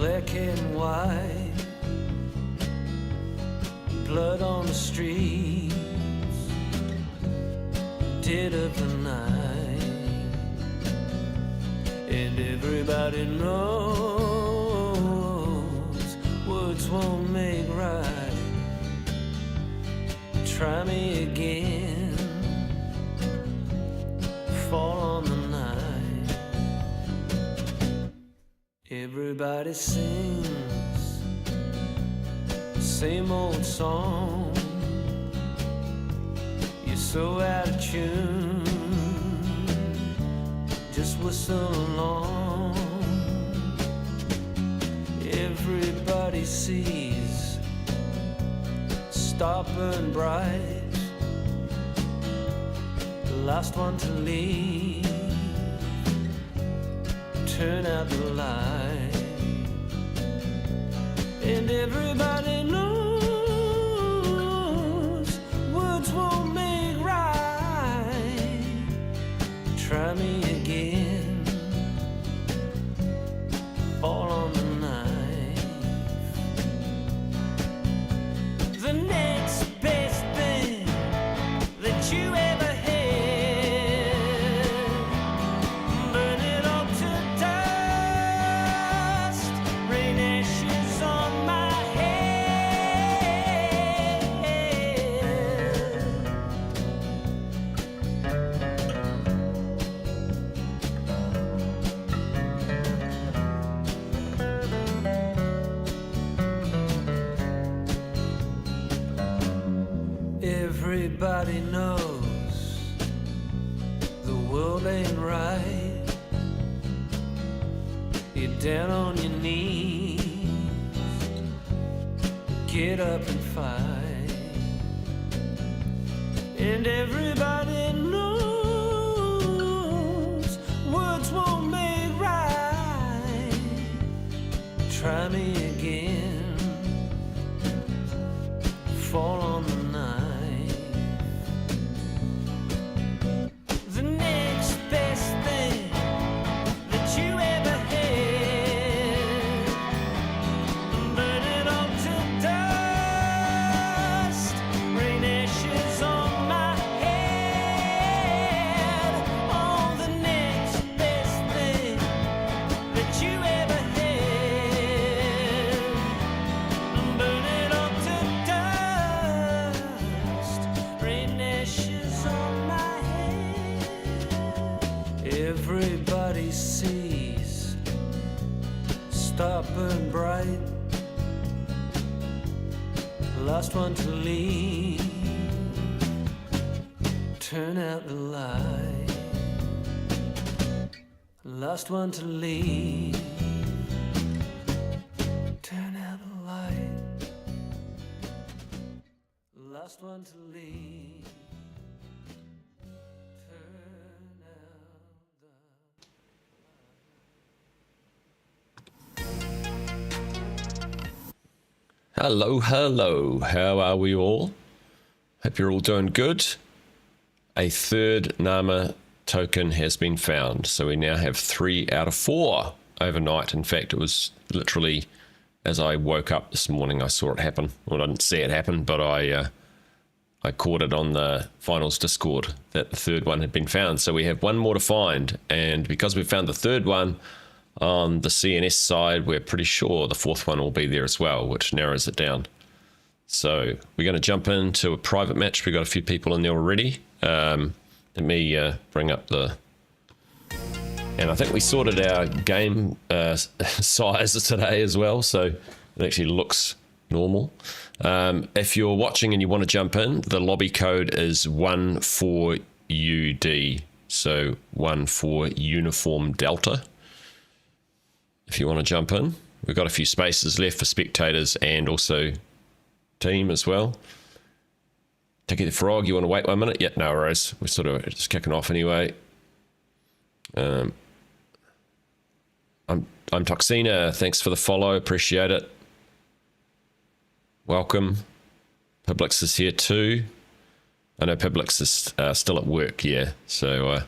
black and white, blood on the streets, dead of the night, and everybody knows words won't make right. Try me again, fall on the night. Everybody sings same old song. You're so out of tune, just whistle along. Everybody sees star burn bright, the last one to leave, turn out the light. And everybody knows words won't make right. Try me again, fall on the knife. The next best thing that you ever had, burn it all to dust, rain ashes on my head. Everybody knows the world ain't right. You're down on your knees, get up and fight. And everybody knows words won't make right. Try me again, fall on the knife. The next best thing that you ever had, burn it all to dust, rain ashes on my head. Oh, the next best thing that you ever had, burn it all to dust, rain ashes on my head. Everybody sees star burn bright, last one to leave, turn out the light. Last one to leave, turn out the light. Last one to leave, turn out the Hello, hello. How are we all? Hope you're all doing good. A third Nama token has been found. So we now have 3 out of 4 overnight. In fact, it was literally as I woke up this morning, I saw it happen. Well, I didn't see it happen, but I caught it on the finals Discord that the third one had been found. So we have 1 more to find. And because we've found the third one, on the CNS side, we're pretty sure the 4th one will be there as well, which narrows it down. So we're going to jump into a private match. We've got a few people in there already. Let me bring up the... And I think we sorted our game size today as well, so it actually looks normal. If you're watching and you want to jump in, the lobby code is 14UD, so 14 Uniform Delta. If you want to jump in, we've got a few spaces left for spectators and also team as well. Take it the frog, you want to wait 1 minute? Yeah, no worries. We're sort of just kicking off anyway. I'm Toxina. Thanks for the follow. Appreciate it. Welcome. Publix is here too. I know Publix is still at work, yeah. So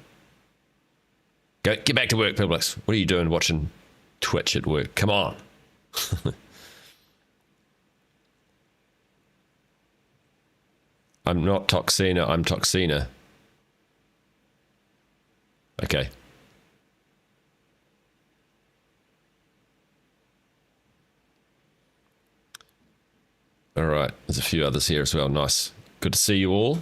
get back to work, Publix. What are you doing watching Twitch at work? Come on. I'm not Toxina, I'm Toxina. Okay. All right, there's a few others here as well. Nice. Good to see you all.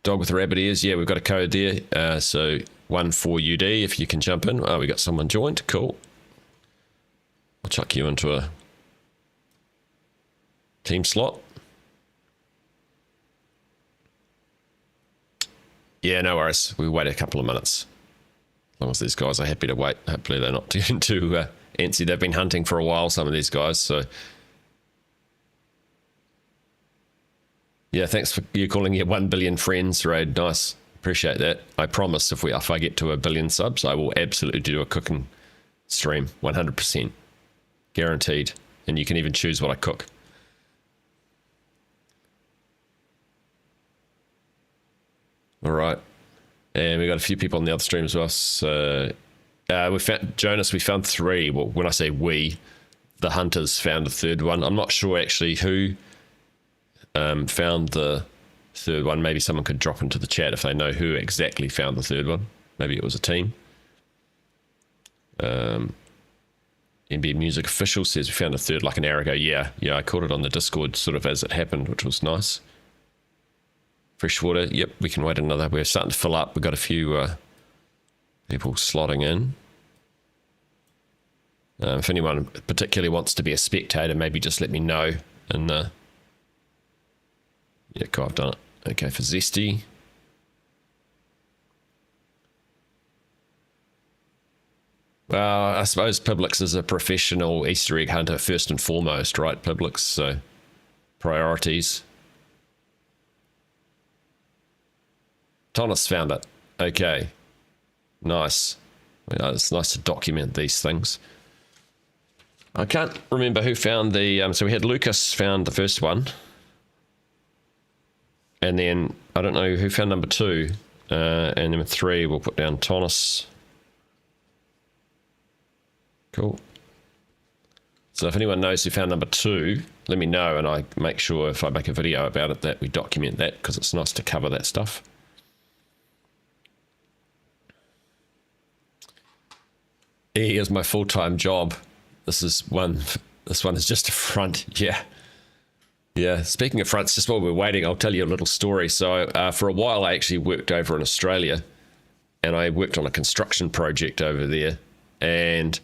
Dog with rabbit ears. Yeah, we've got a code there. So 14UD if you can jump in. Oh, we got someone joined. Cool. I'll chuck you into a team slot. Yeah, no worries. We wait a couple of minutes. As long as these guys are happy to wait. Hopefully they're not too antsy. They've been hunting for a while, some of these guys. So yeah, thanks for you calling your 1 billion friends, Raid. Nice. Appreciate that. I promise if I get to 1 billion subs, I will absolutely do a cooking stream. 100%. Guaranteed. And you can even choose what I cook. All right. And we got a few people on the other stream as well. So we found Jonas, we found 3. Well, when I say we, the hunters found a 3rd one. I'm not sure actually who found the 3rd one. Maybe someone could drop into the chat if they know who exactly found the 3rd one. Maybe it was a team. MB Music Official says we found a 3rd like an hour ago. Yeah, I caught it on the Discord sort of as it happened, which was nice. Freshwater, yep, we can wait another. We're starting to fill up. We've got a few people slotting in. If anyone particularly wants to be a spectator, maybe just let me know. And yeah, cool, I've done it. Okay, for Zesty. Well, I suppose Publix is a professional Easter egg hunter first and foremost, right? Publix, so priorities. Thomas found it. Okay. Nice. It's nice to document these things. I can't remember who found the... so we had Lucas found the first one. And then, I don't know who found number 2. And number 3, we'll put down Thomas. Cool. So if anyone knows who found number 2, let me know. And I make sure if I make a video about it that we document that, because it's nice to cover that stuff. Here's my full-time job. This one is just a front. Yeah. Speaking of fronts, just while we're waiting, I'll tell you a little story. So for a while, I actually worked over in Australia, and I worked on a construction project over there. And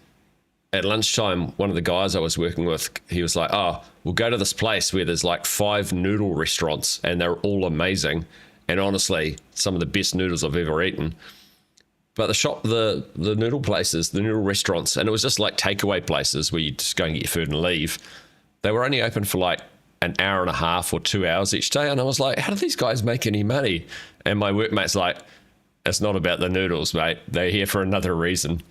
at lunchtime, one of the guys I was working with, he was like, "Oh, we'll go to this place where there's like 5 noodle restaurants, and they're all amazing. And honestly, some of the best noodles I've ever eaten." But the noodle places, the noodle restaurants, and it was just like takeaway places where you just go and get your food and leave. They were only open for like an hour and a half or 2 hours each day. And I was like, how do these guys make any money? And my workmate's like, it's not about the noodles, mate. They're here for another reason.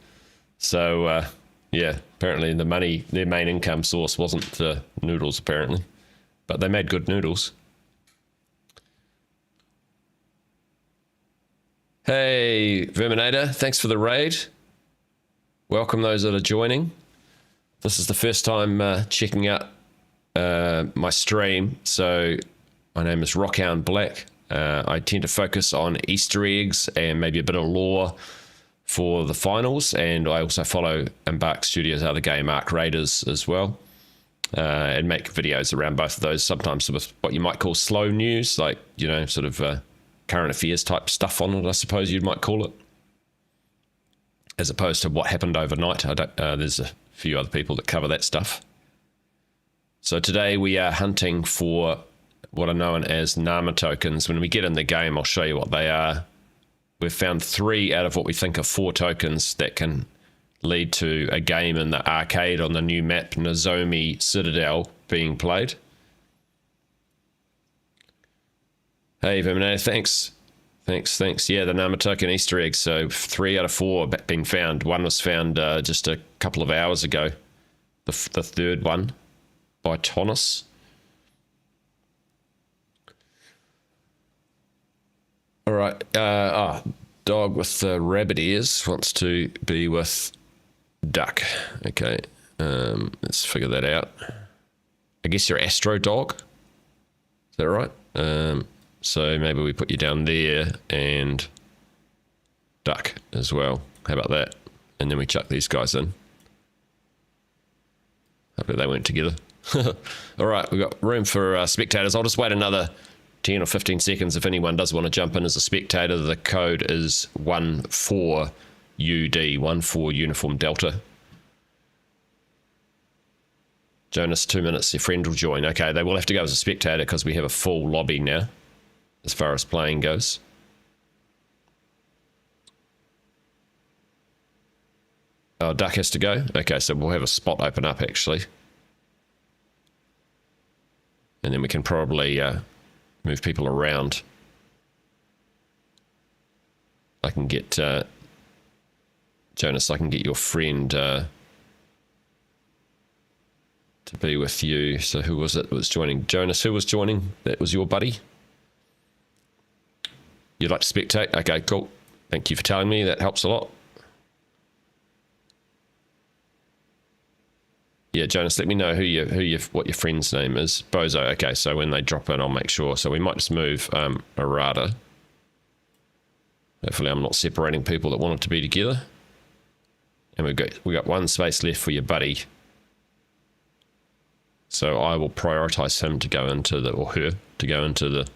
So, yeah, apparently their main income source wasn't the noodles, apparently. But they made good noodles. Hey, Verminator, thanks for the raid. Welcome those that are joining. This is the first time checking out my stream. So my name is Rockhound Black. I tend to focus on Easter eggs and maybe a bit of lore for the finals. And I also follow Embark Studios' other game, Arc Raiders, as well. And make videos around both of those, sometimes with what you might call slow news, like, sort of... current affairs type stuff on it, I suppose you might call it, as opposed to what happened overnight. There's a few other people that cover that stuff. So today we are hunting for what are known as Nama tokens. When we get in the game, I'll show you what they are. We've found 3 out of what we think are 4 tokens that can lead to a game in the arcade on the new map Nozomi Citadel being played. Hey, Verminator, thanks. Yeah, the Nama token Easter egg. So 3 out of 4 being found. One was found just a couple of hours ago. The 3rd one by Thomas. All right. Dog with the rabbit ears wants to be with duck. Okay, let's figure that out. I guess you're Astro Dog. Is that right? So maybe we put you down there and duck as well. How about that? And then we chuck these guys in. Hopefully they went together. All right, we've got room for spectators. I'll just wait another 10 or 15 seconds if anyone does want to jump in as a spectator. The code is 14UD, 14 Uniform Delta. Jonas, 2 minutes, your friend will join. Okay, they will have to go as a spectator because we have a full lobby now as far as playing goes. Oh, Duck has to go? Okay, so we'll have a spot open up actually. And then we can probably move people around. I can get Jonas, I can get your friend to be with you. So who was it that was joining? Jonas, who was joining? That was your buddy? You'd like to spectate? Okay, cool. Thank you for telling me. That helps a lot. Yeah, Jonas, let me know what your friend's name is. Bozo. Okay, so when they drop in, I'll make sure. So we might just move Arata. Hopefully, I'm not separating people that want it to be together. And we got one space left for your buddy. So I will prioritize him to go into or her to go into the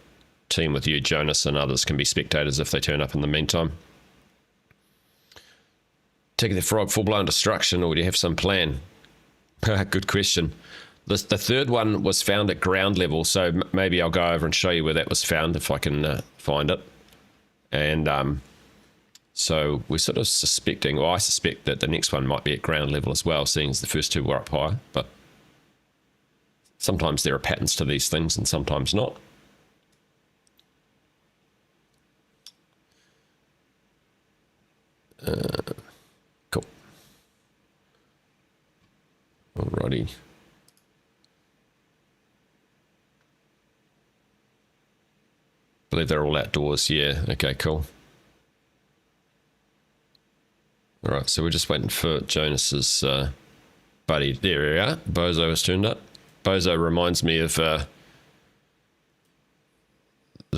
team with you, Jonas, and others can be spectators if they turn up in the meantime. Take the frog full-blown destruction, or do you have some plan? Good question. The third one was found at ground level, so maybe I'll go over and show you where that was found if I can find it. And so we're sort of suspecting, or I suspect that the next one might be at ground level as well, seeing as the first two were up high. But sometimes there are patterns to these things and sometimes not. Cool. Alrighty. I believe they're all outdoors. Yeah. Okay, cool. Alright, so we're just waiting for Jonas's buddy. There we are. Bozo has turned up. Bozo reminds me of the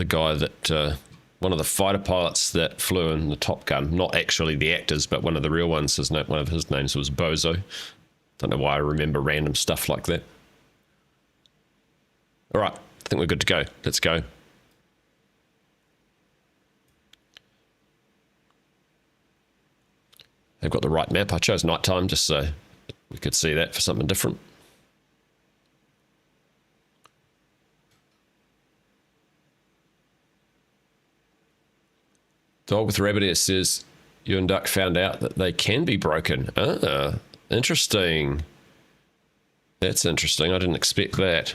guy that one of the fighter pilots that flew in the Top Gun. Not actually the actors, but one of the real ones. One of his names was Bozo. Don't know why I remember random stuff like that. All right, I think we're good to go. Let's go. They've got the right map. I chose nighttime just so we could see that for something different. Dog with Rabbit Ear says, you and Duck found out that they can be broken. Ah, interesting. That's interesting. I didn't expect that.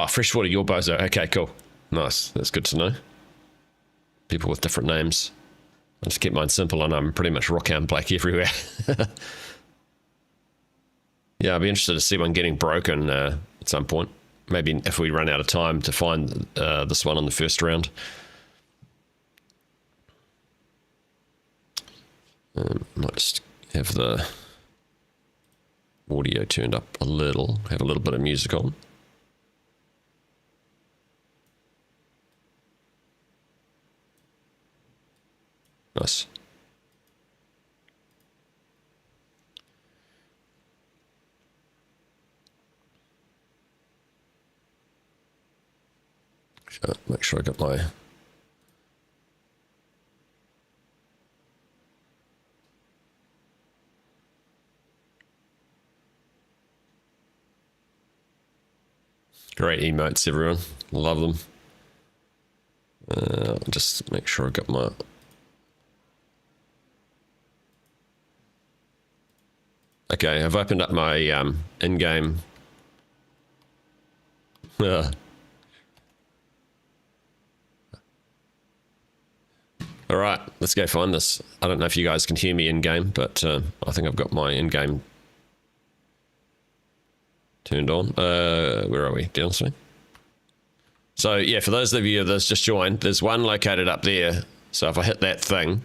Freshwater, your Bozo. Okay, cool. Nice. That's good to know. People with different names. I just keep mine simple and I'm pretty much Rockhound Black everywhere. Yeah, I'd be interested to see one getting broken at some point. Maybe if we run out of time to find this one on the first round. Might just have the audio turned up a little, have a little bit of music on. Nice. Make sure I got my great emotes, everyone. Love them. Just make sure I got my okay. I've opened up my in-game. All right, let's go find this. I don't know if you guys can hear me in-game, but I think I've got my in-game turned on. Where are we? Downstream. So yeah, for those of you that's just joined, there's one located up there So if I hit that thing,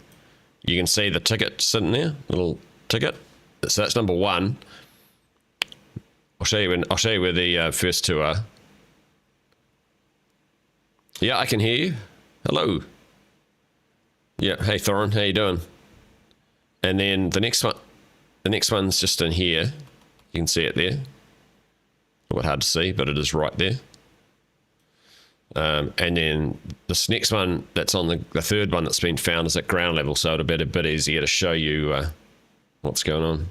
you can see the ticket sitting there, little ticket. So that's number 1. I'll show you where the first 2 are. Yeah, I can hear you. Hello. Yeah, hey Thorin, how you doing? And then the next one's just in here. You can see it there. A bit hard to see, but it is right there. And then this next one that's on the third one that's been found is at ground level, so it'll be a bit easier to show you what's going on.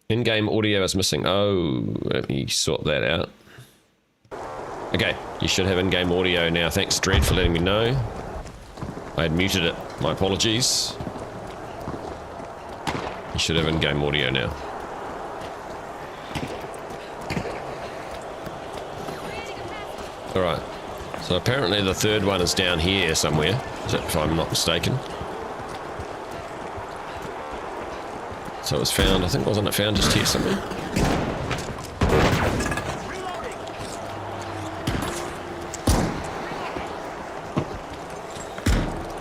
In-game audio is missing. Oh, let me sort that out. Okay, you should have in-game audio now. Thanks, Dread, for letting me know. I had muted it. My apologies. You should have in-game audio now. Alright. So apparently the third one is down here somewhere, if I'm not mistaken. So it was found, I think, wasn't it found just here somewhere?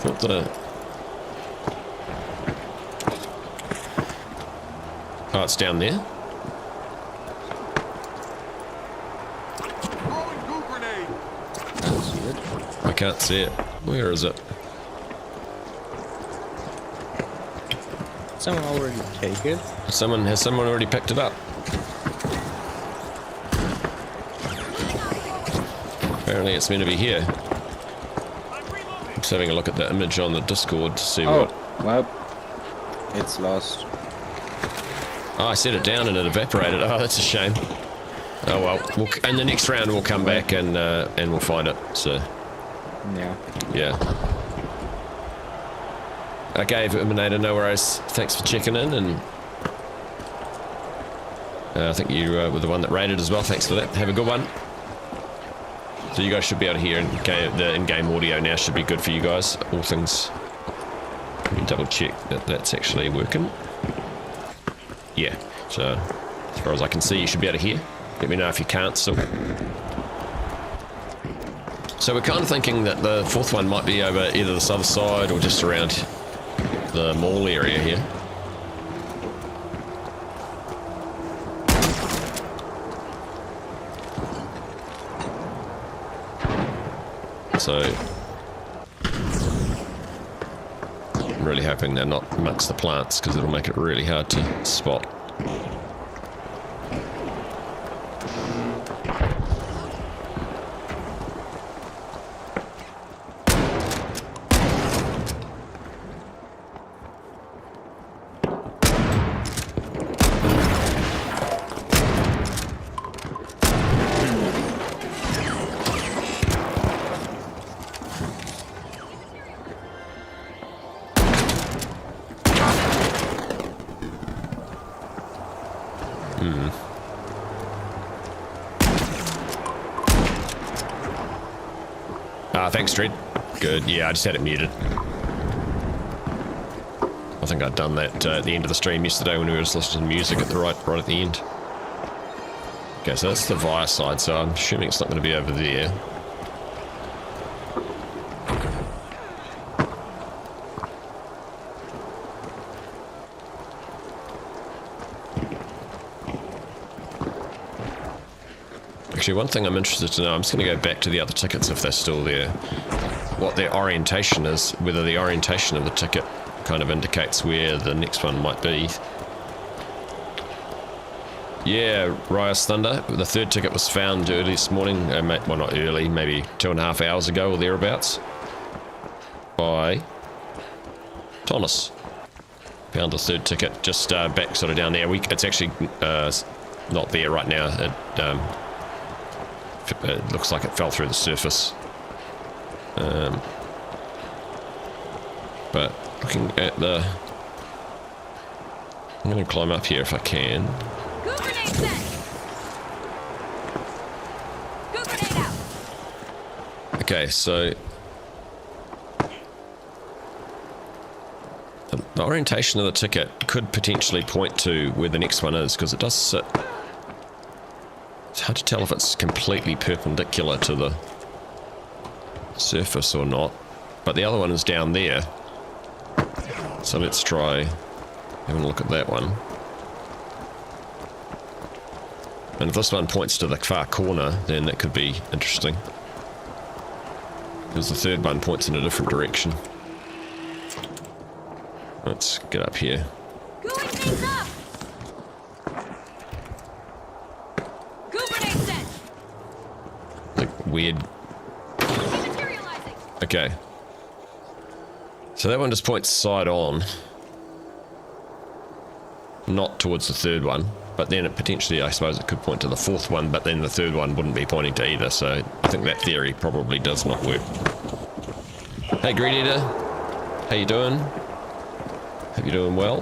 Thought that oh, it's down there. I can't see it. Where is it? Someone already take it? Has someone already picked it up? Apparently it's meant to be here. I'm just having a look at the image on the Discord to see what... Well, it's lost. Oh, I set it down and it evaporated. Oh, that's a shame. Oh well, in the next round we'll come back and we'll find it, so... Yeah. Okay, Verminator, no worries. Thanks for checking in, and I think you were the one that raided as well. Thanks for that. Have a good one. So you guys should be able to hear the in-game audio now. Should be good for you guys. All things. Let me double check that that's actually working. Yeah. So as far as I can see, you should be able to hear. Let me know if you can't still. So we're kind of thinking that the fourth one might be over either this other side or just around the mall area here. So I'm really hoping they're not amongst the plants because it'll make it really hard to spot. Thanks, Dread. Good. Yeah, I just had it muted. I think I'd done that at the end of the stream yesterday when we were just listening to music at the right at the end. Okay, so that's the Via side, so I'm assuming it's not going to be over there. Actually, one thing I'm interested to know, I'm just going to go back to the other tickets if they're still there. What their orientation is, whether the orientation of the ticket kind of indicates where the next one might be. Yeah, Riot's Thunder. The third ticket was found early this morning. Well, not early, maybe 2.5 hours ago or thereabouts. By Thomas. Found the third ticket just back sort of down there. It's actually not there right now. It looks like it fell through the surface. But looking at the... I'm going to climb up here if I can. Go grenade set! Go grenade out! Okay, so... The orientation of the ticket could potentially point to where the next one is, because it does sit... It's hard to tell if it's completely perpendicular to the surface or not. but the other one is down there. So let's try having a look at that one. And if this one points to the far corner, then that could be interesting. Because the third one points in a different direction. Let's get up here. Gooing things up! Goo grenade set! Like weird. Dematerializing! Okay. So that one just points side on. Not towards the third one. But then it potentially, I suppose it could point to the fourth one, but then the third one wouldn't be pointing to either, so I think that theory probably does not work. Hey Greed Eater, how you doing? Hope you're doing well.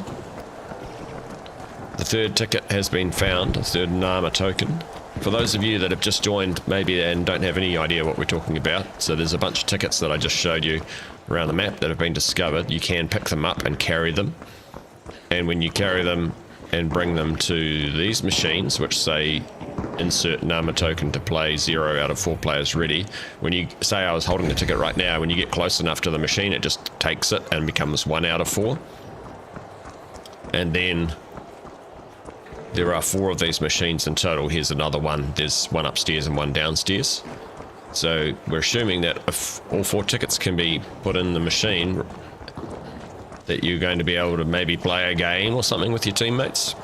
The third ticket has been found, the third Nama token. For those of you that have just joined maybe and don't have any idea what we're talking about, so there's a bunch of tickets that I just showed you around the map that have been discovered. You can pick them up and carry them, and when you carry them and bring them to these machines, which say insert Nama token to play 0 out of 4 players ready. When you say I was holding the ticket right now, when you get close enough to the machine, it just takes it and becomes 1 out of 4. And then there are 4 of these machines in total. Here's another one. There's one upstairs and one downstairs. So we're assuming that if all 4 tickets can be put in the machine, that you're going to be able to maybe play a game or something with your teammates.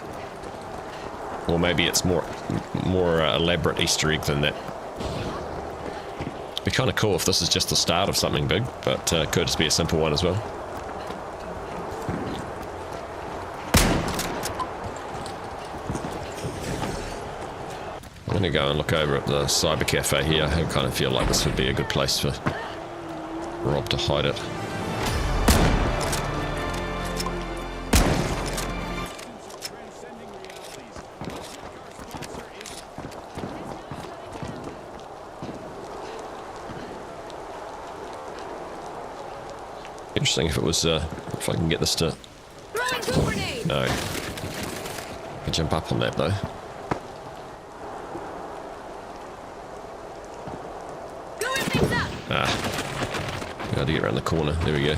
Or maybe it's more elaborate Easter egg than that. It'd be kind of cool if this is just the start of something big, but could just be a simple one as well. I'm going to go and look over at the cyber cafe here. I kind of feel like this would be a good place for Rob to hide it. Interesting if it was, if I can get this to... Throwing goo grenade! No. I can jump up on that though. Gooing things up! Ah. Got to get around the corner. There we go.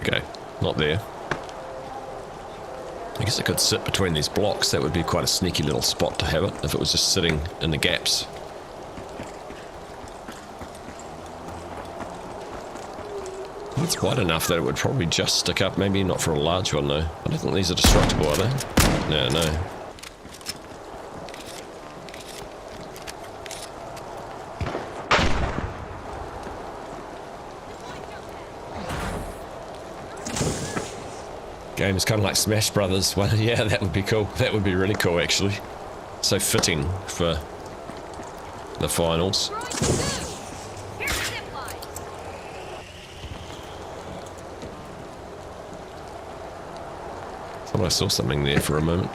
Okay. Not there. I guess it could sit between these blocks. That would be quite a sneaky little spot to have it if it was just sitting in the gaps. It's wide enough that it would probably just stick up. Maybe not for a large one though. I don't think these are destructible, are they? No. Game is kind of like Smash Brothers. Well, yeah, that would be cool. That would be really cool, actually. So fitting for the finals. Thought I saw something there for a moment.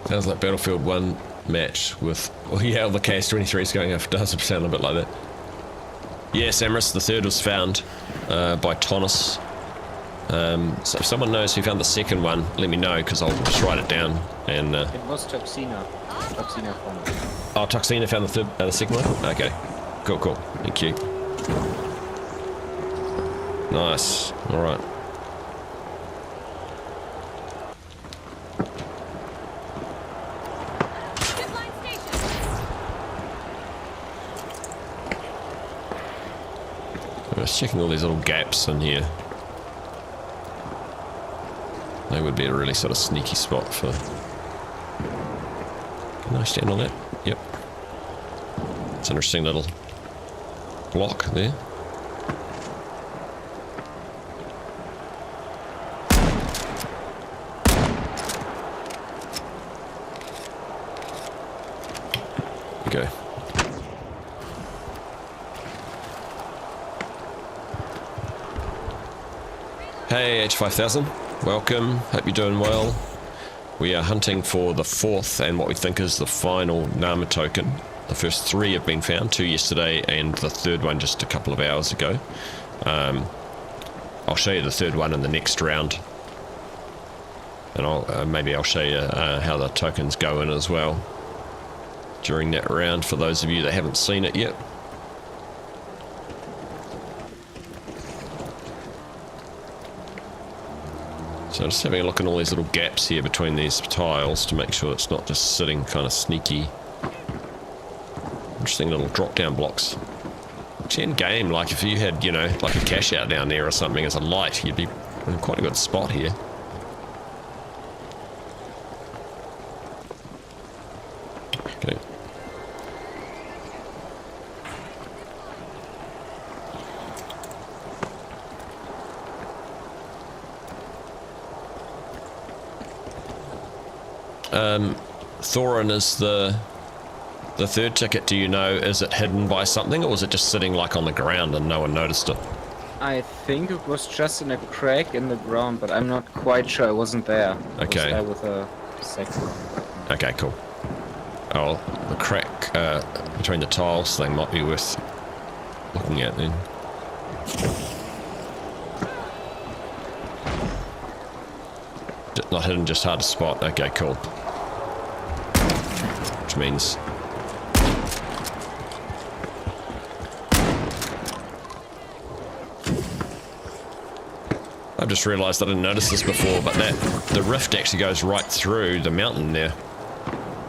Sounds like Battlefield 1 match with... Oh yeah, all the KS-23 is going off. It does sound a bit like that. Yes, Amorous, the third was found by Tonus. So if someone knows who found the second one, let me know, because I'll just write it down. And It was Toxina. Toxina found it. oh, Toxina found the second one? Okay. Cool. Thank you. Nice. Alright. I was checking all these little gaps in here. They would be a really sort of sneaky spot for... Can I stand on that? Yep. It's an interesting little block there. Okay. Hey H5000, welcome, hope you're doing well. We are hunting for the fourth and what we think is the final Nama token. The first 3 have been found, 2 yesterday and the third one just a couple of hours ago. I'll show you the third one in the next round. And maybe I'll show you how the tokens go in as well during that round for those of you that haven't seen it yet. So just having a look at all these little gaps here between these tiles to make sure it's not just sitting kind of sneaky. Interesting little drop down blocks. Actually in game, like if you had, you know, like a cash out down there or something as a light, you'd be in quite a good spot here. Okay. Thorin is the third ticket. Do you know, is it hidden by something or was it just sitting like on the ground and no one noticed it? I think it was just in a crack in the ground, but I'm not quite sure. I wasn't there. Okay. I was there with a second one. Okay, cool. Oh, the crack between the tiles thing might be worth looking at then. Not hidden, just hard to spot. Okay, cool. Which means I've just realised I didn't notice this before, but the rift actually goes right through the mountain there.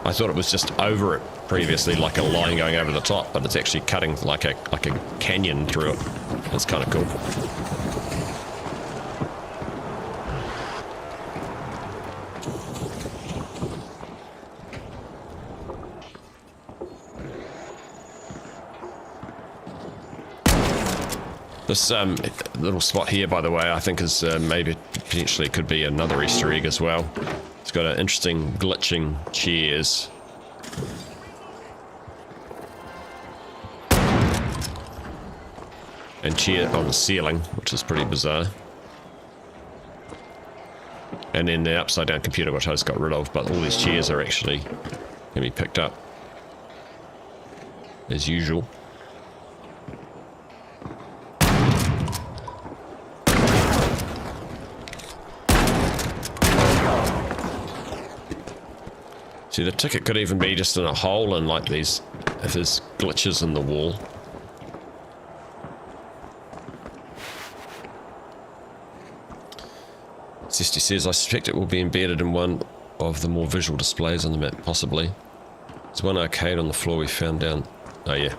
I thought it was just over it previously, like a line going over the top, but it's actually cutting like a canyon through it. That's kind of cool. This little spot here, by the way, I think is maybe potentially could be another Easter egg as well. It's got an interesting glitching chairs. And chair on the ceiling, which is pretty bizarre. And then the upside down computer, which I just got rid of, but all these chairs are actually can be picked up as usual. See, the ticket could even be just in a hole in like these, if there's glitches in the wall. Zesty says, I suspect it will be embedded in one of the more visual displays on the map, possibly. There's one arcade on the floor we found down. Oh, yeah.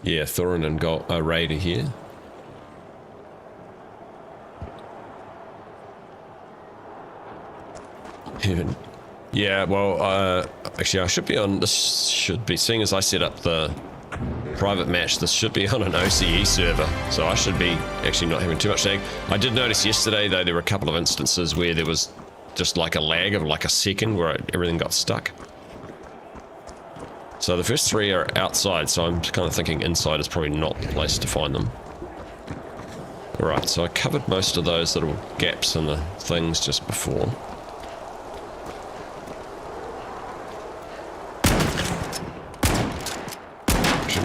Yeah, Thorin and Raider here. Yeah, well, actually I should be on, this should be, seeing as I set up the private match, this should be on an OCE server, so I should be actually not having too much lag. I did notice yesterday, though, there were a couple of instances where there was just like a lag of like a second where everything got stuck. So the first 3 are outside, so I'm kind of thinking inside is probably not the place to find them. Alright, so I covered most of those little gaps in the things just before.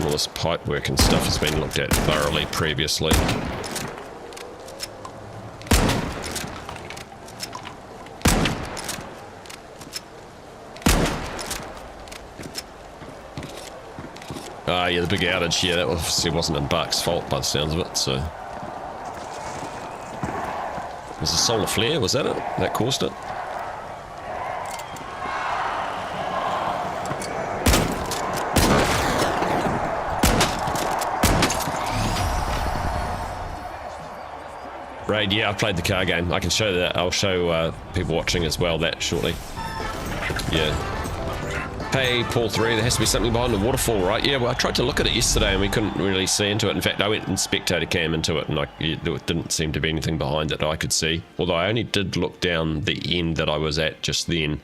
All this pipe work and stuff has been looked at thoroughly previously. Ah, yeah, the big outage, yeah, that obviously wasn't Embark's fault by the sounds of it, so. Was the solar flare, was that it? That caused it? Raid, yeah, I played the car game. I can show that. I'll show people watching as well that shortly. Yeah. Hey, Paul 3, there has to be something behind the waterfall, right? Yeah, well, I tried to look at it yesterday and we couldn't really see into it. In fact, I went and spectator cam into it and there didn't seem to be anything behind it that I could see. Although I only did look down the end that I was at just then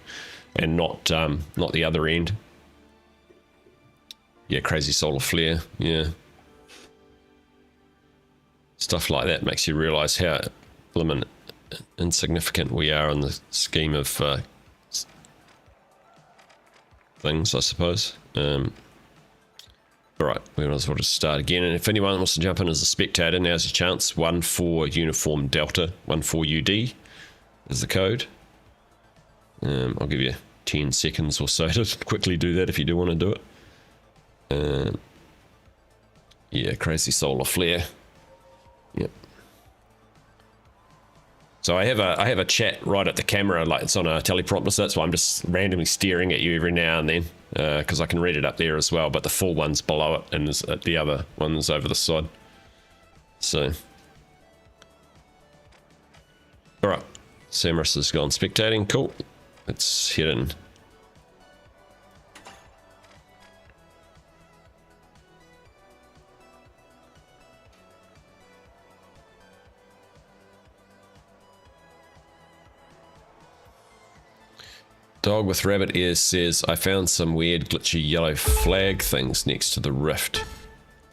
and not the other end. Yeah, crazy solar flare. Yeah. Stuff like that makes you realise how blimmin' insignificant we are in the scheme of things, I suppose. Alright, we might as well just start again. And if anyone wants to jump in as a spectator, now's your chance. 14 Uniform Delta, 14 UD is the code. I'll give you 10 seconds or so to quickly do that if you do want to do it. Yeah, crazy solar flare. Yep. So I have a chat right at the camera, like it's on a teleprompter, so that's why I'm just randomly staring at you every now and then, because I can read it up there as well, but the full one's below it, and the other one's over the side. So, alright, Samus has gone spectating, cool. Let's head in. Dog with rabbit ears says, I found some weird glitchy yellow flag things next to the rift,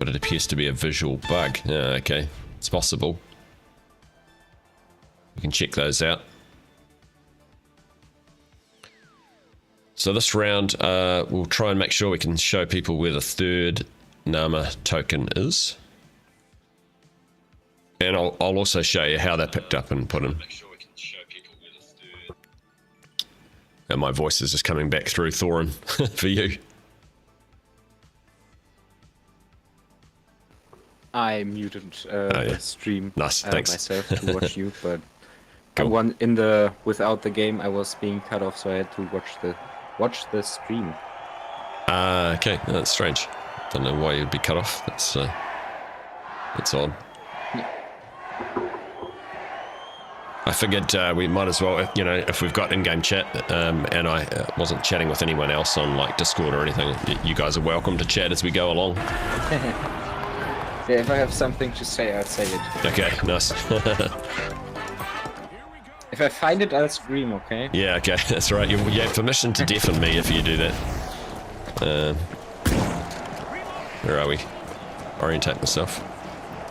but it appears to be a visual bug. Okay, it's possible. We can check those out. So this round, we'll try and make sure we can show people where the third Nama token is. And I'll also show you how they're picked up and put in. And my voice is just coming back through Thorin for you. I muted the stream Nice, thanks. myself to watch you, but Cool. without the game I was being cut off, so I had to watch the stream. Okay, that's strange. Don't know why you'd be cut off. That's odd. I figured we might as well, you know, if we've got in-game chat, and I wasn't chatting with anyone else on like Discord or anything, you guys are welcome to chat as we go along. Yeah, if I have something to say, I'll say it. Okay, nice. If I find it, I'll scream, okay? Yeah, okay, that's right. You have permission to deafen me if you do that. Where are we? Orientate myself.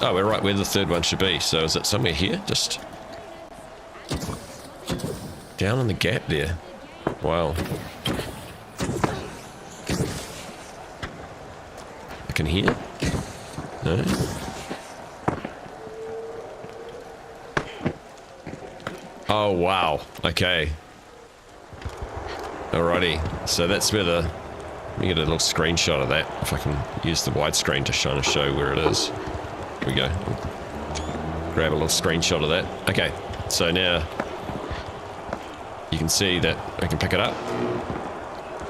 Oh, we're right where the third one should be. So is it somewhere here? Just down in the gap there. Wow. I can hear. No? Oh, wow. Okay. Alrighty. So that's where the... Let me get a little screenshot of that. If I can use the widescreen to kind of show where it is. Here we go. Grab a little screenshot of that. Okay. So now... You can see that I can pick it up.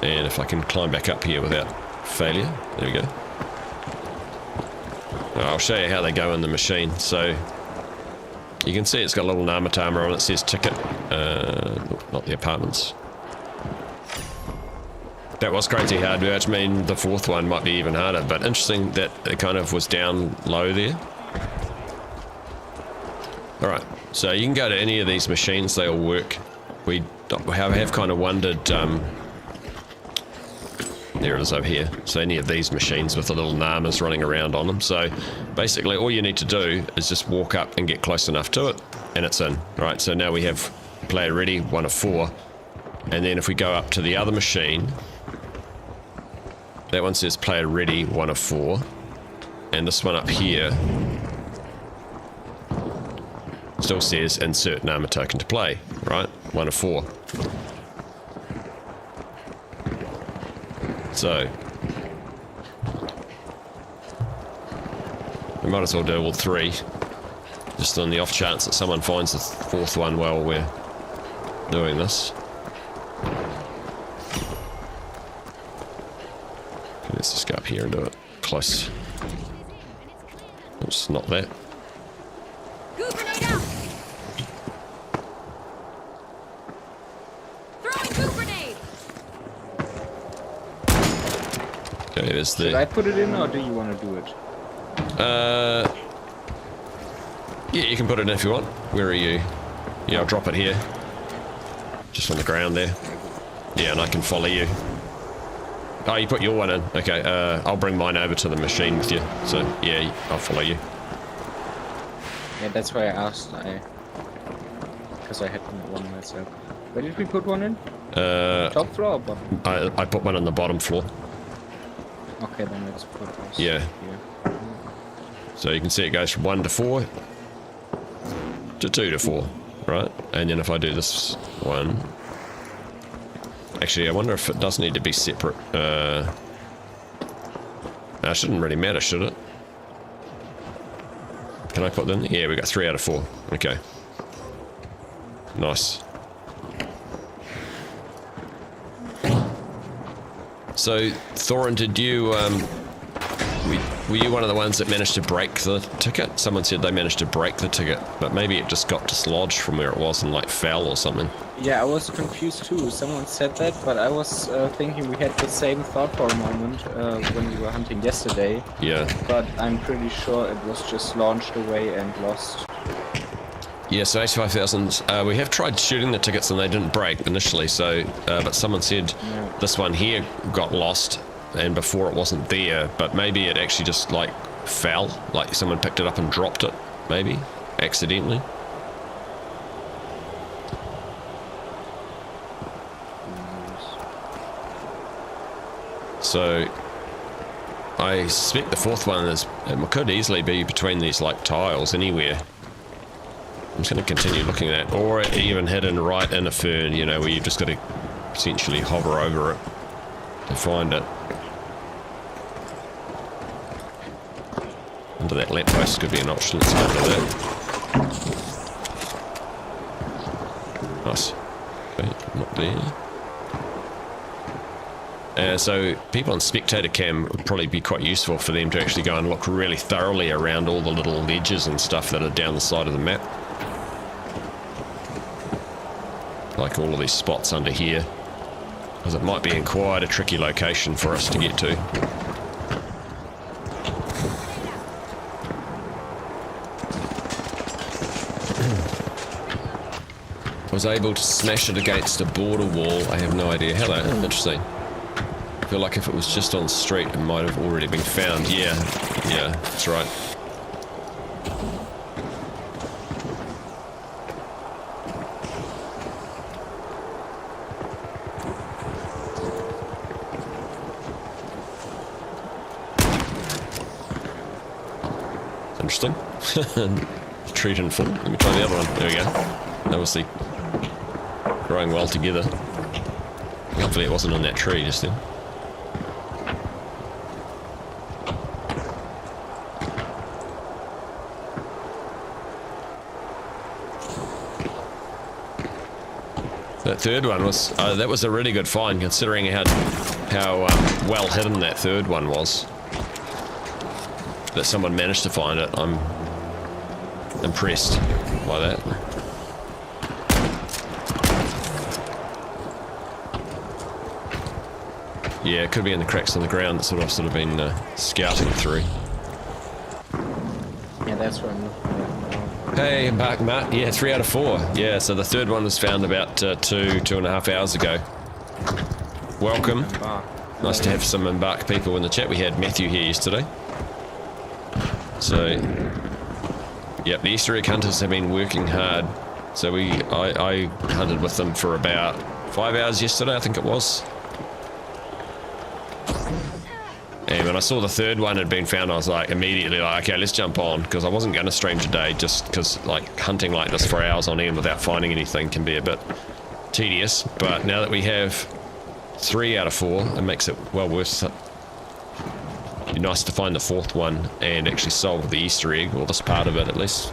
And if I can climb back up here without failure. There we go. I'll show you how they go in the machine. So... You can see it's got a little Namatama on it. It says ticket. Not the apartments. That was crazy hard, which mean the fourth one might be even harder. But interesting that it kind of was down low there. Alright, so you can go to any of these machines. They all work. We have kind of wondered... there it is over here. So any of these machines with the little Namas running around on them. So basically all you need to do is just walk up and get close enough to it and it's in. Right, so now we have player ready, 1 of 4. And then if we go up to the other machine, that one says player ready, 1 of 4. And this one up here still says insert Nama token to play, right? 1 of 4. So, we might as well do all 3, just on the off chance that someone finds the fourth one while we're doing this. Okay, let's just go up here and do it close. Oops, not that. Goo grenade out! Throwing goo grenade! Okay, there's the... Should I put it in, or do you want to do it? Yeah, you can put it in if you want. Where are you? Yeah, I'll drop it here. Just on the ground there. Yeah, and I can follow you. Oh, you put your one in. Okay, I'll bring mine over to the machine with you. So, yeah, I'll follow you. Yeah, that's why I asked. Because I had one myself. Where did we put one in? Top floor or bottom? I put one on the bottom floor. Okay, then let's put this Yeah. here. So you can see it goes from 1 to 4 to 2 to 4, right? And then if I do this one... Actually, I wonder if it does need to be separate. That shouldn't really matter, should it? Can I put them? Yeah, we got 3 out of 4. Okay. Nice. So, Thorin, did you, were you one of the ones that managed to break the ticket? Someone said they managed to break the ticket, but maybe it just got dislodged from where it was and, like, fell or something. Yeah, I was confused too. Someone said that, but I was thinking we had the same thought for a moment when we were hunting yesterday. Yeah. But I'm pretty sure it was just launched away and lost. Yeah, so 85,000. We have tried shooting the tickets and they didn't break initially, so, but someone said this one here got lost and before it wasn't there, but maybe it actually just, like, fell, like someone picked it up and dropped it, maybe, accidentally. So, I suspect the fourth one is, it could easily be between these, like, tiles anywhere. I'm just going to continue looking at that, or even hidden right in a fern, you know, where you've just got to essentially hover over it to find it. Under that lamppost could be an option. Let's go under that. Nice. Okay, not there. So people on spectator cam would probably be quite useful for them to actually go and look really thoroughly around all the little ledges and stuff that are down the side of the map. Like all of these spots under here. Because it might be in quite a tricky location for us to get to. Was able to smash it against a border wall. I have no idea. Hello, interesting. I feel like if it was just on the street, it might have already been found. Yeah, that's right. Interesting. Treat in full. Let me try the other one. There we go. Obviously growing well together. Hopefully it wasn't on that tree just then. That third one was that was a really good find considering how well hidden that third one was. That someone managed to find it. I'm impressed by that. Yeah, it could be in the cracks in the ground that's what I've sort of been scouting through. Yeah, that's what I'm looking at now. Hey, Embark, Matt. Yeah, 3 out of 4. Yeah, so the third one was found about 2.5 hours ago. Welcome. Nice to have some Embark people in the chat. We had Matthew here yesterday. So, yep, the Easter egg hunters have been working hard. So I hunted with them for about 5 hours yesterday, I think it was. And when I saw the third one had been found, I was like, immediately like, okay, let's jump on, because I wasn't going to stream today, just because like hunting like this for hours on end without finding anything can be a bit tedious. But now that we have 3 out of 4, it makes it well worth it. It'd be nice to find the fourth one and actually solve the Easter egg, or this part of it at least.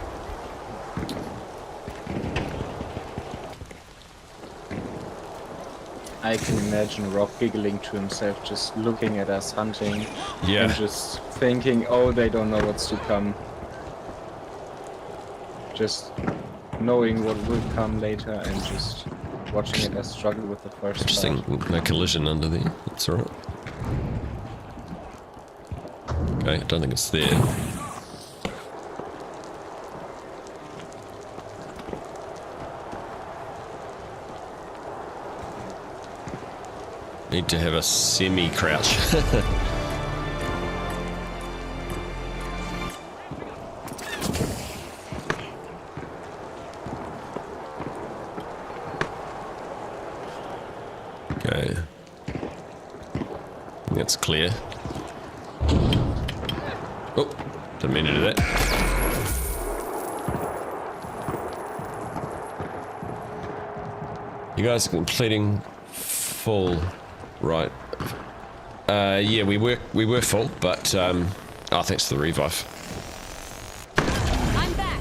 I can imagine Rob giggling to himself, just looking at us hunting, and just thinking, oh, they don't know what's to come. Just knowing what will come later and just watching us struggle with the first Interesting, no collision under there, that's alright. Okay, I don't think it's there. Need to have a semi-crouch. Okay. That's clear. Oh, didn't mean to do that. You guys are completing full, right? Yeah, we were full, but oh, thanks to the revive. I'm back.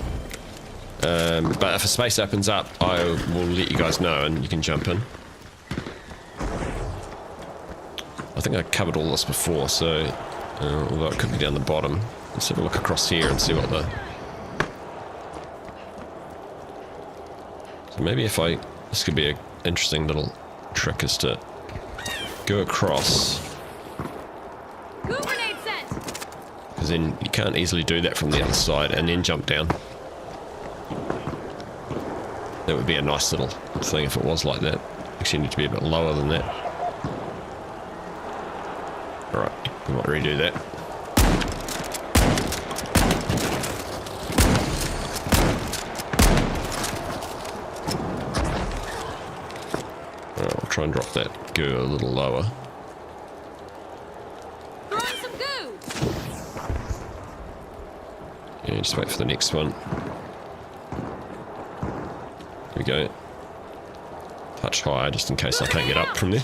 But if a space opens up, I will let you guys know, and you can jump in. I think I covered all this before, so although it could be down the bottom. Let's have a look across here and see what the. So maybe if I, this could be an interesting little trick, is to go across. Grenade sent. Because then you can't easily do that from the other side and then jump down. That would be a nice little thing if it was like that. Actually, you need to be a bit lower than that. Alright, we might redo that. Alright, I'll try and drop that goo a little lower. Throwing some goo. Yeah, just wait for the next one. There we go. Touch higher just in case I can't get up from there.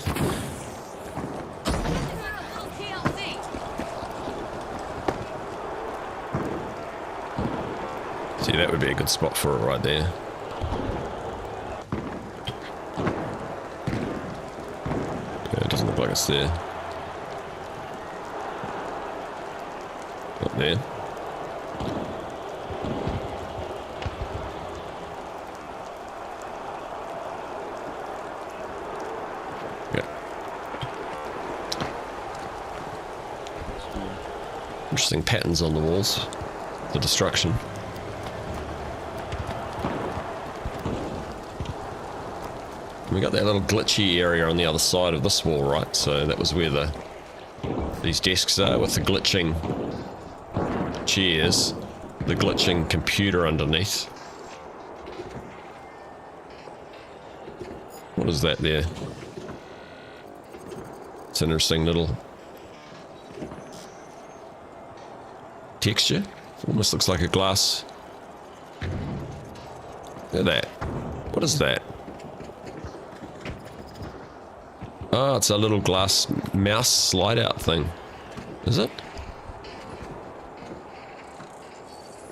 See, that would be a good spot for it right there. Yeah, it doesn't look like it's there. Not there. Yeah. Interesting patterns on the walls. The destruction. We got that little glitchy area on the other side of this wall, right? So that was where these desks are, with the glitching chairs, the glitching computer underneath. What is that there? It's an interesting little texture. Almost looks like a glass. Look at that. What is that? Oh, it's a little glass mouse slide out thing. Is it?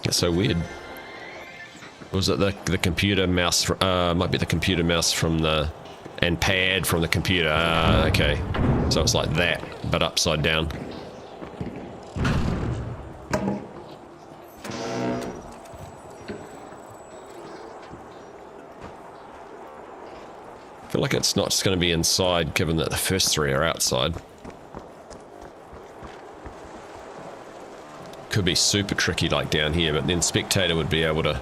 It's so weird. Or was it the computer mouse? Might be the computer mouse from the and pad from the computer. Okay. So it's like that, but upside down. I feel like it's not just going to be inside, given that the first three are outside. Could be super tricky like down here, but then spectator would be able to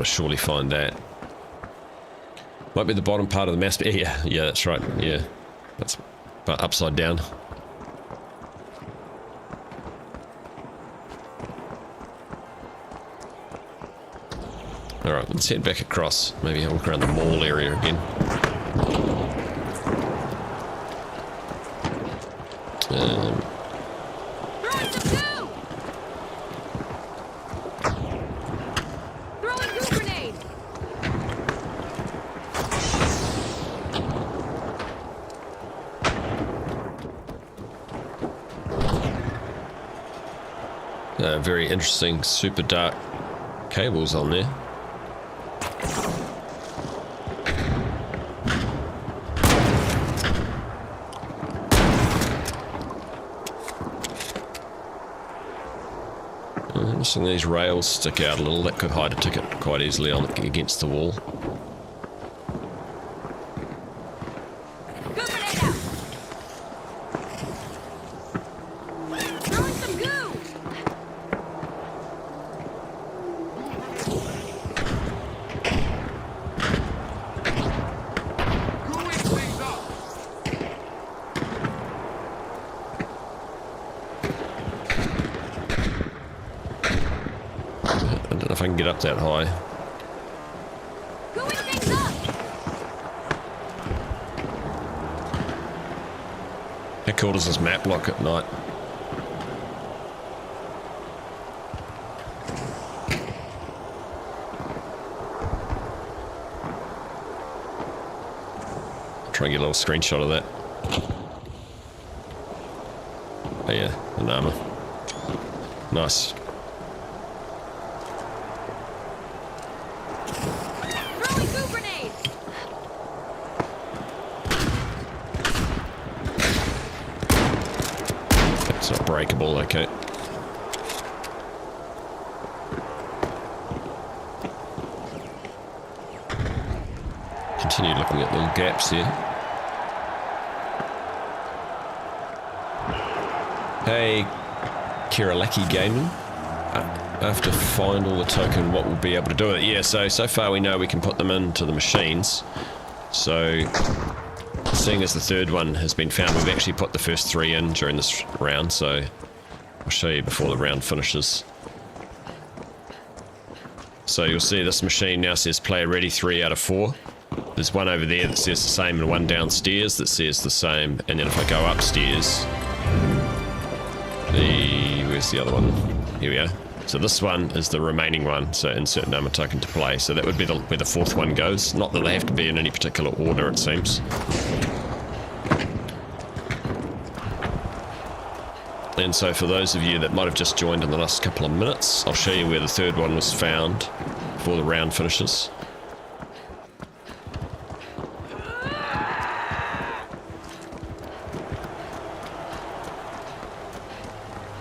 surely find that. Might be the bottom part of the mouse. Yeah, that's right. Yeah, that's but upside down. Alright, let's head back across. Maybe have a look around the mall area again. Throwing some goo. Throwing goo grenade. Very interesting, super dark cables on there. Interesting, these rails stick out a little. That could hide a ticket quite easily on against the wall. Goo grenade out. Throwing some goo. if I can get up that high. Gooing things up. How cool does this map look at night? Try and get a little screenshot of that. Oh yeah, an armor. Nice. Throwing goo grenades. It's not breakable, okay. Continue looking at little gaps here. Hey, Kiralaki Gaming. I have to find all the token, what we'll be able to do it. Yeah, so far we know we can put them into the machines. So, seeing as the third one has been found, we've actually put the first 3 in during this round, so I'll show you before the round finishes. So you'll see this machine now says player ready 3 out of 4. There's one over there that says the same and one downstairs that says the same, and then if I go upstairs, where's the other one? Here we go. So this one is the remaining one, so insert number token to play. So that would be where the 4th one goes. Not that they have to be in any particular order, it seems. And so for those of you that might have just joined in the last couple of minutes, I'll show you where the 3rd one was found before the round finishes.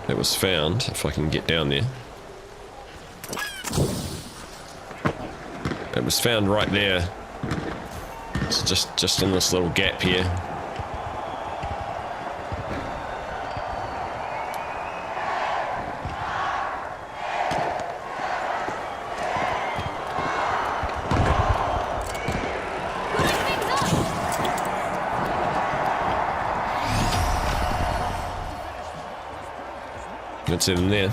It was found, if I can get down there. It was found right there. It's just in this little gap here. You can see them there.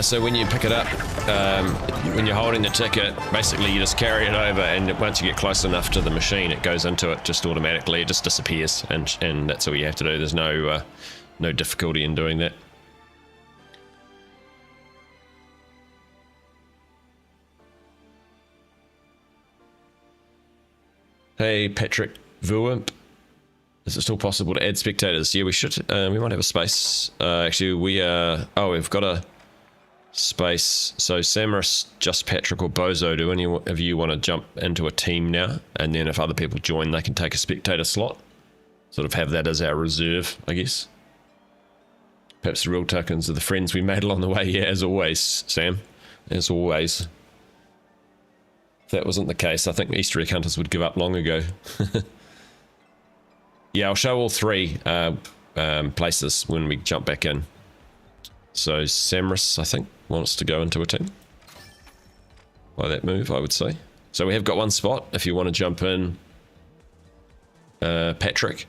So when you pick it up, when you're holding the ticket, basically you just carry it over, and once you get close enough to the machine, it goes into it just automatically. It just disappears, and that's all you have to do. There's no difficulty in doing that. Hey, Patrick Vuimp. Is it still possible to add spectators? Yeah, we should. We might have a space. Actually, we've got a space. So Samaras, Just Patrick, or Bozo, do any of you want to jump into a team now? And then if other people join, they can take a spectator slot. Sort of have that as our reserve, I guess. Perhaps the real tokens are the friends we made along the way. Yeah, as always, Sam. As always. If that wasn't the case, I think Easter egg hunters would give up long ago. Yeah, I'll show all 3 places when we jump back in. So Samaras, I think, wants to go into a team. By that move, I would say. So we have got one spot if you want to jump in, Patrick.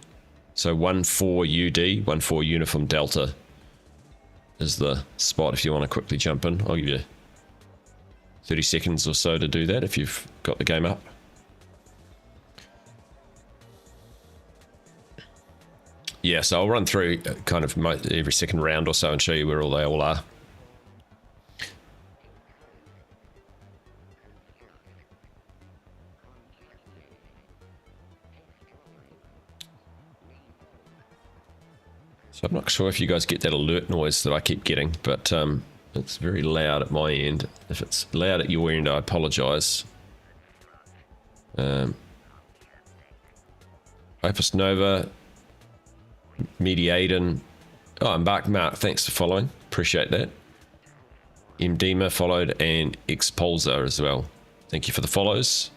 So 1-4 UD, 1-4 Uniform Delta is the spot if you want to quickly jump in. I'll give you 30 seconds or so to do that if you've got the game up. Yeah, so I'll run through kind of every second round or so and show you where they all are. So I'm not sure if you guys get that alert noise that I keep getting, but it's very loud at my end. If it's loud at your end, I apologise. Opus Nova, Mediaden. Oh, Embark Mark, thanks for following. Appreciate that. Mdema followed, and Expulsar as well. Thank you for the follows.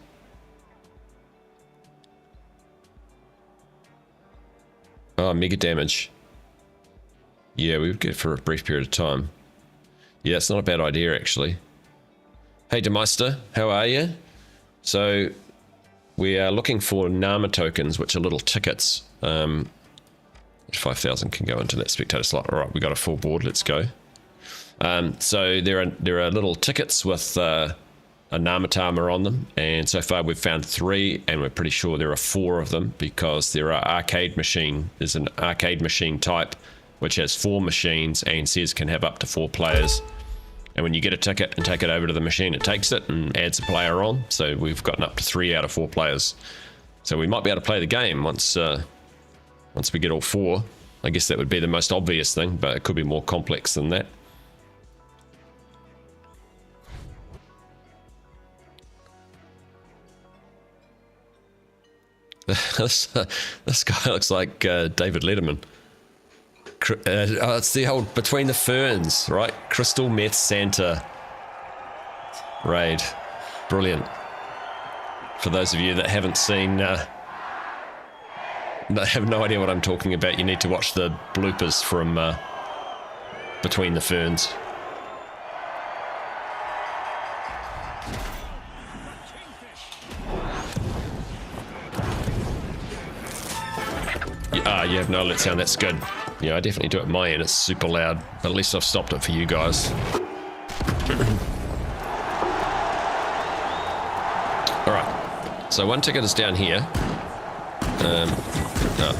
Oh, mega damage. Yeah, we would get for a brief period of time. Yeah, it's not a bad idea, actually. Hey, Demeister, how are you? So, we are looking for Nama tokens, which are little tickets. 5,000 can go into that spectator slot. All right, we got a full board. Let's go. So there are little tickets with a Namatama on them, and so far we've found 3, and we're pretty sure there are 4 of them because there are there's an arcade machine type which has 4 machines and says can have up to 4 players. And when you get a ticket and take it over to the machine, it takes it and adds a player on. So we've gotten up to 3 out of 4 players. So we might be able to play the game once we get all 4. I guess that would be the most obvious thing, but it could be more complex than that. This guy looks like David Letterman. It's the old Between the Ferns, right? Crystal Meth Santa raid. Brilliant. For those of you that haven't seen, have no idea what I'm talking about, you need to watch the bloopers from Between the Ferns. You have no alert sound, that's good. Yeah, I definitely do it at my end, it's super loud, but at least I've stopped it for you guys. Alright, so 1 ticket is down here.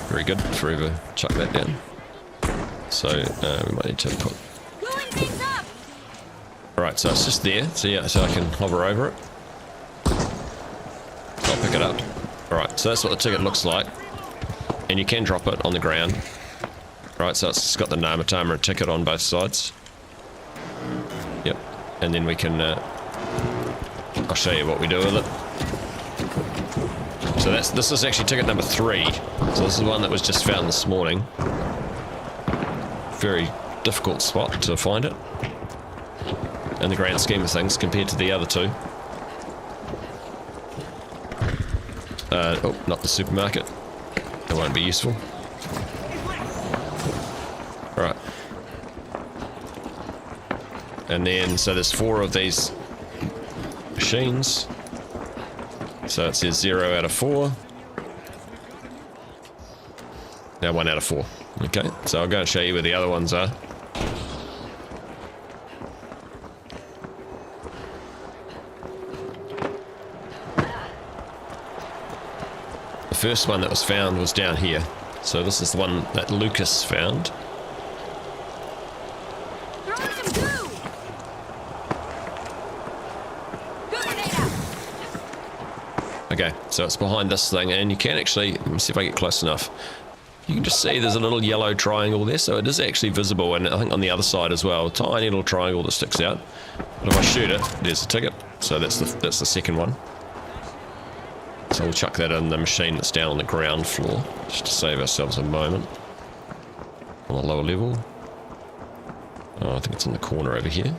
Very good, forever chuck that down. So, we might need to put... Alright, so it's just there, so yeah, so I can hover over it. I'll pick it up. Alright, so that's what the ticket looks like. And you can drop it on the ground. Right, so it's got the Namatama ticket on both sides. Yep, and then we can, I'll show you what we do with it. So this is actually ticket number 3. So this is one that was just found this morning. Very difficult spot to find it in the grand scheme of things compared to the other 2. Oh, not the supermarket. That won't be useful. Right. And then, so there's 4 of these machines. So it says 0 out of 4. Now 1 out of 4. Okay, so I'll go and show you where the other ones are. The first one that was found was down here. So this is the one that Lucas found. Okay, so it's behind this thing, and you can actually, let me see if I get close enough. You can just see there's a little yellow triangle there, so it is actually visible, and I think on the other side as well, a tiny little triangle that sticks out. But if I shoot it, there's a ticket. So that's the second one. So we'll chuck that in the machine that's down on the ground floor, just to save ourselves a moment. On the lower level. Oh, I think it's in the corner over here.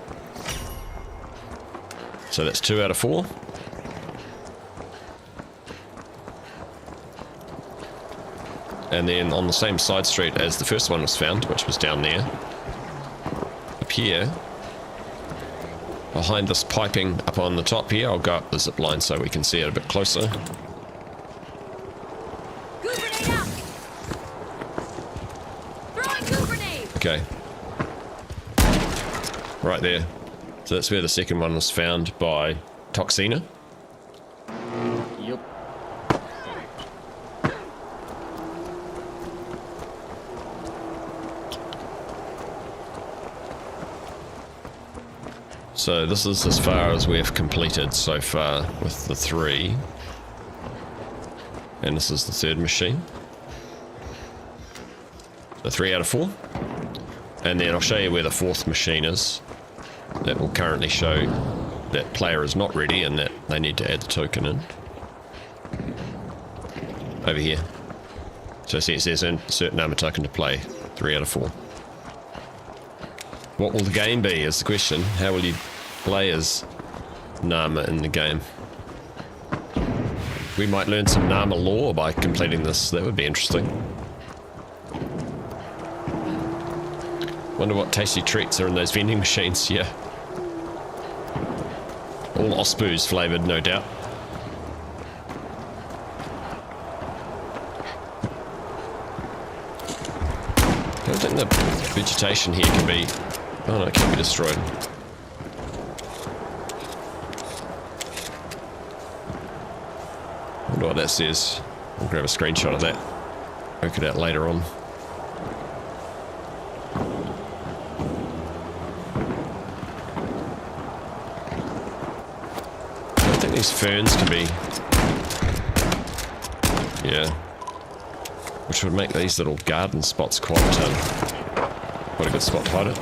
So that's 2 out of 4. And then on the same side street as the first one was found, which was down there, up here, behind this piping up on the top here, I'll go up the zip line so we can see it a bit closer. Okay. Right there. So that's where the second one was found by Toxina. Yep. So this is as far as we've completed so far with the 3. And this is the third machine. So 3 out of 4. And then I'll show you where the 4th machine is. That will currently show that player is not ready and that they need to add the token in. Over here. So see, it says insert Nama token to play. 3 out of 4. What will the game be is the question. How will you play as Nama in the game? We might learn some Nama lore by completing this. That would be interesting. Wonder what tasty treats are in those vending machines. Yeah. All Ospuz flavoured, no doubt. I don't think the vegetation here can be Oh no, it can't be destroyed. I wonder what that says. I'll grab a screenshot of that. Work it out later on. I think these ferns can be... Yeah. Which would make these little garden spots quite a good spot to hide it.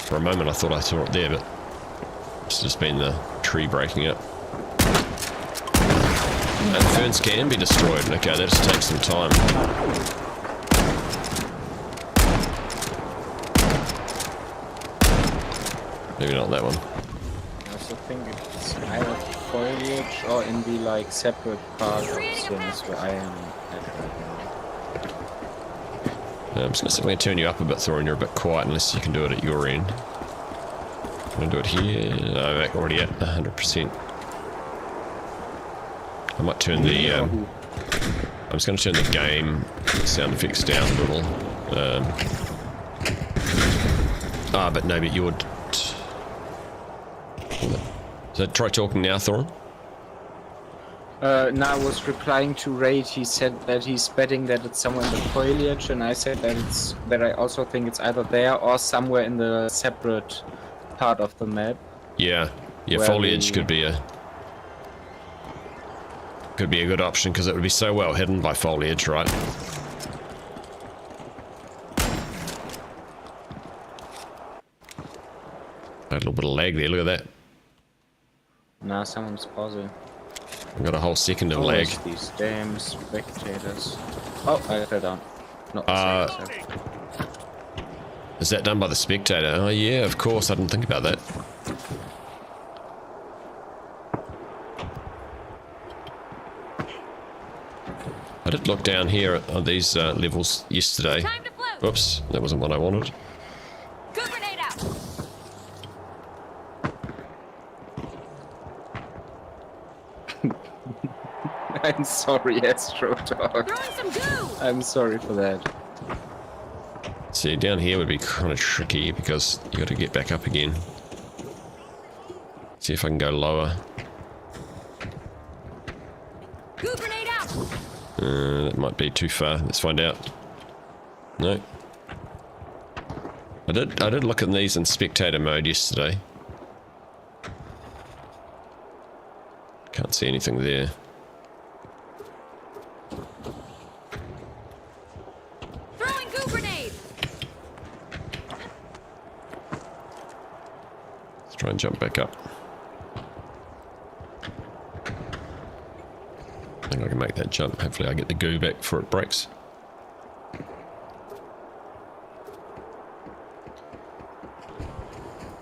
For a moment I thought I saw it there, but it's just been the tree breaking up. And ferns can be destroyed. Okay, that just takes some time. Maybe not that one. I also think it's either foliage or in the like separate part of things where I am at right now. I'm just going to see if I can turn you up a bit, Thorin. You're a bit quiet unless you can do it at your end. I'm going to do it here. No, I'm already at 100%. I might turn the... I'm just going to turn the game sound effects down a little. But no, but you would... So try talking now, Thorin. Now I was replying to Raid. He said that he's betting that it's somewhere in the foliage, and I said that I also think it's either there or somewhere in the separate part of the map. Yeah, foliage could be a good option because it would be so well hidden by foliage, right? A little bit of lag there. Look at that. Nah, someone's pausing. I've got a whole second of lag. These damn spectators. Oh, I fell down. No, sorry. Is that done by the spectator? Oh yeah, of course. I didn't think about that. I did look down here at these levels yesterday. Time to float. Whoops, that wasn't what I wanted. Go grenade out. I'm sorry, Astro Dog. Throwing some goo. I'm sorry for that. See, down here would be kind of tricky because you got to get back up again. See if I can go lower. Goo grenade out. That might be too far. Let's find out. No. I did look at these in spectator mode yesterday. Can't see anything there. Throwing goo grenade. Let's try and jump back up. I think I can make that jump. Hopefully I get the goo back before it breaks.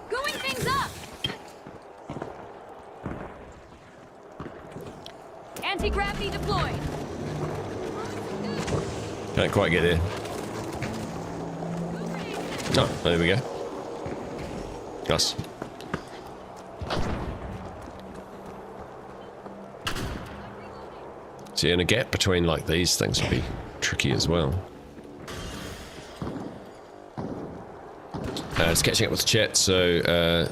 Gooing things up. Anti-gravity deployed. Can't quite get there. Oh, there we go. Nice. See, and a gap between like these things would be tricky as well. It's catching up with chat, so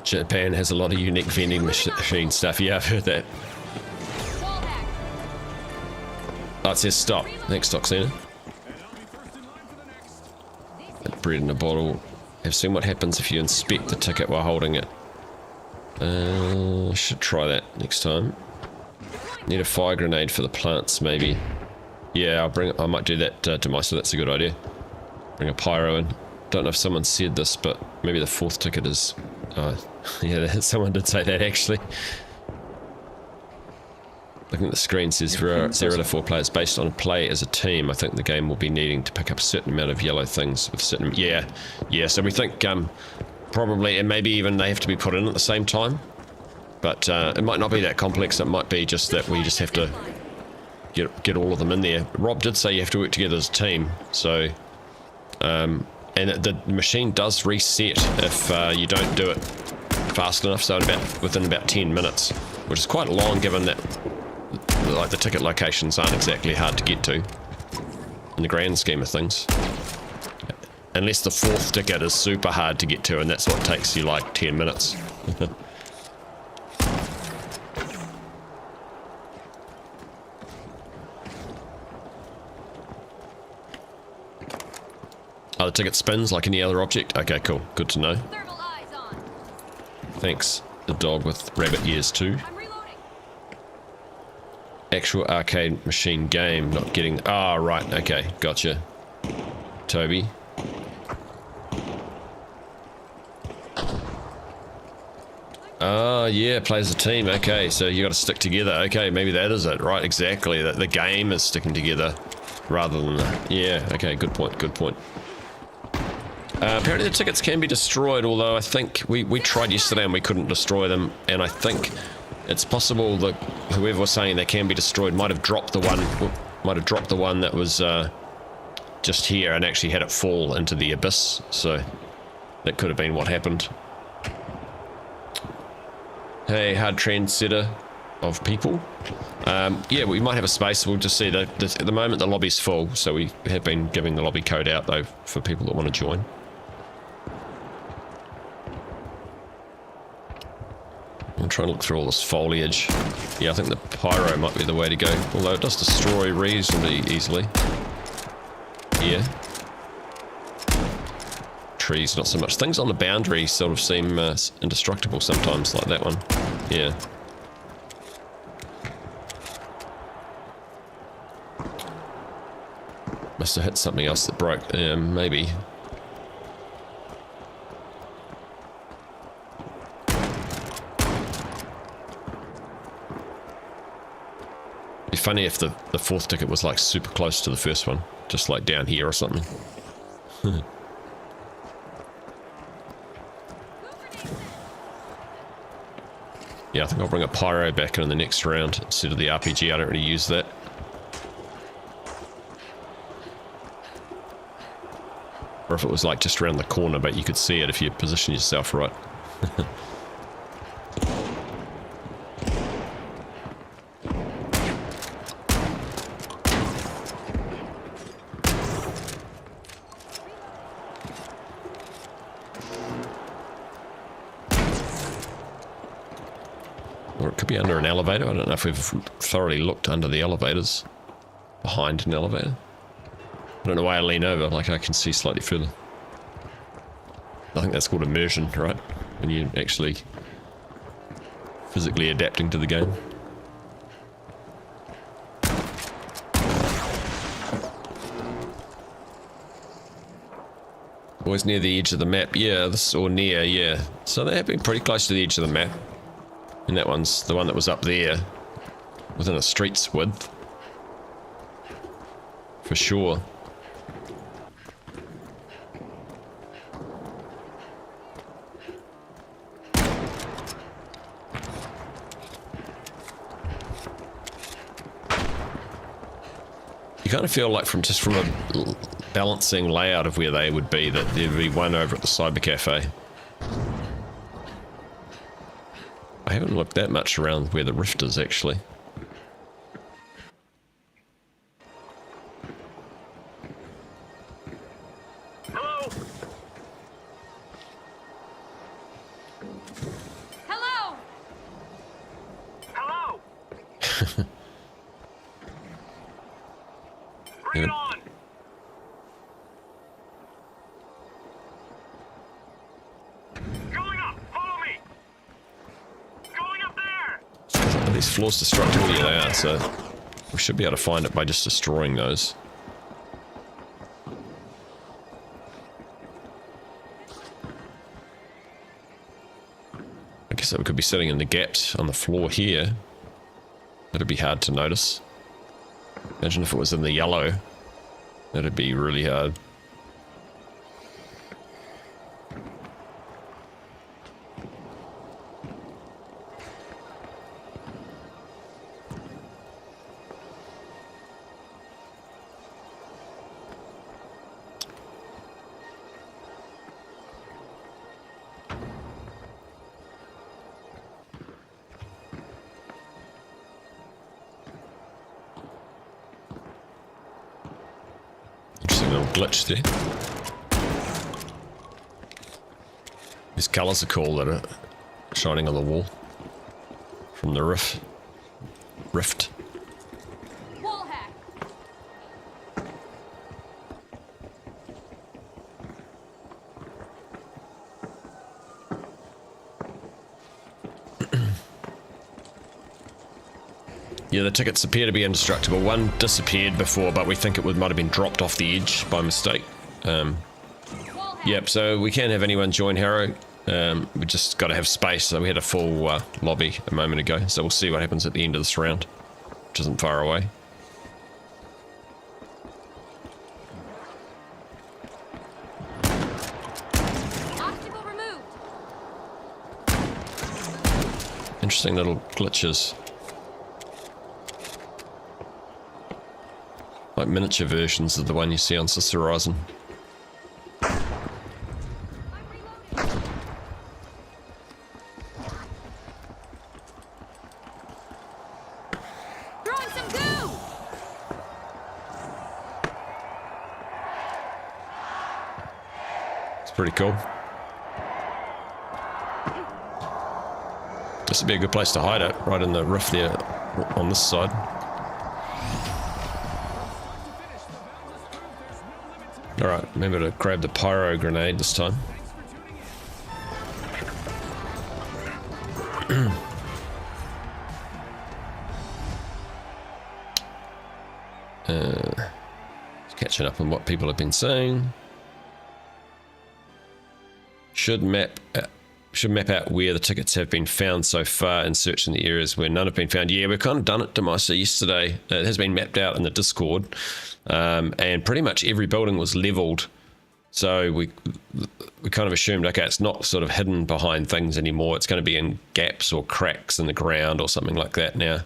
Japan has a lot of unique vending machine stuff. Yeah, I've heard that. Wall hack. Oh, it says stop. Thanks, Toxina. Bread in a bottle. Have seen what happens if you inspect the ticket while holding it. I should try that next time. Need a fire grenade for the plants, maybe. Yeah, I might do that to myself. That's a good idea. Bring a pyro in. Don't know if someone said this, but maybe the fourth ticket is... yeah, someone did say that, actually. Looking at the screen says 0 to 4 players. Based on play as a team, I think the game will be needing to pick up a certain amount of yellow things with certain... Yeah, so we think probably, and maybe even they have to be put in at the same time. But it might not be that complex. It might be just that we just have to get all of them in there. Rob did say you have to work together as a team. So, and the machine does reset if you don't do it fast enough. So within about 10 minutes, which is quite long given that like the ticket locations aren't exactly hard to get to in the grand scheme of things. Unless the fourth ticket is super hard to get to, and that's what takes you like 10 minutes. Oh, the ticket spins like any other object? Okay, cool. Good to know. Thermal eyes on. Thanks, the dog with rabbit ears too. I'm reloading. Actual arcade machine game, not getting... Ah, right, okay, gotcha. Toby. Ah, yeah, plays a team. Okay, so you got to stick together. Okay, maybe that is it, right? Exactly, that the game is sticking together rather than the... Yeah, okay, good point, good point. Apparently the tickets can be destroyed, although I think we tried yesterday and we couldn't destroy them, and I think it's possible that whoever was saying they can be destroyed might have dropped the one that was just here and actually had it fall into the abyss, so that could have been what happened. Hey, hard trendsetter of people. Yeah, we might have a space. We'll just see that at the moment the lobby's full, so we have been giving the lobby code out though for people that want to join. I'm trying to look through all this foliage. Yeah, I think the pyro might be the way to go, although it does destroy reasonably easily. Yeah. Trees, not so much. Things on the boundary sort of seem indestructible sometimes, like that one. Yeah. Must have hit something else that broke. Maybe. It'd be funny if the fourth ticket was like super close to the first one, just like down here or something. Yeah, I think I'll bring a pyro back in the next round instead of the RPG. I don't really use that. Or if it was like just around the corner, but you could see it if you position yourself right. Or it could be under an elevator. I don't know if we've thoroughly looked under the elevators. Behind an elevator. I don't know why I lean over, like I can see slightly further. I think that's called immersion, right? When you're actually physically adapting to the game. Always near the edge of the map. Yeah, this or near, yeah. So they have been pretty close to the edge of the map. And that one's the one that was up there. Within a street's width. For sure. You kind of feel like from a balancing layout of where they would be, that there'd be one over at the cyber cafe. I haven't looked that much around where the rift is actually. Hello. Hello. Hello. Yeah. Bring it on. Going up. Follow me. Going up there. Are these floors destructible? Yeah, they are, so we should be able to find it by just destroying those. I guess that we could be sitting in the gaps on the floor here. That'd be hard to notice. Imagine if it was in the yellow. That'd be really hard. Interesting little glitch there. These colours are cool that are shining on the wall from the rift. Wall hack. Yeah, the tickets appear to be indestructible. One disappeared before, but we think it might have been dropped off the edge by mistake. Wall hack. Yep, so we can't have anyone join Harrow. We just got to have space, so we had a full lobby a moment ago. So we'll see what happens at the end of this round, which isn't far away. Obstacle removed. Interesting little glitches. Like miniature versions of the one you see on Sister Horizon. I'm reloading. Throwing some goo. It's pretty cool. This would be a good place to hide it, right in the rift there on this side. Alright, remember to grab the pyro grenade this time. Catching up on what people have been saying. Should map out where the tickets have been found so far and search in the areas where none have been found. Yeah, we've kind of done it, Demeister, yesterday. It has been mapped out in the Discord. And pretty much every building was leveled. So we kind of assumed, okay, it's not sort of hidden behind things anymore. It's going to be in gaps or cracks in the ground or something like that now.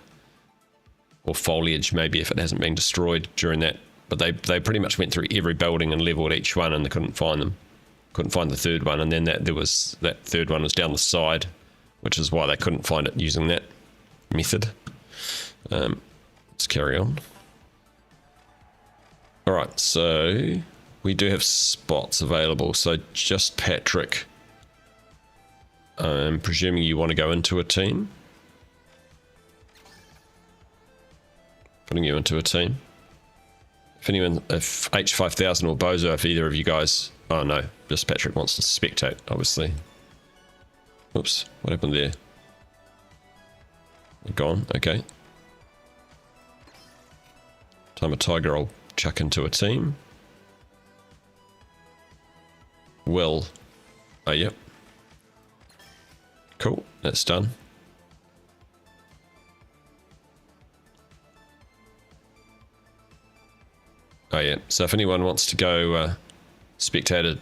Or foliage, maybe, if it hasn't been destroyed during that. But they pretty much went through every building and leveled each one, and they couldn't find them. Couldn't find the third one, and then that third one was down the side, which is why they couldn't find it using that method. Let's carry on. Alright, so we do have spots available. So just Patrick, I'm presuming you want to go into a team. Putting you into a team. If H5000 or Bozo, if either of you guys... Oh no, just Patrick wants to spectate, obviously. Oops, what happened there? Gone, okay. Time a tiger, I'll chuck into a team. Will. Oh, yep. Cool, that's done. Oh yeah, so if anyone wants to go spectator,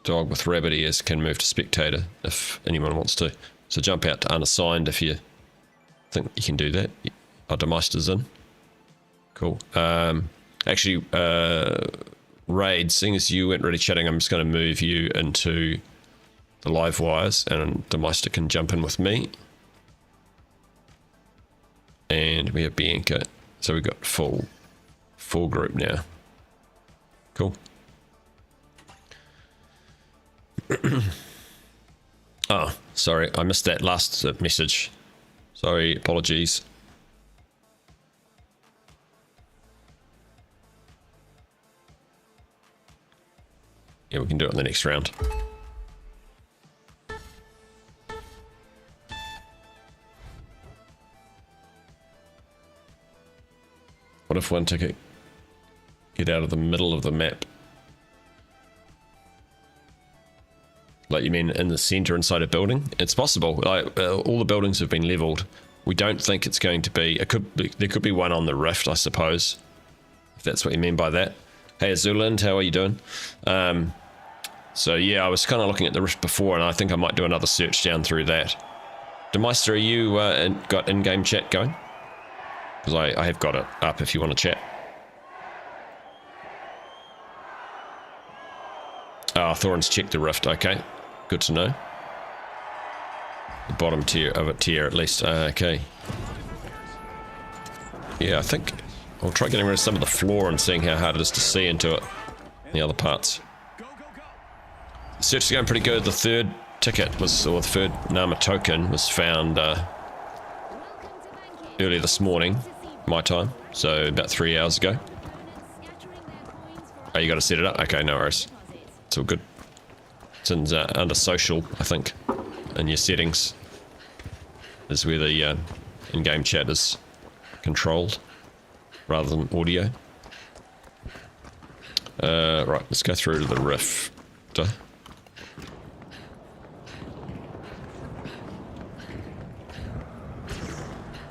dog with rabbit ears can move to spectator if anyone wants to. So jump out to unassigned if you think you can do that. Oh, Demeister's in. Cool. Actually, Raid, seeing as you weren't really chatting, I'm just going to move you into the live wires and Demeister can jump in with me. And we have Bianca. So we've got full group now. Cool. Oh, sorry, I missed that last message. Sorry, apologies. Yeah, we can do it in the next round. What if one ticket get out of the middle of the map? Like, you mean in the center inside a building? It's possible. Like, all the buildings have been leveled. We don't think it's going to be. There could be one on the rift, I suppose, if that's what you mean by that. Hey, Azuland, how are you doing? So yeah, I was kind of looking at the rift before, and I think I might do another search down through that. Demeister, are you got in-game chat going? Because I have got it up if you want to chat. Ah, Thorin's checked the rift. Okay, good to know. The bottom tier of it tier at least. Okay. Yeah, I think I'll try getting rid of some of the floor and seeing how hard it is to see into it. The other parts. Search is going pretty good. The third ticket was, or the third Nama token was found earlier this morning, my time, so about 3 hours ago. Oh, you got to set it up? Okay, no worries. It's all good. It's in, under social, I think, in your settings is where the in-game chat is controlled rather than audio. Right, let's go through to the rift.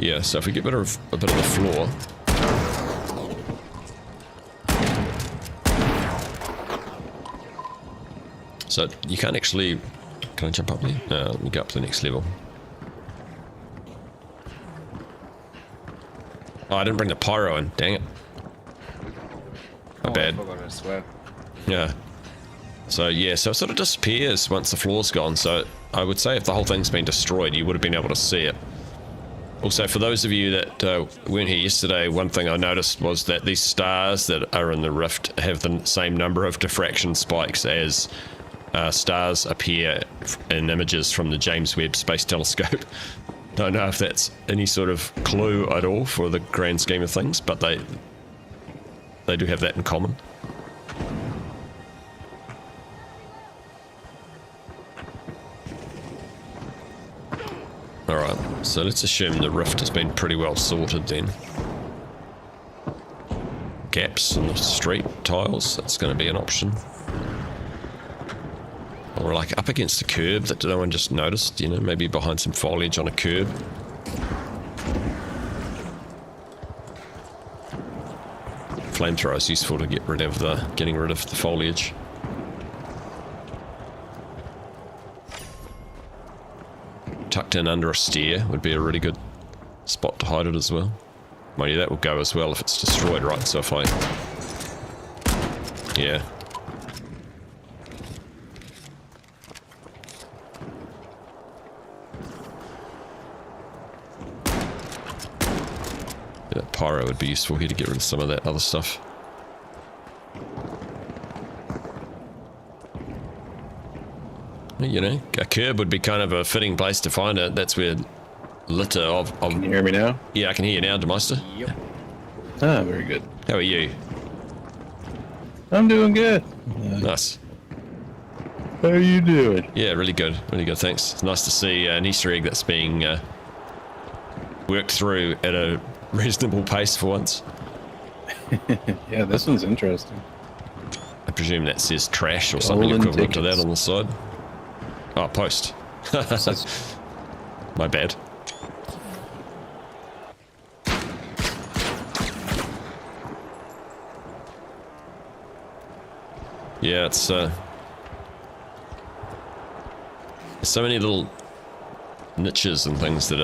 Yeah, so if we get rid of a bit of the floor. So you can't actually... Can I jump up there? No, let me go up to the next level. Oh, I didn't bring the pyro in, dang it. My bad. I forgot as well. Yeah. So yeah, so it sort of disappears once the floor's gone, so I would say if the whole thing's been destroyed, you would have been able to see it. Also, for those of you that weren't here yesterday, one thing I noticed was that these stars that are in the rift have the same number of diffraction spikes as stars appear in images from the James Webb Space Telescope. Don't know if that's any sort of clue at all for the grand scheme of things, but they do have that in common. Alright, so let's assume the rift has been pretty well sorted then. Gaps in the street tiles, that's going to be an option. Or like up against the curb that no one just noticed, you know, maybe behind some foliage on a curb. Flamethrower is useful to getting rid of the foliage. Tucked in under a stair would be a really good spot to hide it as well. Mind you, that will go as well if it's destroyed, right? So if I... Yeah. That pyro would be useful here to get rid of some of that other stuff. You know, a curb would be kind of a fitting place to find it. That's where litter of... Can you hear me now? Yeah, I can hear you now, Demeister. Yep. Ah, very good. How are you? I'm doing good. Nice. How are you doing? Yeah, really good. Really good, thanks. It's nice to see an Easter egg that's being worked through at a reasonable pace for once. Yeah, this one's interesting. I presume that says trash or something Golden equivalent to that tickets. on the side. Oh, post. My bad. Yeah, it's there's so many little niches and things that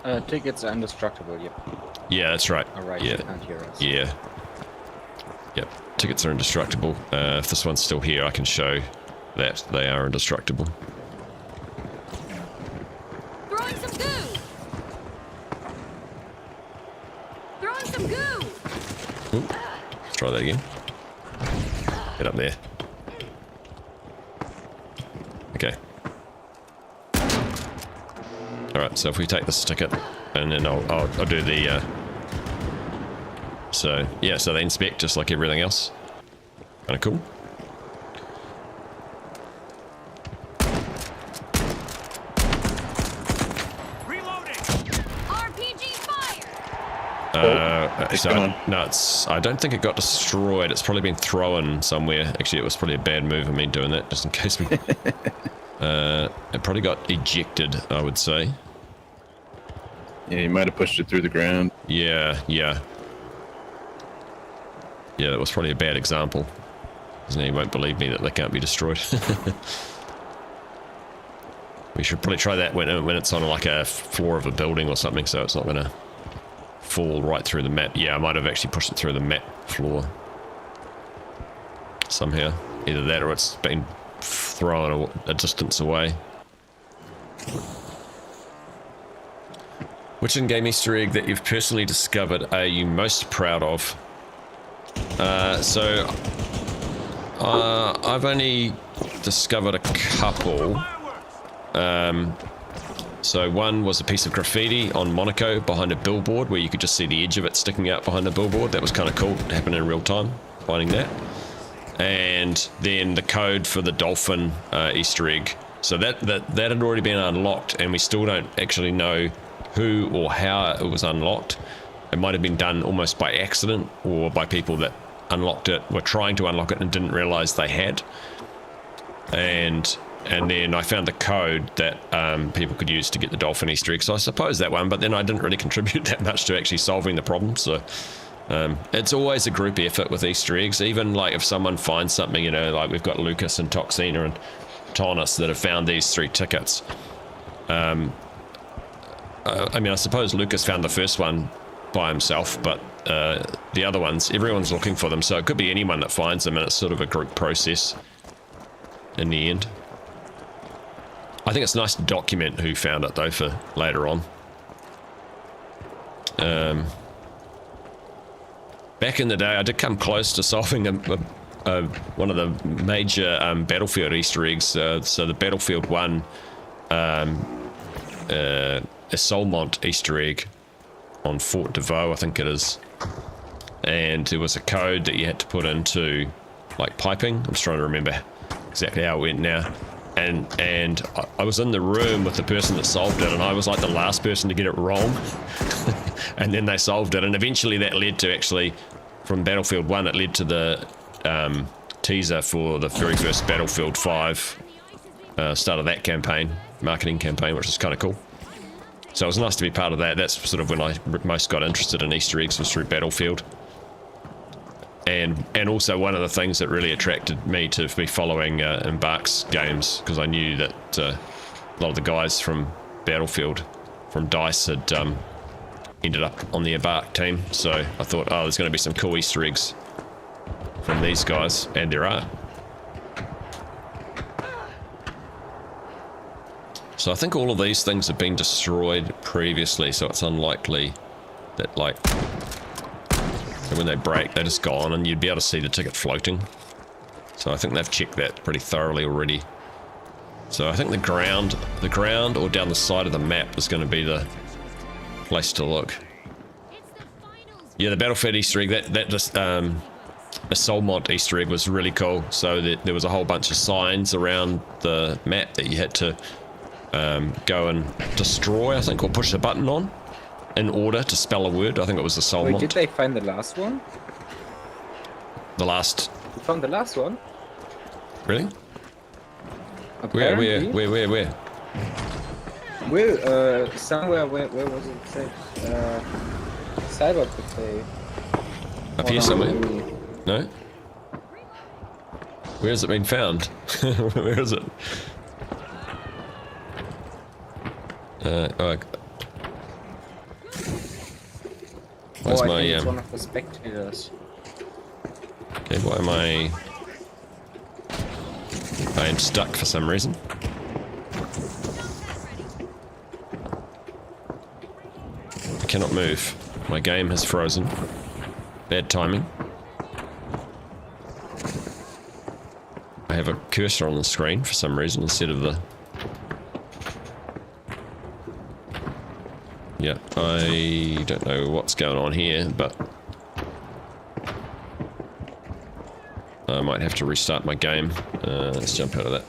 are... Tickets are indestructible, yep. Yeah, that's right. Alright, Yeah. you can't hear us. Yeah. Yep. Tickets are indestructible. If this one's still here, I can show that they are indestructible. Throwing some goo! Throwing some goo! Ooh. Let's try that again. Get up there. Okay. Alright, so if we take this ticket, and then I'll do the... So, yeah, so they inspect just like everything else. Kinda cool. Reloading! RPG fire! It's So gone. no, I don't think it got destroyed. It's probably been thrown somewhere. Actually, it was probably a bad move of me doing that, just in case we... it probably got ejected, I would say. Yeah, you might have pushed it through the ground. Yeah, yeah. Yeah, that was probably a bad example. Because now you won't believe me that they can't be destroyed. We should probably try that when it's on like a floor of a building or something, so it's not going to fall right through the map. Yeah, I might have actually pushed it through the map floor. Somehow. Either that or it's been thrown a distance away. Which in-game Easter egg that you've personally discovered are you most proud of? So I've only discovered a couple. So one was a piece of graffiti on Monaco behind a billboard where you could just see the edge of it sticking out behind the billboard. That was kind of cool. It happened in real time, finding that. And then the code for the dolphin Easter egg. So that had already been unlocked, and we still don't actually know who or how it was unlocked. It might have been done almost by accident, or by people that unlocked it, were trying to unlock it and didn't realize they had. And then I found the code that people could use to get the dolphin Easter egg. So I suppose that one, but then I didn't really contribute that much to actually solving the problem. So it's always a group effort with Easter eggs. Even like if someone finds something, you know, like we've got Lucas and Toxina and Tonus that have found these 3 tickets. I mean, I suppose Lucas found the first one by himself, but the other ones, everyone's looking for them. So it could be anyone that finds them, and it's sort of a group process in the end. I think it's nice to document who found it, though, for later on. Back in the day, I did come close to solving one of the major Battlefield Easter eggs. So the Battlefield 1 Solmont Easter egg on Fort de Vaux, I think it is. And there was a code that you had to put into, like, piping. I'm just trying to remember exactly how it went now. And I was in the room with the person that solved it, and I was like the last person to get it wrong. And then they solved it, and eventually that led to, actually, from Battlefield 1, it led to the teaser for the very first Battlefield 5 start of that campaign, marketing campaign, which is kind of cool. So it was nice to be part of that. That's sort of when I most got interested in Easter eggs, was through Battlefield. And also one of the things that really attracted me to be following Embark's games, because I knew that a lot of the guys from Battlefield, from DICE, had ended up on the Embark team. So I thought, oh, there's going to be some cool Easter eggs from these guys, and there are. So I think all of these things have been destroyed previously, so it's unlikely that, like, when they break, they're just gone, and you'd be able to see the ticket floating. So I think they've checked that pretty thoroughly already. So I think the ground or down the side of the map is going to be the place to look. Yeah, the Battlefield Easter egg, that just a Solmont Easter egg was really cool. So there was a whole bunch of signs around the map that you had to go and destroy, I think, or push a button on in order to spell a word. I think it was the Solmont. Wait, did they find the last one? The last... You found the last one? Really? Apparently. Where? Well, somewhere, where was it said? Cyber Cafe. Up here somewhere? No? Where has it been found? Where is it? Where's I my think it's one of the spectators. Okay, why am I am stuck for some reason. I cannot move. My game has frozen. Bad timing. I have a cursor on the screen for some reason instead of the... Yeah, I don't know what's going on here, but I might have to restart my game. Let's jump out of that.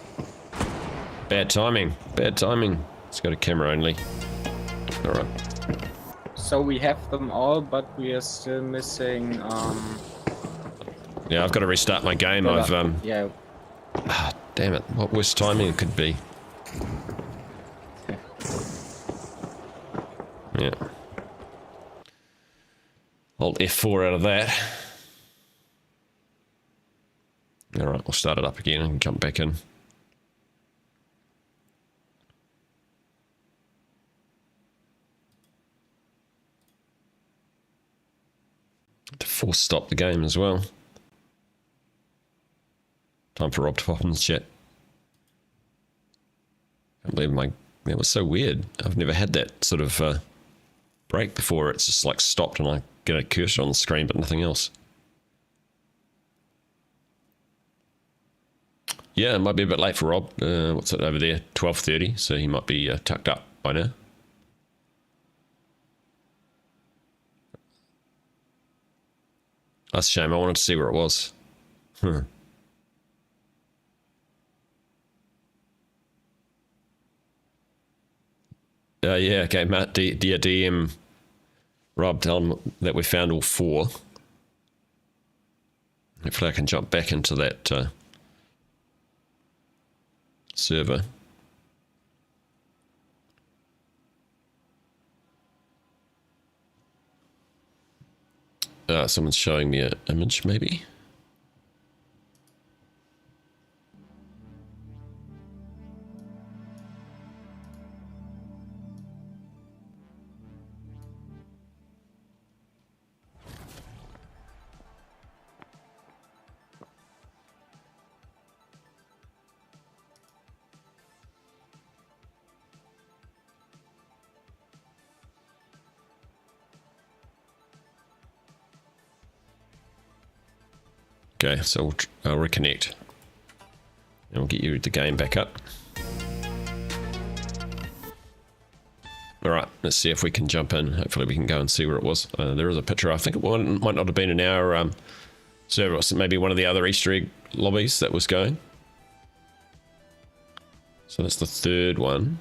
Bad timing. Bad timing. Let's go to camera only. Alright. So we have them all, but we are still missing. Yeah, I've got to restart my game. Yeah. Ah, damn it. What worse timing it could be. Yeah. Alt F4 out of that. Alright, we'll start it up again and jump back in. To force stop the game as well. Time for Rob to pop in the chat. Can't believe that was so weird. I've never had that sort of break before. It's just like stopped and I get a cursor on the screen but nothing else. Yeah, it might be a bit late for Rob. What's it over there? 12:30, so he might be tucked up by now. That's a shame. I wanted to see where it was. Yeah, okay, Matt, DM Rob, tell him that we found all 4. Hopefully I can jump back into that server. Someone's showing me an image, maybe? Okay, so I'll reconnect. And we'll get you the game back up. Alright, let's see if we can jump in. Hopefully we can go and see where it was. There is a picture. I think it might not have been in our server. It maybe one of the other Easter egg lobbies that was going. So that's the 3rd one.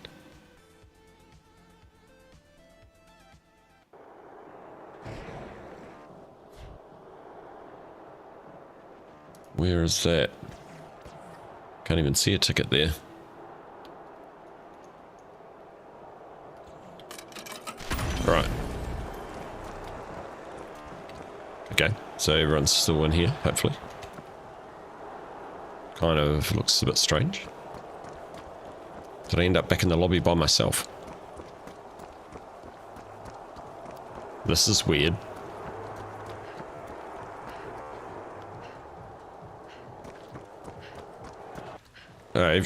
Where is that? Can't even see a ticket there. Right. Okay, so everyone's still in here, hopefully. Kind of looks a bit strange. Did I end up back in the lobby by myself? This is weird.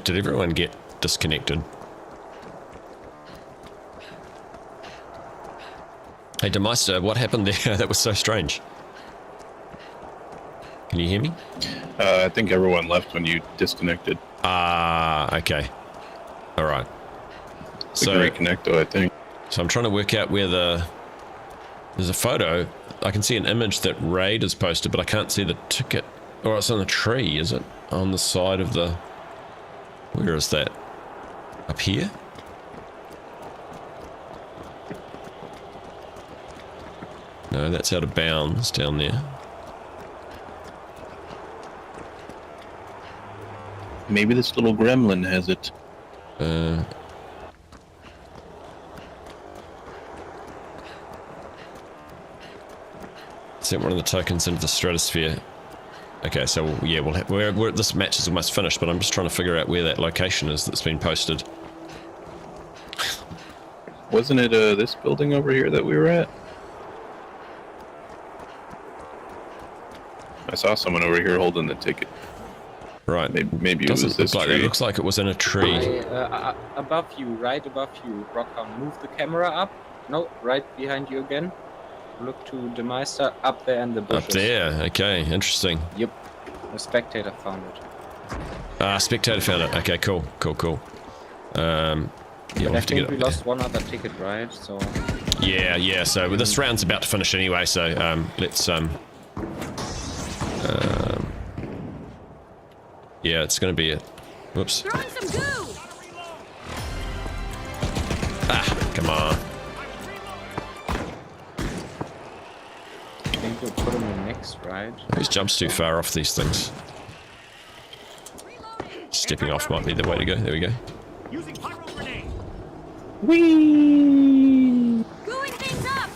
Did everyone get disconnected? Hey, Demeister, what happened there? That was so strange. Can you hear me? I think everyone left when you disconnected. Okay. Alright. We can reconnect though, I think. So I'm trying to work out where there's a photo. I can see an image that Raid has posted, but I can't see the ticket. Or it's on the tree, is it? On the side of the... Where is that? Up here? No, that's out of bounds down there. Maybe this little gremlin has it. Sent one of the tokens into the stratosphere. Okay, so yeah, this match is almost finished, but I'm just trying to figure out where that location is that's been posted. Wasn't it this building over here that we were at? I saw someone over here holding the ticket. Right. Maybe it was this tree. It looks like it was in a tree. Above you, right above you, Rockhound. Move the camera up. No, right behind you again. Look to the Meister up there in the bushes. Up there, okay, interesting. Yep, the spectator found it. Spectator found it. Okay, cool. Yeah, we'll have to get up we there. lost one other ticket, right? So. Yeah. So this round's about to finish anyway. So let's yeah, it's going to be a. Whoops. Throwing some goo. Come on. I think we'll put him in next, right? These jumps too far off these things. Stepping off might be the way to go. There we go. Using pyro grenade. Whee! Gooing things up.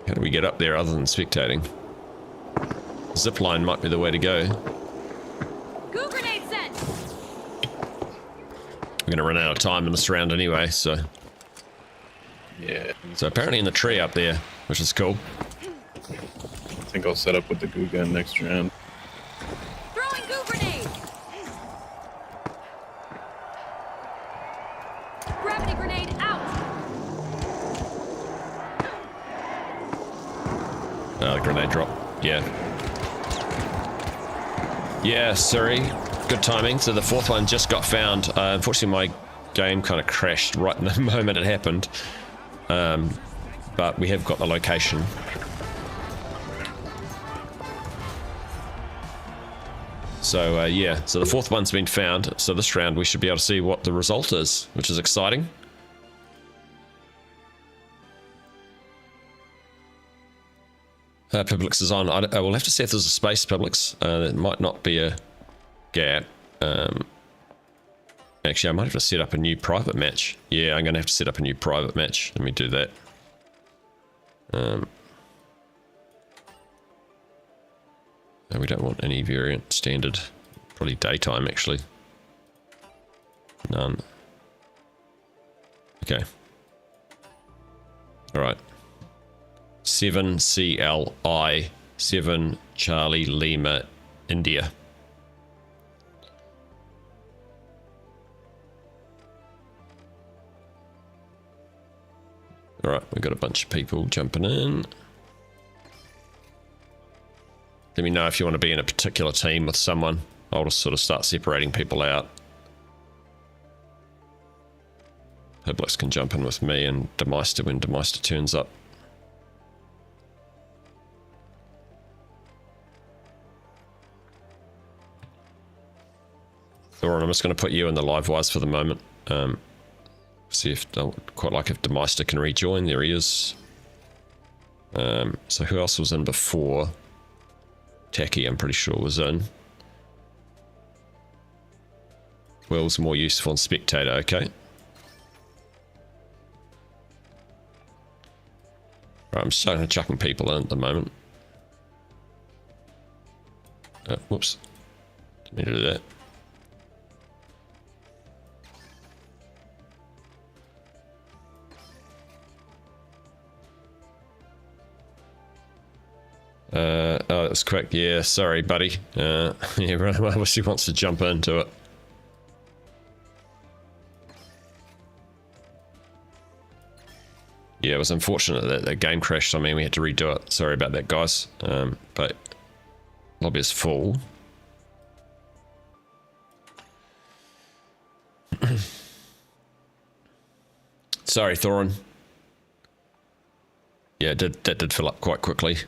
How do we get up there other than spectating? Zipline might be the way to go. Goo grenade sent. We're going to run out of time in this round anyway, so... Yeah. So apparently in the tree up there, which is cool. I think I'll set up with the goo gun next round. Throwing goo grenade. Gravity grenade out. The grenade drop. Yeah. Yeah, sorry. Good timing. So the fourth one just got found. Unfortunately, my game kind of crashed right in the moment it happened. But we have got the location. So, yeah. So the fourth one's been found. So this round we should be able to see what the result is, which is exciting. Publix is on. I will have to see if there's a space, Publix. There might not be a gap. Actually, I might have to set up a new private match. Yeah, I'm going to have to set up a new private match. Let me do that. No, we don't want any variant. Standard. Probably daytime, actually. None. Okay. Alright. 7 CLI 7 Charlie Lima India. Alright, we've got a bunch of people jumping in. Let me know if you want to be in a particular team with someone. I'll just sort of start separating people out. Publix can jump in with me and Demeister when Demeister turns up. Thorin, I'm just going to put you in the live wires for the moment. See if I'd quite like if Demeister can rejoin. There he is. So who else was in before? Tacky, I'm pretty sure, was in. Will's more useful in spectator, okay. Right, I'm starting to chucking people in at the moment. Whoops. Didn't mean to do that. Oh, that was quick. Yeah, sorry, buddy. Yeah, obviously wants to jump into it. Yeah, it was unfortunate that the game crashed. I mean, we had to redo it. Sorry about that, guys. But lobby is full. Sorry, Thorin. Yeah, that did fill up quite quickly.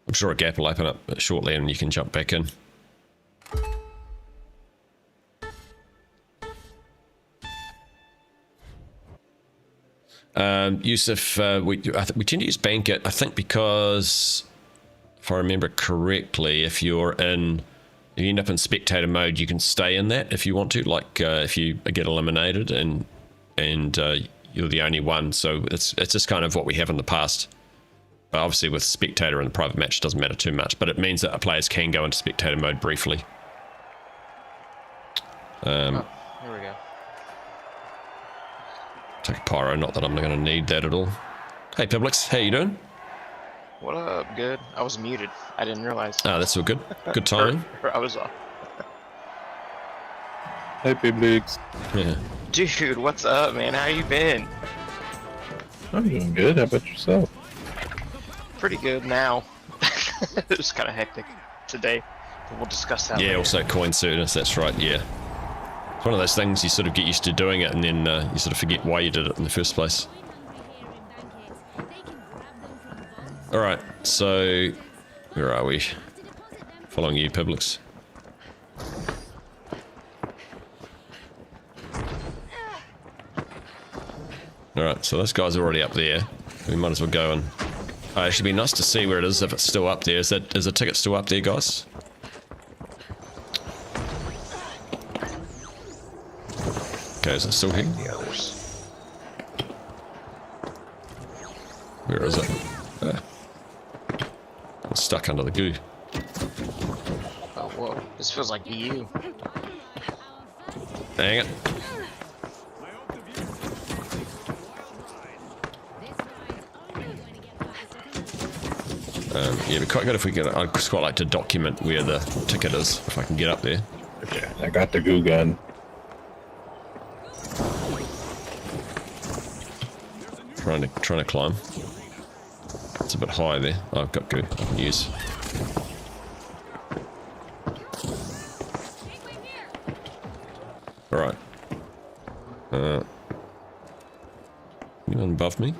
I'm sure a gap will open up shortly and you can jump back in. Yusuf, we tend to use Bankit, I think, because if I remember correctly, if you end up in spectator mode, you can stay in that if you want to, like if you get eliminated and you're the only one. So it's just kind of what we have in the past. But obviously with spectator in the private match, it doesn't matter too much, but it means that our players can go into spectator mode briefly. Here we go. Take a pyro, not that I'm not going to need that at all. Hey Publix, how you doing? What up? Good. I was muted. I didn't realize. Ah, that's all good. Good timing. I was off. Hey, Publix. Yeah. Dude, what's up, man? How you been? I'm doing good. How about yourself? Pretty good now. It was kind of hectic today, but we'll discuss that Yeah, later. also coin soonest, that's right, yeah. It's one of those things you sort of get used to doing it and then you sort of forget why you did it in the first place. Alright, so where are we? Following you, Publix. Alright, so this guy's already up there. We might as well go and... it should be nice to see where it is if it's still up there. Is the ticket still up there, guys? Okay, is it still here? The others. Where is it? It's stuck under the goo. Oh, whoa. This feels like EU. Dang it. Yeah, it'd be quite good if we get... I'd quite like to document where the ticket is, if I can get up there. Okay, I got the goo gun. Trying to climb. It's a bit high there. Oh, I've got goo I can use. above me.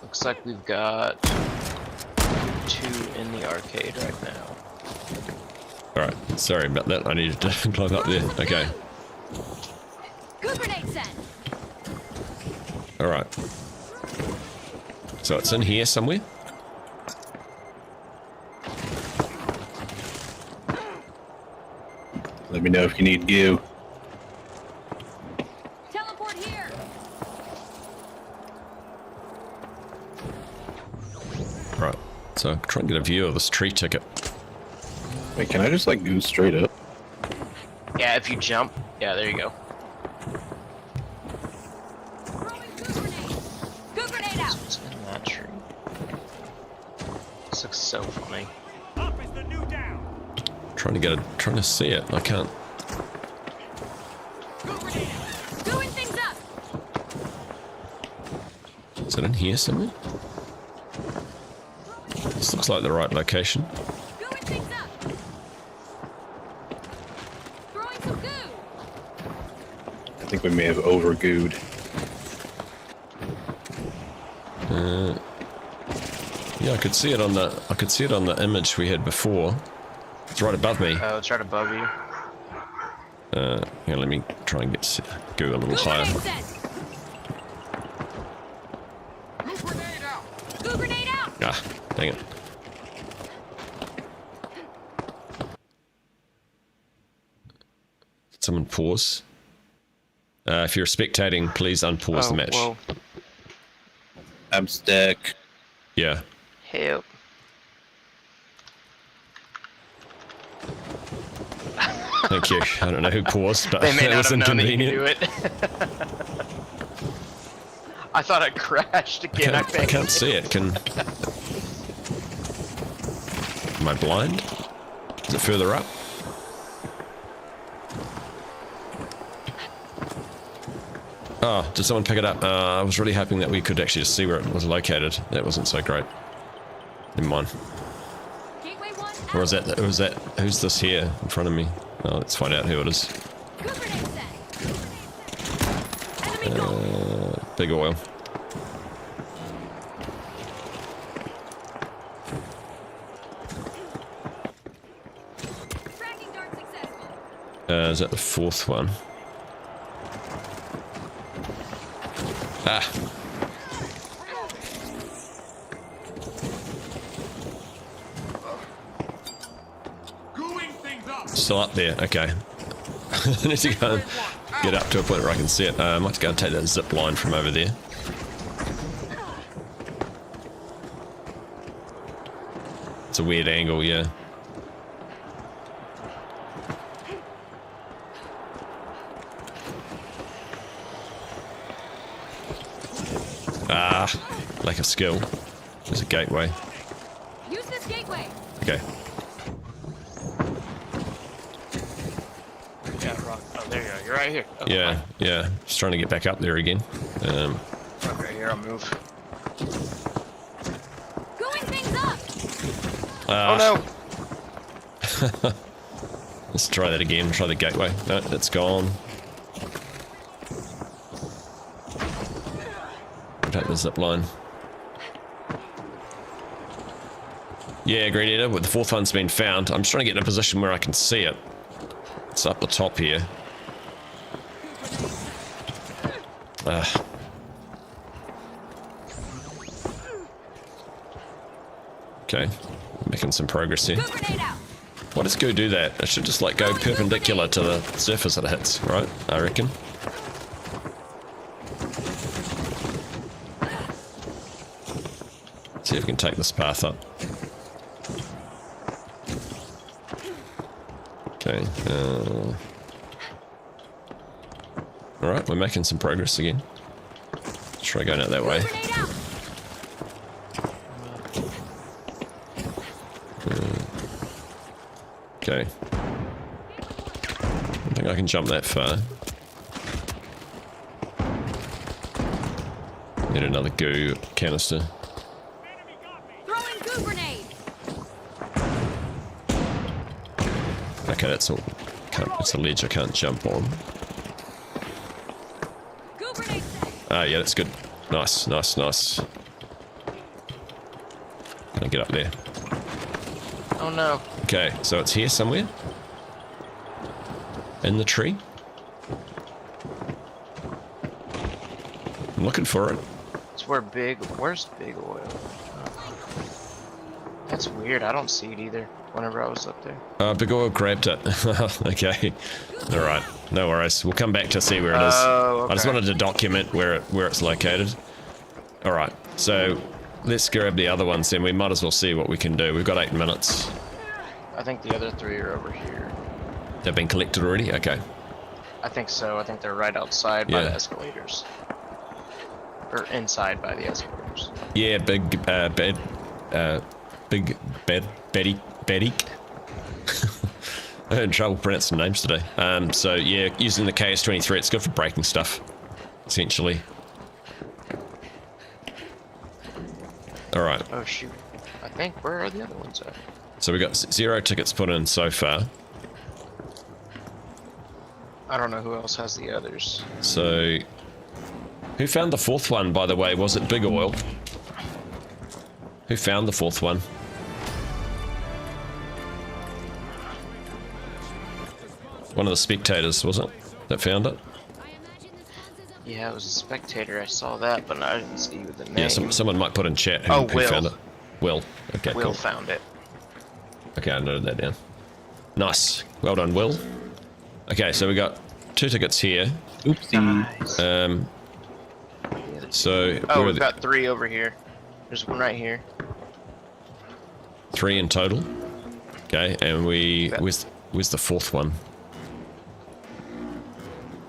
Looks like we've got 2 in the arcade right now. Alright, sorry about that. I needed to climb up there. Okay. Goo grenade sent. Alright. So it's in here somewhere? Let me know if you need goo. Teleport here. Right. So try and get a view of this tree ticket. Wait, can I just like goo straight up? Yeah, if you jump. Yeah, there you go. Throwing goo grenade. Goo grenade out. What's in that tree? This looks so funny. Up is the new down. Trying to see it. I can't. Goo grenade out. Doing things up. Is it in here somewhere? This looks like the right location. Doing things up. Throwing some goo. I think we may have over gooed. Yeah, I could see it on the image we had before. It's right above me. Oh, it's right above you. Here, let me try and go a little Goo higher. grenade sent. Goo grenade out. Goo grenade out. Ah, dang it. Someone pause. If you're spectating, please unpause the match. Whoa. I'm stuck. Yeah. Help. Thank you. I don't know who paused, but They may it not was have known that you could inconvenient. do it. I thought I crashed again, I I think. can't see it. Am I blind? Is it further up? Oh, did someone pick it up? I was really hoping that we could actually just see where it was located. That wasn't so great. Never mind. Gateway 1 out. Or is that? Who's this here in front of me? Oh, let's find out who it is. Goo grenade sent. Enemy goal. Big oil. Tracking dart successful. Is that the fourth one? Ah. Gooing things up. Still up there. Okay. I need to go and get up to a point where I can see it. I might have to go and take that zip line from over there. It's a weird angle, yeah. Ah, lack of skill. There's a gateway. Use this gateway. Okay. Yeah, rock. Oh, there you go. You're right here. Oh, Yeah, yeah. Just trying to get back up there again. Okay, here, I'll move. Going things up. Oh no! Let's try that again. Try the gateway. No, it's gone. Take the zip line. Yeah, Green Eater, but the fourth one's been found. I'm just trying to get in a position where I can see it. It's up the top here. Okay, making some progress here. Goo grenade out. Why does Goo do that? It should just like go perpendicular to the surface that it hits, right? I reckon. See if we can take this path up. Okay. Alright, we're making some progress again. Let's try going out that way. Grenade out. Okay. I don't think I can jump that far. Need another goo canister. Throwing goo grenade. Okay, that's all. can't. It's a ledge I can't jump on. Goo grenade set. Ah, yeah, that's good. Nice, nice, nice. Can I get up there? Oh no. Okay, so it's here somewhere. In the tree. I'm looking for it. It's where's big oil? That's weird. I don't see it either. Whenever I was up there. Big Oil grabbed it. Okay. All right. No worries. We'll come back to see where it is. Oh, okay. I just wanted to document where it's located. All right. So let's grab the other ones then. We might as well see what we can do. We've got 8 minutes. I think the other 3 are over here. They've been collected already? Okay. I think so. I think they're right outside by the escalators. Or inside by the escalators. Yeah, big Betty. I'm in trouble pronouncing names today. So yeah, using the KS-23, it's good for breaking stuff, essentially. All right. Oh shoot! I think where are the other ones at? So we got 0 tickets put in so far. I don't know who else has the others. So, who found the 4th one, by the way? Was it Big Oil? Who found the 4th one? One of the spectators, was it, that found it? Yeah, it was a spectator. I saw that, but I didn't see the name. Yeah, someone might put in chat who, who Will. found it. Will. Okay, Will cool. found it. Okay, I noted that down. Nice. Well done, Will. Okay, so we got 2 tickets here. Oopsie. So Oh, where are we've the- got 3 over here. There's one right here. 3 in total. Okay, and where's the 4th one?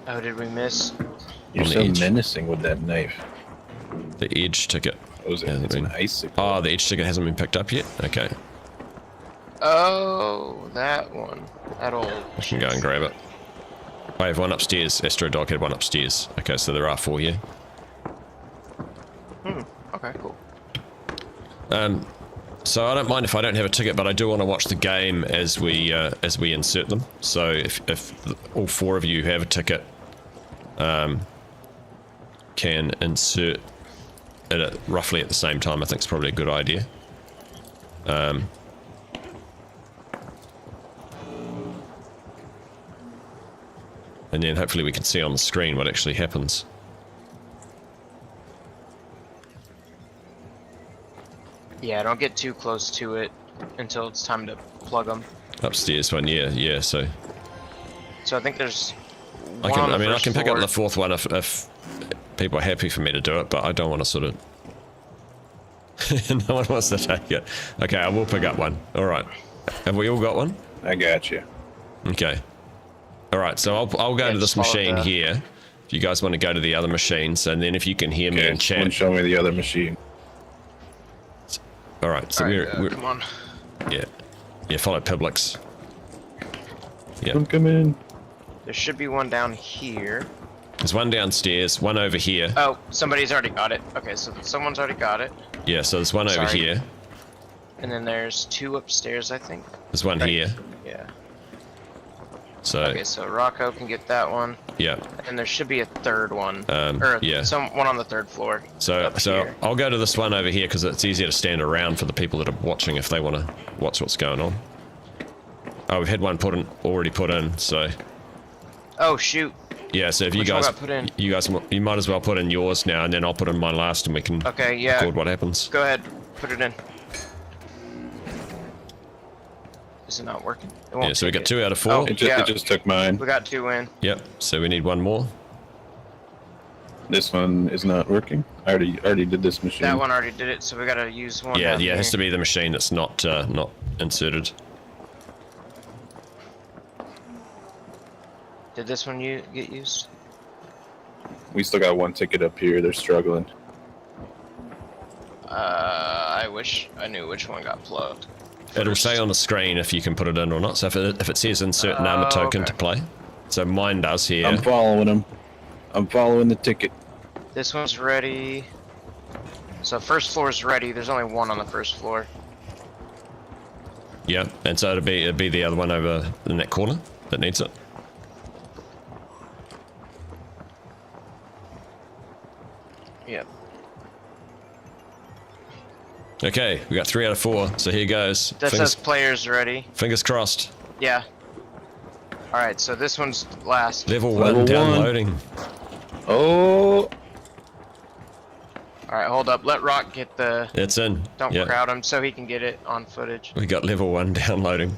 Oh, did we miss? You're on the so edge. menacing with that knife. The edge ticket. Oh, it's an icicle. Oh, the edge ticket hasn't been picked up yet? Okay. Oh, that one. That old. I can go and grab it. I have one upstairs. Astro Dog had one upstairs. Okay, so there are 4 here. Okay, cool. So I don't mind if I don't have a ticket, but I do want to watch the game as we insert them. So if all 4 of you have a ticket, can insert it at roughly at the same time, I think it's probably a good idea. And then hopefully we can see on the screen what actually happens. Yeah, don't get too close to it until it's time to plug them. Upstairs one, yeah. So So I think there's. I one on the can first pick up floor. the 4th one if people are happy for me to do it, but I don't want to sort of. No one wants to take it. Okay, I will pick up one. All right. Have we all got one? I got you. Okay. All right. So I'll go Yeah, to this just follow machine that. here. If you guys want to go to the other machines, and then if you can hear me Okay, in someone chat. show me the other machine. All right. So Alright, we're come on. yeah. Follow Publix. Yeah. Don't come in. There should be one down here. There's one downstairs, one over here. Oh, somebody's already got it. Okay, so someone's already got it. Yeah. So there's one over Sorry. here. And then there's 2 upstairs, I think. There's one Right. here. Yeah. So Okay, so Rocco can get that one. yeah. And there should be a 3rd one. Yeah. One on the 3rd floor. So up so here. I'll go to this one over here because it's easier to stand around for the people that are watching if they want to watch what's going on. Oh, we've had one already put in. So Oh shoot. yeah. So if you Which one guys, got put in? you might as well put in yours now, and then I'll put in mine last, and we can Okay, yeah. record what happens. Go ahead, put it in. Is it not working? It won't Yeah. So we take got it. 2 out of 4. Oh. It Yeah. just took mine. We got 2 in. Yep. So we need one more. This one is not working. I already did this machine. That one already did it, so we gotta use one. Yeah. down Yeah. It has here. to be the machine that's not inserted. Did this one get used? We still got 1 ticket up here. They're struggling. I wish I knew which one got plugged. It'll say on the screen if you can put it in or not. So if it says insert an armor token okay. to play, so mine does here. I'm following him. I'm following the ticket. This one's ready. So 1st floor is ready. There's only 1 on the 1st floor. Yeah, and so it'd be the other one over in that corner. that needs it. Yep. Okay, we got 3 out of 4, so here goes. That says players ready. Fingers crossed. Yeah. Alright, so this one's last. Level 1 Level 1. downloading. Oh, Alright, hold up. Let Rock get the... It's in. Don't Yeah. crowd him so he can get it on footage. We got level 1 downloading.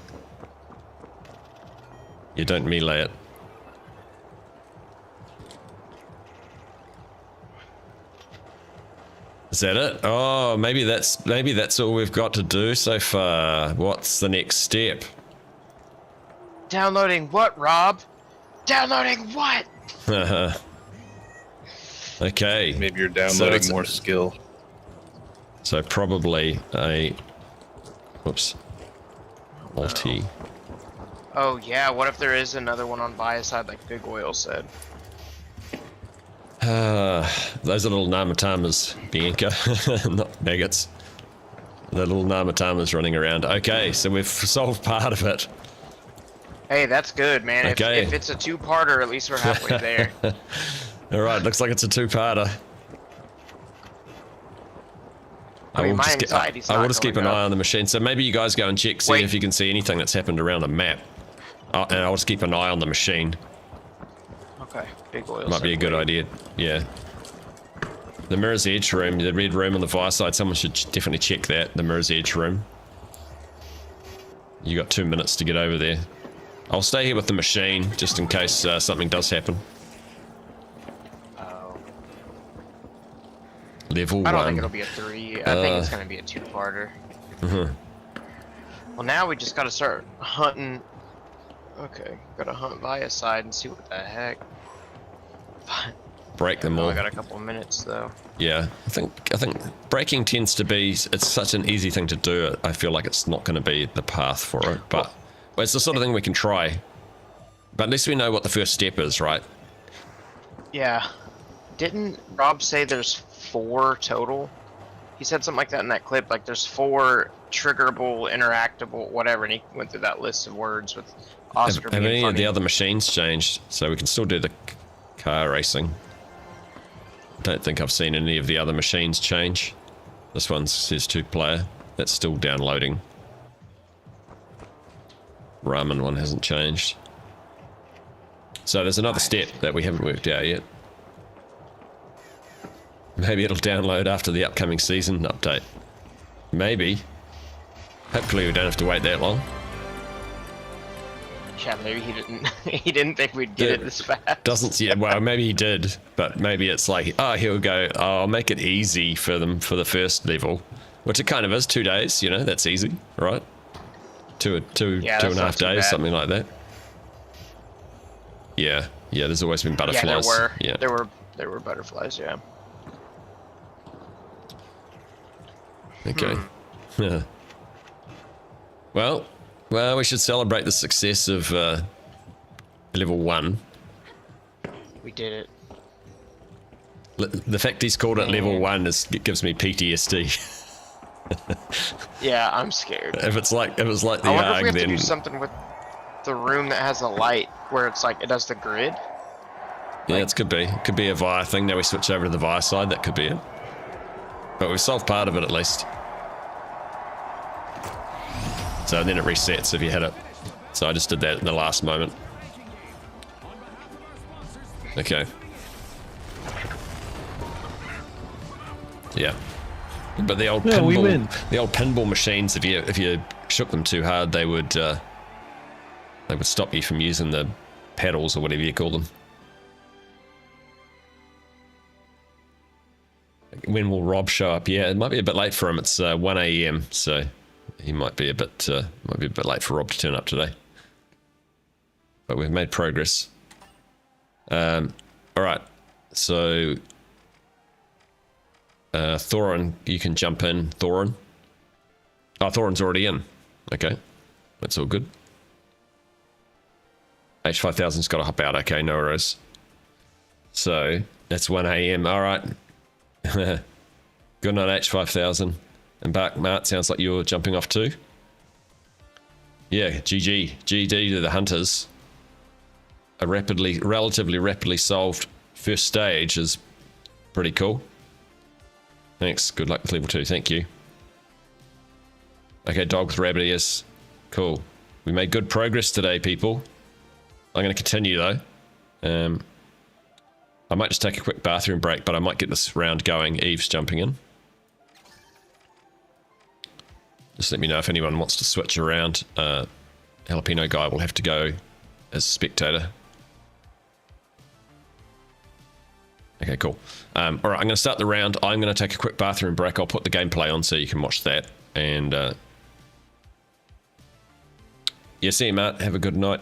You don't melee it. Is that it? Oh, maybe that's all we've got to do so far. What's the next step? Downloading what, Rob? Downloading what? Okay. maybe you're downloading it's- more skill. So probably a... Whoops. Multi. Oh yeah, what if there is another one on Bioside like Big Oil said? Those are little Namatamas, Bianca, not maggots. The little Namatamas running around. Okay, so we've solved part of it. Hey, that's good, man. Okay. If it's a two-parter, at least we're halfway there. Alright, looks like it's a 2-parter. I mean, will my just anxiety's I will not just keep going an up. eye on the machine. So maybe you guys go and check, see Wait. if you can see anything that's happened around the map. And I'll just keep an eye on the machine. Okay, Big Oil Might said be a good wait. idea. Yeah. The Mirror's Edge room, the red room on the far side, someone should definitely check that. The Mirror's Edge room. You got 2 minutes to get over there. I'll stay here with the machine, just in case something does happen. Oh. Level I don't 1. think it'll be a 3. I think it's gonna be a 2-parter. Well, now we just gotta start hunting. Okay, gotta hunt Bioside and see what the heck. Break them Oh, all. I got a couple minutes though. Yeah, I think breaking tends to be, it's such an easy thing to do. I feel like it's not going to be the path for it, but well, it's the sort of thing we can try. But at least we know what the first step is, right? Yeah. Didn't Rob say there's 4 total? He said something like that in that clip. Like there's 4 triggerable, interactable, whatever, and he went through that list of words with Oscar Have being any of funny. the other machines changed? So we can still do the car racing. Don't think I've seen any of the other machines change. This one says 2-player. That's still downloading. Ramen one hasn't changed. So there's another step that we haven't worked out yet. Maybe it'll download after the upcoming season update. Maybe. Hopefully we don't have to wait that long. Yeah, maybe he didn't. He didn't think we'd get it this fast. Doesn't, yeah, well, maybe he did, but maybe it's like, oh, here we go. Oh, I'll make it easy for them for the first level, which it kind of is. 2 days, you know, that's easy, right? Two and Yeah, a that's half not too days, bad. something like that. Yeah, yeah. There's always been butterflies. Yeah, there were. There were butterflies. Yeah. Okay. Well, we should celebrate the success of level 1. We did it. The fact he's called it level 1 it gives me PTSD. Yeah, I'm scared. If it was like the I wonder if we ARG, have to then do something with the room that has a light, where it's like it does the grid. yeah, it could be. It could be a VIA thing. Now we switch over to the VIA side. That could be it. But we've solved part of it at least. So then it resets if you hit it. So I just did that in the last moment. Okay. Yeah. But the old Yeah, we win. pinball machines, if you shook them too hard, they would stop you from using the paddles or whatever you call them. When will Rob show up? Yeah, it might be a bit late for him. It's 1 a.m. so he might be a bit late for Rob to turn up today. But we've made progress. All right, so Thorin, you can jump in. Thorin. Oh, Thorin's already in. Okay, that's all good. H5000's got to hop out. Okay, no worries. So that's 1 a.m. All right. Good night, H5000. Embark, Mart, sounds like you're jumping off too. Yeah, GG to the hunters. a relatively rapidly solved first stage is pretty cool. Thanks. Good luck with level 2. Thank you. Okay, dog with rabbit ears. Cool. We made good progress today, people. I'm going to continue, though. I might just take a quick bathroom break, but I might get this round going. Eve's jumping in. Just let me know if anyone wants to switch around. Jalapeno guy will have to go as spectator. Okay, cool. All right, I'm going to start the round. I'm going to take a quick bathroom break. I'll put the gameplay on so you can watch that. And yeah, see you, Matt. Have a good night.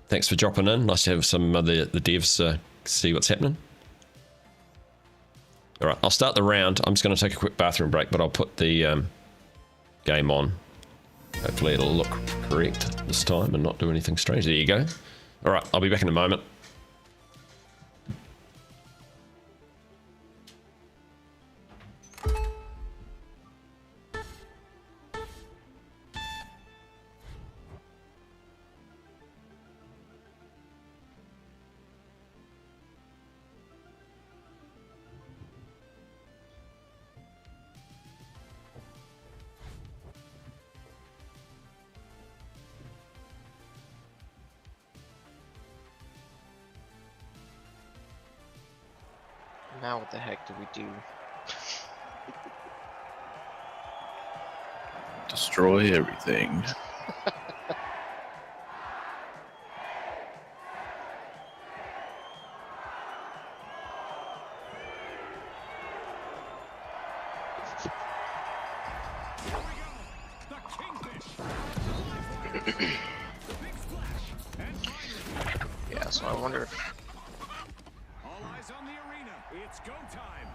Thanks for dropping in. Nice to have some of the devs see what's happening. All right, I'll start the round. I'm just going to take a quick bathroom break, but I'll put the game on. Hopefully it'll look correct this time and not do anything strange. There you go. All right, I'll be back in a moment. Now what the heck do we do? Destroy everything. Yeah, so I wonder if All eyes on the arena. It's go time.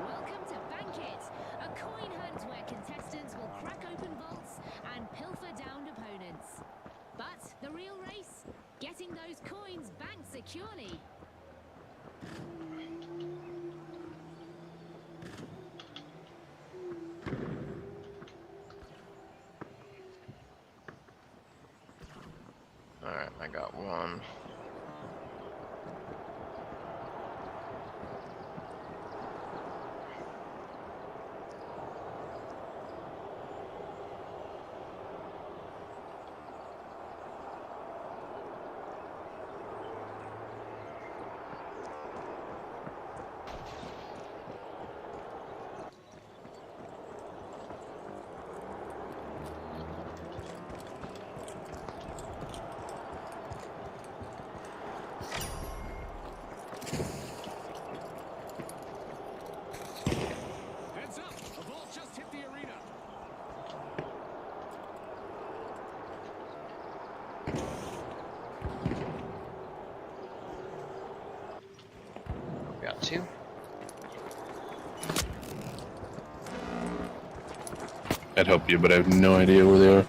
Welcome to Bank-It, a coin hunt where contestants will crack open vaults and pilfer downed opponents. But the real race? Getting those coins banked securely. Alright, I got one. Heads up. A ball just hit the arena. Got two. I'd help you, but I have no idea where they are.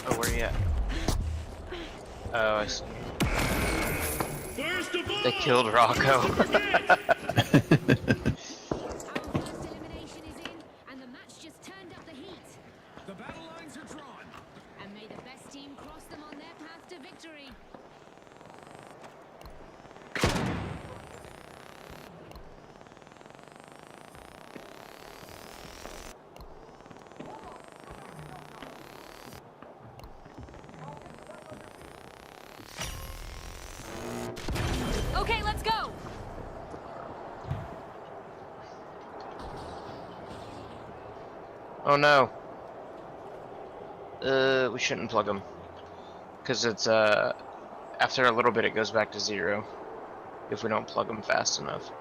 Oh, where you at? Oh, I see. They killed Rocco. Our first elimination is in, and the match just turned up the heat. The battle lines are drawn. And may the best team cross them on their path to victory. Okay, let's go! Oh no. We shouldn't plug them. Because it's, after a little bit it goes back to 0. If we don't plug them fast enough.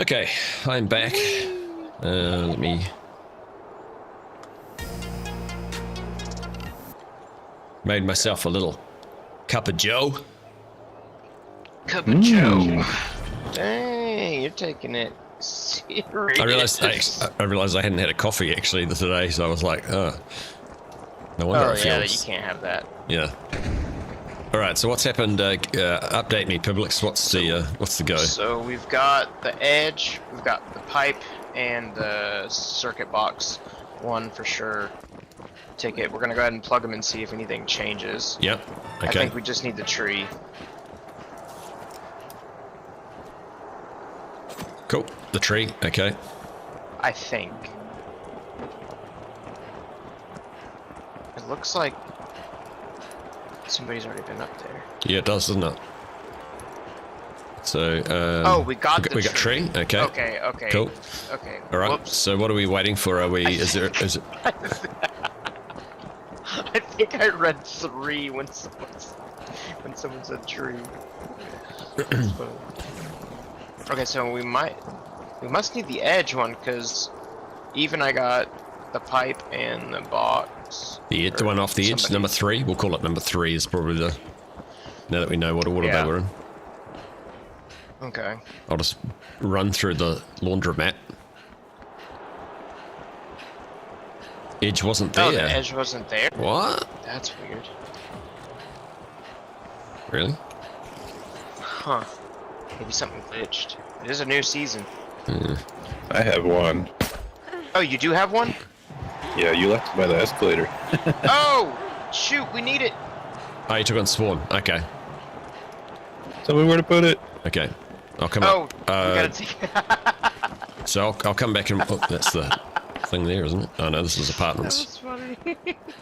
Okay, I'm back. Let me... Made myself a little cup of joe. Cup of Joe. Dang, you're taking it. I realized I hadn't had a coffee actually today, so I was like, oh, no wonder Oh it yeah, feels. you can't have that. Yeah. All right. So what's happened? Update me, Publix. What's the go? So we've got the edge, we've got the pipe, and the circuit box. One for sure. Ticket. We're gonna go ahead and plug them and see if anything changes. Yep. I Okay. think we just need the tree. Cool. The tree. Okay. I think. It looks like somebody's already been up there. Yeah, it does, doesn't it? So. Oh, we got the we got tree. Okay. Okay. Okay. Cool. Okay. All right. Whoops. So what are we waiting for? Are we? Is it? I think I read 3 when someone said tree. Okay, so we must need the edge one, because even I got the pipe and the box. The one off the edge, somebody- number 3. We'll call it number 3 is probably the. Now that we know what order Yeah. they were in, Okay. I'll just run through the laundromat. Edge wasn't there. Oh, the edge wasn't there? What? That's weird. Really? Huh. Maybe something glitched. It is a new season. I have one. Oh, you do have one? Yeah, you left it by the escalator. Oh! Shoot, we need it! Oh, you took on spawn. Okay. Tell me where to put it. Okay. I'll come Oh, up. we gotta take So I'll come back and... Oh, that's the thing there, isn't it? Oh, no, this is apartments. That's funny.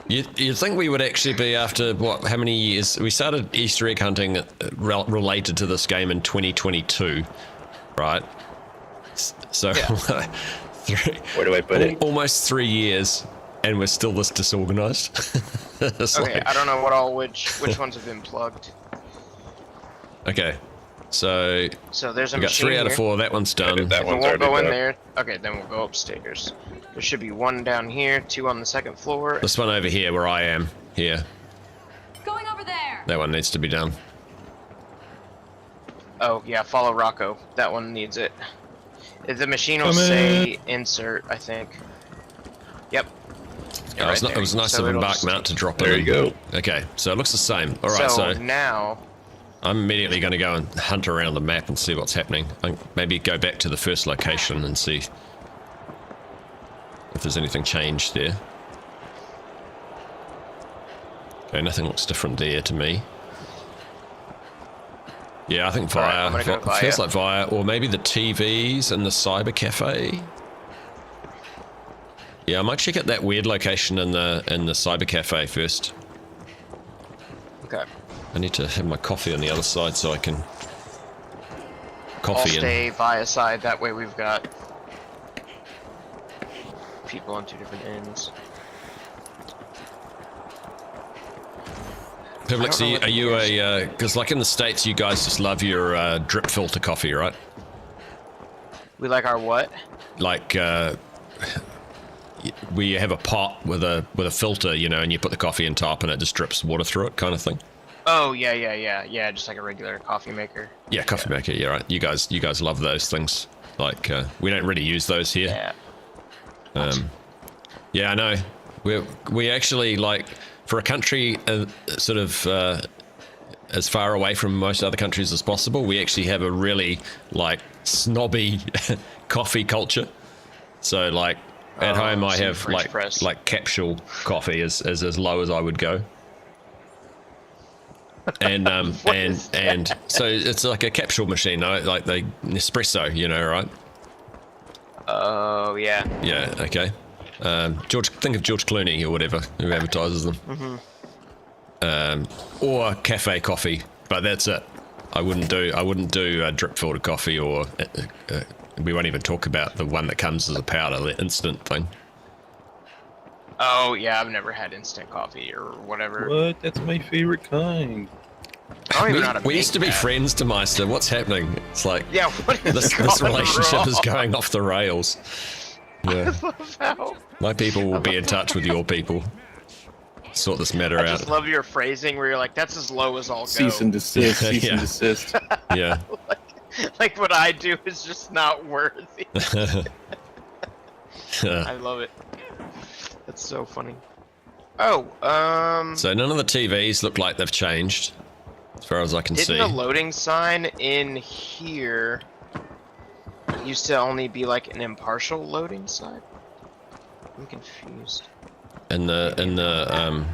You'd think we would actually be after, what, how many years? We started Easter egg hunting related to this game in 2022, right? So, Where do I put it? almost 3 years, and we're still this disorganized. It's Okay, like- I don't know which ones have been plugged. okay, so So there's a we got machine 3 out of here. 4. That one's done. That If it one's won't already go in done. there, okay, then we'll go upstairs. There should be 1 down here, 2 on the 2nd floor. This one over here, where I am, here. Going over there. That one needs to be done. Oh, yeah, follow Rocco. That one needs it. The machine will Come in. say insert, I think. Yep. Oh, it was nice So of it'll Embark just- Mount to drop it There in. you go. Okay, so it looks the same. All right, So so now, I'm immediately going to go and hunt around the map and see what's happening. Maybe go back to the first location and see if there's anything changed there. Okay, nothing looks different there to me. Yeah, I think Alright, Via. I'm gonna go Via. Feels like Via, or maybe the TVs and the cyber cafe. Yeah, I might check out that weird location in the cyber cafe first. okay. I need to have my coffee on the other side so I can I'll coffee in. stay via side, that way we've got people on 2 different ends. Publix, I don't know are you what a, because like in the States, you guys just love your drip filter coffee, right? We like our what? Like, where you have a pot with a filter, you know, and you put the coffee in top and it just drips water through it kind of thing. Oh, yeah, just like a regular coffee maker. Yeah, coffee maker, yeah, right. You guys love those things. Like, we don't really use those here. Yeah. Yeah, I know. We actually, like, for a country sort of as far away from most other countries as possible, we actually have a really, like, snobby coffee culture. So, like, at home I some have, French press. like capsule coffee is as low as I would go. And and so it's like a capsule machine, like the Nespresso, you know, right? Oh, yeah. Yeah, okay. Think of George Clooney or whatever who advertises them. Or cafe coffee, but that's it. I wouldn't do drip filter coffee, or we won't even talk about the one that comes as a powder, the instant thing. Oh, yeah, I've never had instant coffee or whatever. What? That's my favorite kind. I don't even know how to We used to make be that. friends, Demeister. What's happening? It's like Yeah, what is this going relationship wrong? is going off the rails. Yeah. How? My people will be in touch with your people. Sort this matter I out. just love your phrasing where you're like, that's as low as I'll go. Cease and desist. Cease Yeah. and desist. Yeah. Like what I do is just not worthy. I love it. That's so funny. Oh, So none of the TVs look like they've changed, as far as I can see. Didn't the loading sign in here used to only be like an impartial loading sign? I'm confused. In the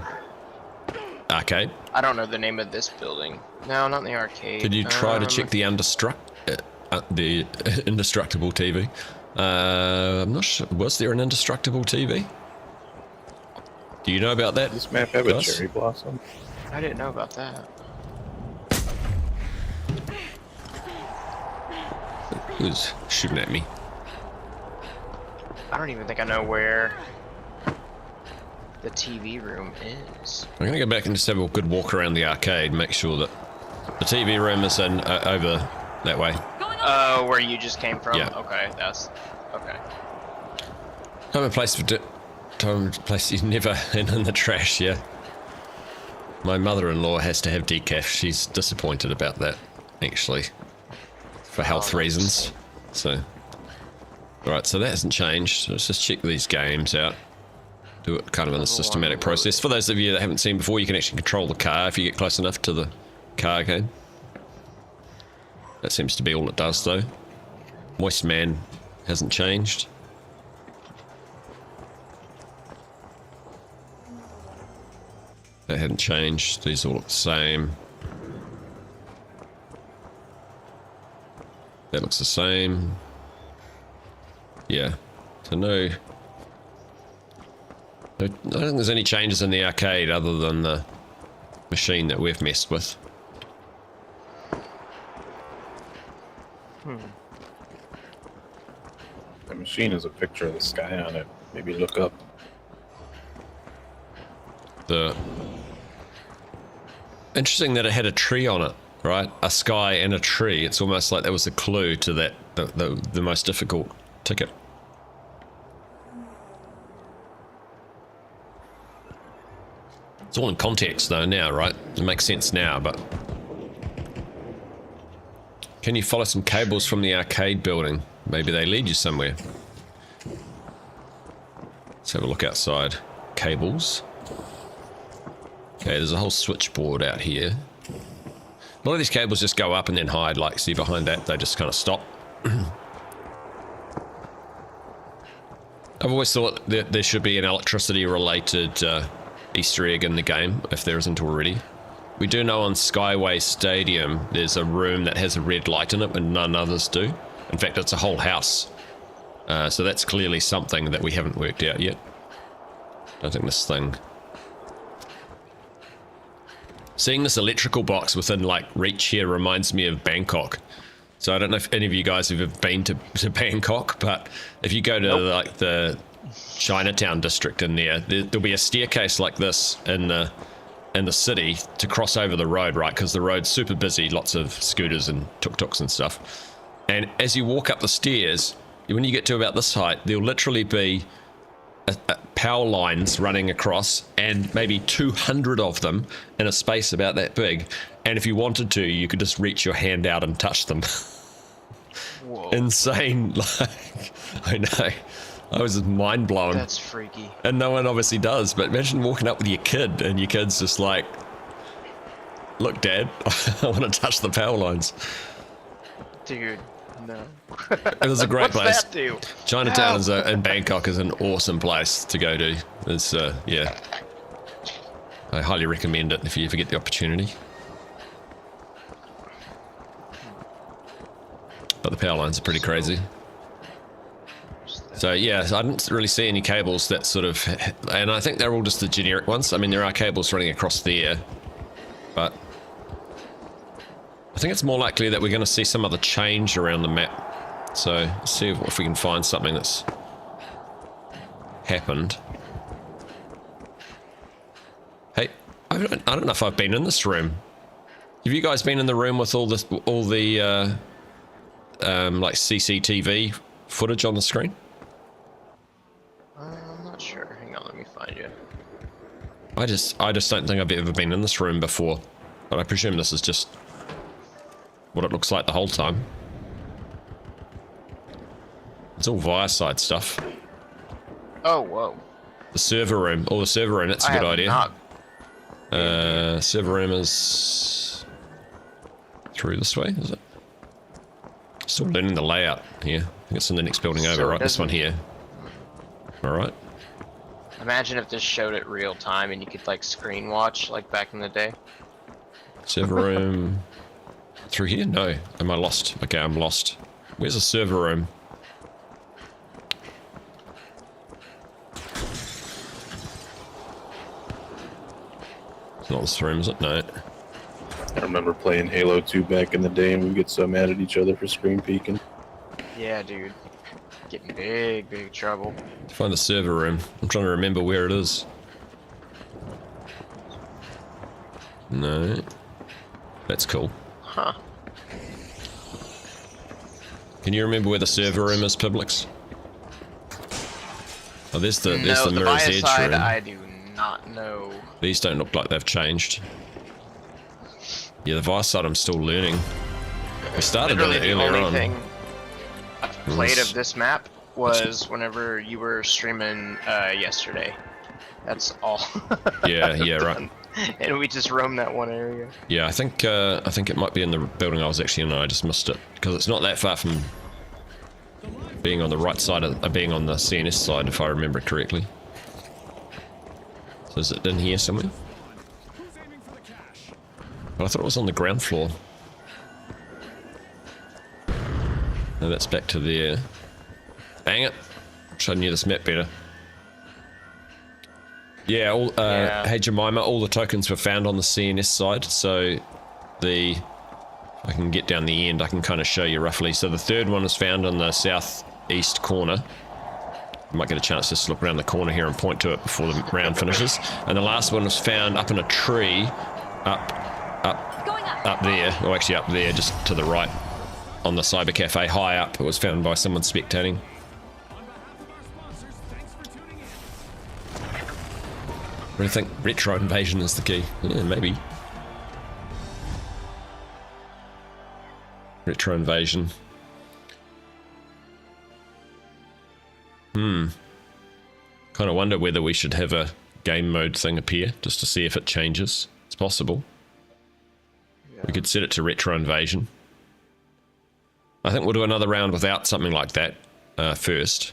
arcade. I don't know the name of this building. No, not in the arcade. Did you try to check the indestructible TV? I'm not sure. Was there an indestructible TV? Do you know about that? Does this map have a Gus? cherry blossom? I didn't know about that. Who's shooting at me? I don't even think I know where the TV room is. I'm gonna go back and just have a good walk around the arcade, make sure that the TV room is in over that way. Oh, where you just came from? Yeah. Okay, that's okay. Time and place is never in the trash. Yeah. My mother-in-law has to have decaf. She's disappointed about that, actually, for health reasons. So, all right. So that hasn't changed. So let's just check these games out. Do it kind of in a systematic process. For those of you that haven't seen before, you can actually control the car if you get close enough to the car game. That seems to be all it does, though. Moist Man hasn't changed. That hadn't changed. These all look the same. That looks the same. Yeah. So no... I don't think there's any changes in the arcade other than the machine that we've messed with. The machine has a picture of the sky on it. Maybe look up. Interesting that it had a tree on it, right? A sky and a tree. It's almost like that was a clue to that the most difficult ticket. It's all in context though now, right? It makes sense now, but can you follow some cables from the arcade building? Maybe they lead you somewhere. Let's have a look outside. Cables. Okay, there's a whole switchboard out here. A lot of these cables just go up and then hide, like, see behind that, they just kind of stop. I've always thought that there should be an electricity-related Easter egg in the game, if there isn't already. We do know on Skyway Stadium, there's a room that has a red light in it, and none others do. In fact, it's a whole house. So that's clearly something that we haven't worked out yet. I think this thing... Seeing this electrical box within, like, reach here reminds me of Bangkok. So I don't know if any of you guys have ever been to Bangkok, but if you go to, like, the Chinatown district in there, there'll be a staircase like this in the city to cross over the road, right? Because the road's super busy, lots of scooters and tuk-tuks and stuff. And as you walk up the stairs, when you get to about this height, there'll literally be power lines running across, and maybe 200 of them in a space about that big. And if you wanted to, you could just reach your hand out and touch them. Whoa. Insane. Like, I know. I was just mind blown. That's freaky. And no one obviously does, but imagine walking up with your kid and your kid's just like, look, Dad, I want to touch the power lines. Dude, no. It was a great What's place. that do? Chinatown in Bangkok is an awesome place to go to. It's, yeah. I highly recommend it if you ever get the opportunity. But the power lines are pretty crazy. So yeah, I didn't really see any cables that sort of, and I think they're all just the generic ones. I mean, there are cables running across there, but I think it's more likely that we're going to see some other change around the map. So let's see if we can find something that's happened. Hey, I don't know if I've been in this room. Have you guys been in the room with all the like CCTV footage on the screen? I'm not sure. Hang on, let me find you. I just don't think I've ever been in this room before, but I presume this is just what it looks like the whole time. It's all via side stuff. Oh, whoa. The server room. Oh, the server room. That's a I good have idea. not- Server room is through this way, is it? Still learning the layout here. I think it's in the next building over, So it right? This one doesn't- here. All right. Imagine if this showed it real time and you could like screen watch like back in the day. Server room. Through here? No. Am I lost? Okay, I'm lost. Where's the server room? It's not this room, is it? No. I remember playing Halo 2 back in the day, and we get so mad at each other for screen peeking. Yeah, dude. Getting big trouble. To find the server room. I'm trying to remember where it is. No. That's cool. Huh. Can you remember where the server room is, Publix? Oh, there's the No, the Mirror's bias Edge side, room. I do not know. These don't look like they've changed. Yeah, the Vice side I'm still learning. I started on Literally it the earlier only on. thing I've played of this map was whenever you were streaming yesterday. That's all. Yeah, right. And we just roamed that one area. Yeah, I think it might be in the building I was actually in and I just missed it. Because it's not that far from being on the right side of being on the CNS side, if I remember correctly. So is it in here somewhere? But I thought it was on the ground floor. No, that's back to there. Dang it. Wish I knew this map better. Yeah, hey Jemima, all the tokens were found on the CNS side, so if I can get down the end, I can kind of show you roughly. So the third one is found on the southeast corner. I might get a chance to just look around the corner here and point to it before the round finishes. And the last one was found up in a tree, up there, or actually up there, just to the right, on the cyber cafe, high up. It was found by someone spectating. What do you think? Retro invasion is the key. Yeah, maybe. Retro invasion. Kind of wonder whether we should have a game mode thing appear just to see if it changes. It's possible. Yeah. We could set it to retro invasion. I think we'll do another round without something like that first,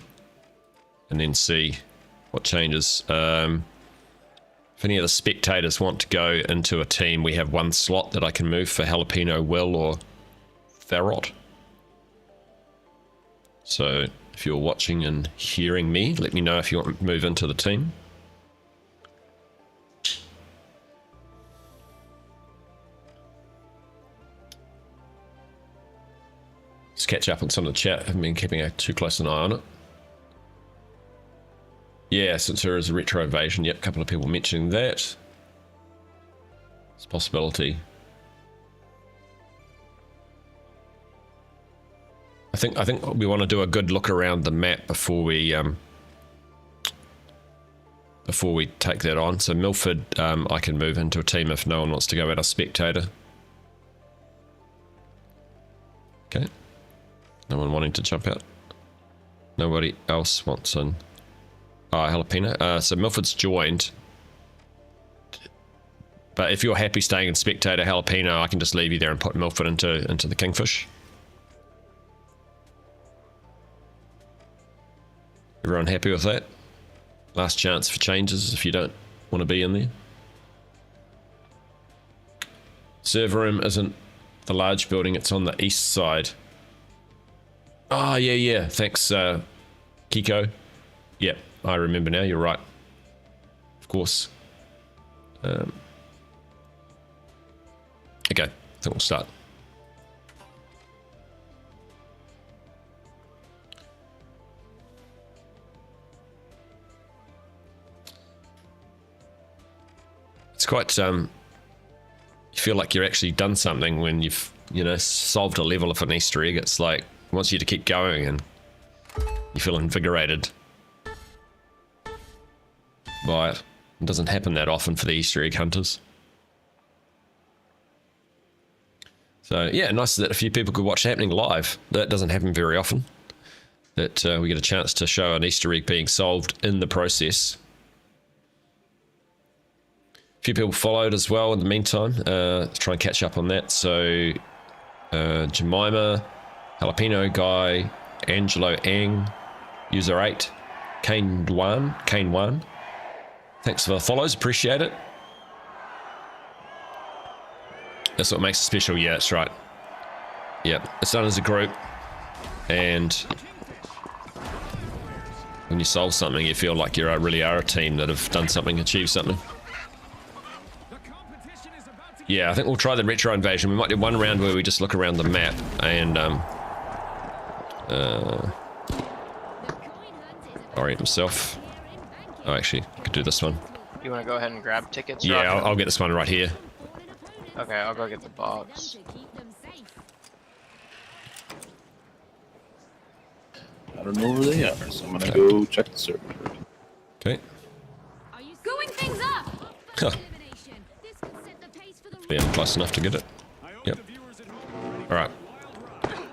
and then see what changes. If any of the spectators want to go into a team, we have one slot that I can move for Jalapeno, Will, or Farrot. So if you're watching and hearing me, let me know if you want to move into the team. Let's catch up on some of the chat. I haven't been keeping too close an eye on it. Yeah, since there is a retro invasion, yep, a couple of people mentioning that. It's a possibility. I think we want to do a good look around the map before we take that on. So Milford, I can move into a team if no one wants to go out as spectator. Okay. No one wanting to jump out. Nobody else wants in. Jalapeno. So Milford's joined. But if you're happy staying in spectator Jalapeno, I can just leave you there and put Milford into the Kingfish. Everyone happy with that? Last chance for changes if you don't want to be in there. Server room isn't the large building, it's on the east side. Oh, yeah. Thanks, Kiko. Yep, I remember now, you're right. Of course. Okay, I think we'll start. It's quite, you feel like you're actually done something when you've, solved a level of an Easter egg. It's like, it wants you to keep going and you feel invigorated by it. It doesn't happen that often for the Easter egg hunters. So yeah, nice that a few people could watch happening live. That doesn't happen very often. that we get a chance to show an Easter egg being solved in the process. A few people followed as well in the meantime. Try and catch up on that. So Jemima, Jalapeno Guy, Angelo Ang, User 8, Kane Wan. Thanks for the follows, appreciate it. That's what makes it special. Yeah, that's right. Yep, it's done as a group, and when you solve something, you feel like you really are a team that have done something, achieved something. Yeah, I think we'll try the retro invasion. We might do one round where we just look around the map and orient himself. Oh, actually, I could do this one. You want to go ahead and grab tickets? Yeah, I'll get this one right here. Okay, I'll go get the box. I don't know where they are, so I'm gonna go check the server. Okay. Going things up. Huh. Yeah, I'm close enough to get it. Yep. Alright.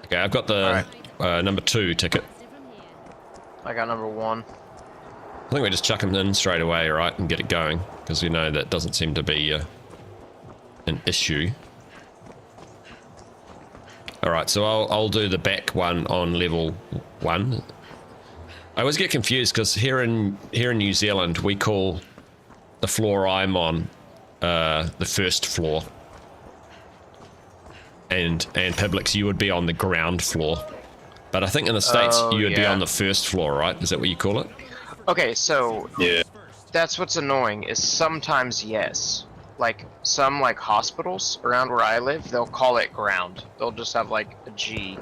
Okay, I've got the number 2 ticket. I got number 1. I think we just chuck them in straight away, right, and get it going, because we know that doesn't seem to be an issue. Alright, so I'll do the back one on level 1. I always get confused because here in New Zealand we call the floor I'm on the first floor, and Publix you would be on the ground floor, but I think in the States you would be on the first floor, right? Is that what you call it? Okay, so Yeah. that's what's annoying is sometimes yes. Like some like hospitals around where I live, they'll call it ground. They'll just have like a G.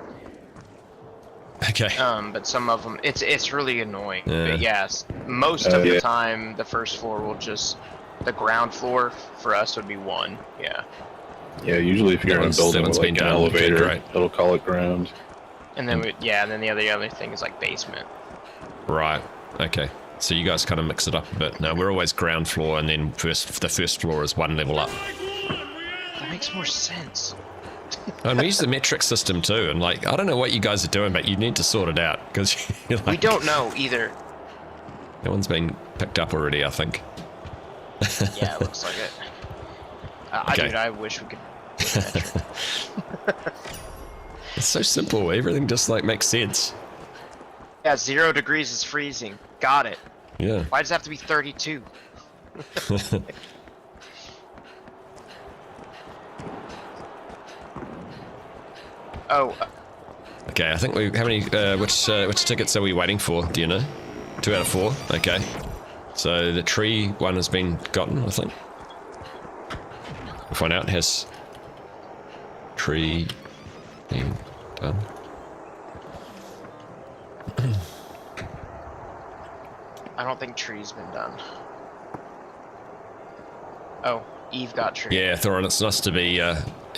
Okay. But some of them, it's really annoying. Yeah. But yes, most of the time, the first floor will just, the ground floor for us would be 1. Yeah. Yeah, usually if you're in a building with like an elevator, it'll call it ground. And then and then the other thing is like basement. Right. Okay. So you guys kind of mix it up a bit. No, we're always ground floor, and then the first floor is 1 level up. That makes more sense. And we use the metric system too, and like I don't know what you guys are doing, but you need to sort it out because like, We don't know either. that one's been picked up already, I think. Yeah, it looks like it. Okay. I wish we could. do metric. It's so simple. Everything just like makes sense. Yeah, 0 degrees is freezing. Got it. Yeah. Why does it have to be 32? Oh. Okay, I think we. How many? Which tickets are we waiting for? Do you know? 2 out of 4. Okay. So the tree one has been gotten, I think. We'll find out. Has tree been done? I don't think tree's been done. Oh, Eve got tree. Yeah, Thorin, it's nice to be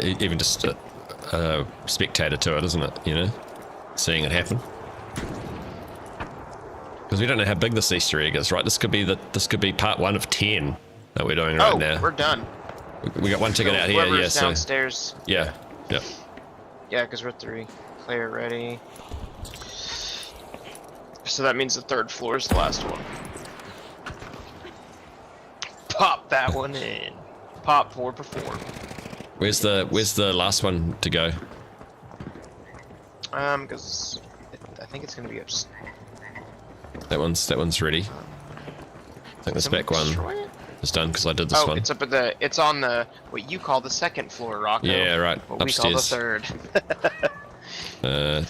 even just a spectator to it, isn't it? You know, seeing it happen. Because we don't know how big this Easter egg is, right? This could be part 1 of 10 that we're doing right now. We're done. We got 1 ticket out here. Yeah, downstairs. So yeah, yep. Yeah, because we're 3. Player ready. So that means the 3rd floor is the last one. Pop that one in. Pop 4 perform. Where's the last one to go? Because I think it's gonna be upstairs. That one's ready. I think this back one is done because I did this one. It's up at it's on the what you call the 2nd floor, Rocco. Yeah, right. What Upstairs. we call the 3rd.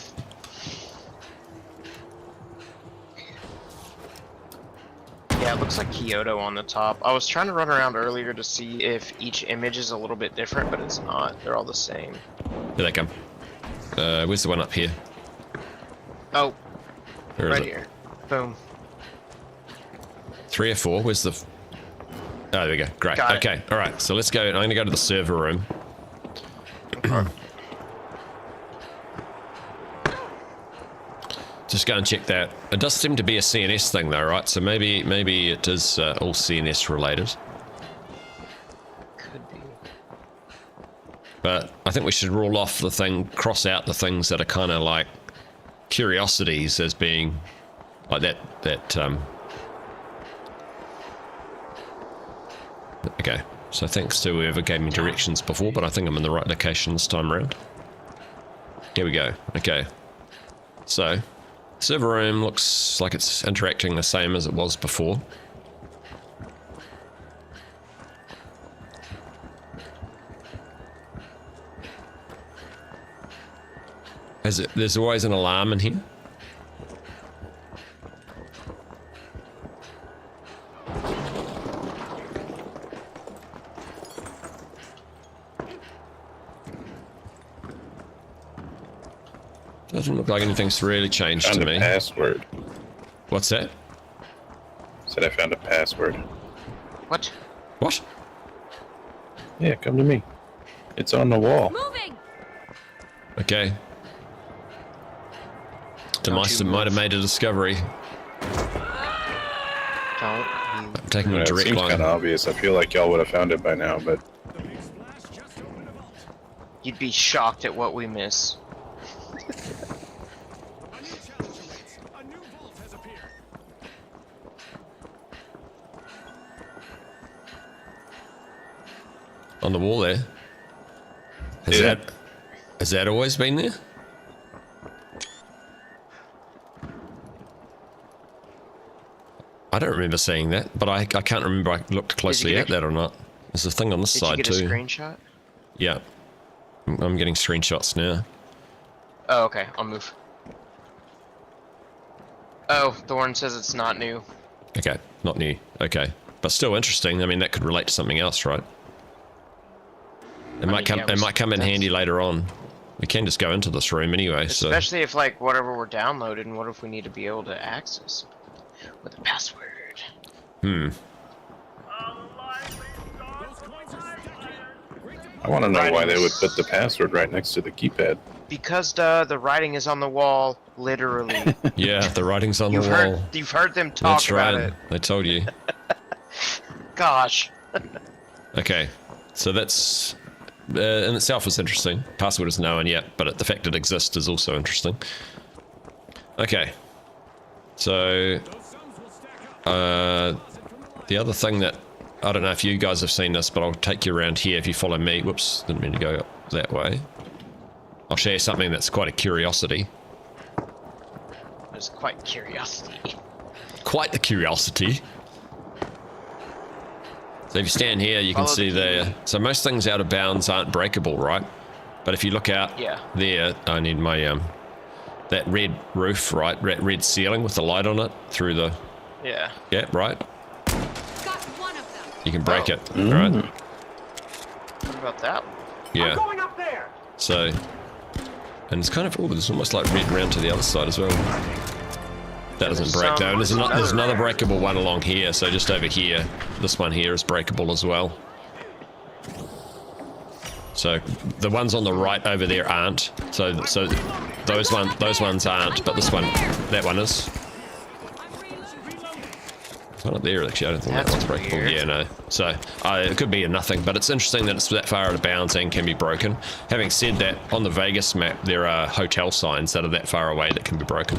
Yeah, it looks like Kyoto on the top. I was trying to run around earlier to see if each image is a little bit different, but it's not. They're all the same. Here they come. Where's the one up here? Oh, Where is right it? here. Boom. 3 or 4. Where's the? Oh, there we go. Great. Got it. Okay. All right. So let's go. I'm going to go to the server room. Just go and check that. It does seem to be a CNS thing though, right? So maybe it is all CNS related. Could be. But I think we should rule off the thing, cross out the things that are kind of like curiosities as being like that. Okay, so thanks to whoever gave me directions before, but I think I'm in the right location this time around. Here we go. Okay, so server room looks like it's interacting the same as it was before. There's always an alarm in here. Doesn't look like anything's really changed to me. Found a password. What's that? Said I found a password. What? What? Yeah, come to me. It's on the wall. Moving! Okay. Demeister might have made a discovery. Don't. I'm taking a It direct seems line. kind of obvious. I feel like y'all would have found it by now, but The big splash just opened a vault. You'd be shocked at what we miss. A new challenge awaits. A new vault has appeared. On the wall there. Yeah. Has that always been there? I don't remember seeing that, but I can't remember I looked closely get at that or not. There's a thing on this Did side you get too. a screenshot? Yeah. I'm getting screenshots now. Oh, okay. I'll move. Oh, Thorn says it's not new. Okay, not new. Okay. But still interesting. I mean, that could relate to something else, right? It might come in handy later on. We can just go into this room anyway, so Especially if, like, whatever we're downloaded, and what if we need to be able to access with a password? hmm. Those coins are stacking. Great to I want to know why they would put the password right next to the keypad. Because the writing is on the wall, literally. Yeah, the writing's on the wall. You've heard them talk That's about right. it. I told you. Gosh. Okay, so that's in itself is interesting. Password is known yet, but the fact it exists is also interesting. Okay, so those sums will stack up. the other thing that I don't know if you guys have seen this, but I'll take you around here if you follow me. Whoops, didn't mean to go up that way. I'll show you something that's quite a curiosity. It's quite curiosity. Quite the curiosity. So if you stand here, you can Follow see the there. So most things out of bounds aren't breakable, right? But if you look out there, I need my that red roof, right? Red ceiling with the light on it through the Yeah. right. Got one of them. You can break Oh. it, right? What about that? Yeah. Going up there. So, and it's kind of there's almost like red round to the other side as well. That doesn't break down. There's another breakable one along here. So just over here, this one here is breakable as well. So the ones on the right over there aren't. So those ones aren't, but this one, that one is. It's not up there actually. I don't think that That's one's breakable. weird. Yeah, no. So it could be a nothing, but it's interesting that it's that far out of bounds and can be broken. Having said that, on the Vegas map there are hotel signs that are that far away that can be broken.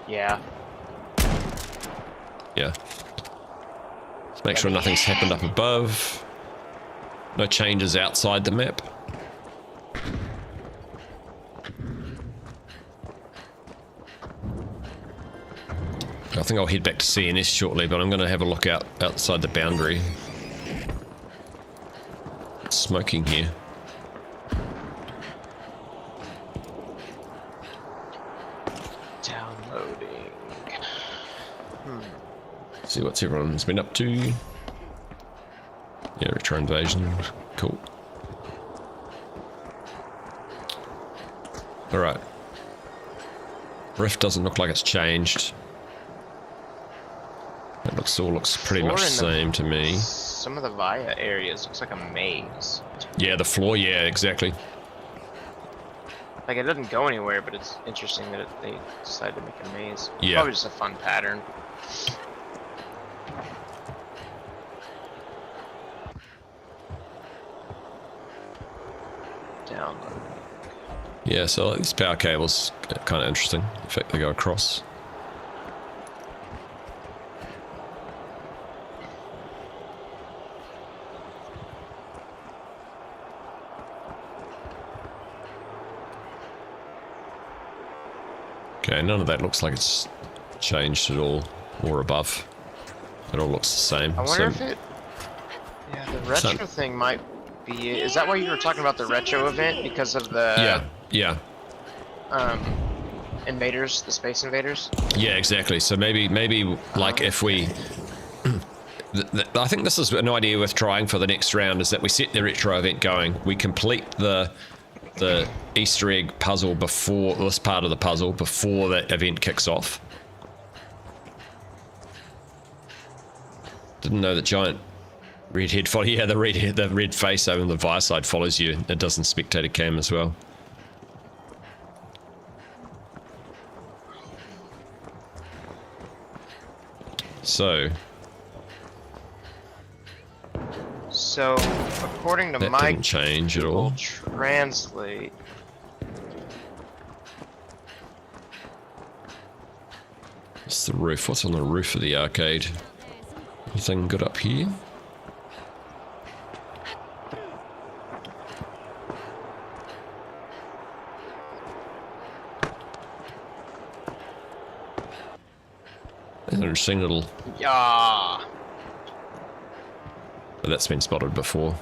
Yeah. Yeah. Just make sure nothing's happened up above. No changes outside the map. I think I'll head back to CNS shortly, but I'm going to have a look outside the boundary. It's smoking here. Downloading. See what everyone's been up to. Yeah, retro invasion. Cool. Alright. Rift doesn't look like it's changed. It all looks pretty much the same to me. Some of the Via areas looks like a maze. Yeah, the floor, yeah, exactly. Like, it doesn't go anywhere, but it's interesting that they decided to make a maze. Yeah. Probably just a fun pattern. Download. Yeah, so like these power cables are kind of interesting. In fact, they go across. Okay, none of that looks like it's changed at all, or above. It all looks the same. I wonder if it... Yeah, the retro thing might be... Is that why you were talking about the retro event? Because of the... Yeah. Invaders, the Space Invaders? Yeah, exactly. So maybe like if we... I think this is an idea worth trying for the next round, is that we set the retro event going, we complete the Easter egg puzzle before this part of the puzzle, before that event kicks off. Didn't know that giant red head follow. Yeah, the red face over on the Via side follows you. It does in spectator cam as well. So according to that my didn't change at all. Translate. It's the roof. What's on the roof of the arcade? Anything good up here? An interesting little... Yeah. But that's been spotted before.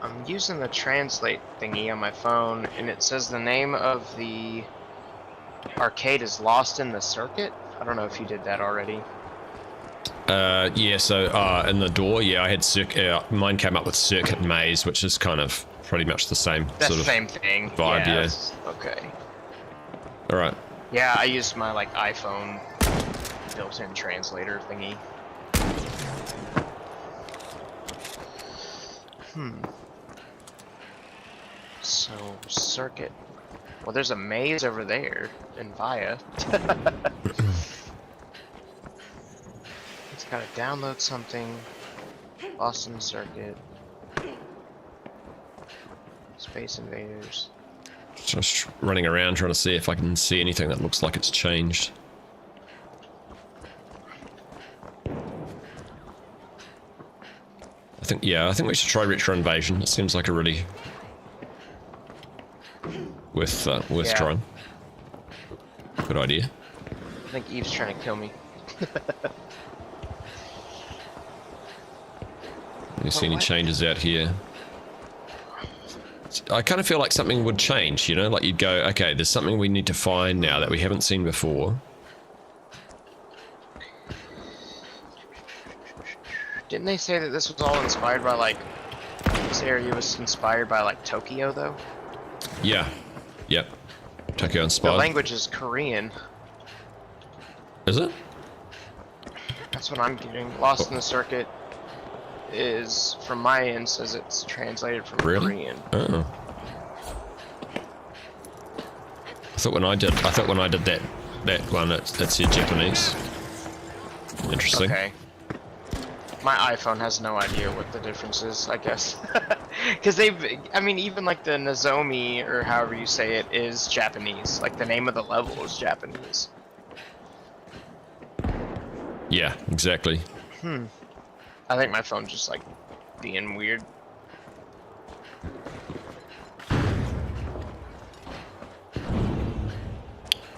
I'm using the translate thingy on my phone, and it says the name of the arcade is Lost in the Circuit. I don't know if you did that already. Yeah, so in the door, yeah, I had mine came up with Circuit Maze, which is kind of pretty much the same That's sort the of same thing. vibe, yeah. Okay. All right. Yeah, I used my like iPhone built-in translator thingy. So, circuit. Well, there's a maze over there in Via. It's gotta download something. Lost in the Circuit. Space Invaders. Just running around trying to see if I can see anything that looks like it's changed. I think we should try Retro Invasion. It seems like a really worth trying. Good idea. I think Eve's trying to kill me. You see any changes out here? I kind of feel like something would change, you know, like you'd go, okay, there's something we need to find now that we haven't seen before. Didn't they say that this was all inspired by like, this area was inspired by like Tokyo though? Yeah. Yep. Tokyo The inspired. language is Korean. Is it? That's what I'm getting. Lost in the Circuit is, from my end, says it's translated from Korean. Oh. I thought when I did that one, it said Japanese. Interesting. Okay. My iPhone has no idea what the difference is, I guess. Because I mean, even like the Nozomi, or however you say it, is Japanese. Like the name of the level is Japanese. Yeah, exactly. I think my phone's just like being weird.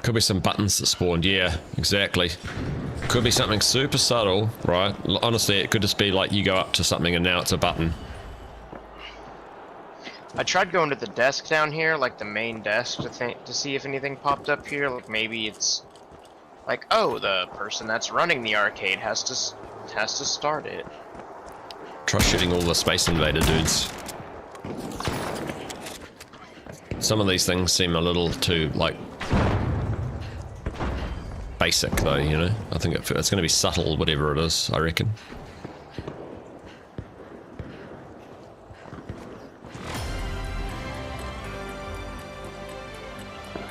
Could be some buttons that spawned. Yeah, exactly. Could be something super subtle, right? Honestly, it could just be like you go up to something and now it's a button. I tried going to the desk down here, like the main desk, to see if anything popped up here. Like maybe it's like, oh, the person that's running the arcade has to start it. Try shooting all the Space Invader dudes. Some of these things seem a little too, like, basic, though, you know? I think it's going to be subtle, whatever it is, I reckon.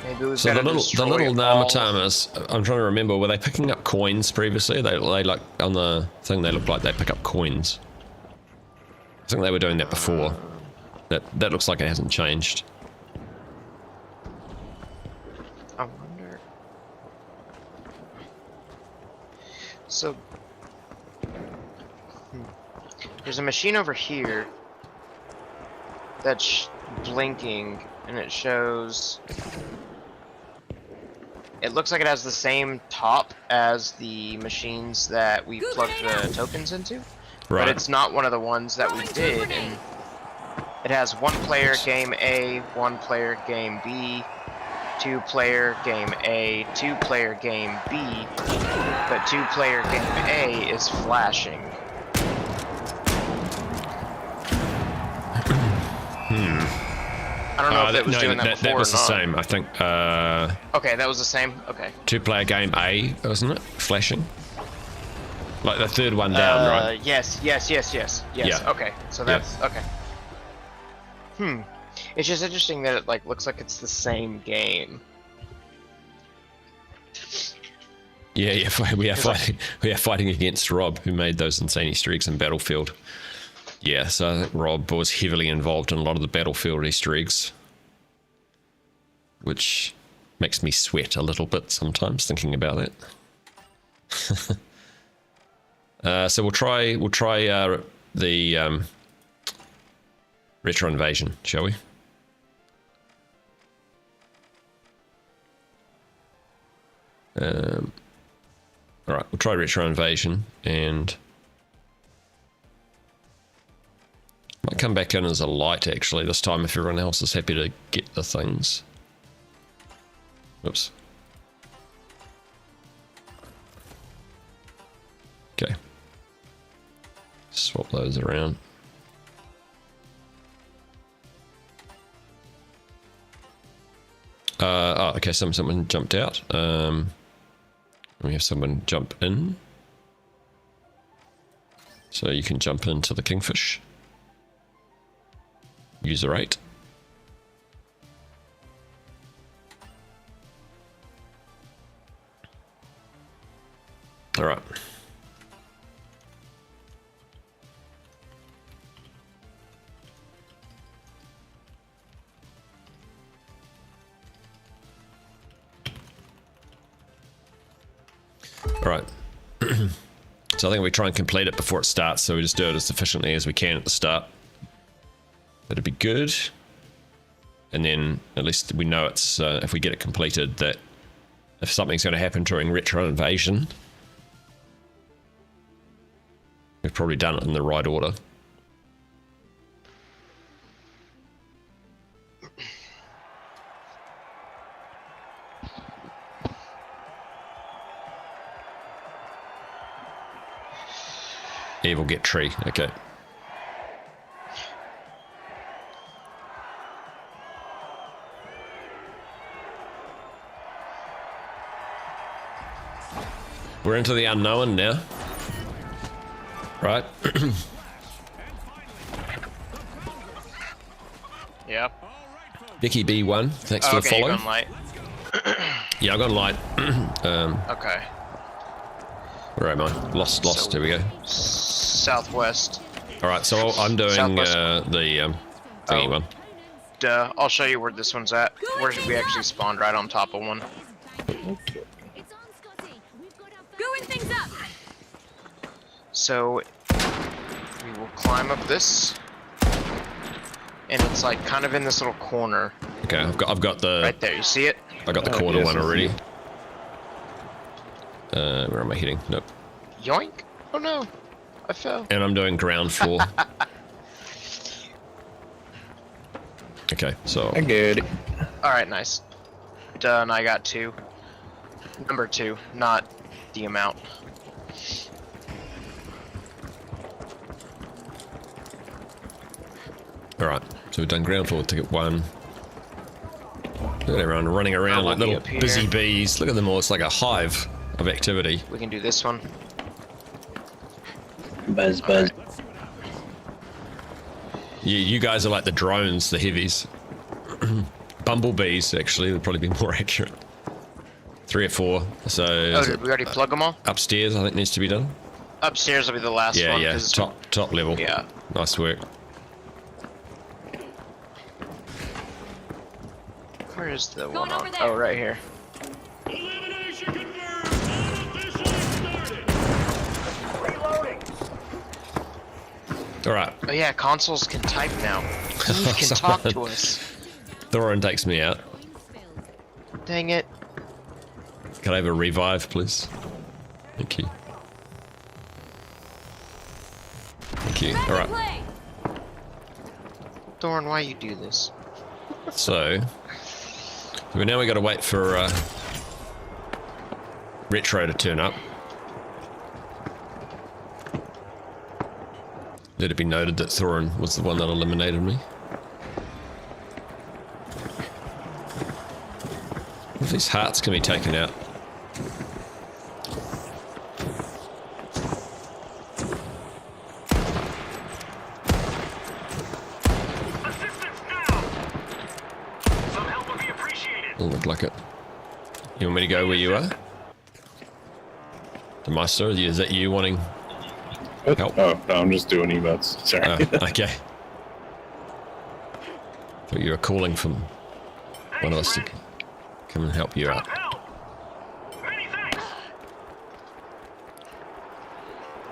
Maybe we've So got the to destroy little all- Namatamas, I'm trying to remember, were they picking up coins previously? They like, on the thing, they look like they pick up coins. I think they were doing that before. That looks like it hasn't changed. I wonder. So, there's a machine over here that's blinking, and it shows. It looks like it has the same top as the machines that we plugged the tokens into, Right. but it's not one of the ones that we did. And it has 1-player game A, 1-player game B, 2-player game A, 2-player game B, but 2-player game A is flashing. I don't know if it was doing that before that was or the not. same. I think Okay, that was the same. Okay. 2-player game A, wasn't it? Flashing. Like the third one down, right? Yes. Yeah. Okay, so that's okay. It's just interesting that it like looks like it's the same game. Yeah. We are fighting against Rob, who made those insane Easter eggs in Battlefield. Yeah, so I think Rob was heavily involved in a lot of the Battlefield Easter eggs, which makes me sweat a little bit sometimes thinking about that. So we'll try the retro invasion, shall we? All right, we'll try retro invasion and. Might come back in as a light actually this time if everyone else is happy to get the things. Oops. Okay. Swap those around. Oh, okay, someone jumped out. We have someone jump in. So you can jump into the Kingfish. User 8. All right. All right. So I think we try and complete it before it starts, so we just do it as efficiently as we can at the start. That'd be good. And then at least we know it's, if we get it completed, that if something's going to happen during retro invasion, we've probably done it in the right order. Evil get tree, okay. We're into the unknown now. Right? Yep. Vicky B1, thanks for the Okay, follow. you're going light. Yeah, I got light. Okay. Where am I? Lost. Here we go. Southwest. All right, so I'm doing Southwest. the thingy one. Duh. I'll show you where this one's at. Where we actually spawned right on top of one. It's on, Scotty. We've got our Screwing things up! So we will climb up this, and it's like kind of in this little corner Okay, I've got the right there. You see it? I got the corner yes, one I see already. it. Where am I heading? Nope. Yoink! Oh no, I fell. And I'm doing ground floor. Okay, so I get it. All right, nice. Done. I got 2. Number 2, not the amount. all right, so we've done ground floor to get 1. Look at everyone running around like I'll little walk you up busy here. bees. Look at them all. It's like a hive of activity. We can do this one. Buzz, buzz. You guys are like the drones, the heavies. Bumblebees, actually, would probably be more accurate. 3 or 4. So Oh, is did it we already plug them all? upstairs, I think needs to be done. Upstairs will be the last Yeah, one. yeah. 'cause- Top level. Yeah. Nice work. Where is the Going one over on? there. Oh, right here. Elimination confirmed. Unofficially started. Reloading. All right. Oh yeah, consoles can type now. Eve can talk to us. Thorin takes me out. Coins spilled. Dang it. Can I have a revive, please? Thank you. Thank you. Back All in right. play. Thorn, why you do this? So we got to wait for Retro to turn up. Let it be noted that Thorin was the one that eliminated me. If these hearts can be taken out. Assistance now. Some help would be appreciated. Doesn't look like it. You want me to go where you are? The Master, is that you wanting help? Oh, no, I'm just doing emotes. Sorry. Oh, okay. Thought you were calling from one of us to come and help you out. Help. Many thanks.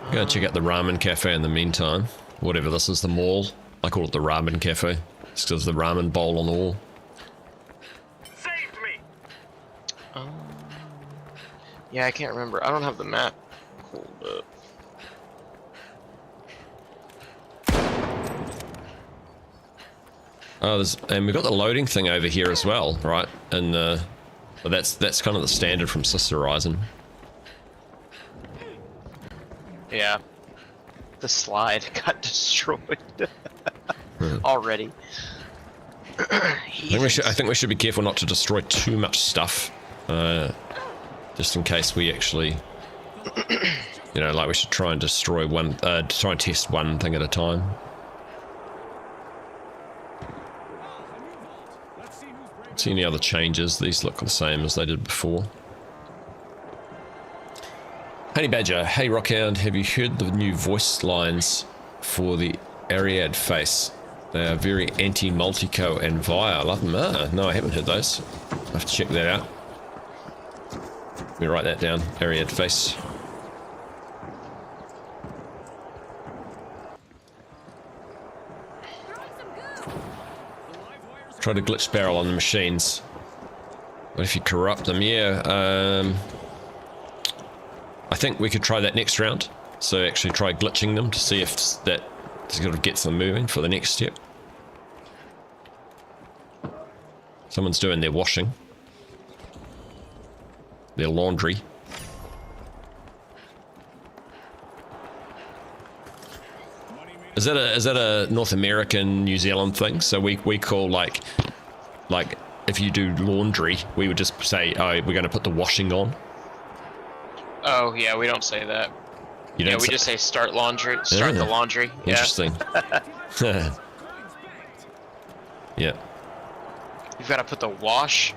I'm gonna check out the ramen cafe in the meantime. Whatever this is, the mall. I call it the ramen cafe. It's because the ramen bowl on the wall. Saved me. Yeah, I can't remember. I don't have the map pulled up. Oh, and we've got the loading thing over here as well, right? And but that's kind of the standard from Sister Horizon. Yeah. The slide got destroyed already. I think we should be careful not to destroy too much stuff, just in case we actually, you know, like we should try and destroy one, try and test one thing at a time. See any other changes? These look the same as they did before. Honey Badger, hey Rockhound, have you heard the new voice lines for the Ariad face? They are very anti-Multico and via. I love them. No, I haven't heard those. I have to check that out. Let me write that down. Ariad face. Throwing some goo. Try to glitch barrel on the machines. What if you corrupt them? Yeah, I think we could try that next round. So actually try glitching them to see if that sort of gets them moving for the next step. Someone's doing their washing. Their laundry. Is that a North American, New Zealand thing? So we call like if you do laundry, we would just say, oh, we're going to put the washing on. Oh, yeah, we don't say that. You don't Yeah, we say- just say start laundry. Start the laundry. Yeah. Interesting. Yeah. You've got to put the wash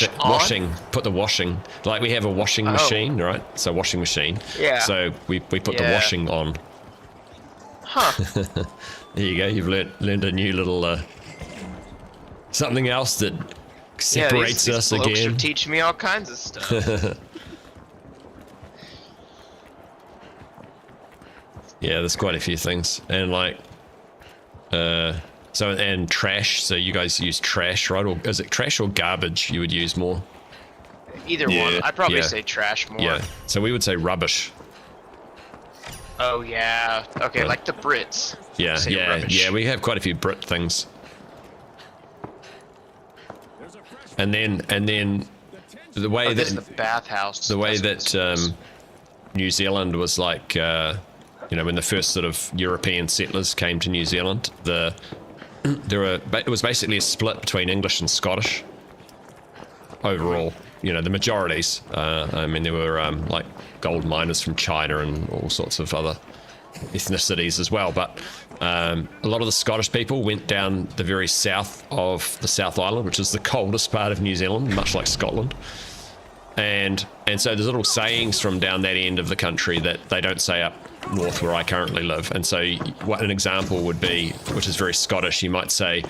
It- on. washing. Put the washing. Like we have a washing machine, right? So washing machine. Yeah. So we put the Yeah. washing on. Huh. There you go. You've learned a new little something else that separates these us blokes again. are teaching me all kinds of stuff. Yeah, there's quite a few things, and like, so and trash. So you guys use trash, right? Or is it trash or garbage? You would use more. Either Yeah. one. I'd probably Yeah. say trash more. Yeah. So we would say rubbish. Oh yeah. Okay, like the Brits. Yeah, Say yeah, rubbish. yeah. We have quite a few Brit things. And then the way Oh, this is that the bathhouse. the way That's that what this is. New Zealand was like, you know, when the first sort of European settlers came to New Zealand, it was basically a split between English and Scottish. Overall, you know, the majorities. I mean, there were like gold miners from China and all sorts of other ethnicities as well. But a lot of the Scottish people went down the very south of the South Island, which is the coldest part of New Zealand, much like Scotland. And so there's little sayings from down that end of the country that they don't say up north where I currently live. And so what an example would be, which is very Scottish, you might say,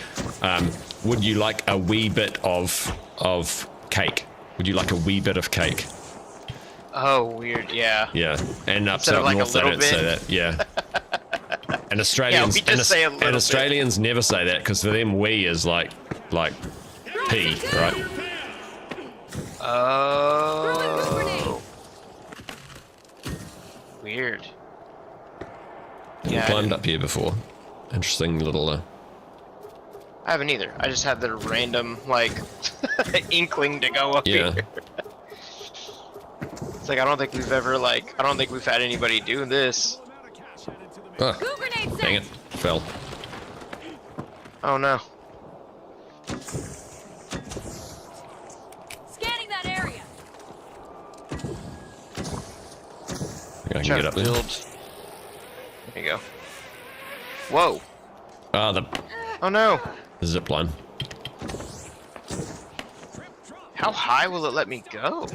would you like a wee bit of of cake. Would you like a wee bit of cake? Oh, weird. Yeah. Yeah, and up Instead of up like a north they little don't say bit. that. Yeah. And Australians, we just say a little and bit. Australians never say that because for them wee is like pee, right? Oh. Weird. Yeah, climbed up here before. Interesting little. I haven't either. I just had the random like inkling to go up Yeah. here. It's like I don't think we've had anybody do this. Oh, Goo grenade set. dang it, fell. Oh no. Scanning that area. I can Try get to up there. build. There you go. Whoa. Ah, the Oh no. zip line. How high will it let me go?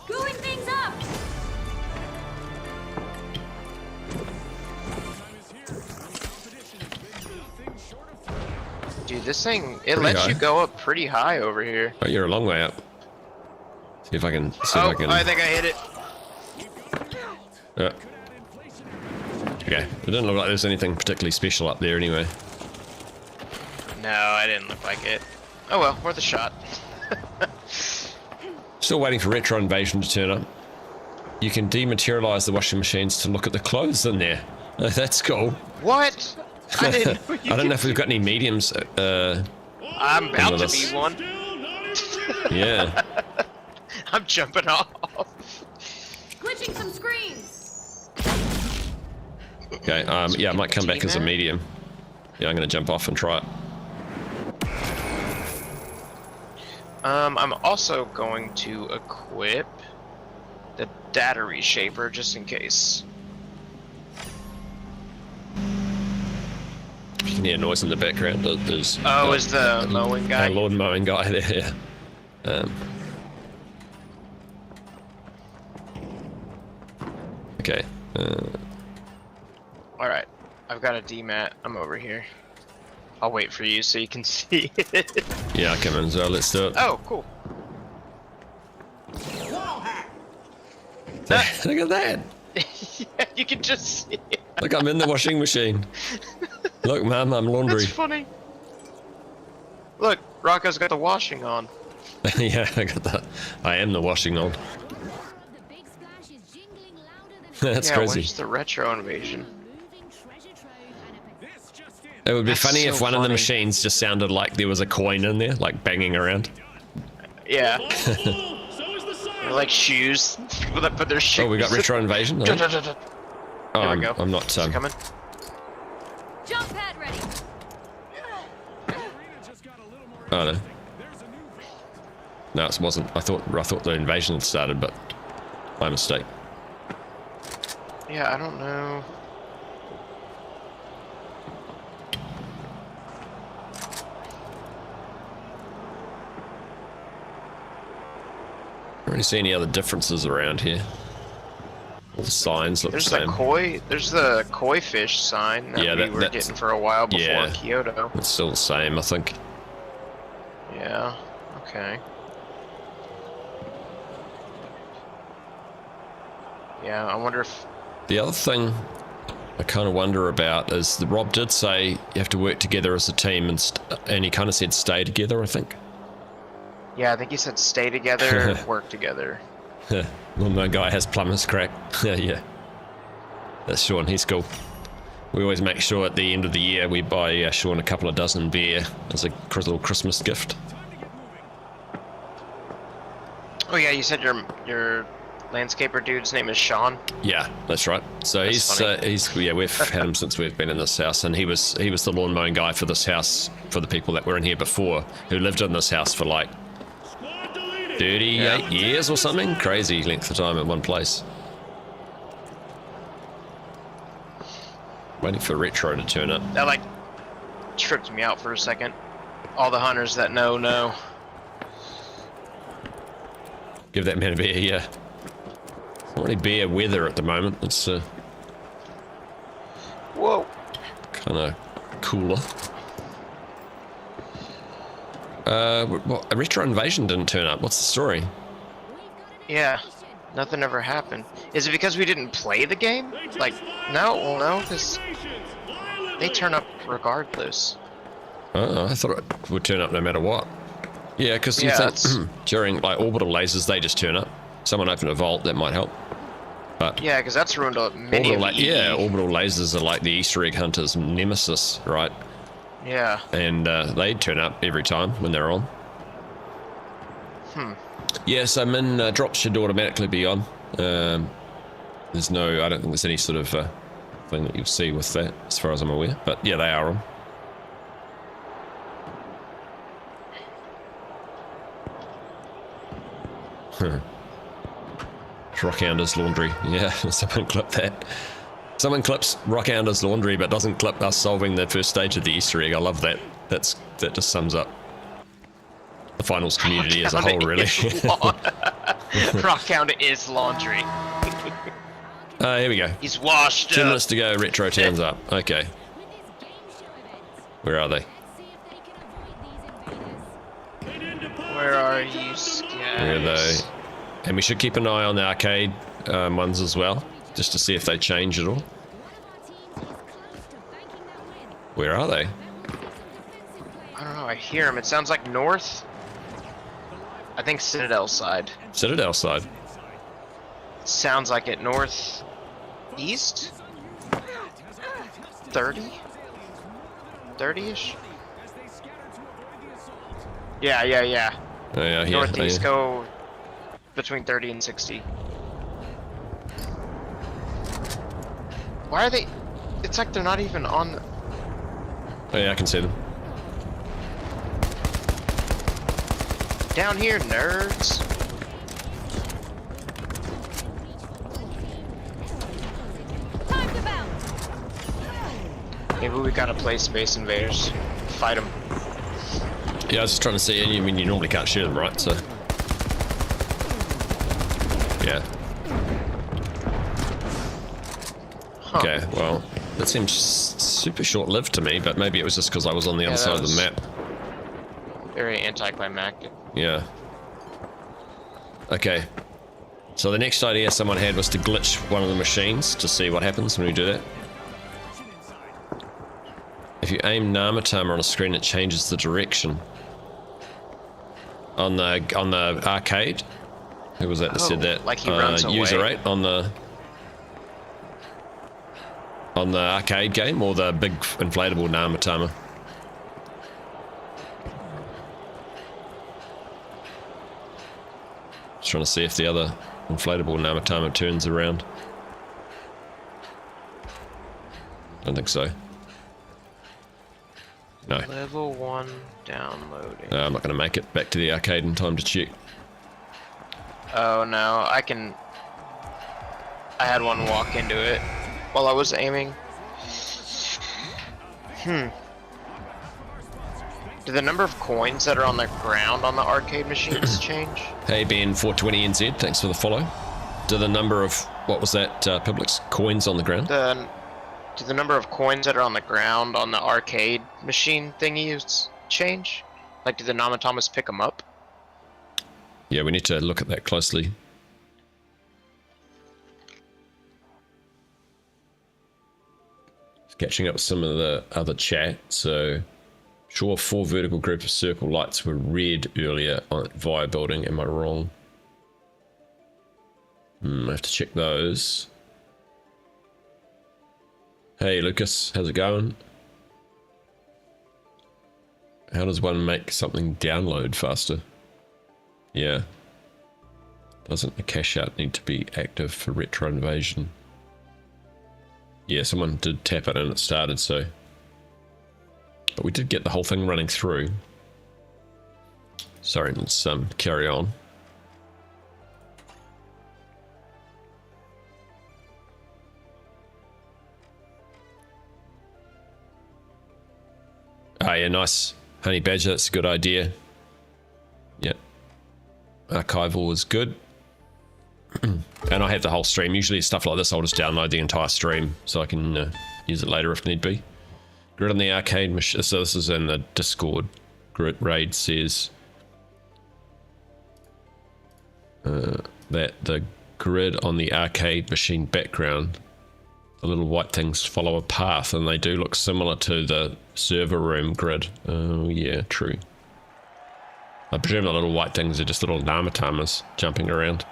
Gooing things up. Dude, this thing, Pretty it lets high. you go up pretty high over here. Oh, you're a long way up. See if I can. Oh, I think I hit it. Okay, it didn't look like there's anything particularly special up there anyway. No, I didn't look like it. Oh well, worth a shot. Still waiting for Retro Invasion to turn up. You can dematerialize the washing machines to look at the clothes in there. That's cool. What? I didn't know I don't know if we've got any mediums. I'm about with to us. be one. Yeah. I'm jumping off. Glitching some screens. Okay. Yeah, I might come back as a medium. Yeah, I'm gonna jump off and try it. I'm also going to equip the data reshaper just in case. You can hear noise in the background. There's Is the mowing guy? lawn mowing guy there. Okay. Alright, I've got a DMAT. I'm over here. I'll wait for you so you can see it. Yeah, I'll come in as well. Let's do it. Oh, cool. Look at that. Yeah, you can just see it. Look, I'm in the washing machine. Look, Mum, I'm laundry. That's funny. Look, Rocco's got the washing on. Yeah, I got that. I am the washing on. The big splash is jingling louder than That's yeah, crazy. where's the retro invasion? moving treasure trove and a This just in. It would be That's funny if so one of the funny. machines just sounded like there was a coin in there, like banging around. Yeah. So is the They're like shoes. People that put their shoes. Oh, we got retro invasion. Oh, There I'm, we go. I'm not. Is it coming? jump pad ready. just got a little more Oh no, interesting. There's a new vault. no, it wasn't. I thought the invasion had started, but my mistake. Yeah, I don't know. I don't really see any other differences around here. All the signs look There's the the same. there's the koi fish sign that Yeah, we were that's- getting for a while before yeah. Kyoto. It's still the same, I think. Yeah. Okay. Yeah, I wonder if The other thing I kind of wonder about is that Rob did say you have to work together as a team, and he kind of said stay together, I think. yeah, I think he said stay together, work together. Well, my guy has plumber's crack. Yeah. That's Sean, he's cool. We always make sure at the end of the year we buy Sean a couple of dozen beer as a little Christmas gift. Oh yeah, you said your landscaper dude's name is Sean. Yeah, that's right. So That's we've had him since we've been in this house, and he was the lawn mowing guy for this house for the people that were in here before, who lived in this house for like Squad deleted. 38 years or something. Crazy length of time in one place. Waiting for retro to turn up. That like tripped me out for a second. All the hunters that know. Give that man a beer, yeah. It's not really beer weather at the moment. It's Whoa. kind of cooler. What, a Retro Invasion didn't turn up. What's the story? Yeah, nothing ever happened. Is it because we didn't play the game? Like, no, well, no, because they turn up regardless. Oh, I thought it would turn up no matter what. Yeah, because you Yeah, think during like orbital lasers they just turn up. Someone opened a vault, that might help. But Yeah, because that's ruined many of the EE. orbital lasers are like the Easter egg hunter's nemesis, right? Yeah. And they turn up every time when they're on. Yeah, so min drops should automatically be on. There's no, I don't think there's any sort of thing that you'll see with that, as far as I'm aware. But yeah, they are on. Rockhounder's laundry. Yeah, someone clip that. Someone clips Rockhounder's laundry, but doesn't clip us solving the first stage of the Easter egg. I love that. That just sums up the finals community as a whole, really. Rockhound is laundry. Here we go. He's washed 10 up. minutes to go. Retro Town's up. Okay. Where are they? Where are you, guys? Where are they? And we should keep an eye on the arcade ones as well, just to see if they change at all. Where are they? I don't know, I hear him. It sounds like north. I think Citadel side. Citadel side. Sounds like it north east? 30? 30-ish? Yeah. Oh, yeah, here. Northeast Oh, go between 30 and 60. Why are they? It's like they're not even on. Oh, yeah, I can see them. Down here, nerds. Time to bounce. Maybe we gotta play Space Invaders. Fight them. Yeah, I was just trying to see. I mean, you normally can't shoot them, right? So. Yeah. Huh. Okay, well, that seems super short-lived to me, but maybe it was just because I was on the other that side of was- the map. Very anticlimactic. Yeah. Okay. So the next idea someone had was to glitch one of the machines to see what happens when we do that. If you aim Namatama on a screen, it changes the direction. On the arcade. Who was that that said that? Like he runs User away. 8 on the arcade game, or the big inflatable Namatama? Just trying to see if the other inflatable Namatama turns around. Don't think so. No. Level 1 downloading. No, I'm not going to make it back to the arcade in time to check. Oh no, I had one walk into it while I was aiming. Do the number of coins that are on the ground on the arcade machines change? Hey Ben 420NZ, thanks for the follow. Do the number of, what was that, Publix, coins on the ground? Do the number of coins that are on the ground on the arcade machine thingies change? Like, do the Namatamas pick them up? Yeah, we need to look at that closely. Just catching up with some of the other chat, so... Sure, 4 vertical group of circle lights were red earlier via building. Am I wrong? I have to check those. Hey Lucas, how's it going? How does one make something download faster? Yeah. Doesn't the cache out need to be active for Retro Invasion? Yeah, someone did tap it and it started, so... But we did get the whole thing running through. Sorry, let's carry on. Ah, yeah, nice. Honey Badger, that's a good idea. Yep. Archival is good. And I have the whole stream. Usually stuff like this, I'll just download the entire stream so I can use it later if need be. Grid on the arcade machine. So this is in the Discord. grid raid says that the grid on the arcade machine background, the little white things follow a path, and they do look similar to the server room grid. Oh yeah, true. I presume the little white things are just little Namatamas jumping around.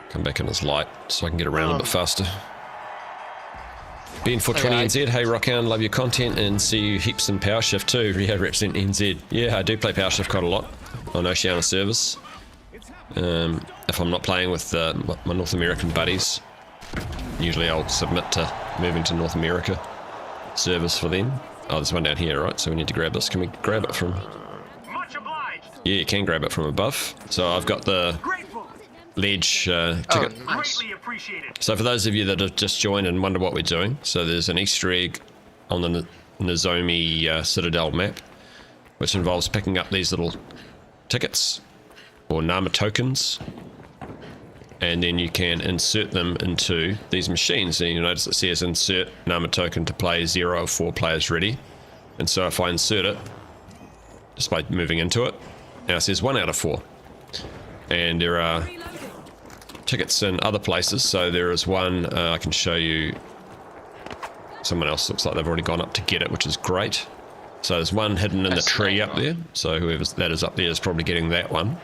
Come back in his light so I can get around a bit faster. Ben420 NZ, hey Rockhound, love your content and see you heaps in PowerShift too. Yeah, represent NZ. Yeah, I do play PowerShift quite a lot on Oceania servers. If I'm not playing with my North American buddies, usually I'll submit to moving to North America servers for them. Oh, there's one down here, right? So we need to grab this. Can we grab it from... Much obliged. Yeah, you can grab it from above. So I've got the Grateful. ledge ticket. Oh, nice. Greatly appreciated. So for those of you that have just joined and wonder what we're doing, so there's an Easter egg on the Nozomi Citadel map, which involves picking up these little tickets, or Nama tokens, and then you can insert them into these machines. And you notice it says insert Nama token to play 0 of 4 players ready. And so if I insert it, just by moving into it, now it says 1 out of 4. And there are tickets in other places, so there is one, I can show you, someone else looks like they've already gone up to get it, which is great. So there's one hidden in the tree up there, so whoever that is up there is probably getting that one.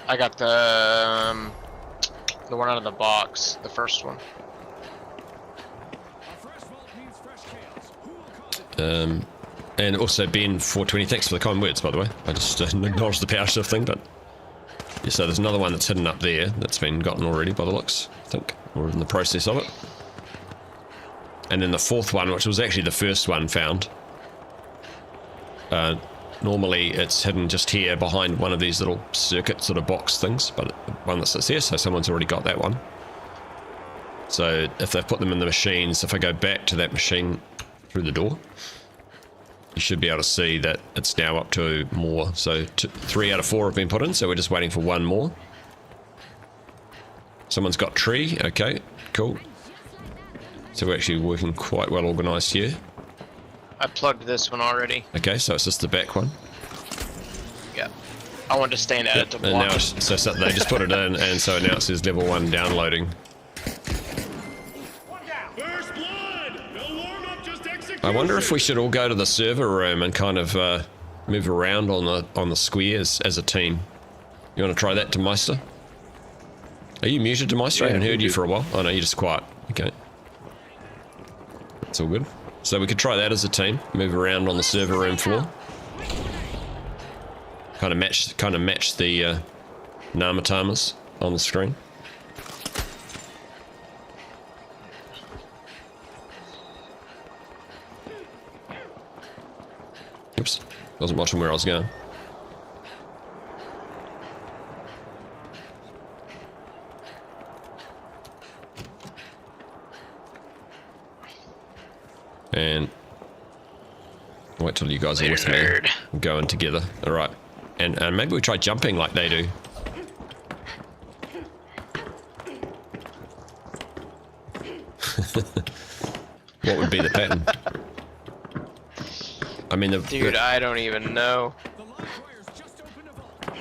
I got the one out of the box, the first one. A fresh vault means fresh chaos. Who will call it? And also Ben420, thanks for the kind words, by the way. I just acknowledged the power shift thing, but yeah, so there's another one that's hidden up there that's been gotten already by the looks, I think, or in the process of it. And then the fourth one, which was actually the first one found. Normally it's hidden just here behind one of these little circuit sort of box things, but one that sits here, so someone's already got that one. So if they've put them in the machines, if I go back to that machine through the door, you should be able to see that it's now up to more. So 3 out of 4 have been put in, so we're just waiting for one more. Someone's got tree, okay, cool. So we're actually working quite well organised here. I plugged this one already. Okay, so it's just the back one. Yeah. I wanted to stand at it to And block now it. so they just put it in, and so now it says level 1 downloading. One down. First blood. The warm up just executed. I wonder if we should all go to the server room and kind of move around on the squares as a team. You want to try that, Demeister? Are you muted, Demeister? I haven't heard you for a while. Oh no, you're just quiet. Okay. That's all good. So we could try that as a team. Move around on the server room floor. Kind of match the Namatamas on the screen. Oops, wasn't watching where I was going. And wait till you guys are with me. Nerd. We're going together. All right, and maybe we try jumping like they do. What would be the pattern? I mean, Dude, I don't even know. The live wire's just opened a vault.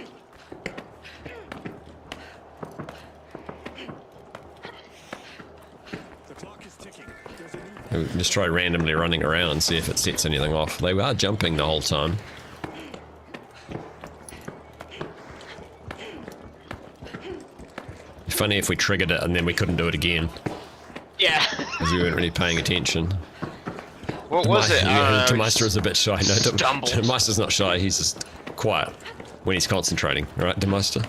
The clock is ticking. There's a new just try randomly running around and see if it sets anything off. They are jumping the whole time. Funny if we triggered it and then we couldn't do it again Yeah. because we weren't really paying attention. What was it? Demeister is a bit shy. No, stumbled. Demeister's not shy. He's just quiet when he's concentrating. All right, Demeister?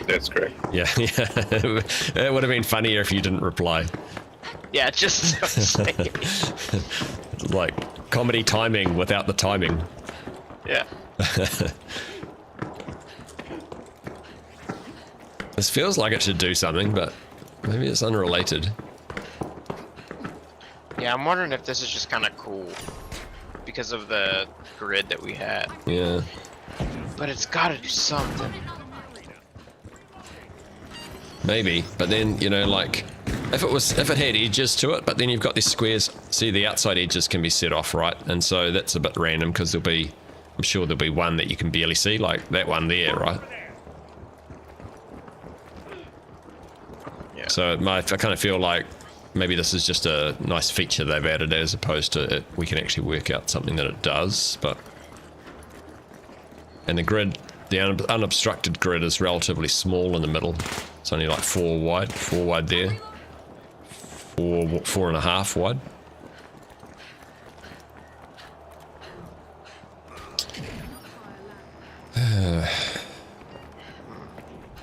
That's correct. Yeah, yeah. It would have been funnier if you didn't reply. Yeah, just Like comedy timing without the timing. yeah. This feels like it should do something, but maybe it's unrelated. Yeah, I'm wondering if this is just kind of cool. hard because of the grid that we had. Yeah. But it's gotta do something. Maybe, but then, you know, like, if it had edges to it, but then you've got these squares, see, the outside edges can be set off, right? And so that's a bit random, because I'm sure there'll be one that you can barely see, like that one there, right? Yeah. So I kind of feel like maybe this is just a nice feature they've added, as opposed to we can actually work out something that it does, but... And the grid, the unobstructed grid is relatively small in the middle. It's only like 4 wide there. 4.5 wide.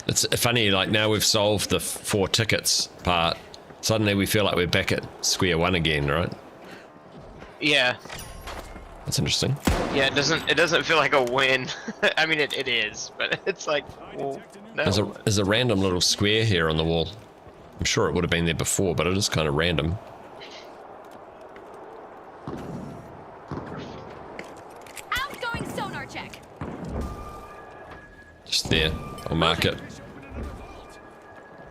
It's funny, like now we've solved the 4 tickets part, suddenly we feel like we're back at square one again, right? Yeah. That's interesting. Yeah, it doesn't feel like a win. I mean, it is, but it's like, well, no. There's a random little square here on the wall. I'm sure it would have been there before, but it is kind of random. Outgoing sonar check. Just there. I'll mark it.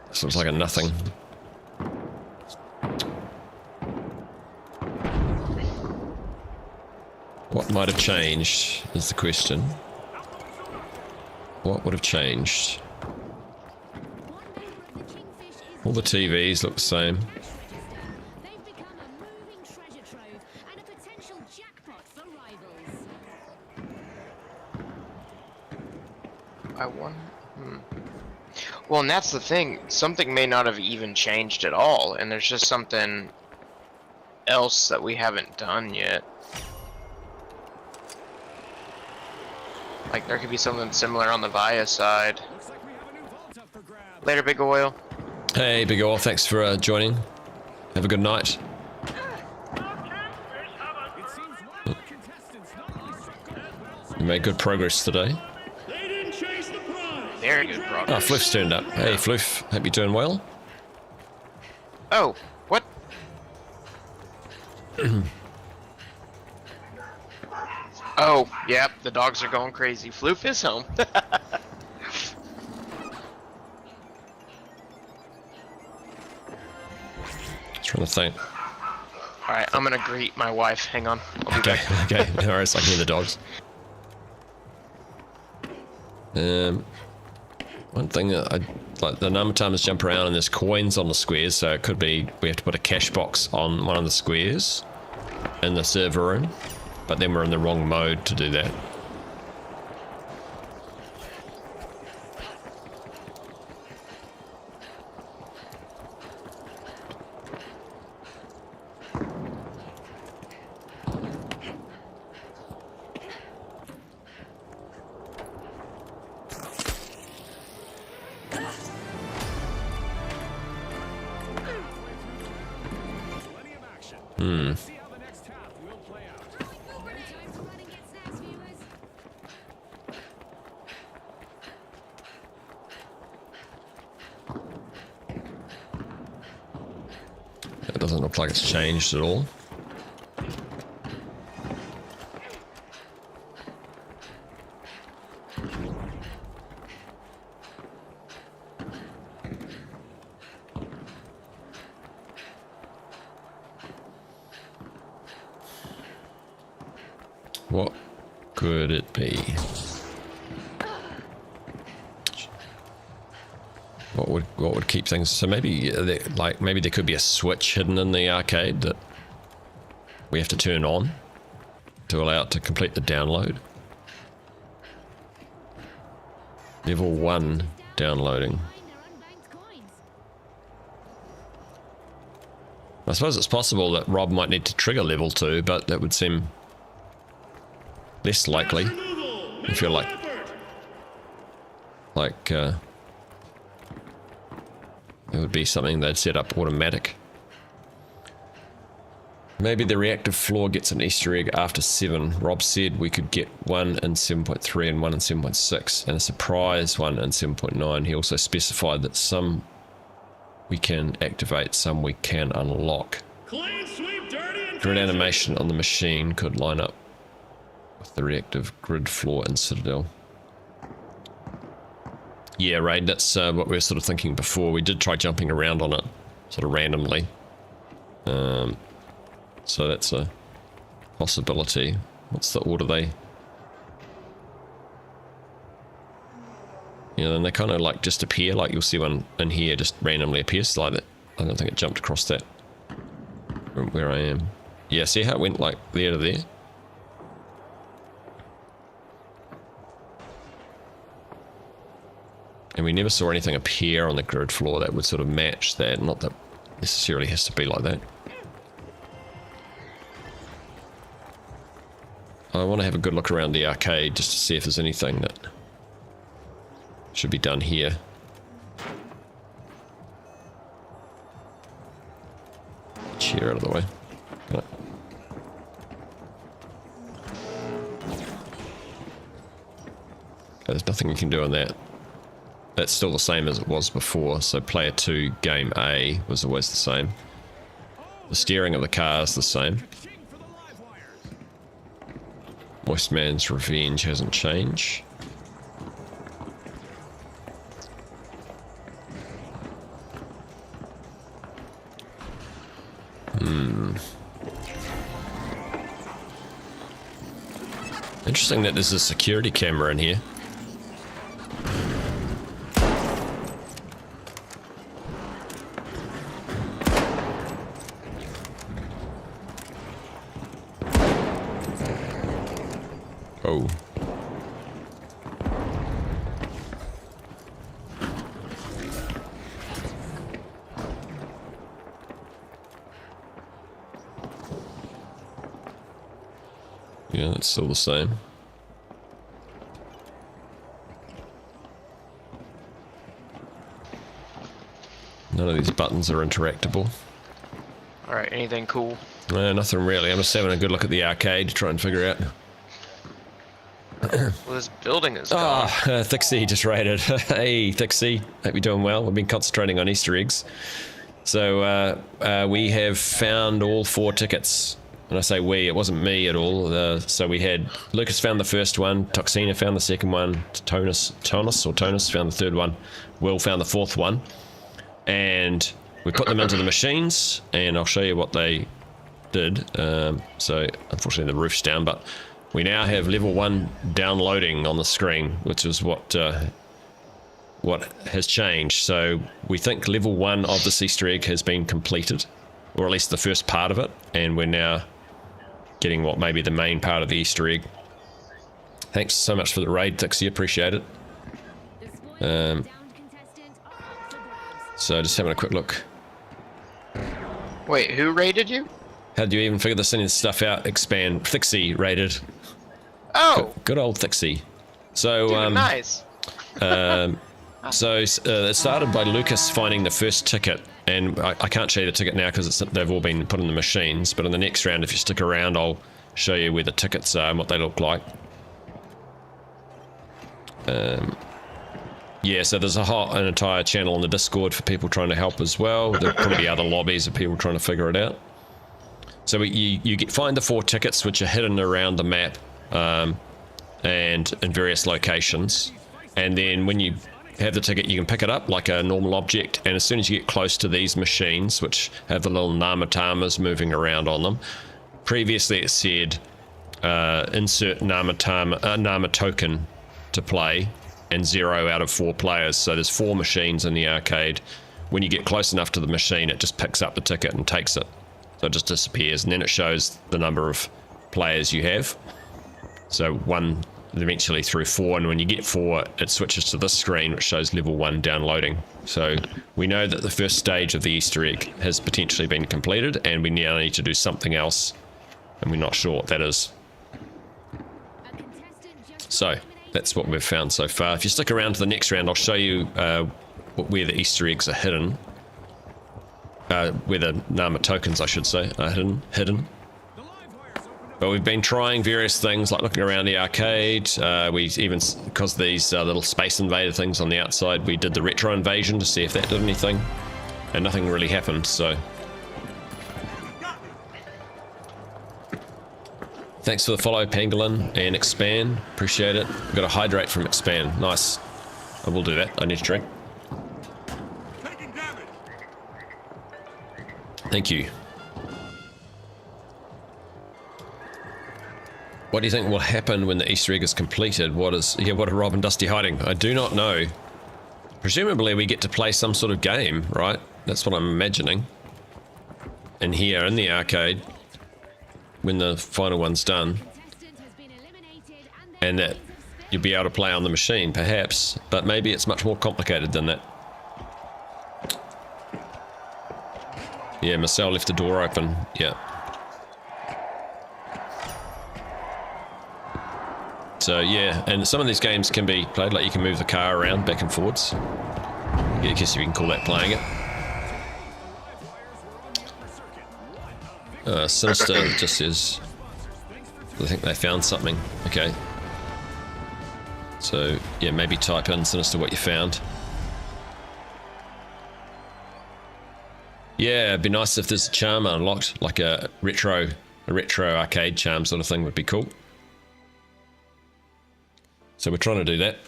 This looks like a nothing. What might have changed is the question. What would have changed? All the TVs look the same. They've become a moving treasure trove and a potential jackpot for rivals. I won. Well, and that's the thing. Something may not have even changed at all, and there's just something else that we haven't done yet. Like, there could be something similar on the Via side. Looks like we have a new vault up for grabs. Later, Big Oil. Hey, Big Oil, thanks for joining. Have a good night. It seems one of our contestants not only struck gold, but also You made good progress today. they didn't chase the prize. Very good Oh, progress. Floof's turned up. Hey, Floof, hope you're doing well. Oh, what? Oh, yep, the dogs are going crazy. Floof is home. Trying to think. Alright, I'm gonna greet my wife. Hang on. I'll be Okay, back. okay. No worries, I can hear the dogs. One thing that I like, the number of times jump around and there's coins on the squares, so it could be we have to put a cash box on one of the squares in the server room, but then we're in the wrong mode to do that. Plenty of action. Let's see how the next half will play out. Time to run and get snacks, viewers. It doesn't look like it's changed at all. What could it be? What would keep things? So maybe maybe there could be a switch hidden in the arcade that we have to turn on to allow it to complete the download. Level 1 downloading. Find their unbanked coins. I suppose it's possible that Rob might need to trigger level 2, but that would seem less likely. If you're like it would be something they'd set up automatic. Maybe the reactive floor gets an Easter egg after 7. Rob said we could get one in 7.3 and one in 7.6 and a surprise one in 7.9. He also specified that some we can activate, some we can unlock. Clean sweep, dirty and Grid animation on the machine could line up with the reactive grid floor in Citadel. Yeah, Raid, that's what we were sort of thinking before. We did try jumping around on it, sort of randomly. So that's a possibility. What's the order they... Yeah, then they kind of like just appear, like you'll see one in here just randomly appears like that. I don't think it jumped across that from where I am. Yeah, see how it went like there to there? And we never saw anything appear on the grid floor that would sort of match that. Not that necessarily has to be like that. I want to have a good look around the arcade just to see if there's anything that should be done here. Chair out of the way. Right. Okay, there's nothing we can do on that. That's still the same as it was before, so player 2, game A was always the same. The steering of the car is the same. Moist Man's Revenge hasn't changed. Interesting that there's a security camera in here. Oh. Yeah, it's still the same. None of these buttons are interactable. Alright, anything cool? Nothing really. I'm just having a good look at the arcade to try and figure out. Well, this building is gone. Ah, Thixie just raided. Hey, Thixie. Hope you're doing well. We've been concentrating on Easter eggs. So, we have found all 4 tickets. When I say we, it wasn't me at all. So we had... Lucas found the first one. Toxina found the second one. Tonus found the third one. Will found the 4th one. And we put them into the machines. And I'll show you what they did. So, unfortunately, the roof's down, but... We now have level 1 downloading on the screen, which is what has changed. So we think level 1 of this Easter egg has been completed, or at least the first part of it, and we're now getting what may be the main part of the Easter egg. Thanks so much for the raid, Thixie, appreciate it. So just having a quick look. Wait, who raided you? How do you even figure this stuff out? Expand. Thixie raided. Oh! Good old Thixie. So, Dude, nice. So it started by Lucas finding the first ticket, and I can't show you the ticket now because they've all been put in the machines, but in the next round, if you stick around, I'll show you where the tickets are and what they look like. Yeah, so there's an entire channel on the Discord for people trying to help as well. There'll probably be other lobbies of people trying to figure it out. So you find the 4 tickets which are hidden around the map and in various locations, and then when you have the ticket you can pick it up like a normal object, and as soon as you get close to these machines which have the little Namatamas moving around on them, previously it said insert Nama token to play and 0 out of 4 players. So there's 4 machines in the arcade. When you get close enough to the machine it just picks up the ticket and takes it. So it just disappears, and then it shows the number of players you have. So 1 eventually through 4, and when you get 4, it switches to this screen which shows level 1 downloading. So we know that the first stage of the Easter egg has potentially been completed, and we now need to do something else, and we're not sure what that is. So that's what we've found so far. If you stick around to the next round, I'll show you where the Easter eggs are hidden. Where the Nama tokens, I should say, are hidden. But we've been trying various things, like looking around the arcade. We even, because these little Space Invader things on the outside, we did the Retro Invasion to see if that did anything, and nothing really happened. So Thanks for the follow, Pangolin and Expand. Appreciate it. We've got a hydrate from Expand. Nice. I will do that. I need a drink. Taking damage. Thank you. What do you think will happen when the Easter egg is completed? What are Rob and Dusty hiding? I do not know. Presumably we get to play some sort of game, right? That's what I'm imagining. In here, in the arcade, when the final one's done. Contestant has been eliminated And that you'll be able to play on the machine, perhaps. But maybe it's much more complicated than that. Yeah, Marcel left the door open. Yeah. So yeah, and some of these games can be played, like you can move the car around back and forwards. Yeah, I guess you can call that playing it. Sinister just says, I think they found something. Okay. So yeah, maybe type in Sinister what you found. Yeah, it'd be nice if there's a charm unlocked, like a retro arcade charm sort of thing would be cool. So we're trying to do that.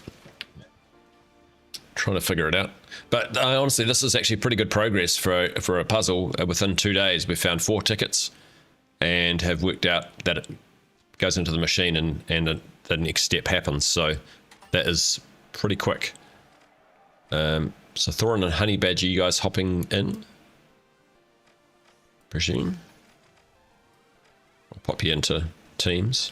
Trying to figure it out. But honestly, this is actually pretty good progress for a puzzle. Within 2 days, we found 4 tickets and have worked out that it goes into the machine and the next step happens. So that is pretty quick. So Thorin and Honey Badger, you guys hopping in? Presume. I'll pop you into teams.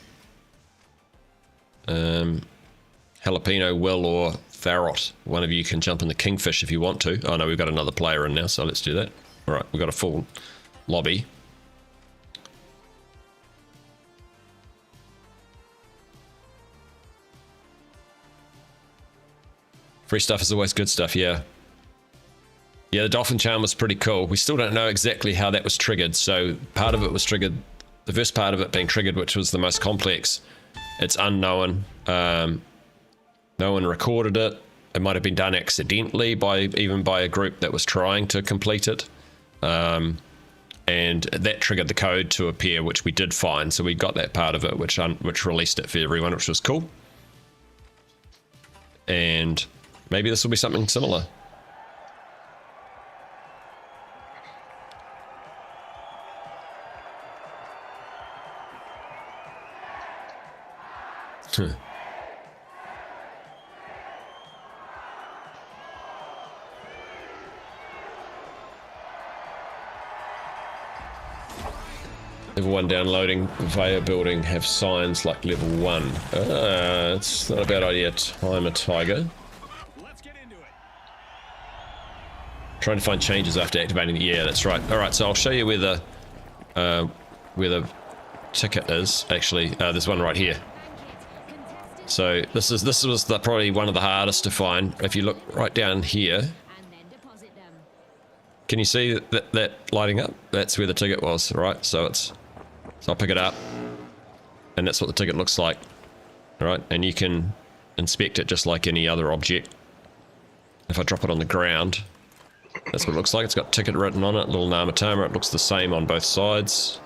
Jalapeno, Will, or Tharot. One of you can jump in the Kingfish if you want to. Oh no, we've got another player in now, so let's do that. Alright, we've got a full lobby. Free stuff is always good stuff, yeah. Yeah, the Dolphin Charm was pretty cool. We still don't know exactly how that was triggered, so part of it was triggered, the first part of it being triggered, which was the most complex. It's unknown. No one recorded it. It might have been done accidentally even by a group that was trying to complete it. And that triggered the code to appear, which we did find. So we got that part of it, which released it for everyone, which was cool. And maybe this will be something similar. Level 1 downloading via building have signs like level 1. It's not a bad idea. Time a tiger. Let's get into it. Trying to find changes after activating the... Yeah, that's right. Alright, so I'll show you where the ticket is. Actually, there's one right here. So this was probably one of the hardest to find. If you look right down here, can you see that lighting up? That's where the ticket was, right? So I'll pick it up, and that's what the ticket looks like, right? And you can inspect it just like any other object. If I drop it on the ground, that's what it looks like. It's got ticket written on it, little Namatama. It looks the same on both sides.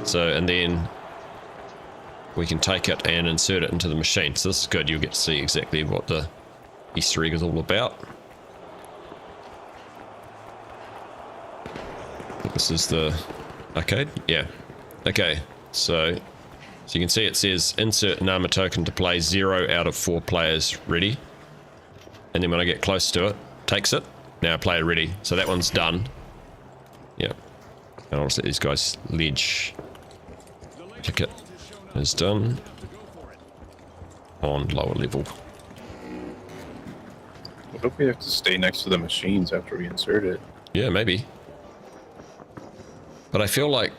So, and then we can take it and insert it into the machine. So this is good. You'll get to see exactly what the Easter egg is all about. This is the arcade? Yeah. Okay, so you can see it says insert Nama token to play 0 out of 4 players ready. And then when I get close to it, takes it. Now player ready. So that one's done. Yeah. And I'll set these guys ledge. Ticket is done. On lower level. What if we have to stay next to the machines after we insert it? Yeah, maybe. But I feel like...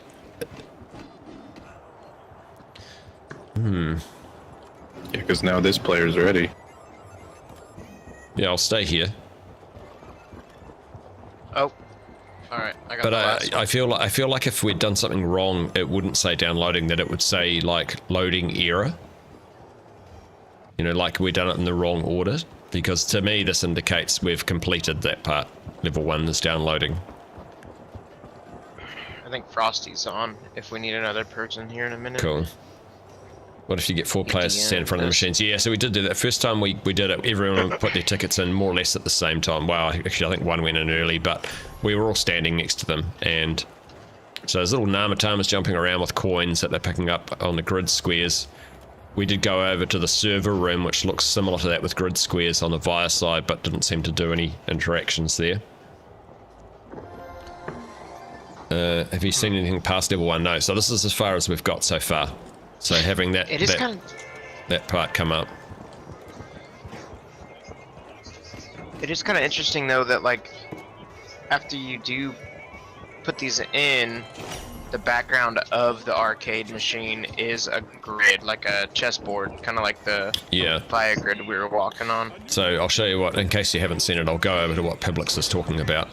Yeah, because now this player's ready. Yeah, I'll stay here. Oh. Alright, I got But the last one. I feel like if we'd done something wrong, it wouldn't say downloading, that it would say, like, loading error. You know, like we've done it in the wrong order. Because to me, this indicates we've completed that part. Level 1 is downloading. I think Frosty's on if we need another person here in a minute. Cool. What if you get 4 players to stand in front of the machines? Yeah, so we did do that. First time we did it, everyone put their tickets in more or less at the same time. Wow, actually I think one went in early, but we were all standing next to them. And so there's little Namatamas jumping around with coins that they're picking up on the grid squares. We did go over to the server room, which looks similar to that with grid squares on the Via side, but didn't seem to do any interactions there. Have you seen anything past level 1? No, so this is as far as we've got so far. So having that that part come up. It is kind of interesting though that like after you do put these in, the background of the arcade machine is a grid, like a chessboard, kind of like the Via grid we were walking on. So I'll show you what, in case you haven't seen it, I'll go over to what Publix is talking about,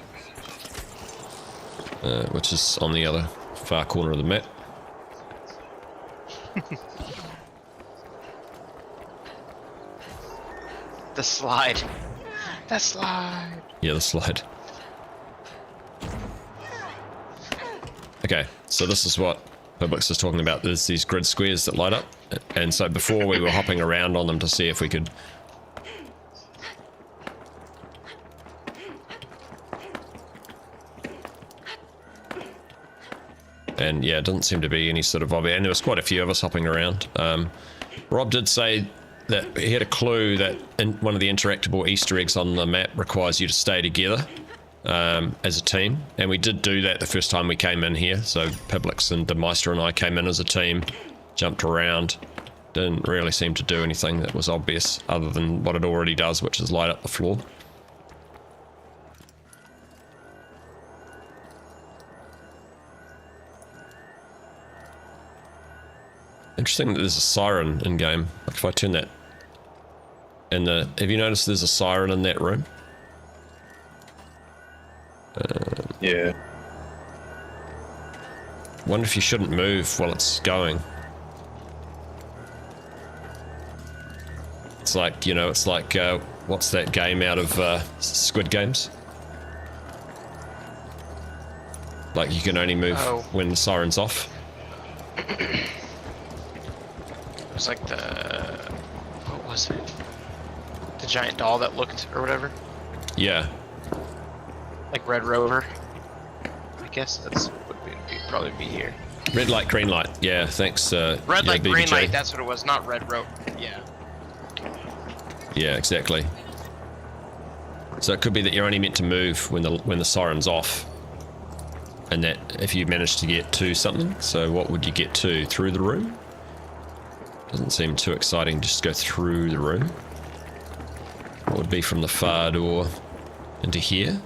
which is on the other far corner of the map. The slide. The slide. Yeah, the slide. Okay, so this is what Publix is talking about. There's these grid squares that light up. And so before we were hopping around on them to see if we could... And yeah, it doesn't seem to be any sort of obvious. And there was quite a few of us hopping around. Rob did say that he had a clue that one of the interactable Easter eggs on the map requires you to stay together as a team. And we did do that the first time we came in here. So Publix and the Meister and I came in as a team, jumped around. Didn't really seem to do anything that was obvious other than what it already does, which is light up the floor. Interesting that there's a siren in game. Like if I turn that in the... Have you noticed there's a siren in that room? Yeah. Wonder if you shouldn't move while it's going. It's like, you know, it's like, what's that game out of Squid Games? Like you can only move when the siren's off. It was like the... What was it? The giant doll that looked, or whatever? Yeah. Like Red Rover. I guess that's would probably be here. Red light, green light. Yeah, thanks. Red light, green light, that's what it was, not Red Rover. Yeah. Yeah, exactly. So it could be that you're only meant to move when the siren's off. And that if you manage to get to something. So what would you get to? Through the room? Doesn't seem too exciting just to go through the room. What would be from the far door into here?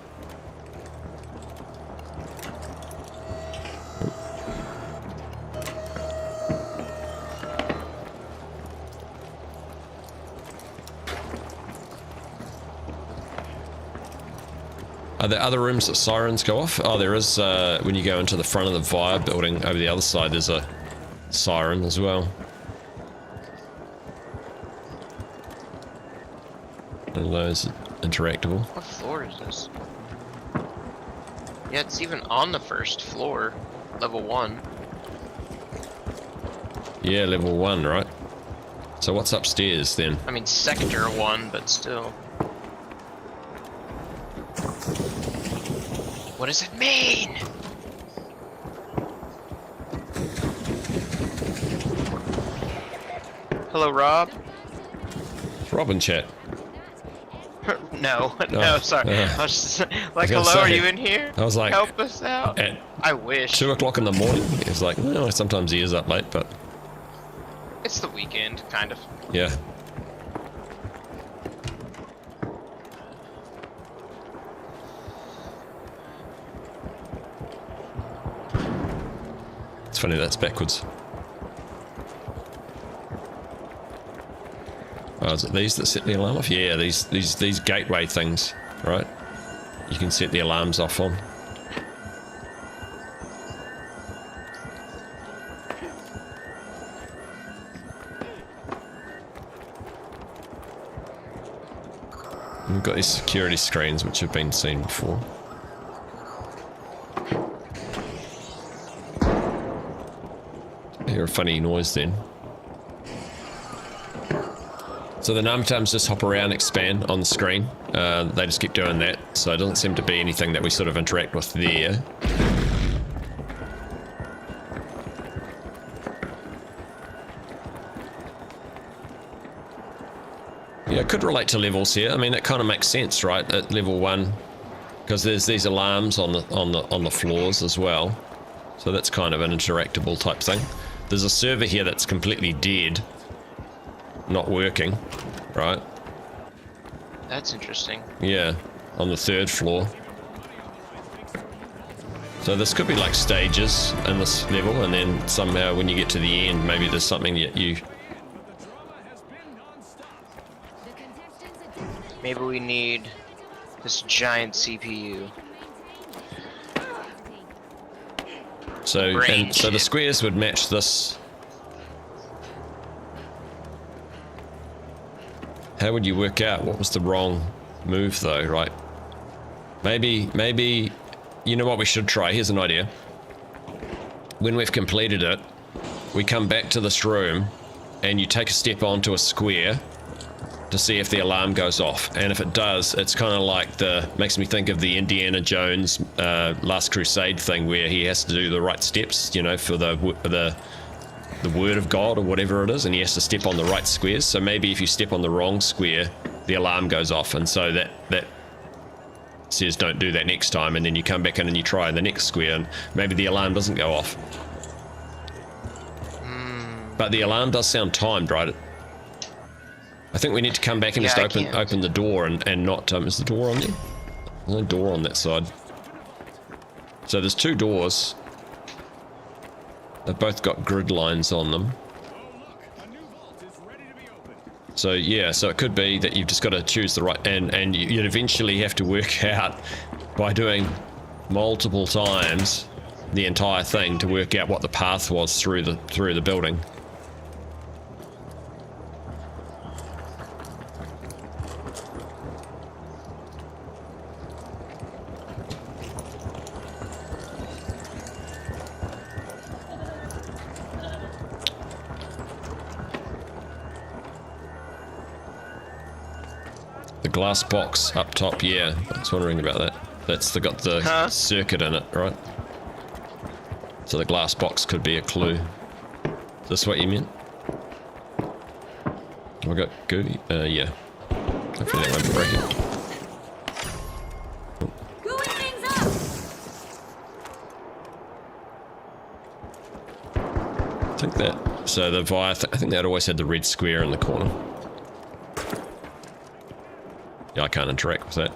Are there other rooms that sirens go off? Oh, there is, when you go into the front of the Via building over the other side, there's a siren as well. One of those interactable. What floor is this? Yeah, it's even on the first floor, level 1. Yeah, level 1, right? So what's upstairs then? I mean, sector 1, but still. What does it mean? Hello, Rob. Robin chat. No, no, sorry. I was just like, hello, say, are you in here? I was like, help us out. I wish. 2 o'clock in the morning. It's like, well, sometimes he is up late, but it's the weekend, kind of. yeah. It's funny that's backwards. Oh, is it these that set the alarm off? Yeah, these gateway things, right? You can set the alarms off on. We've got these security screens which have been seen before. I hear a funny noise then. So the Namtams just hop around, expand on the screen. They just keep doing that. So it doesn't seem to be anything that we sort of interact with there. Yeah, it could relate to levels here. I mean, it kind of makes sense, right? At level 1, because there's these alarms on the floors as well. So that's kind of an interactable type thing. There's a server here that's completely dead, not working, right? That's interesting. Yeah, on the 3rd floor. So this could be like stages in this level, and then somehow when you get to the end, maybe there's something that you... Maybe we need this giant CPU. So, and so the squares would match this. How would you work out what was the wrong move though, right? Maybe, you know what we should try? Here's an idea. When we've completed it, we come back to this room and you take a step onto a square to see if the alarm goes off. And if it does, it's kind of like makes me think of the Indiana Jones Last Crusade thing where he has to do the right steps, you know, for the word of God or whatever it is, and he has to step on the right squares. So maybe if you step on the wrong square, the alarm goes off, and so that says don't do that next time, and then you come back in and you try the next square and maybe the alarm doesn't go off. But the alarm does sound timed, right? I think we need to come back and just open the door and not... is the door on there? There's no door on that side. So there's 2 doors. They've both got grid lines on them. So yeah, so it could be that you've just got to choose the right... And you'd eventually have to work out by doing multiple times the entire thing to work out what the path was through the building. Glass box up top, yeah. I was wondering about that. That's got the circuit in it, right? So the glass box could be a clue. Is this what you meant? Have I got Goody? Yeah. Hopefully that won't break it. Cooling things up. I think that... So the I think that always had the red square in the corner. Yeah, I can't interact with that.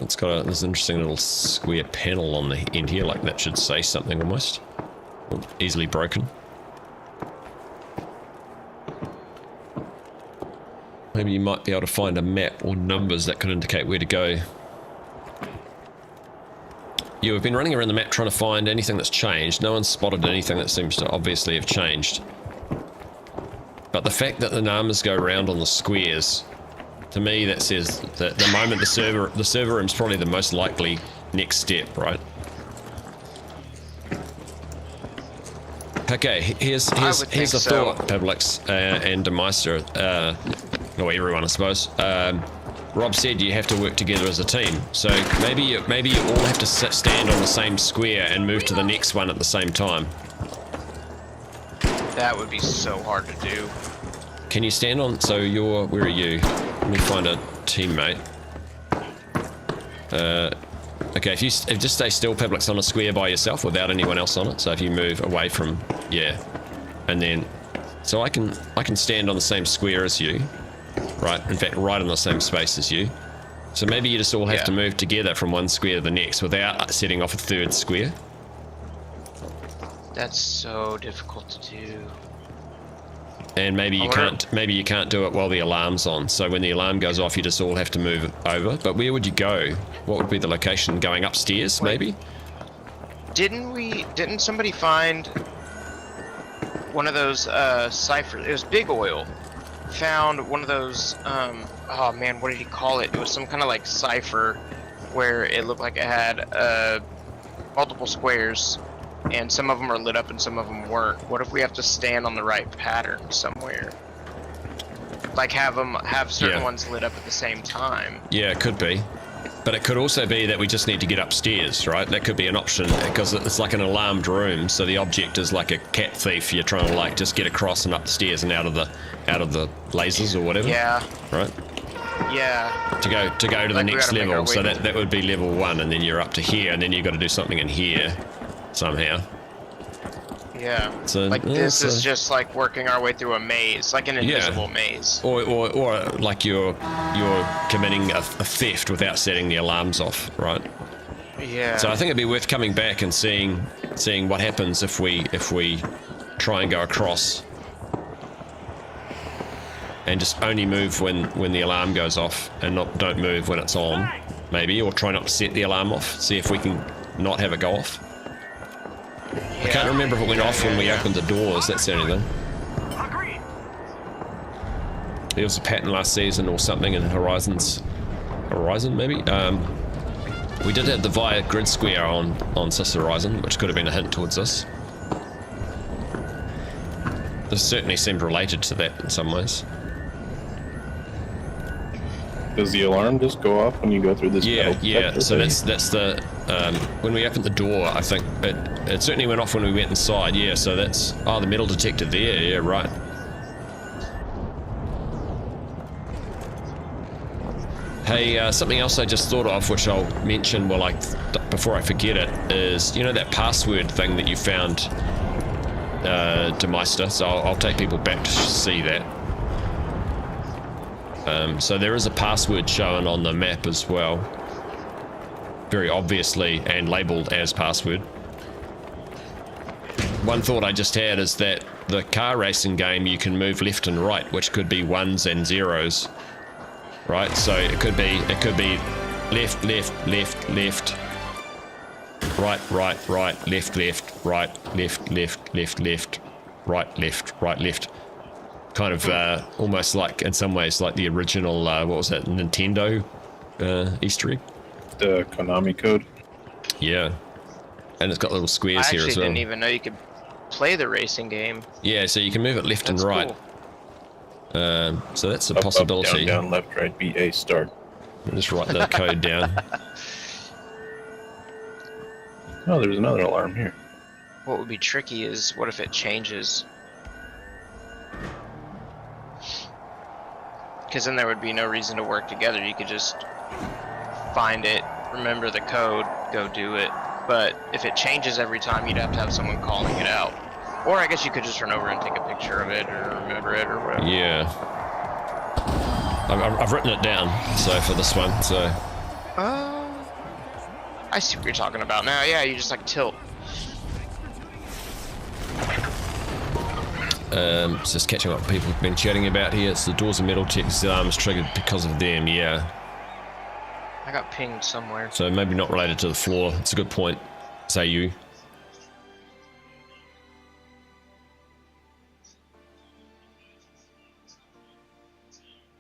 It's got this interesting little square panel on the end here, like that should say something almost. Easily broken. Maybe you might be able to find a map or numbers that could indicate where to go. Yeah, we've been running around the map trying to find anything that's changed. No one's spotted anything that seems to obviously have changed. But the fact that the numbers go around on the squares, to me that says that the moment the server room's probably the most likely next step, right? Okay, here's a thought, Publix and Demeister, or everyone I suppose. Rob said you have to work together as a team, so maybe you all have to stand on the same square and move to the next one at the same time. That would be so hard to do. Can you stand on... So you're... Where are you? Let me find a teammate. Okay, if you just stay still, Publix, on a square by yourself without anyone else on it. So if you move away from... Yeah. And then... So I can stand on the same square as you. Right, in fact, right in the same space as you. So maybe you just all have to move together from one square to the next without setting off a third square. That's so difficult to do. And maybe you can't do it while the alarm's on. So when the alarm goes off, you just all have to move over. But where would you go? What would be the location? Going upstairs, maybe? Didn't somebody find one of those ciphers? It was Big Oil. Found one of those oh man, what did he call it? It was some kind of like cipher where it looked like it had multiple squares, and some of them are lit up and some of them weren't. What if we have to stand on the right pattern somewhere? Like have certain ones lit up at the same time. Yeah, it could be. But it could also be that we just need to get upstairs, right? That could be an option, because it's like an alarmed room, so the object is like a cat thief. You're trying to like just get across and up the stairs and out of the lasers or whatever. Yeah. Right? Yeah. To go to the Like, we next gotta make level. our So way that would be level 1, and then you're up to here, and then you've got to do something in here somehow. Yeah. So, Like yeah, this so- is just like working our way through a maze, like an invisible maze. Or like you're committing a theft without setting the alarms off, right? Yeah. So I think it'd be worth coming back and seeing what happens if we try and go across, and just only move when the alarm goes off, and don't move when it's on, maybe, or try not to set the alarm off. See if we can not have it go off. I can't remember if it went off when we opened the doors. That's the only thing. Agreed. There was a pattern last season or something in Horizon maybe. We did have the Via grid square on Sister Horizon, which could have been a hint towards this. This certainly seemed related to that in some ways. Does the alarm just go off when you go through this? Yeah. metal So detector that's the when we opened the door, I think it certainly went off when we went inside. Yeah. So that's the metal detector there. Yeah. Right. Hey, something else I just thought of, which I'll mention before I forget it, is that password thing that you found, Demeister. So I'll take people back to see that. So there is a password shown on the map as well, very obviously, and labelled as password. One thought I just had is that the car racing game, you can move left and right, which could be 1s and 0s. Right, so it could be left, left, left, left, right, right, right, left, left, right, left, left, left, left, right, left, right, left. Kind of almost like, in some ways, like the original, what was that, Nintendo Easter egg? The Konami code. Yeah, and it's got little I squares here actually as well. didn't even know you could play the racing game. Yeah, so you can move it left That's and right. cool. So that's a Up, possibility. Up, down, left, right, BA, start. I'll just write the code down. Oh, there's another alarm here. What would be tricky is, what if it changes? Because then there would be no reason to work together. You could just find it, remember the code, go do it. But if it changes every time, you'd have to have someone calling it out. Or I guess you could just run over and take a picture of it, or remember it, or whatever. Yeah. I've written it down, so for this one, so... I see what you're talking about now. Yeah, you just like tilt. It's just catching up with people have been chatting about here. It's the doors of metal checks, the alarm is triggered because of them, yeah. I got pinged somewhere. So maybe not related to the floor. It's a good point, say you.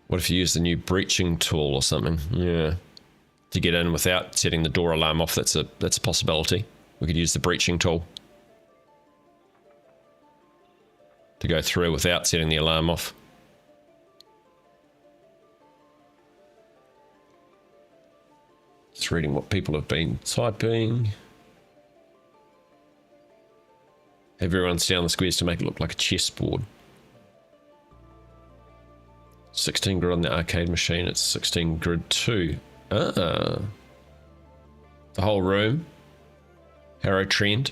What if you use the new breaching tool or something? Yeah. To get in without setting the door alarm off, that's a possibility. We could use the breaching tool to go through without setting the alarm off. Just reading what people have been typing. Everyone stand on the squares to make it look like a chessboard. 16 grid on the arcade machine, it's 16 grid 2. The whole room, Harrow Trend,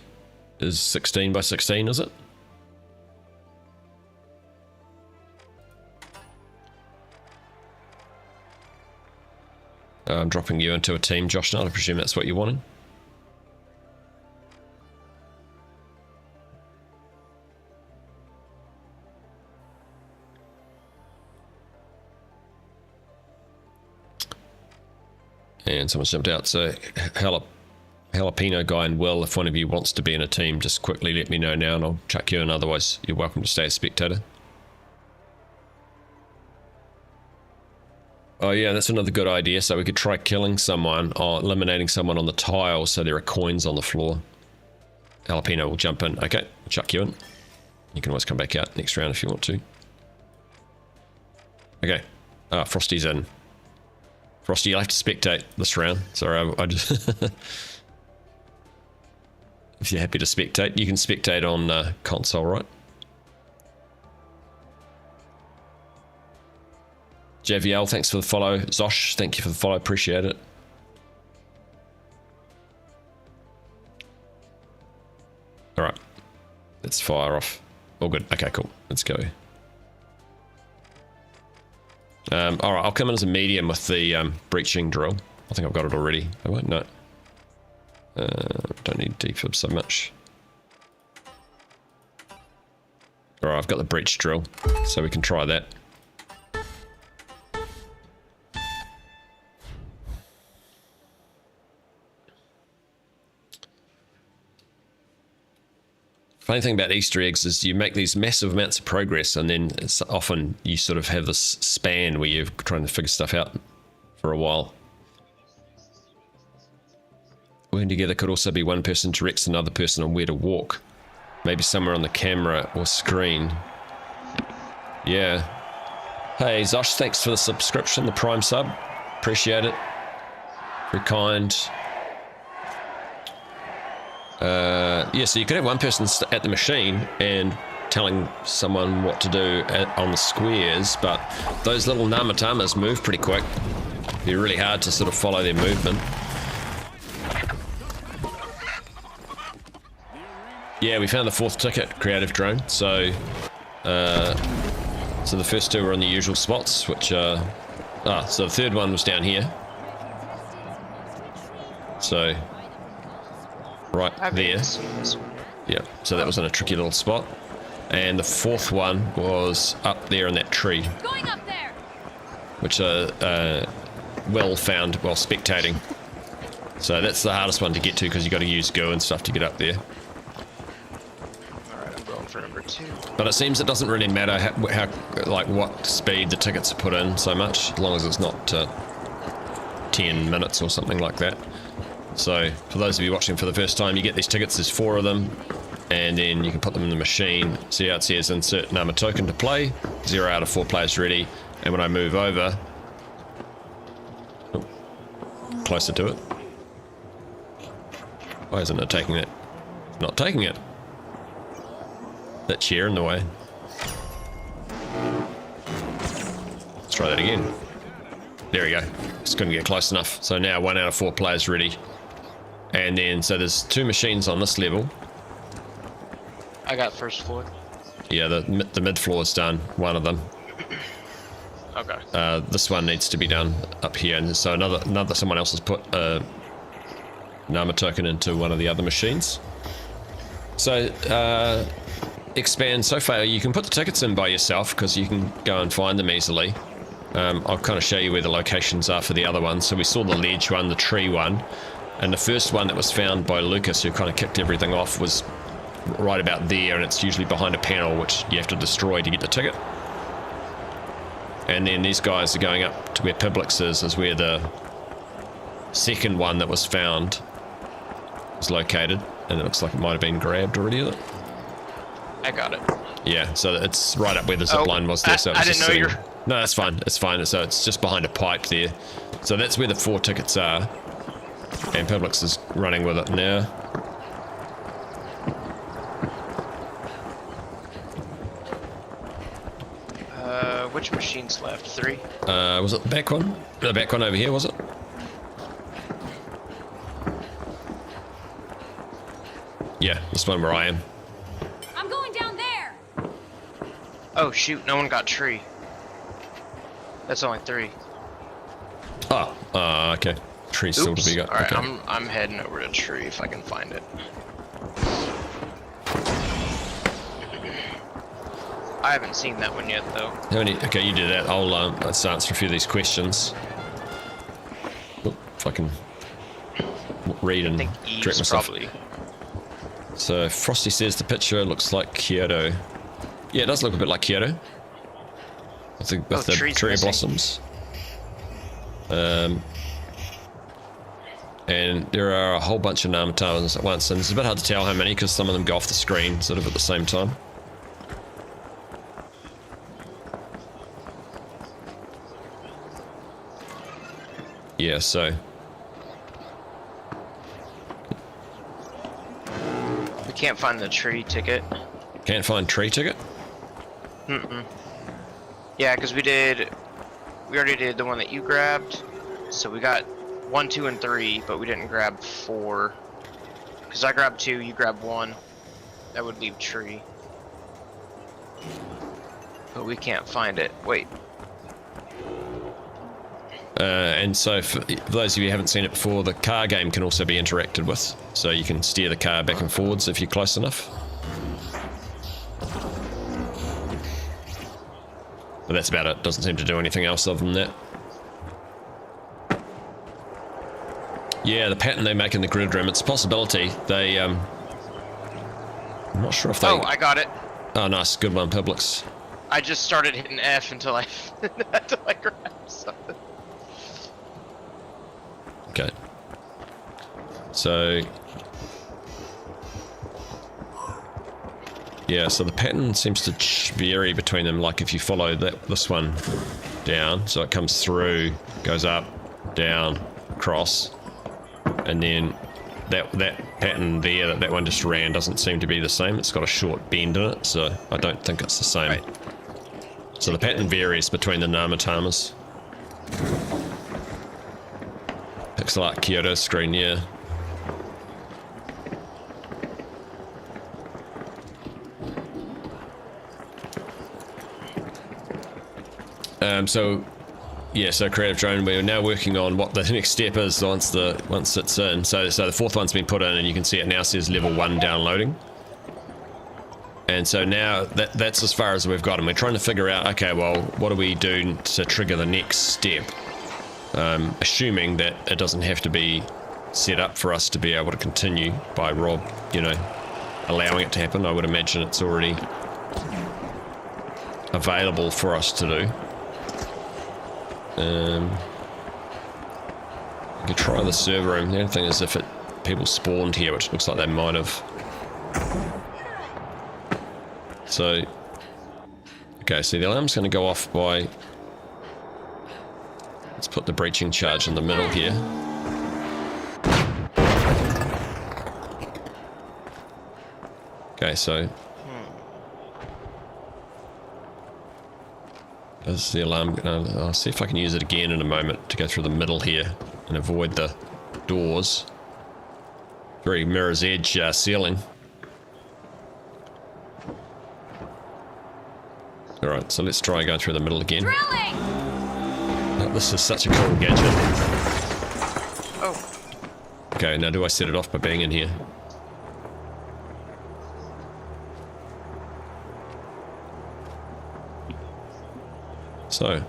is 16 by 16, is it? I'm dropping you into a team, Josh, now I presume that's what you're wanting. And someone's jumped out, so Jalapeno Guy and Will, if one of you wants to be in a team, just quickly let me know now and I'll chuck you in, otherwise you're welcome to stay a spectator. Oh yeah, that's another good idea. So we could try killing someone or eliminating someone on the tile so there are coins on the floor. Jalapeno will jump in. Okay, chuck you in. You can always come back out next round if you want to. Okay. Frosty's in. Frosty, you'll have to spectate this round. Sorry, I just... If you're happy to spectate, you can spectate on console, right? JVL, thanks for the follow. Zosh, thank you for the follow. Appreciate it. All right. Let's fire off. All good. Okay, cool. Let's go. All right, I'll come in as a medium with the breaching drill. I think I've got it already. I won't. No. Don't need defib so much. All right, I've got the breach drill, so we can try that. Funny thing about Easter eggs is you make these massive amounts of progress, and then it's often you sort of have this span where you're trying to figure stuff out for a while. Working together could also be one person directs another person on where to walk. Maybe somewhere on the camera or screen. Yeah. Hey, Zosh, thanks for the subscription, the Prime sub. Appreciate it. Very kind. Yeah, so you could have one person at the machine and telling someone what to do on the squares, but those little namatamas move pretty quick. It'd be really hard to sort of follow their movement. Yeah, we found the 4th ticket, creative drone. So, so the first 2 were on the usual spots, which so the 3rd one was down here. So, right there. Yeah, so that was in a tricky little spot. And the 4th one was up there in that tree. Going up there. Which well found while spectating. So that's the hardest one to get to because you got to use go and stuff to get up there. Alright, I'm going for number 2. But it seems it doesn't really matter how like what speed the tickets are put in so much, as long as it's not 10 minutes or something like that. So for those of you watching for the first time, you get these tickets, there's 4 of them, and then you can put them in the machine. See how it says insert Nama token to play, 0 out of 4 players ready, and when I move over, closer to it. Why isn't it taking it? Not taking it. That chair in the way. Let's try that again. There we go. Just couldn't get close enough. So now 1 out of 4 players ready. And then, so there's 2 machines on this level. I got first floor. Yeah, the mid floor is done, one of them. Okay. This one needs to be done up here, and so another someone else has put a Nama token into one of the other machines. So expand so far. You can put the tickets in by yourself because you can go and find them easily. I'll kind of show you where the locations are for the other ones. So we saw the ledge one, the tree one, and the first one that was found by Lucas, who kind of kicked everything off, was right about there, and it's usually behind a panel which you have to destroy to get the ticket. And then these guys are going up to where Publix is where the second one that was found is located, and it looks like it might have been grabbed already. Is it? I got it. Yeah, so it's right up where the zip line was there. So it was I didn't know sitting... you're... No, that's fine. It's fine. So it's just behind a pipe there. So that's where the 4 tickets are. And Publix is running with it now. Which machine's left? 3? Was it the back one? The back one over here, was it? Yeah, this one where I am. I'm going down there. Oh shoot, no one got tree. That's only 3. Oh, okay. Tree's still to be got. Alright, Okay. I'm heading over to tree if I can find it. I haven't seen that one yet though. Okay, you do that. Let's answer a few of these questions. Oop, if I can read I and think direct Eve's myself. probably. So Frosty says the picture looks like Kyoto. Yeah, it does look a bit like Kyoto. With the trees cherry missing. blossoms. And there are a whole bunch of Namatans at once, and it's a bit hard to tell how many because some of them go off the screen sort of at the same time. Yeah, so We can't find the tree ticket. can't find tree ticket. Yeah, because we already did the one that you grabbed, so we got 1, 2, and 3, but we didn't grab 4. Because I grabbed 2, you grabbed 1. That would leave tree. But we can't find it. Wait. And so for those of you who haven't seen it before, the car game can also be interacted with. So you can steer the car back and forwards if you're close enough. But that's about it. Doesn't seem to do anything else other than that. Yeah, the pattern they make in the grid room, it's a possibility. They, I'm not sure if they... Oh, I got it. Oh, nice. Good one, Publix. I just started hitting F until I grabbed something. Okay. So... yeah, so the pattern seems to vary between them. Like if you follow this one down, so it comes through, goes up, down, across, and then that pattern there that one just ran doesn't seem to be the same. It's got a short bend in it, so I don't think it's the same. Right. So the pattern varies between the Namatamas. Pixel art Kyoto screen, yeah. So Creative Drone, we're now working on what the next step is once it's in. So the fourth one's been put in, and you can see it now says level 1 downloading. And so now that's as far as we've got, and we're trying to figure out, okay, well, what do we do to trigger the next step? Assuming that it doesn't have to be set up for us to be able to continue by Rob, allowing it to happen. I would imagine it's already available for us to do. You could try the server room. The only thing is if people spawned here, which looks like they might have. So, okay, so the alarm's going to go off by... let's put the breaching charge in the middle here. Okay, so... There's the alarm. I'll see if I can use it again in a moment to go through the middle here and avoid the doors. Very Mirror's Edge ceiling. Alright, so let's try going through the middle again. Drilling! Oh, this is such a cool gadget. Oh. Okay, now do I set it off by being in here? So,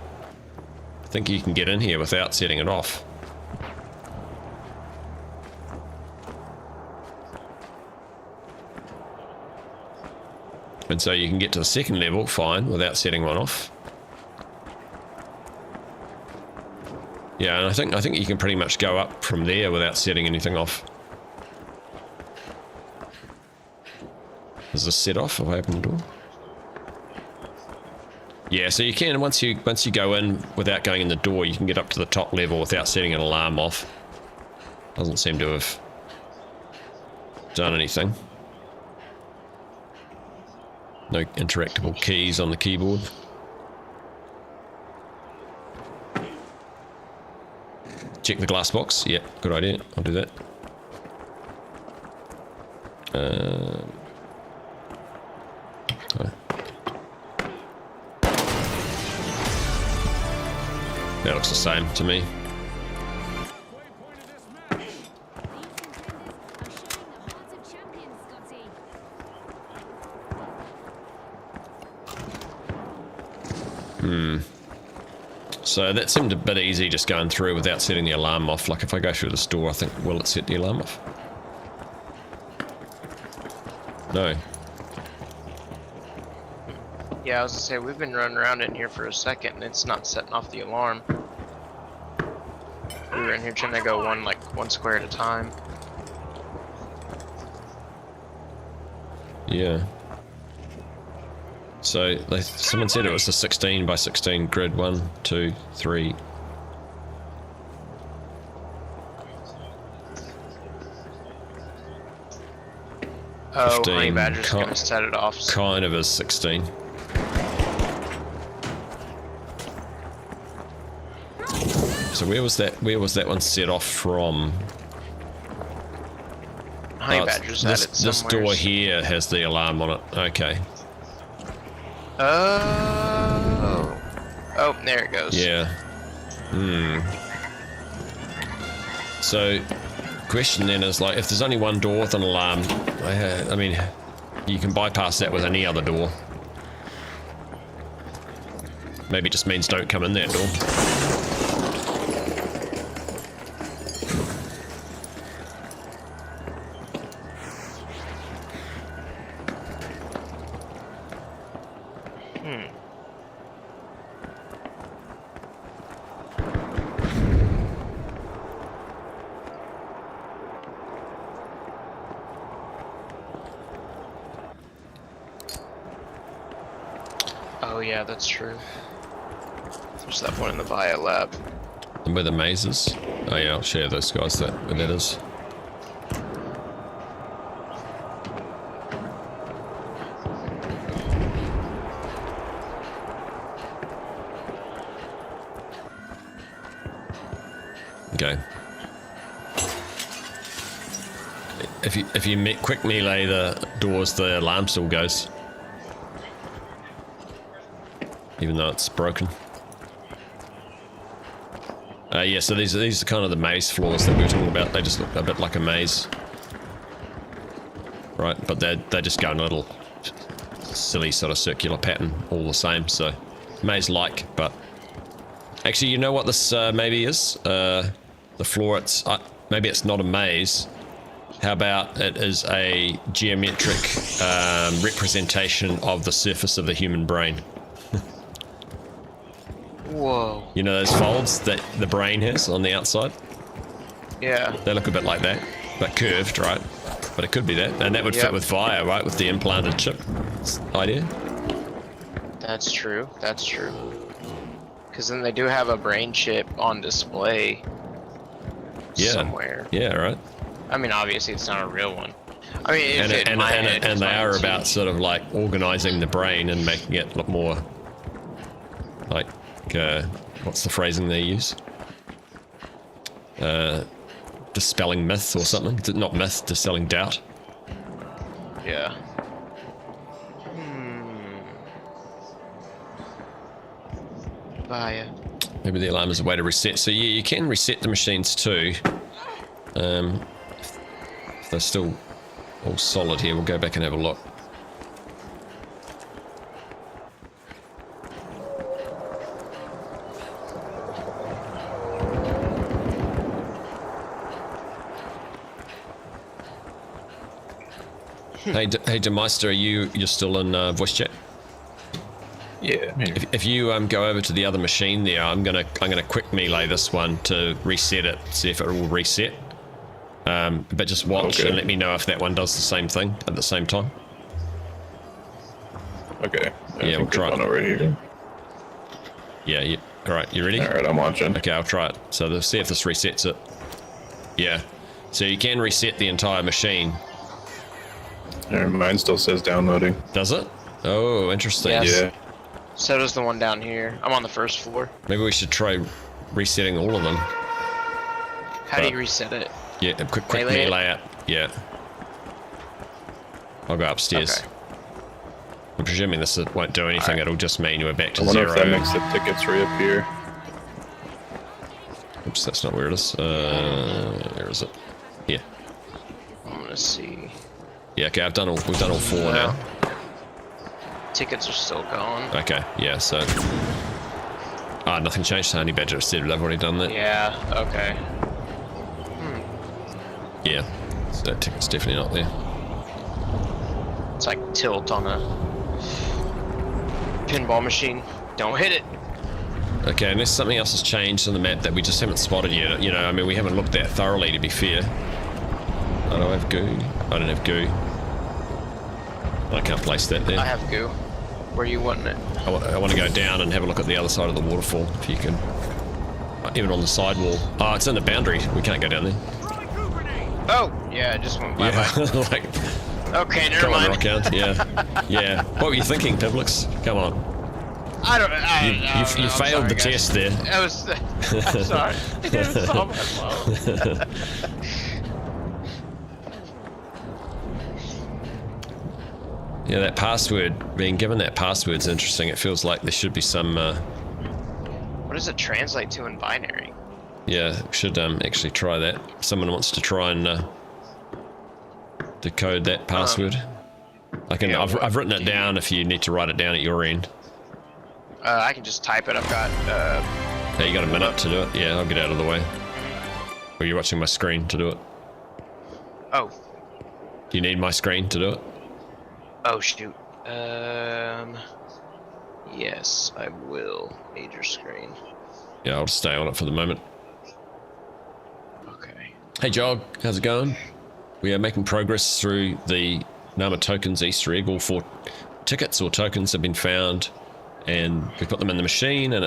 I think you can get in here without setting it off. And so you can get to the second level fine without setting one off. Yeah, and I think you can pretty much go up from there without setting anything off. Does this set off if I open the door? Yeah, so you can, once you go in without going in the door, you can get up to the top level without setting an alarm off. Doesn't seem to have done anything. No interactable keys on the keyboard. Check the glass box. Yeah, good idea. I'll do that. Oh. That looks the same to me. So that seemed a bit easy just going through without setting the alarm off. Like if I go through this door, I think, will it set the alarm off? No. Yeah, I was gonna say, we've been running around in here for a second and it's not setting off the alarm. We were in here trying to go one square at a time. Yeah. So someone said it was a 16 by 16 grid. 1, 2, 3. Oh, 15, Honey Badger's gonna set it off. Kind of is 16. So where was that one set off from? Honey Badger's at it this somewhere. door here has the alarm on it. Okay. Oh. Oh, there it goes. Yeah. So, question then is like, if there's only one door with an alarm, I mean, you can bypass that with any other door. Maybe it just means don't come in that door. Oh yeah, that's true. There's that one in the Bio Lab. And where the maze is. Oh yeah, I'll share those guys where that is. Okay. If you quick melee the doors, the alarm still goes. Even though it's broken. Yeah, so these are kind of the maze floors that we were talking about. They just look a bit like a maze. Right, but they just go in a little silly sort of circular pattern all the same, so maze-like, but... Actually, you know what this maybe is? The floor, maybe it's not a maze. How about it is a geometric representation of the surface of the human brain? Whoa. You know those folds that the brain has on the outside? Yeah. They look a bit like that, but curved, right? But it could be that, and that would fit with Via, right? With the implanted chip idea. That's true. That's true. Because then they do have a brain chip on display somewhere. Yeah, right. I mean, obviously it's not a real one. I mean, if and they are about sort of like organizing the brain and making it look more like what's the phrasing they use? Dispelling myth or something? Not myth, dispelling doubt. Yeah. Via. Maybe the alarm is a way to reset. So yeah, you can reset the machines too. If they're still all solid here, we'll go back and have a look. Hey, Demeister, you're still in voice chat? Yeah. If you go over to the other machine there, I'm gonna quick melee this one to reset it, see if it will reset. But just watch and let me know if that one does the same thing at the same time. Okay. Yeah, we'll try it over here. Yeah. All right, you ready? All right, I'm watching. Okay, I'll try it. So let's see if this resets it. Yeah. So you can reset the entire machine. Mine still says downloading. Does it? Oh, interesting. Yes. Yeah. So does the one down here. I'm on the first floor. Maybe we should try resetting all of them. How do you reset it? Yeah, quick melee it. Yeah. I'll go upstairs. Okay. I'm presuming this won't do anything. Right. It'll just mean we're back to I wonder zero. if that makes the tickets reappear. Oops, that's not where it is. Where is it? Here. I'm gonna see. Yeah, okay, we've done all 4 now. Tickets are still gone. Okay, yeah, so... nothing changed to Honey Badger instead, I've already done that. Yeah, okay. Yeah, so that ticket's definitely not there. It's like tilt on a pinball machine. Don't hit it. Okay, unless something else has changed on the map that we just haven't spotted yet. You know, I mean, we haven't looked that thoroughly, to be fair. I don't have goo. I don't have goo. I can't place that there. I have goo. Where you wanting it? I want to go down and have a look at the other side of the waterfall, if you can. Even on the side wall. Oh, it's in the boundary. We can't go down there. Oh, yeah, I just went bye Yeah, bye. like, Okay, never come on, mind. Rockhound. Yeah, yeah. What were you thinking, Piblix? Come on. I don't know. You failed the test there. I was. I'm sorry. It was all my fault. Yeah, that password, being given that password's interesting. It feels like there should be some, What does it translate to in binary? yeah, we should actually try that. If someone wants to try and decode that password. I can, yeah, I've written it down if you need to write it down at your end. I can just type it. I've got. Hey, you got a minute to do it? Yeah, I'll get out of the way. Or you're watching my screen to do it? Oh. Do you need my screen to do it? Oh shoot. Yes, I will. Major screen. Yeah, I'll stay on it for the moment. Okay. Hey Jog, how's it going? We are making progress through the Nama tokens Easter egg. All 4 tickets or tokens have been found, and we put them in the machine, and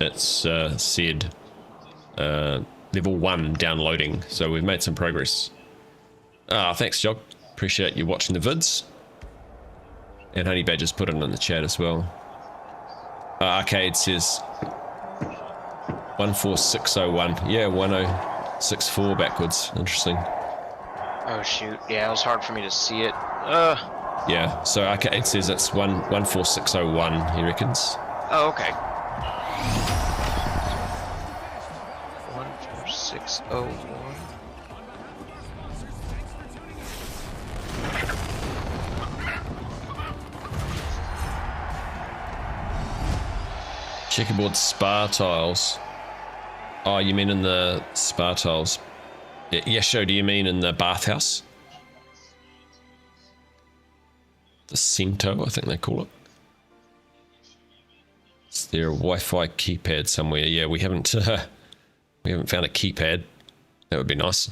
it's said level 1 downloading. So we've made some progress. Thanks Jog. Appreciate you watching the vids. And Honey Badger's put it in the chat as well. Arcade says 14601. Yeah, 1064 backwards. Interesting. Oh shoot. Yeah, it was hard for me to see it. Yeah, so Arcade says it's 14601, he reckons. Oh, okay. 14601. Checkerboard spar tiles. Oh, you mean in the spar tiles? Yesho, do you mean in the bathhouse? The Cento, I think they call it. Is there a Wi-Fi keypad somewhere? Yeah, we haven't found a keypad. That would be nice.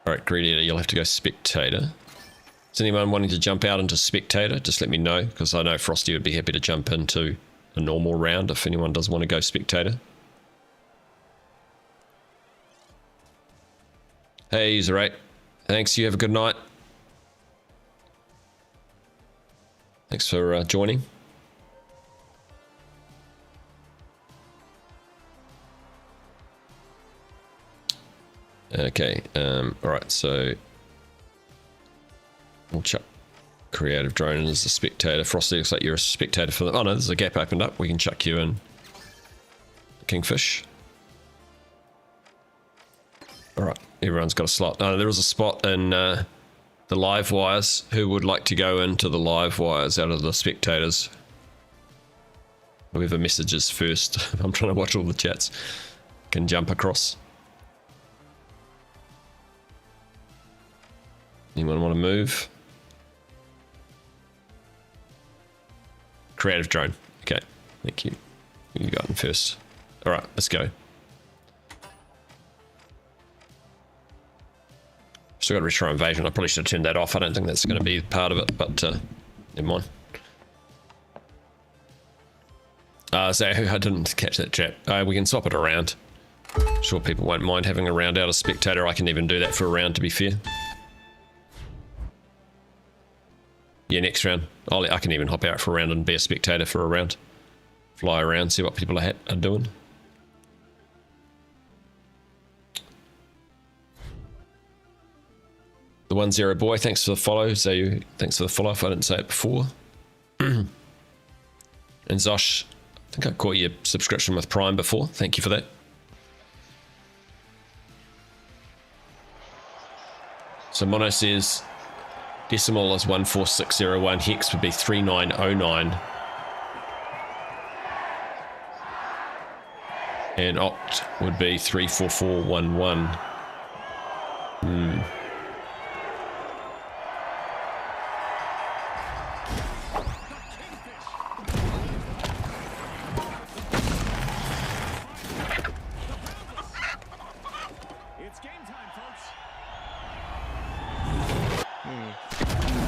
Alright, Greedy, you'll have to go spectator. Is anyone wanting to jump out into spectator? Just let me know, because I know Frosty would be happy to jump into a normal round if anyone does want to go spectator. Hey, Zerate. Thanks, you have a good night. Thanks for joining. Okay, alright, so we'll chuck creative drone in as a spectator. Frosty, looks like you're a spectator for them. Oh no, there's a gap opened up. We can chuck you in. Kingfish. Alright, everyone's got a slot. There was a spot in the live wires. Who would like to go into the live wires out of the spectators? Whoever messages first. I'm trying to watch all the chats. Can jump across. Anyone want to move? Creative drone. Okay, thank you. You got in first. Alright, let's go. Still got retro invasion. I probably should have turned that off. I don't think that's going to be part of it, but never mind. So I didn't catch that chat. We can swap it around. Sure, people won't mind having a round out of spectator. I can even do that for a round, to be fair. Yeah, next round. I can even hop out for a round and be a spectator for a round. Fly around, see what people are doing. The 10 boy, thanks for the follow. So thanks for the follow if I didn't say it before. And Zosh, I think I caught your subscription with Prime before. Thank you for that. So Mono says decimal is 14601, hex would be 3909. And oct would be 34411.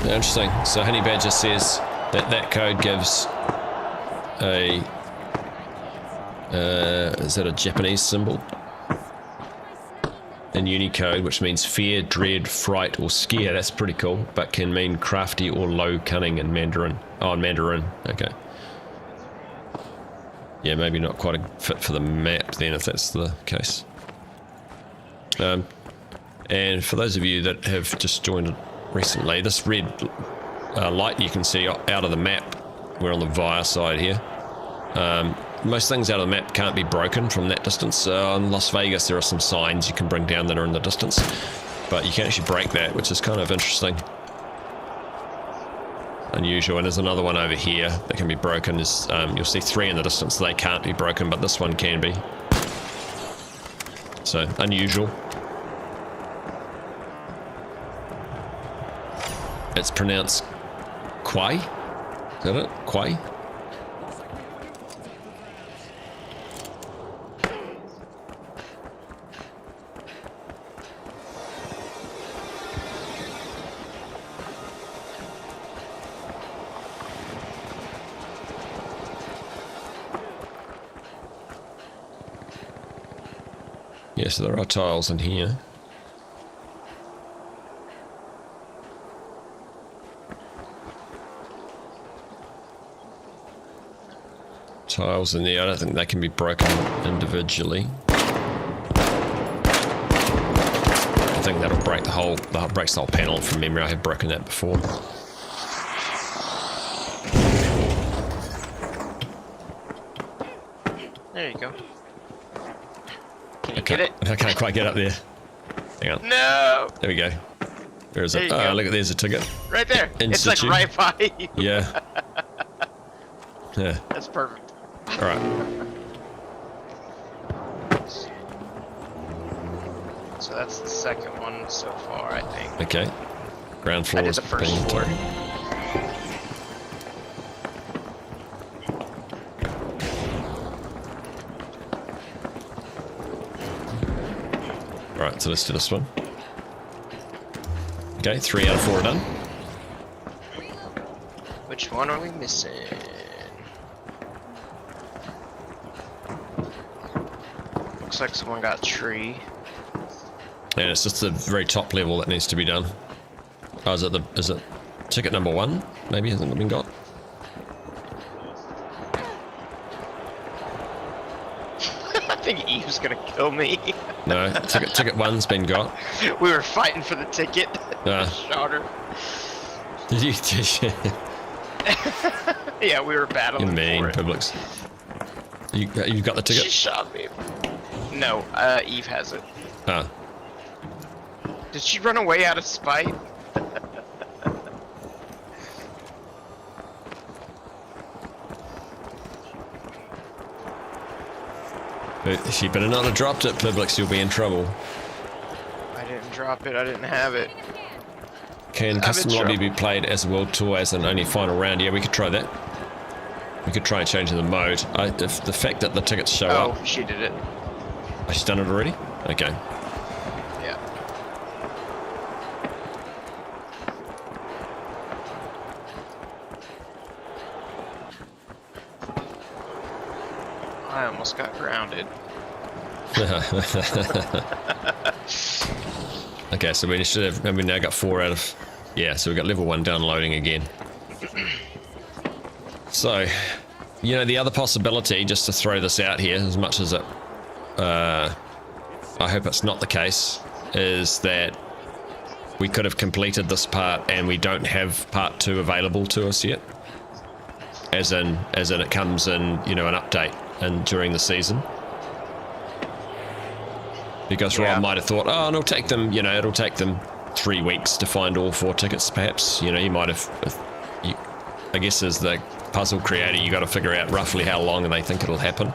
Interesting. So Honey Badger says that that code gives a is that a Japanese symbol? In Unicode, which means fear, dread, fright, or scare. That's pretty cool, but can mean crafty or low cunning in Mandarin. Oh, in Mandarin. Okay. Yeah, maybe not quite a fit for the map then, if that's the case. And for those of you that have just joined recently, this red light you can see out of the map, we're on the Via side here. Most things out of the map can't be broken from that distance. In Las Vegas there are some signs you can bring down that are in the distance, but you can actually break that, which is kind of interesting. Unusual. And there's another one over here that can be broken. There's, you'll see 3 in the distance. They can't be broken, but this one can be. So, unusual. It's pronounced Quay. Is that it? Quay? Yeah, so there are tiles in here. Tiles in there, I don't think they can be broken individually. I think that'll break breaks the whole panel from memory. I have broken that before. There you go. Can you Okay. get it? I can't quite get up there. Hang on. No! There we go. Where is it? There you Oh, go. look, there's a ticket. Right there. It's like Institute. right by you. Yeah. Yeah. That's perfect. All right. So that's the second one so far, I think. Okay. Ground floor I did is the first being floor. taken. Right, so let's do this one. Okay, 3 out of 4 are done. Which one are we missing? Looks like someone got a tree. And it's just the very top level that needs to be done. Oh, is it ticket number 1? Maybe hasn't been got. I think Eve's gonna kill me. No, ticket 1's been got. We were fighting for the ticket. Shot her. Did you? Yeah, we were You battling mean for it. Publix. You got the She ticket? shot me. No, Eve has it. Ah. Did she run away out of spite? She better not have dropped it, Publix. You'll be in trouble. I didn't drop it. I didn't have it. Can I'm custom in lobby trouble. be played as a world tour as an only final round? Yeah, we could try that. We could try and change the mode. If the fact that the tickets show Oh, up. she did it. Oh, she's done it already? Okay. Yeah. I almost got grounded. Okay, so we should have. We now got 4 out of. Yeah, so we got level 1 downloading again. So, you know, the other possibility, just to throw this out here, as much as it, I hope it's not the case, is that we could have completed this part and we don't have part 2 available to us yet. As in it comes in, you know, an update and during the season. Because Yeah. Rob might have thought, oh, and it'll take them, you know, it'll take them 3 weeks to find all 4 tickets, perhaps. You know, you might have, I guess as the puzzle creator, you got to figure out roughly how long they think it'll happen.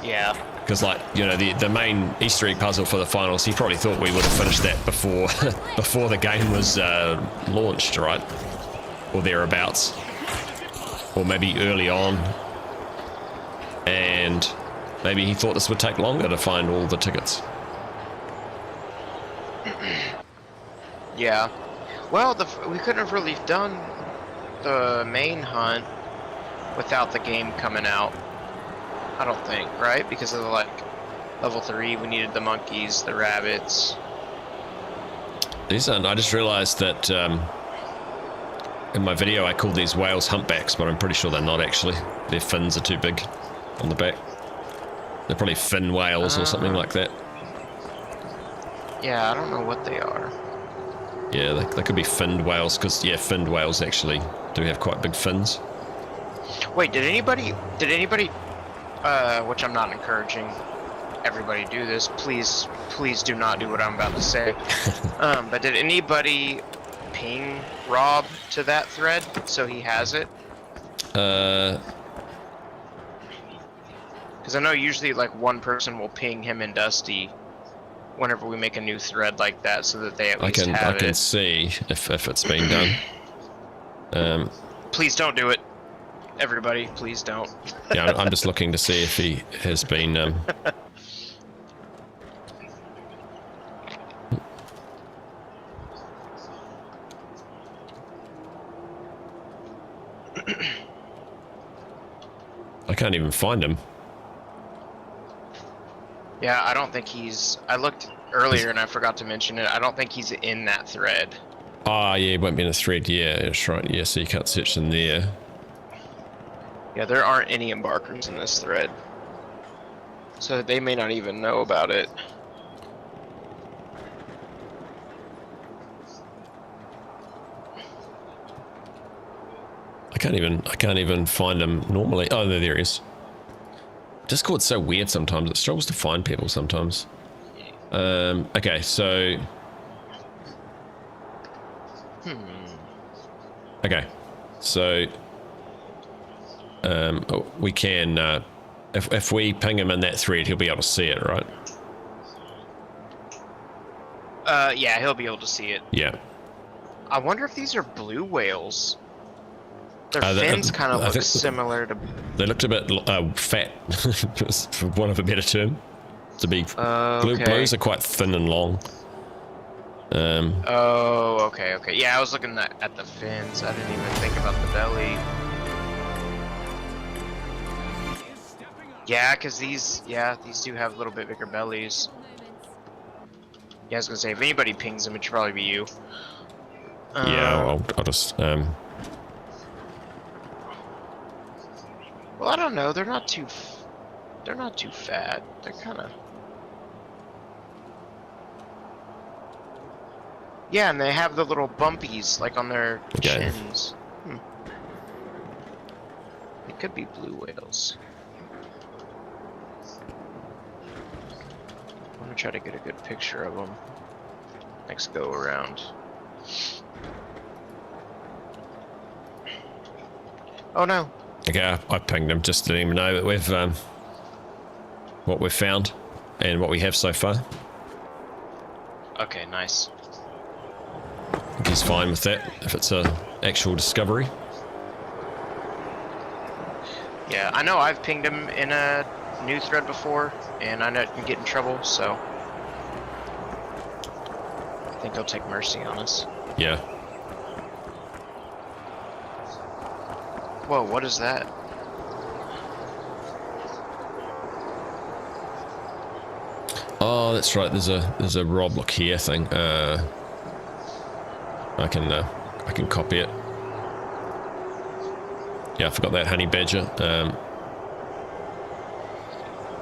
Yeah. Because, like, you know, the main Easter egg puzzle for the finals, he probably thought we would have finished that before before the game was launched, right? Or thereabouts. Or maybe early on. And maybe he thought this would take longer to find all the tickets. Yeah. Well, we couldn't have really done the main hunt without the game coming out. I don't think, right? Because of the, like, level 3, we needed the monkeys, the rabbits. These aren't. I just realized that in my video I called these whales humpbacks, but I'm pretty sure they're not actually. Their fins are too big on the back. They're probably fin whales or something like that. Yeah, I don't know what they are. Yeah, they could be finned whales, because, yeah, finned whales actually do have quite big fins. Wait, did anybody, which I'm not encouraging everybody do this, please do not do what I'm about to say. But did anybody ping Rob to that thread so he has it? Because I know usually like one person will ping him and Dusty whenever we make a new thread like that, so that they at least have it. I can see if it's been done. Please don't do it, everybody. Please don't. Yeah, I'm just looking to see if he has been. I can't even find him. Yeah, I don't think he's... I looked earlier and I forgot to mention it. I don't think he's in that thread. Ah, yeah, he won't be in a thread. Yeah, that's right. Yeah, so you can't search in there. Yeah, there aren't any embarkers in this thread. So they may not even know about it. I can't even find him normally. Oh, no, there he is. Discord's so weird sometimes. It struggles to find people sometimes. Okay, so... Okay, so... we can... if we ping him in that thread, he'll be able to see it, right? Yeah, he'll be able to see it. Yeah. I wonder if these are blue whales. Their fins kind of look similar to... They looked a bit fat, for want of a better term. To be blues are quite thin and long. Oh, okay. Yeah, I was looking at the fins. I didn't even think about the belly. Yeah, because these do have a little bit bigger bellies. Yeah, I was gonna say, if anybody pings them, it should probably be you. Yeah, I'll just... Well, I don't know. They're not too fat. They're kind of... Yeah, and they have the little bumpies, like, on their chins. It could be blue whales. I'm gonna try to get a good picture of them next go around. Oh no. Okay, I pinged him just to let him know that we've what we've found and what we have so far. Okay, nice. I think he's fine with that if it's a actual discovery. Yeah, I know I've pinged him in a new thread before, and I know it can get in trouble, so I think he'll take mercy on us. Yeah. Whoa, what is that? Oh, that's right. There's a Rob look here thing. I can copy it. Yeah, I forgot that honey badger.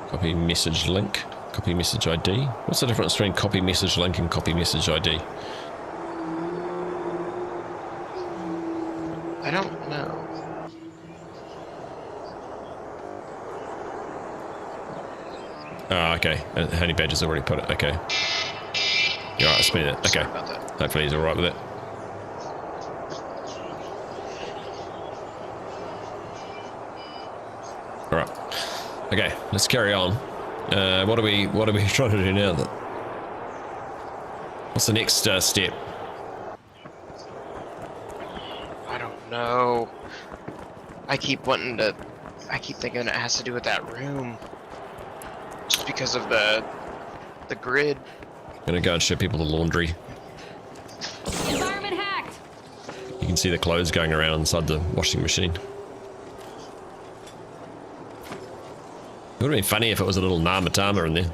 Copy message link. Copy message ID. What's the difference between copy message link and copy message ID? I don't know. Oh, okay. Honey badger's already put it. Okay. You're right. Spin it. Okay. Sorry about that. Hopefully he's all right with it. All right. Okay. Let's carry on. What are we trying to do now? What's the next step? I don't know. I keep thinking it has to do with that room. Just because of the grid. I'm gonna go and show people the laundry. Environment hack! can see the clothes going around inside the washing machine. It would have been funny if it was a little Namatama in there.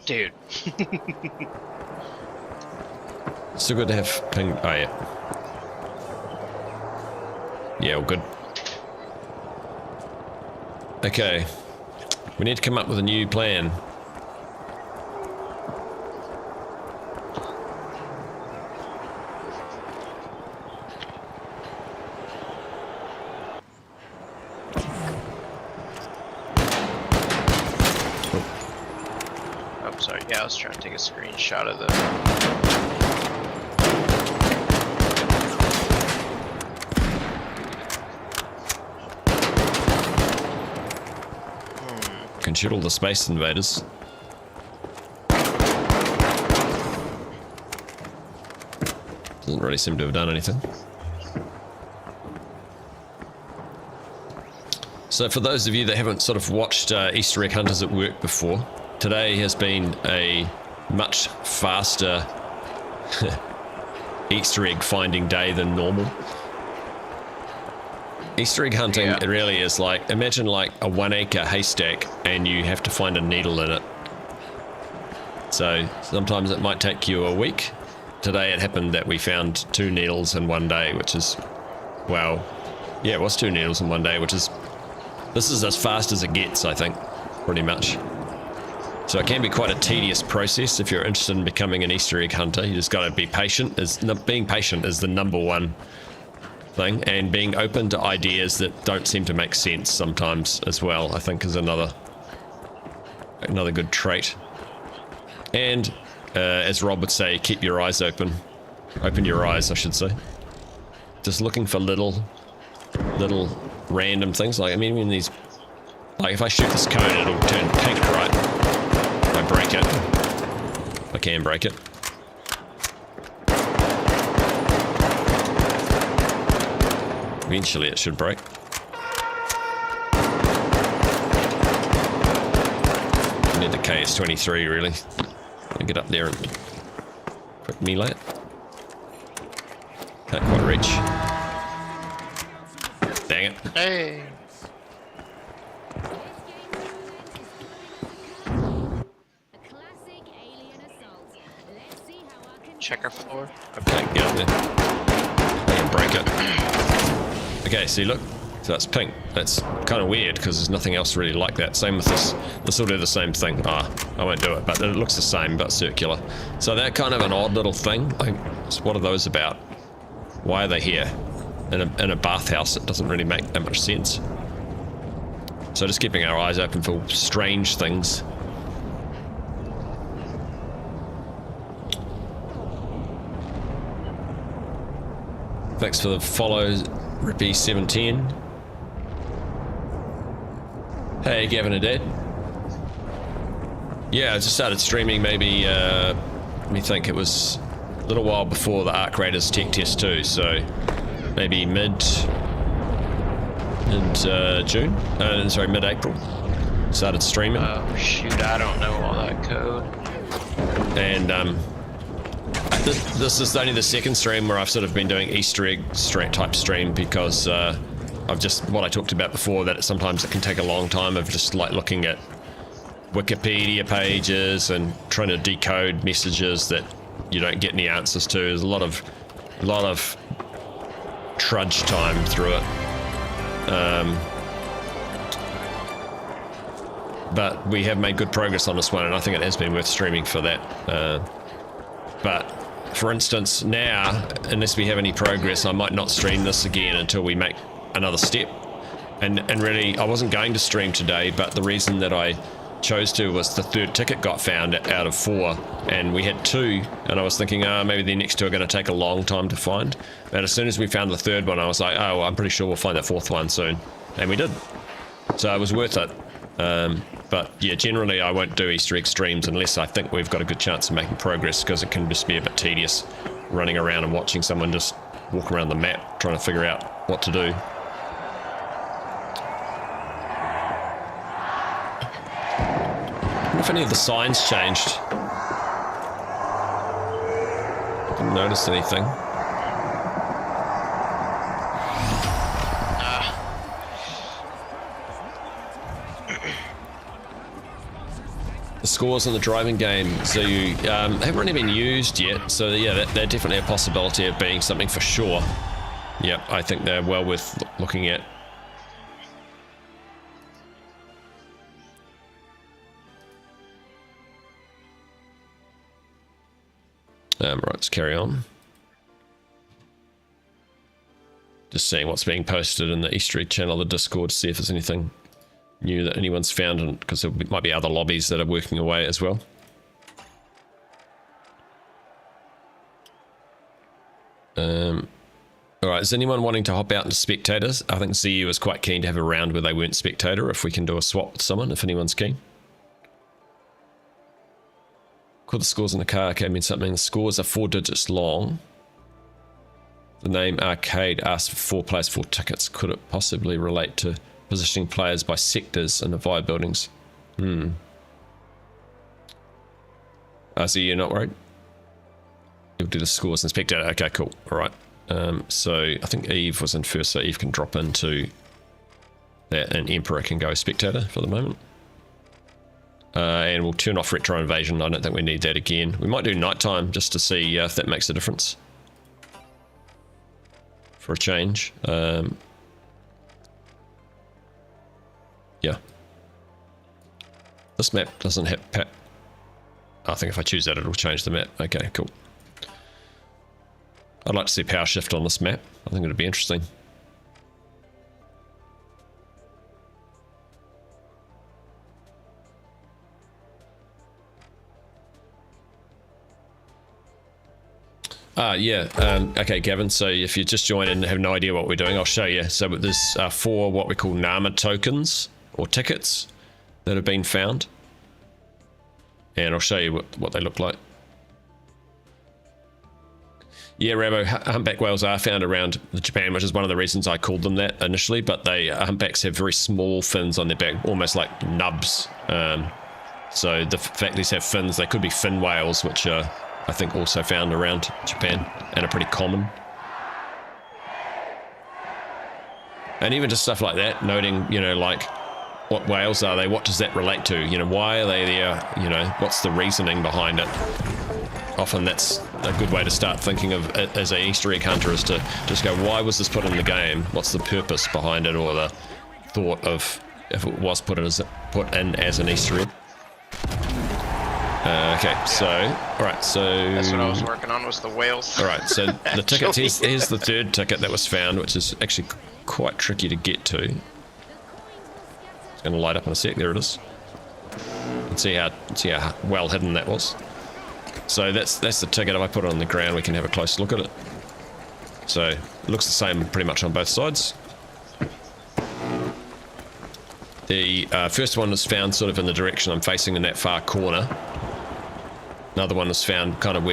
Dude. Still good to have ping. Oh, yeah. Yeah, all good. Okay. We need to come up with a new plan. Oh, sorry. Yeah, I was trying to take a screenshot of the... Can shoot all the space invaders. Doesn't really seem to have done anything. So for those of you that haven't sort of watched Easter egg hunters at work before, today has been a much faster Easter egg finding day than normal. Easter egg hunting, it really is like, imagine like a 1 acre haystack and you have to find a needle in it. So sometimes it might take you a week. Today it happened that we found 2 needles in 1 day, which is, well, yeah, it was 2 needles in 1 day, which is, this is as fast as it gets, I think, pretty much. So it can be quite a tedious process if you're interested in becoming an Easter egg hunter. You just got to be patient. Being patient is the #1 thing, and being open to ideas that don't seem to make sense sometimes as well, I think, is another good trait. And as Rob would say, keep your eyes open. Open your eyes, I should say. Just looking for little random things. Like, I mean, in these, like if I shoot this cone, it'll turn pink, right? If I break it, I can break it. Eventually it should break. I need the KS-23 really. I'll get up there and quick melee it. Can't quite reach. Dang it. Hey! Checker floor. Okay, get up there. And break it. Okay, see, look. So that's pink. That's kind of weird because there's nothing else really like that. Same with this. This will do the same thing. I won't do it, but it looks the same, but circular. So that kind of an odd little thing. Like, what are those about? Why are they here? In a bathhouse, it doesn't really make that much sense. So just keeping our eyes open for strange things. Thanks for the follow, Rippy710. Hey, Gavin and Dad. Yeah, I just started streaming maybe, let me think, it was a little while before the Arc Raiders tech test too, so maybe mid-June? Sorry, mid-April. Started streaming. Oh, shoot, I don't know all that code. And, this is only the second stream where I've sort of been doing Easter egg type stream because I've just, what I talked about before, that sometimes it can take a long time of just like looking at Wikipedia pages and trying to decode messages that you don't get any answers to. There's a lot of trudge time through it. But we have made good progress on this one, and I think it has been worth streaming for that. But for instance, now, unless we have any progress, I might not stream this again until we make another step. And really, I wasn't going to stream today, but the reason that I chose to was the 3rd ticket got found out of 4, and we had 2, and I was thinking, maybe the next 2 are going to take a long time to find. But as soon as we found the 3rd one, I was like, oh, I'm pretty sure we'll find that 4th one soon. And we did. So it was worth it. But yeah, generally I won't do Easter egg streams unless I think we've got a good chance of making progress, because it can just be a bit tedious running around and watching someone just walk around the map trying to figure out what to do. I wonder if any of the signs changed. Didn't notice anything. The scores in the driving game, so you haven't really been used yet. So yeah, they're definitely a possibility of being something for sure. Yep, I think they're well worth looking at. Right, let's carry on. Just seeing what's being posted in the Easter egg channel, the Discord, to see if there's anything new that anyone's found, because there might be other lobbies that are working away as well. Alright, is anyone wanting to hop out into spectators? I think CU is quite keen to have a round where they weren't spectator, if we can do a swap with someone, if anyone's keen. Call the scores in the car arcade means something. The scores are 4 digits long. The name arcade asks for 4 players, 4 tickets. Could it possibly relate to positioning players by sectors in the VI buildings? So you're not worried? You'll do the scores and spectator. Okay, cool. Alright. So I think Eve was in first, so Eve can drop into that, and Emperor can go spectator for the moment. And we'll turn off retro invasion. I don't think we need that again. We might do nighttime just to see if that makes a difference. For a change. Yeah. This map doesn't have I think if I choose that, it'll change the map. Okay, cool. I'd like to see power shift on this map. I think it'd be interesting. Okay, Gavin, so if you just joined and have no idea what we're doing, I'll show you. So there's 4 what we call NAMA tokens, or tickets, that have been found. And I'll show you what they look like. Yeah, Rabo, humpback whales are found around Japan, which is one of the reasons I called them that initially, but humpbacks have very small fins on their back, almost like nubs. So the fact these have fins, they could be fin whales, which are, I think, also found around Japan and are pretty common. And even just stuff like that, noting, like, what whales are they? What does that relate to? Why are they there? What's the reasoning behind it? Often that's a good way to start thinking of it as an Easter egg hunter, is to just go, why was this put in the game? What's the purpose behind it, or the thought of if it was put in as an Easter egg? Okay, so, alright, so... That's what I was working on, was the whales. Alright, so the tickets, here's the third ticket that was found, which is actually quite tricky to get to. It's going to light up in a sec, there it is. And see how well hidden that was. So that's the ticket. If I put it on the ground, we can have a close look at it. So it looks the same pretty much on both sides. The first one was found sort of in the direction I'm facing in that far corner. Another one was found kind of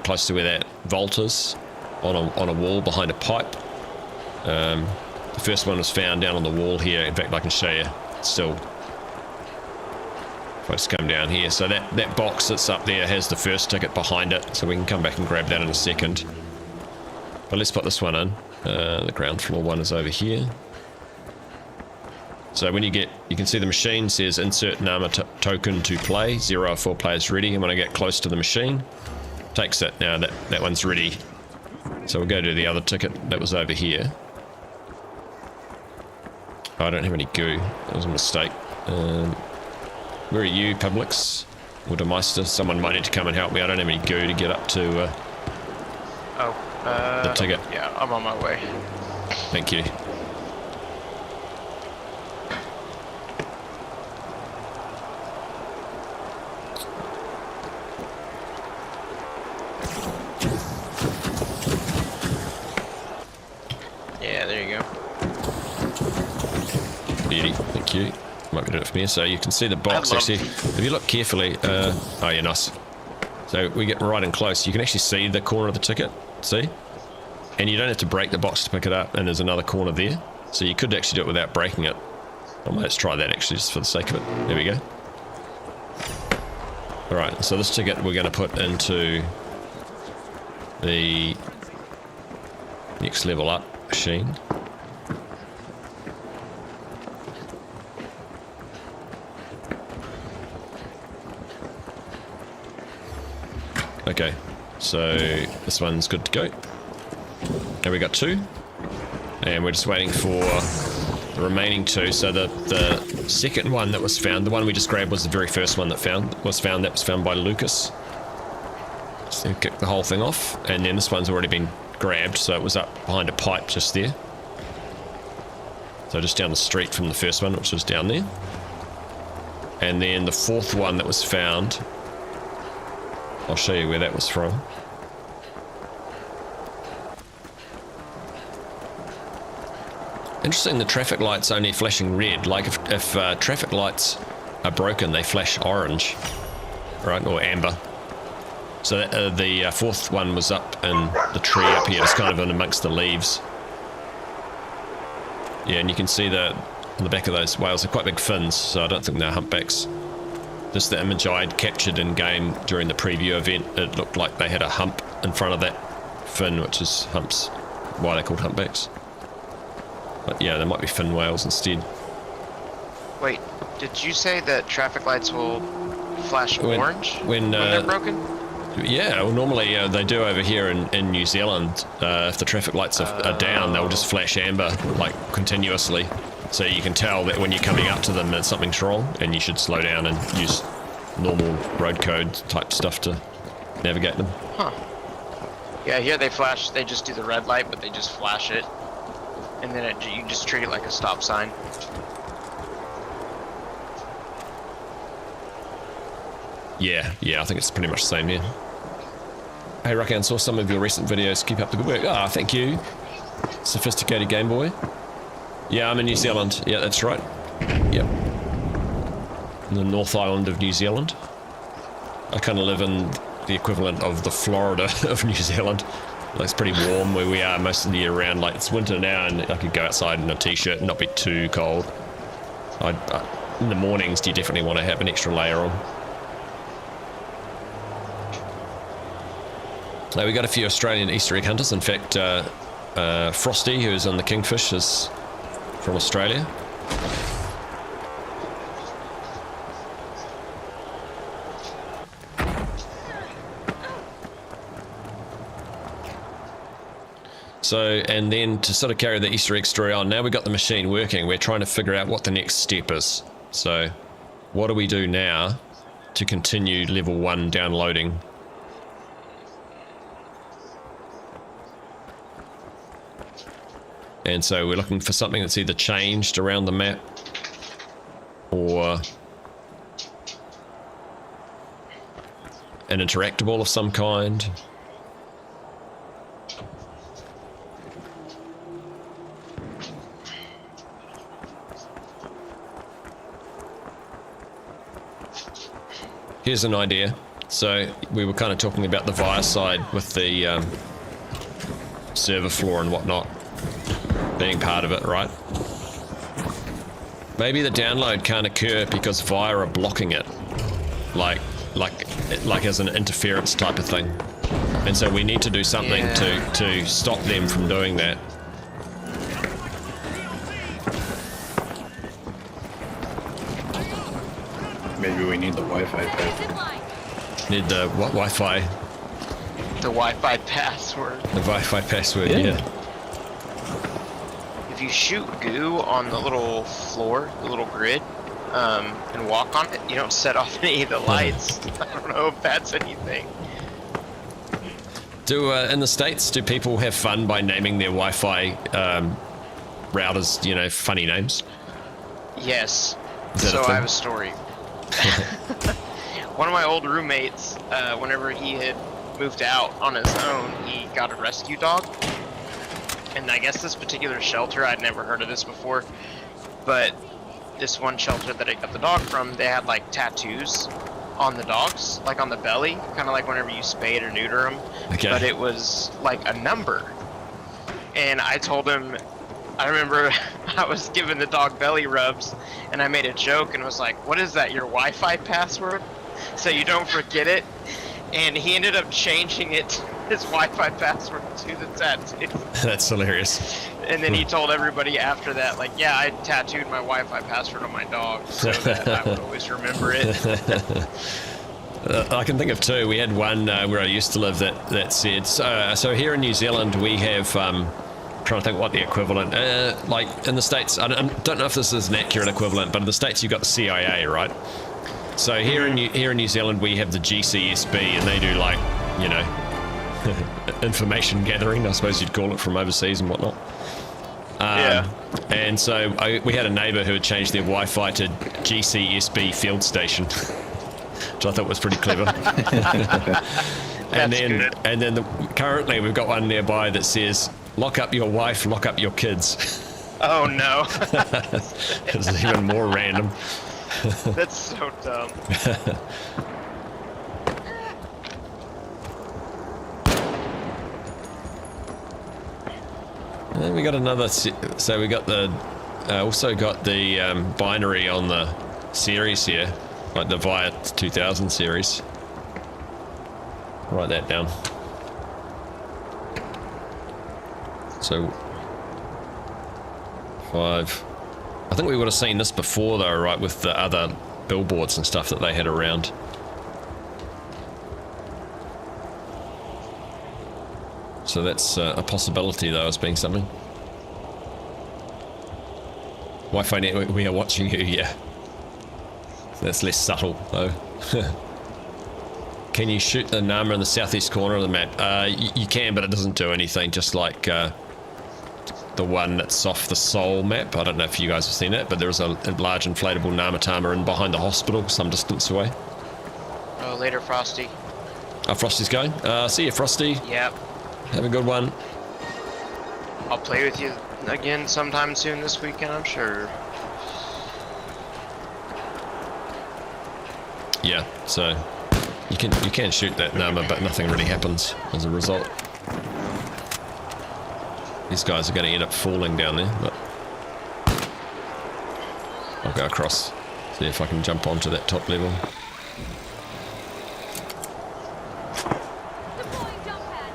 close to where that vault is, on a wall behind a pipe. The first one was found down on the wall here. In fact, I can show you still. If I just come down here, so that box that's up there has the first ticket behind it, so we can come back and grab that in a second. But let's put this one in. The ground floor one is over here. So when you can see the machine says insert NAMA token to play, 0 or 4 players ready, and when I get close to the machine, takes it. Now that one's ready. So we'll go to the other ticket that was over here. Oh, I don't have any goo, that was a mistake. Where are you, Publix? Or Demeister? Someone might need to come and help me. I don't have any goo to get up to the ticket. Yeah, I'm on my way. Thank you. Yeah, there you go. Beauty, thank you. Might be doing it for me. So you can see the box actually. If you look carefully, oh yeah, nice. So we get right in close. You can actually see the corner of the ticket. See? And you don't have to break the box to pick it up. And there's another corner there. So you could actually do it without breaking it. Let's try that actually, just for the sake of it. There we go. All right. So this ticket we're going to put into the next level up machine. Okay, so this one's good to go. And we got 2. And we're just waiting for the remaining 2. So the second one that was found, the one we just grabbed was the very first one that was found by Lucas. So kick the whole thing off. And then this one's already been grabbed, so it was up behind a pipe just there. So just down the street from the first one, which was down there. And then the fourth one that was found, I'll show you where that was from. Interesting, the traffic light's only flashing red. Like if traffic lights are broken, they flash orange, right, or amber. So the fourth one was up in the tree up here. It's kind of in amongst the leaves. Yeah, and you can see on the back of those whales, they're quite big fins, so I don't think they're humpbacks. Just the image I'd captured in game during the preview event, it looked like they had a hump in front of that fin, which is humps, why they're called humpbacks. But yeah, they might be fin whales instead. Wait, did you say that traffic lights will flash orange when they're broken? Yeah, well, normally they do over here in New Zealand. If the traffic lights are down, they'll just flash amber, like, continuously. So you can tell that when you're coming up to them that something's wrong, and you should slow down and use normal road code type stuff to navigate them. Huh. Yeah, here they flash, they just do the red light, but they just flash it. And then you just treat it like a stop sign. Yeah, I think it's pretty much the same here. Hey, Rakan, saw some of your recent videos. Keep up the good work. Ah, thank you. Sophisticated Game Boy. Yeah, I'm in New Zealand. Yeah, that's right. Yep. In the North Island of New Zealand. I kind of live in the equivalent of the Florida of New Zealand. Like, it's pretty warm where we are most of the year round. Like, it's winter now, and I could go outside in a t-shirt and not be too cold. In the mornings, you definitely want to have an extra layer on. Now, we got a few Australian Easter egg hunters. In fact, Frosty, who's on the Kingfish, is from Australia. So, and then to sort of carry the Easter egg story on, now we've got the machine working, we're trying to figure out what the next step is. So, what do we do now to continue level 1 downloading? And so we're looking for something that's either changed around the map or an interactable of some kind. Here's an idea. So we were kind of talking about the VIA side with the server floor and whatnot being part of it, right? Maybe the download can't occur because VIA are blocking it, like as an interference type of thing, and so we need to do something to stop them from doing that. Maybe we need the Wi-Fi password. Need the what Wi-Fi? The Wi-Fi password. The Wi-Fi password, yeah. If you shoot goo on the little floor, the little grid, and walk on it, you don't set off any of the lights. I don't know if that's anything. Do in the States, do people have fun by naming their Wi-Fi routers, you know, funny names? Yes. Is that So a thing? I have a story. One of my old roommates, whenever he had moved out on his own, he got a rescue dog. And I guess this particular shelter, I'd never heard of this before, but this one shelter that I got the dog from, they had like tattoos on the dogs, like on the belly, kind of like whenever you spade or neuter them. Okay. But it was like a number. And I told him, I remember I was giving the dog belly rubs, and I made a joke and was like, "What is that, your Wi-Fi password? So you don't forget it?" And he ended up changing it, his Wi-Fi password, to the tattoo. That's hilarious. And then he told everybody after that, like, "Yeah, I tattooed my Wi-Fi password on my dog so that I would always remember it." I can think of two. We had one where I used to live that said, so here in New Zealand we have, trying to think what the equivalent, like in the States, I don't know if this is an accurate equivalent, but in the States you've got the CIA, right? So here in New Zealand we have the GCSB, and they do, like, you know, information gathering, I suppose you'd call it, from overseas and whatnot. Yeah. And so we had a neighbour who had changed their Wi-Fi to GCSB field station, which I thought was pretty clever. And then currently we've got one nearby that says, "Lock up your wife, lock up your kids." Oh no. It's even more random. That's so dumb. And we got another, so we got the, also got the binary on the series here, like the VIA 2000 series. Write that down. So 5. I think we would have seen this before though, right, with the other billboards and stuff that they had around. So that's a possibility though, as being something. Wi-Fi network, we are watching you, yeah. So that's less subtle though. Can you shoot the Nama in the southeast corner of the map? You can, but it doesn't do anything, just like the one that's off the Seoul map. I don't know if you guys have seen it, but there's a large inflatable Namatama in behind the hospital, some distance away. Oh, later, Frosty. Oh, Frosty's going. See you, Frosty. Yep. Have a good one. I'll play with you again sometime soon this weekend, I'm sure. Yeah, so you can shoot that Nama, but nothing really happens as a result. These guys are going to end up falling down there, but I'll go across, see if I can jump onto that top level. Deploying jump pad.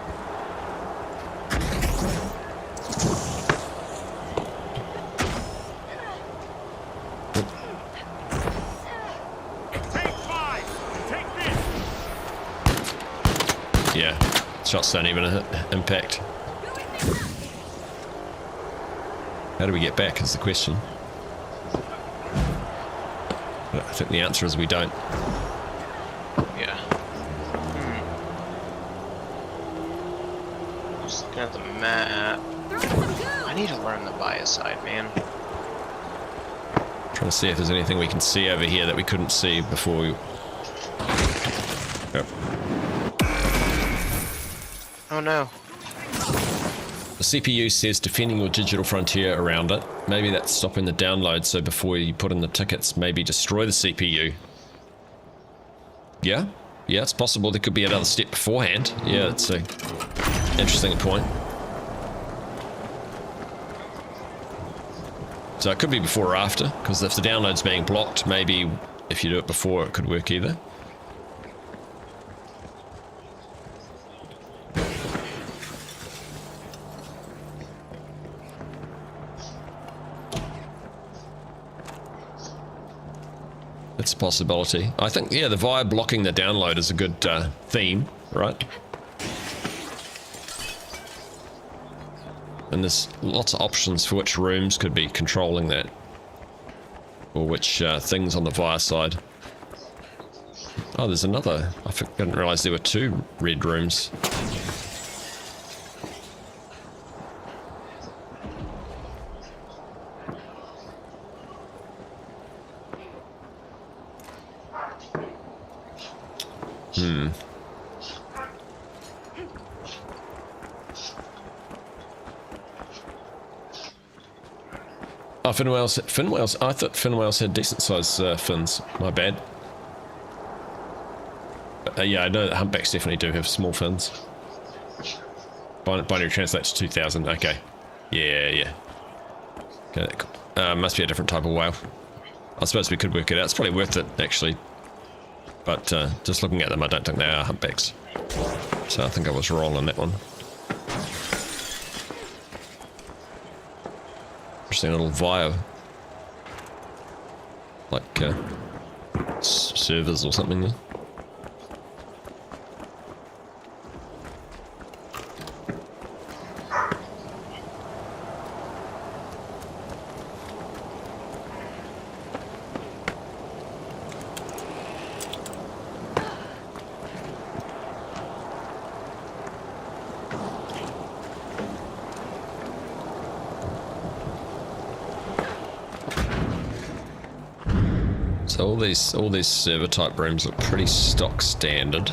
Take 5. Take this. Yeah, shots don't even impact. How do we get back is the question. I think the answer is we don't. Yeah. Just looking at the map. Throw some goo. I need to learn the bias side, man. Trying to see if there's anything we can see over here that we couldn't see before we... Yep. Oh no. The CPU says defending your digital frontier around it. Maybe that's stopping the download, so before you put in the tickets, maybe destroy the CPU. Yeah? Yeah, it's possible there could be another step beforehand. Yeah, it's a interesting point. So it could be before or after, because if the download's being blocked, maybe if you do it before, it could work either. It's a possibility. I think, yeah, the VIA blocking the download is a good theme, right? And there's lots of options for which rooms could be controlling that. Or which things on the VIA side. Oh, there's another. I didn't realise there were 2 red rooms. Oh, fin whales. I thought fin whales had decent sized fins. My bad. Yeah, I know that humpbacks definitely do have small fins. Binary translates to 2000. Okay. Yeah. Okay, must be a different type of whale. I suppose we could work it out. It's probably worth it, actually. But just looking at them, I don't think they are humpbacks. So I think I was wrong on that one. Interesting little VIA. Like servers or something there. So all these server type rooms look pretty stock standard.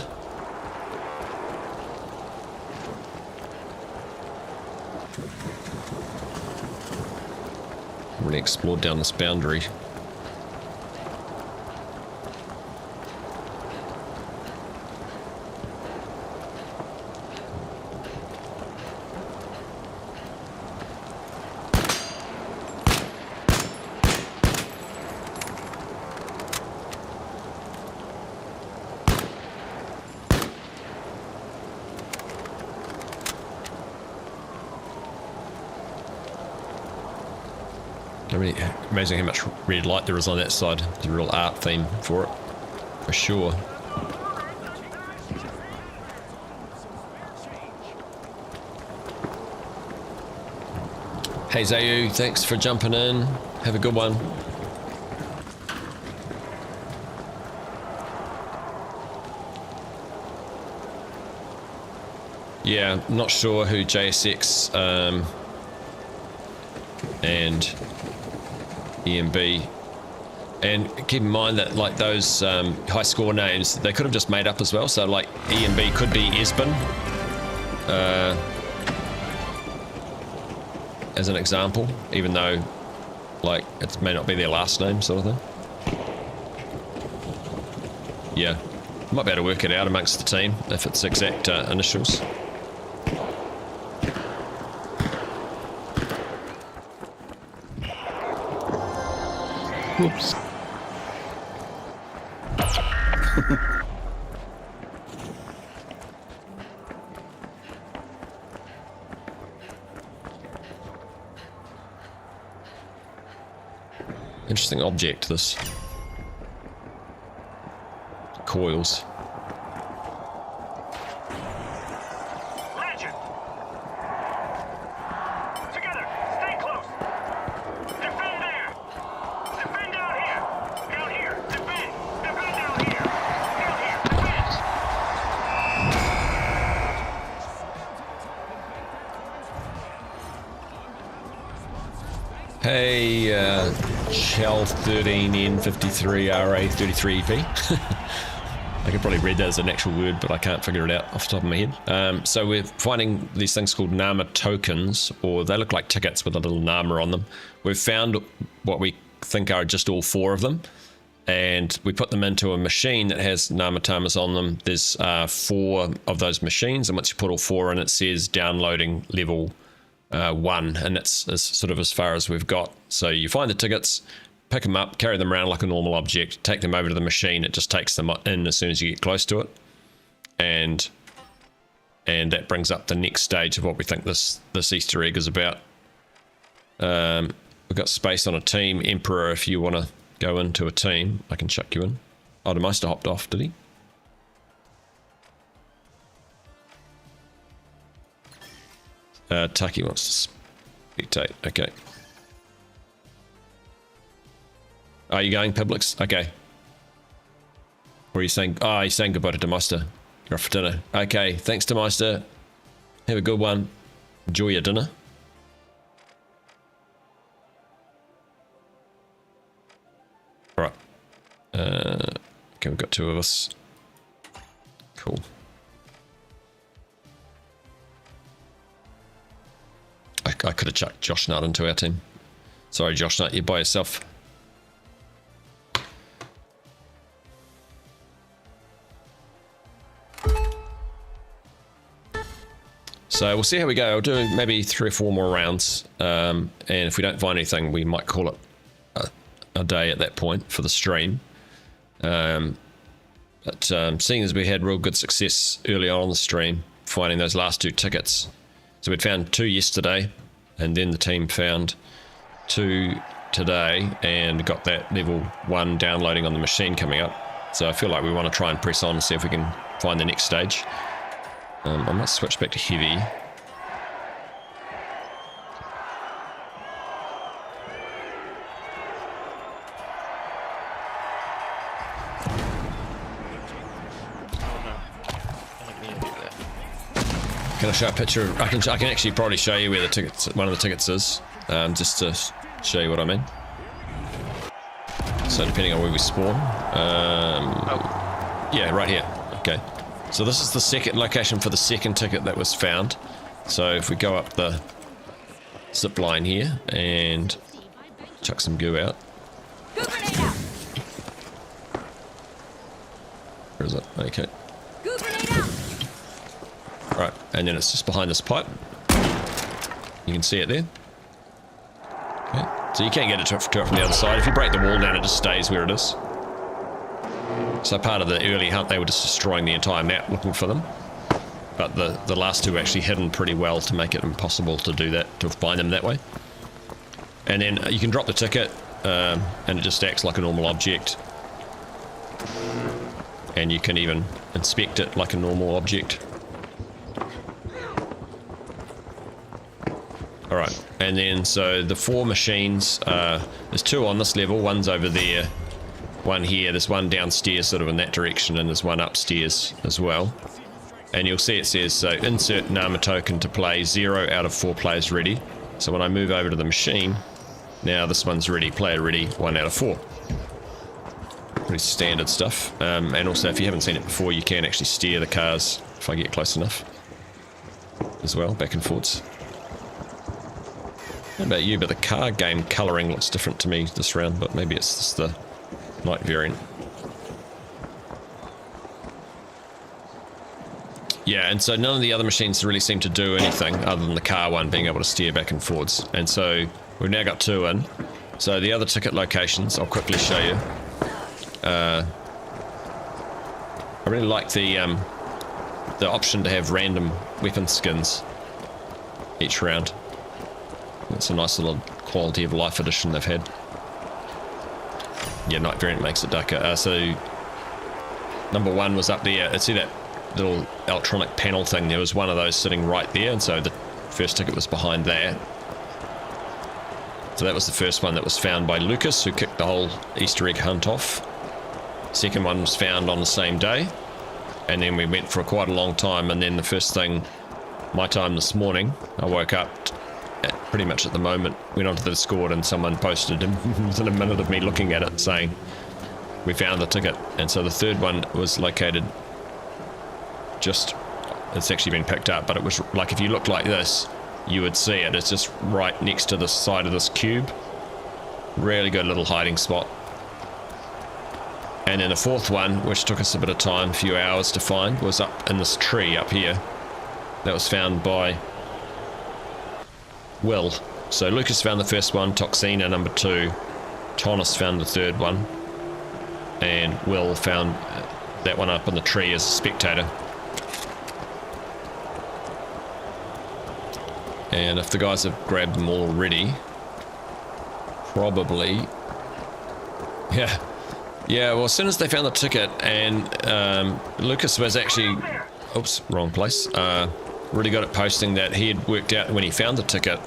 Really explored down this boundary. I mean, amazing how much red light there is on that side. There's a real art theme for it, for sure. Hey Zayu, thanks for jumping in. Have a good one. Yeah, not sure who JSX and EMB, and keep in mind that like those high score names, they could have just made up as well. So like EMB could be Esbin, as an example, even though like it may not be their last name, sort of thing. Yeah, might be able to work it out amongst the team if it's exact initials. Whoops. Interesting object, this. Coils. Legend. Together. Stay close. Defend there. Defend down here. Down here. Defend. Defend down here. Down here. Defend. Hey, Shell 13N53RA33EP. I could probably read that as an actual word, but I can't figure it out off the top of my head. So we're finding these things called Nama tokens, or they look like tickets with a little Nama on them. We've found what we think are just all 4 of them, and we put them into a machine that has Nama tamas on them. There's 4 of those machines, and once you put all 4 in, it says downloading level 1, and that's sort of as far as we've got. So you find the tickets, pick them up, carry them around like a normal object, take them over to the machine. It just takes them in as soon as you get close to it, and that brings up the next stage of what we think this Easter egg is about. We've got space on a team. Emperor, if you want to go into a team, I can chuck you in. Oh, the Meister hopped off, did he? Taki wants to spectate. Okay. Are you going, Publix? Okay. Or are you saying... Oh, he's saying goodbye to Meister. You're off for dinner. Okay, thanks to Meister. Have a good one. Enjoy your dinner. Alright. Okay, we've got 2 of us. Cool. I could have chucked Josh Nut into our team. Sorry, Josh Nut, you're by yourself. So we'll see how we go. I'll do maybe 3 or 4 more rounds, and if we don't find anything, we might call it a day at that point for the stream. But seeing as we had real good success early on in the stream, finding those last 2 tickets. So we'd found 2 yesterday, and then the team found 2 today, and got that level 1 downloading on the machine coming up. So I feel like we want to try and press on and see if we can find the next stage. I might switch back to heavy. Can I show a picture? I can actually probably show you where the tickets, one of the tickets is, just to show you what I mean. So depending on where we spawn. Yeah, right here. Okay. So this is the second location for the second ticket that was found. So if we go up the zip line here and chuck some goo out. Goo grenade out! Where is it? Okay. Goo grenade out! Right, and then it's just behind this pipe. You can see it there. Okay. So you can't get it to it from the other side. If you break the wall down, it just stays where it is. So part of the early hunt, they were just destroying the entire map looking for them. But the last two were actually hidden pretty well to make it impossible to do that, to find them that way. And then you can drop the ticket, and it just acts like a normal object. And you can even inspect it like a normal object. Alright, and then so the 4 machines, there's 2 on this level, one's over there, one here, there's one downstairs sort of in that direction, and there's one upstairs as well. And you'll see it says, so insert Nama token to play, 0 out of 4 players ready. So when I move over to the machine, now this one's ready, player ready, 1 out of 4. Pretty standard stuff. And also if you haven't seen it before, you can actually steer the cars if I get close enough as well, back and forwards. How about you, but the car game colouring looks different to me this round, but maybe it's just the night variant. Yeah, and so none of the other machines really seem to do anything other than the car one being able to steer back and forwards. And so we've now got 2 in. So the other ticket locations, I'll quickly show you. I really like the option to have random weapon skins each round. It's a nice little quality of life addition they've had. Yeah, night variant makes it darker. So number 1 was up there. See that little electronic panel thing? There was one of those sitting right there, and so the first ticket was behind that. So that was the first one that was found by Lucas, who kicked the whole Easter egg hunt off. Second one was found on the same day, and then we went for quite a long time, and then the first thing, my time this morning, I woke up pretty much at the moment, went onto the Discord, and someone posted within a minute of me looking at it saying, we found the ticket. And so the third one was located just, it's actually been picked up, but it was like, if you look like this, you would see it. It's just right next to the side of this cube. Really good little hiding spot. And then the fourth one, which took us a bit of time, a few hours to find, was up in this tree up here. That was found by Will. So Lucas found the first one, Toxina number 2, Thomas found the third one, and Will found that one up in the tree as a spectator. And if the guys have grabbed them all already, probably, yeah, well, as soon as they found the ticket, and Lucas was actually, oops, wrong place, really good at posting that he had worked out when he found the ticket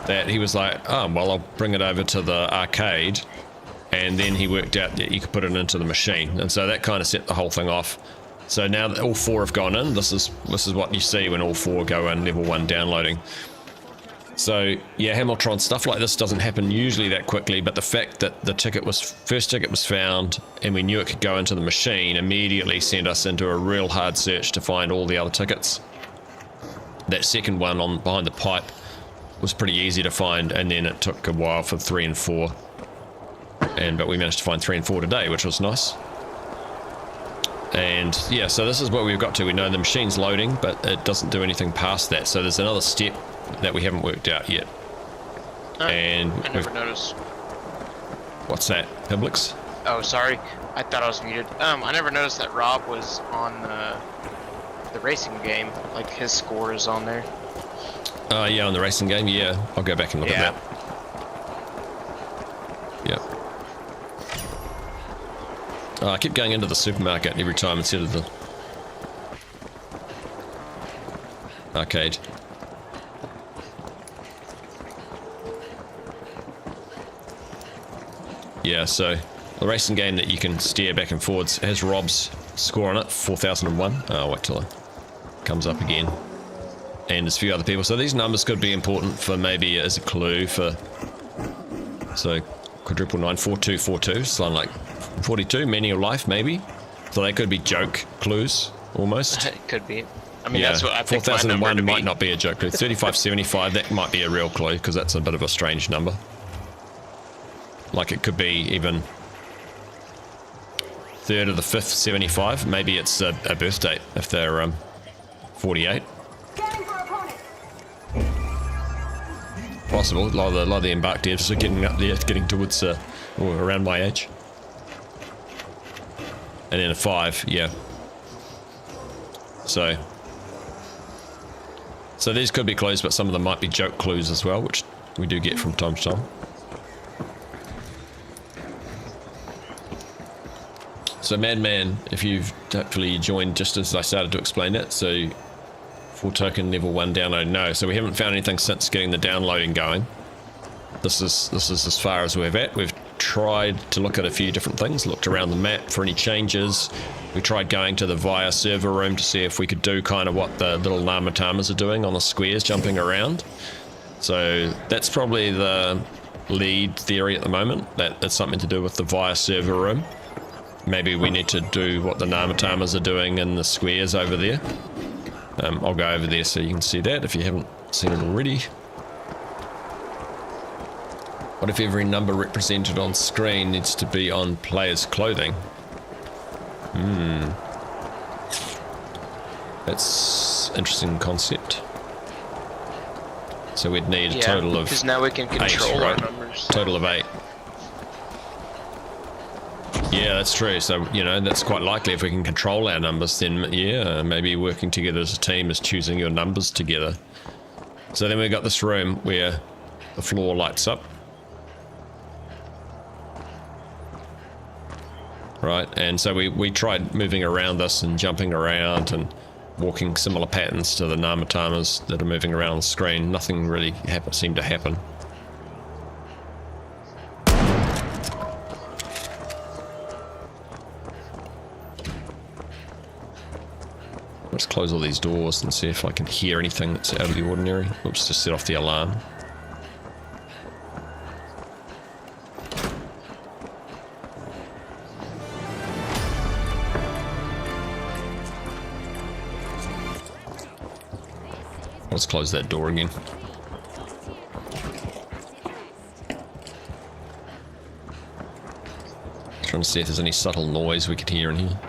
that he was like, oh, well, I'll bring it over to the arcade, and then he worked out that you could put it into the machine, and so that kind of set the whole thing off. So now that all 4 have gone in, this is what you see when all 4 go in, level 1 downloading. So yeah, Hamiltron, stuff like this doesn't happen usually that quickly, but the fact that the first ticket was found and we knew it could go into the machine immediately sent us into a real hard search to find all the other tickets. That second one on behind the pipe was pretty easy to find, and then it took a while for 3 and 4. But we managed to find 3 and 4 today, which was nice. And yeah, so this is what we've got to. We know the machine's loading, but it doesn't do anything past that. So there's another step that we haven't worked out yet. And I never noticed. What's that? Publix? Oh, sorry. I thought I was muted. I never noticed that Rob was on the racing game. Like, his score is on there. Yeah, on the racing game, yeah. I'll go back and look at that. Yep. I keep going into the supermarket every time instead of the arcade. Yeah, so the racing game that you can steer back and forwards has Rob's score on it, 4001. I'll wait till it comes up again. And there's a few other people. So these numbers could be important for maybe as a clue for... So quadruple 9, 4242, so I'm like 42, meaning of life maybe. So they could be joke clues almost. It could be. I mean, Yeah, that's what I think my number 4001 to might be. not be a joke clue. 3575, that might be a real clue because that's a bit of a strange number. Like it could be even 3rd of the 5th, 75. Maybe it's a birth date if they're 48. Possible. A lot of the Embark devs are getting up there, getting towards or around my age. And then a 5, yeah. So these could be clues, but some of them might be joke clues as well, which we do get from time to time. So Madman, if you've hopefully joined just as I started to explain it, so full token level 1 download, no. So we haven't found anything since getting the downloading going. This is as far as we're at. We've tried to look at a few different things, looked around the map for any changes. We tried going to the VIA server room to see if we could do kind of what the little Namatamas are doing on the squares, jumping around. So that's probably the lead theory at the moment, that it's something to do with the VIA server room. Maybe we need to do what the Namatamas are doing in the squares over there. I'll go over there so you can see that if you haven't seen it already. What if every number represented on screen needs to be on player's clothing? That's an interesting concept. So we'd need a total of because now we can control 8, our right? numbers. Total of 8. Yeah, that's true. So, you know, that's quite likely. If we can control our numbers, then yeah, maybe working together as a team is choosing your numbers together. So then we've got this room where the floor lights up. Right, and so we tried moving around this and jumping around and walking similar patterns to the Namatamas that are moving around on the screen. Nothing really seemed to happen. Let's close all these doors and see if I can hear anything that's out of the ordinary. Oops, just set off the alarm. Let's close that door again. Trying to see if there's any subtle noise we could hear in here.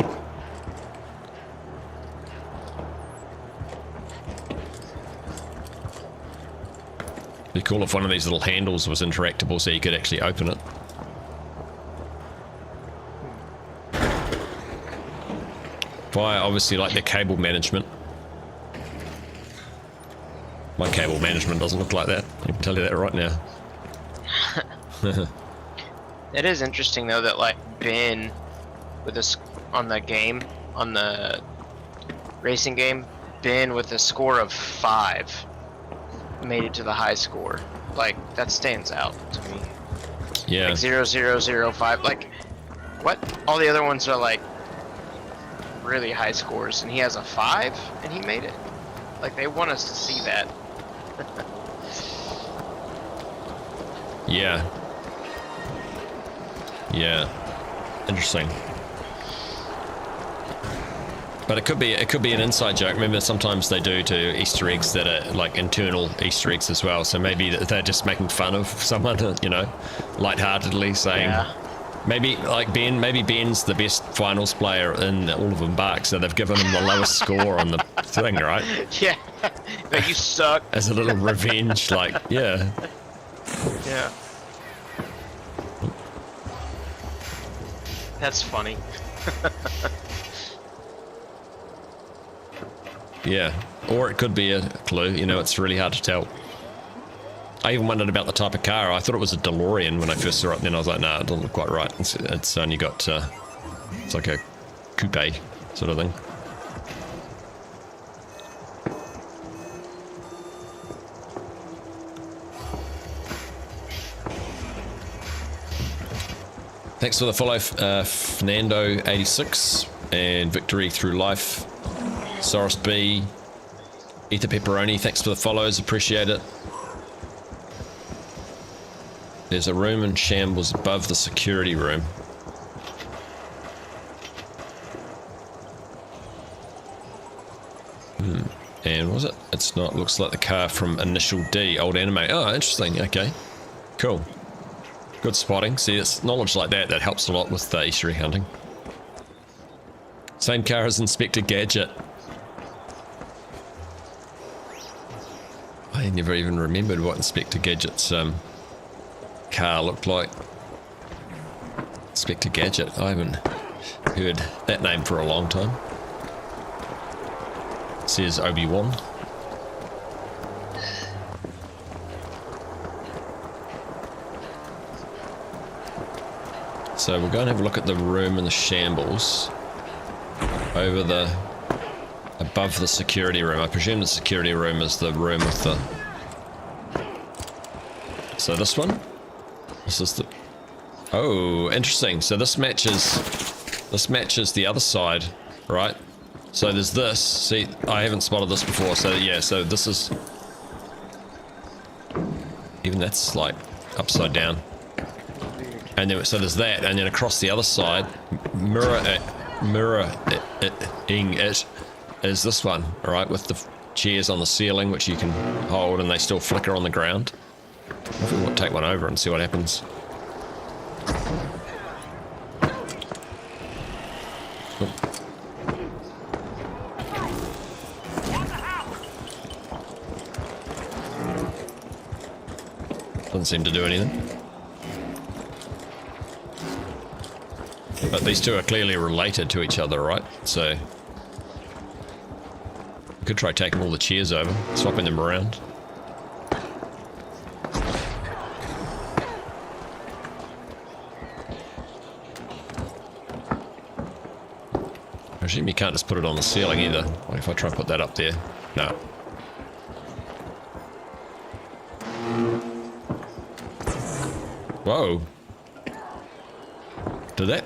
Be cool if one of these little handles was interactable so you could actually open it. Via obviously like their cable management. My cable management doesn't look like that. I can tell you that right now. It is interesting though that like Ben with this on the game, on the racing game, Ben with a score of 5 made it to the high score. Like that stands out to me. Yeah. Like 0005. Like what? All the other ones are like really high scores, and he has a 5 and he made it. Like they want us to see that. Yeah. Yeah. Interesting. But it could be an inside joke. Remember, sometimes they do to Easter eggs that are like internal Easter eggs as well. So maybe they're just making fun of someone, you know, lightheartedly saying, Yeah. maybe like Ben. Maybe Ben's the best finals player in all of Embark, so they've given him the lowest score on the thing, right? Yeah. Like you suck. As a little revenge, like yeah. Yeah. That's funny. Yeah, or it could be a clue, you know, it's really hard to tell. I even wondered about the type of car. I thought it was a DeLorean when I first saw it, and then I was like, nah, it doesn't look quite right. It's only got, it's like a coupe sort of thing. Thanks for the follow, Fernando86 and Victory Through Life. Soros B, Ether Pepperoni, thanks for the follows, appreciate it. There's a room in shambles above the security room. And was it? It's not. Looks like the car from Initial D, old anime. Oh, interesting. Okay. Cool. Good spotting. See, it's knowledge like that that helps a lot with the Easter egg hunting. Same car as Inspector Gadget. I never even remembered what Inspector Gadget's car looked like. Inspector Gadget. I haven't heard that name for a long time. Says Obi-Wan. So we're going to have a look at the room in the shambles over the above the security room. I presume the security room is the room with the... So this one? This is the... Oh, interesting. So this matches the other side, right? So there's this. See, I haven't spotted this before. So yeah, so this is... Even that's like upside down. And then, so there's that, and then across the other side, mirroring it is this one, all right, with the chairs on the ceiling, which you can hold, and they still flicker on the ground. I think we'll take one over and see what happens. Oh. Doesn't seem to do anything. But these two are clearly related to each other, right? So we could try taking all the chairs over, swapping them around. I assume you can't just put it on the ceiling either. What if I try and put that up there? No. Whoa. Did that?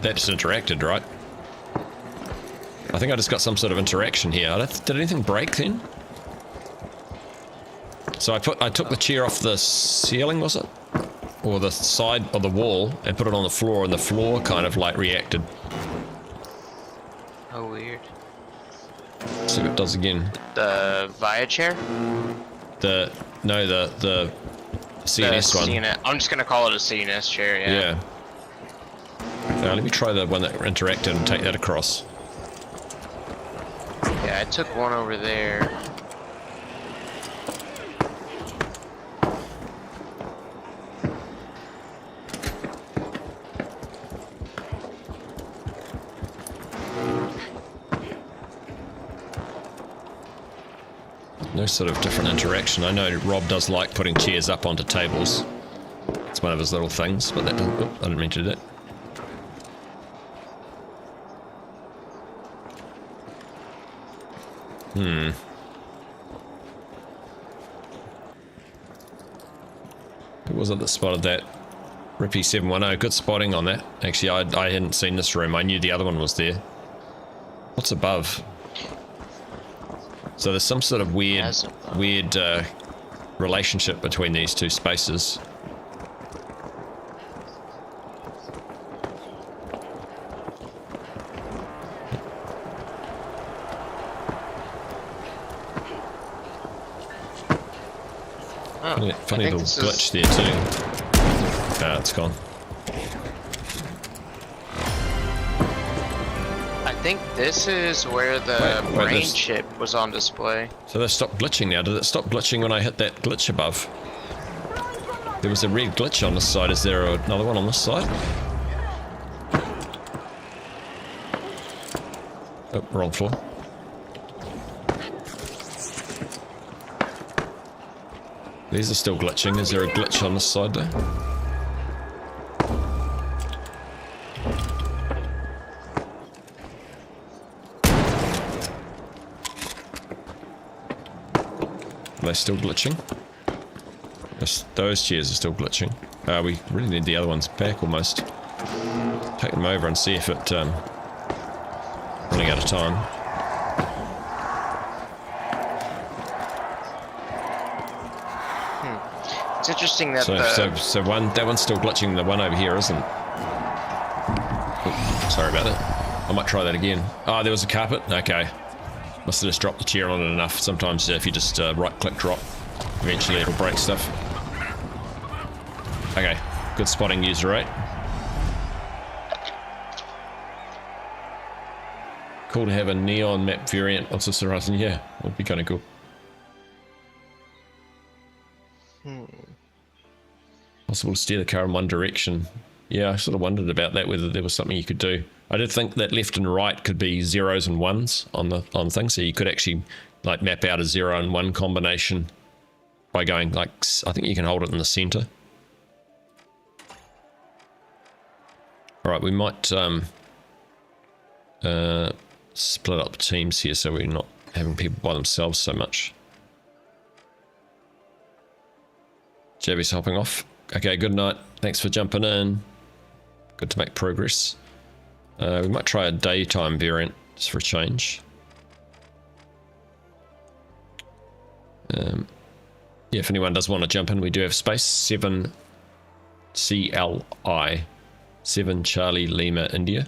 That just interacted, right? I think I just got some sort of interaction here. Did anything break then? So I took the chair off the ceiling, was it? Or the side of the wall and put it on the floor, and the floor kind of like reacted. Oh, weird. See what it does again. The Via chair? The CNS one. I'm just gonna call it a CNS chair, yeah. Yeah. Now let me try the one that interacted and take that across. Yeah, I took one over there. No sort of different interaction. I know Rob does like putting chairs up onto tables. It's one of his little things, but that doesn't... Oh, I didn't mean to do that. Who was it that spotted that? Rippy710, good spotting on that. Actually, I hadn't seen this room. I knew the other one was there. What's above? So there's some sort of weird relationship between these two spaces. Funny little glitch there too. Ah, it's gone. I think this is where the brain chip was on display. So they stopped glitching now. Did it stop glitching when I hit that glitch above? There was a red glitch on this side. Is there another one on this side? Oh, wrong floor. These are still glitching. Is there a glitch on this side though? Are they still glitching? Those chairs are still glitching. We really need the other ones back almost. Take them over and see if it running out of time. It's interesting that So that one's still glitching. The one over here isn't. Oh, sorry about that. I might try that again. Oh, there was a carpet. Okay, must have just dropped the chair on it enough. Sometimes if you just right-click drop, eventually it'll break stuff. Okay, good spotting, user rate. Cool to have a neon map variant of Sister Horizon. Yeah, would be kind of cool. Possible to steer the car in one direction. Yeah, I sort of wondered about that, whether there was something you could do. I did think that left and right could be zeros and ones on the thing, so you could actually like map out a 0 and 1 combination by going like, I think you can hold it in the center. All right, we might split up teams here so we're not having people by themselves so much. Jabby's hopping off. Okay, good night. Thanks for jumping in. Good to make progress. We might try a daytime variant just for a change. Yeah, if anyone does want to jump in, we do have space. 7 CLI. 7 Charlie Lima India.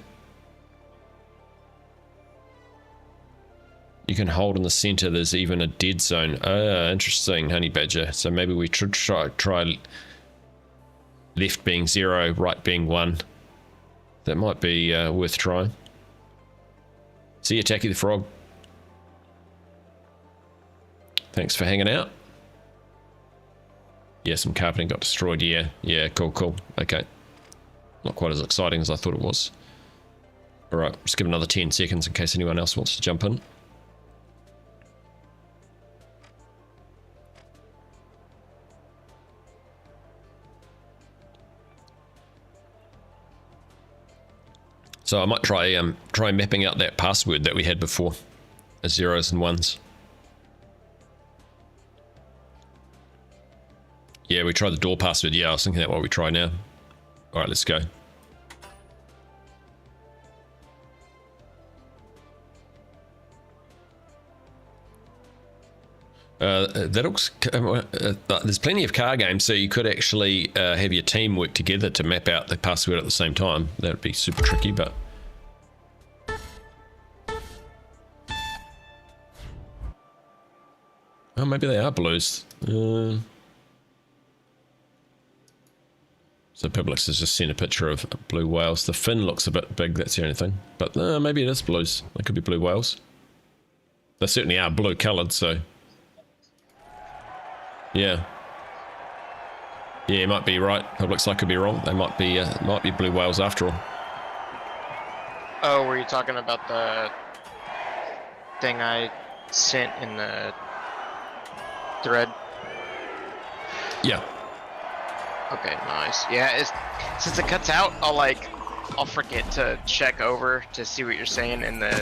You can hold in the center. There's even a dead zone. Interesting, Honey Badger. So maybe we should try left being 0, right being 1. That might be worth trying. See you, Tacky the Frog. Thanks for hanging out. Yeah, some carpeting got destroyed. Yeah, cool. Okay. Not quite as exciting as I thought it was. Alright, just give another 10 seconds in case anyone else wants to jump in. So I might try mapping out that password that we had before as 0s and 1s. Yeah, we tried the door password. Yeah, I was thinking that what we try now. All right, let's go. That looks. There's plenty of car games, so you could actually have your team work together to map out the password at the same time. That would be super tricky, but. Oh, maybe they are blues. So Publix has just sent a picture of blue whales. The fin looks a bit big, that's the only thing. But maybe it is blues. They could be blue whales. They certainly are blue coloured, so. Yeah. Yeah, you might be right. Publix, I could be wrong. They might be blue whales after all. Oh, were you talking about the thing I sent in the thread? Yeah. Okay, nice. Yeah, since it cuts out, I'll forget to check over to see what you're saying in the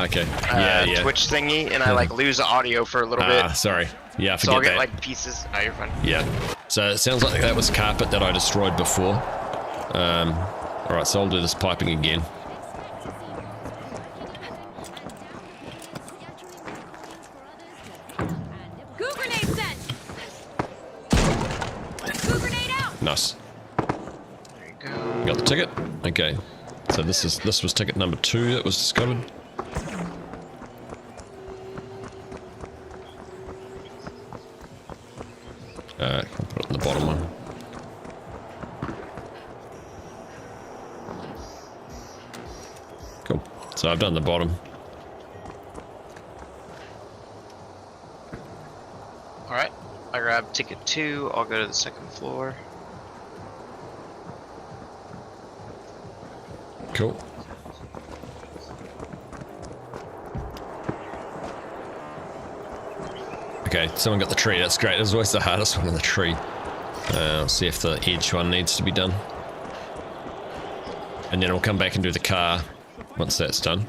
okay. Yeah. Twitch thingy, and I lose the audio for a little bit. Sorry. Yeah, I forget so I'll get that. pieces. Oh, you're fine. Yeah. So it sounds like that was carpet that I destroyed before. Alright, so I'll do this piping again. Goo grenade set! Goo grenade out! Nice. There you go. Got the ticket? Okay. So this was ticket number 2 that was discovered. I'll put it in the bottom one. Cool. So I've done the bottom. Alright, I grabbed ticket 2, I'll go to the second floor. Cool. Okay, someone got the tree, that's great. That's always the hardest one in the tree. I'll see if the edge one needs to be done. And then I'll come back and do the car once that's done.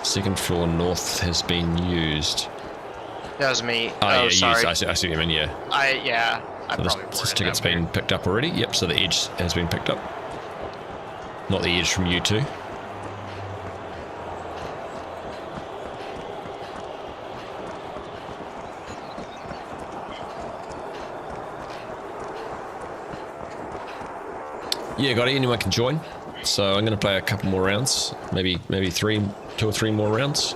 Second floor north has been used. That was me. Yeah, sorry. used. I see what you mean, yeah. I So probably this ticket's been picked up already. Yep, so the edge has been picked up. Not the edge from you two. Yeah, got it. Anyone can join. So I'm going to play a couple more rounds. Maybe 2 or 3 more rounds.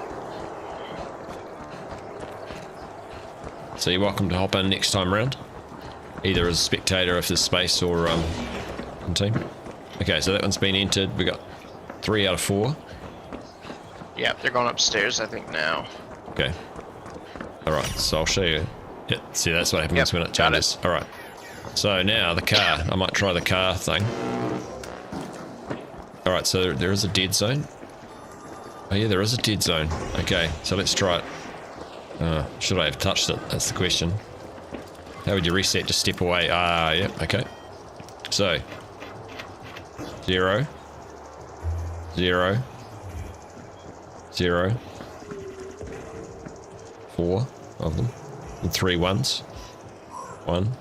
So you're welcome to hop in next time round. Either as a spectator if there's space or in team. Okay, so that one's been entered. We got 3 out of 4. Yeah, they're going upstairs, I think, now. Okay. Alright, so I'll show you. Yeah, see, that's what happens when it changes. Alright. So now the car. I might try the car thing. Alright, so there is a dead zone. Oh yeah, there is a dead zone. Okay, so let's try it. Should I have touched it? That's the question. How would you reset? Just step away. Yeah, okay. So 0 0 0 4 of them and 3 ones. 1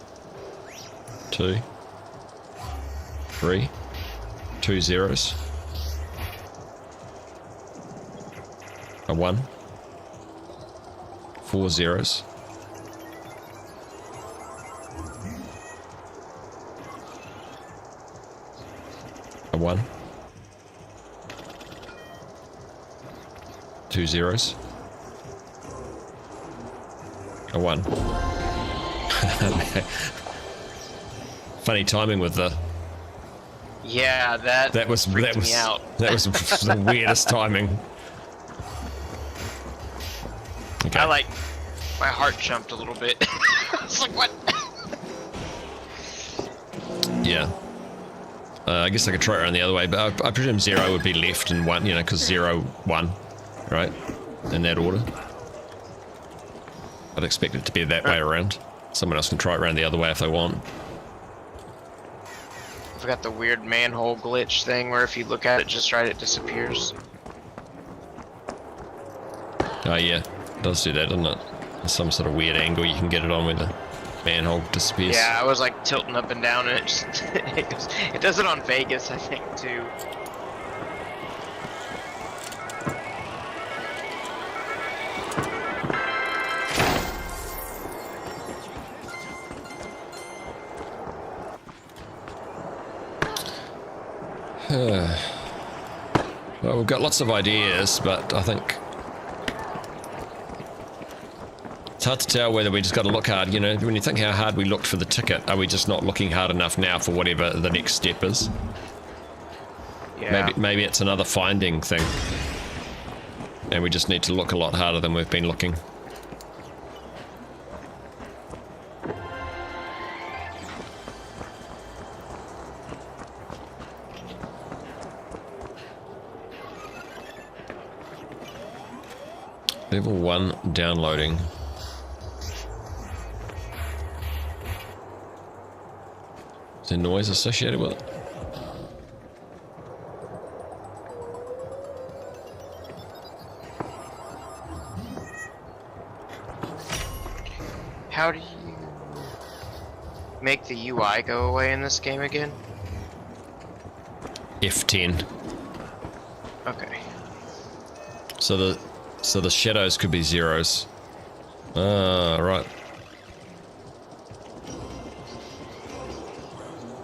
2 3 2 zeros. A 1 4 zeros. A 1 2 zeros. A 1. Funny timing with the. Yeah, that was freaked me out. That was the weirdest timing. Okay. My heart jumped a little bit. I was like, what? Yeah. I guess I could try it around the other way, but I presume 0 would be left and 1, you know, because 0, 1, right? In that order. I'd expect it to be that way around. Someone else can try it around the other way if they want. I've got the weird manhole glitch thing where if you look at it just right, it disappears. Oh yeah, it does do that, doesn't it? There's some sort of weird angle you can get it on when the manhole disappears. Yeah, I was like tilting up and down and it just it does it on Vegas, I think, too. Well, we've got lots of ideas, but I think it's hard to tell whether we just got to look hard. You know, when you think how hard we looked for the ticket, are we just not looking hard enough now for whatever the next step is? Yeah. Maybe it's another finding thing, and we just need to look a lot harder than we've been looking. Level 1 downloading. Is there noise associated with it? How do you make the UI go away in this game again? F10. Okay. So the shadows could be zeros. Ah, right.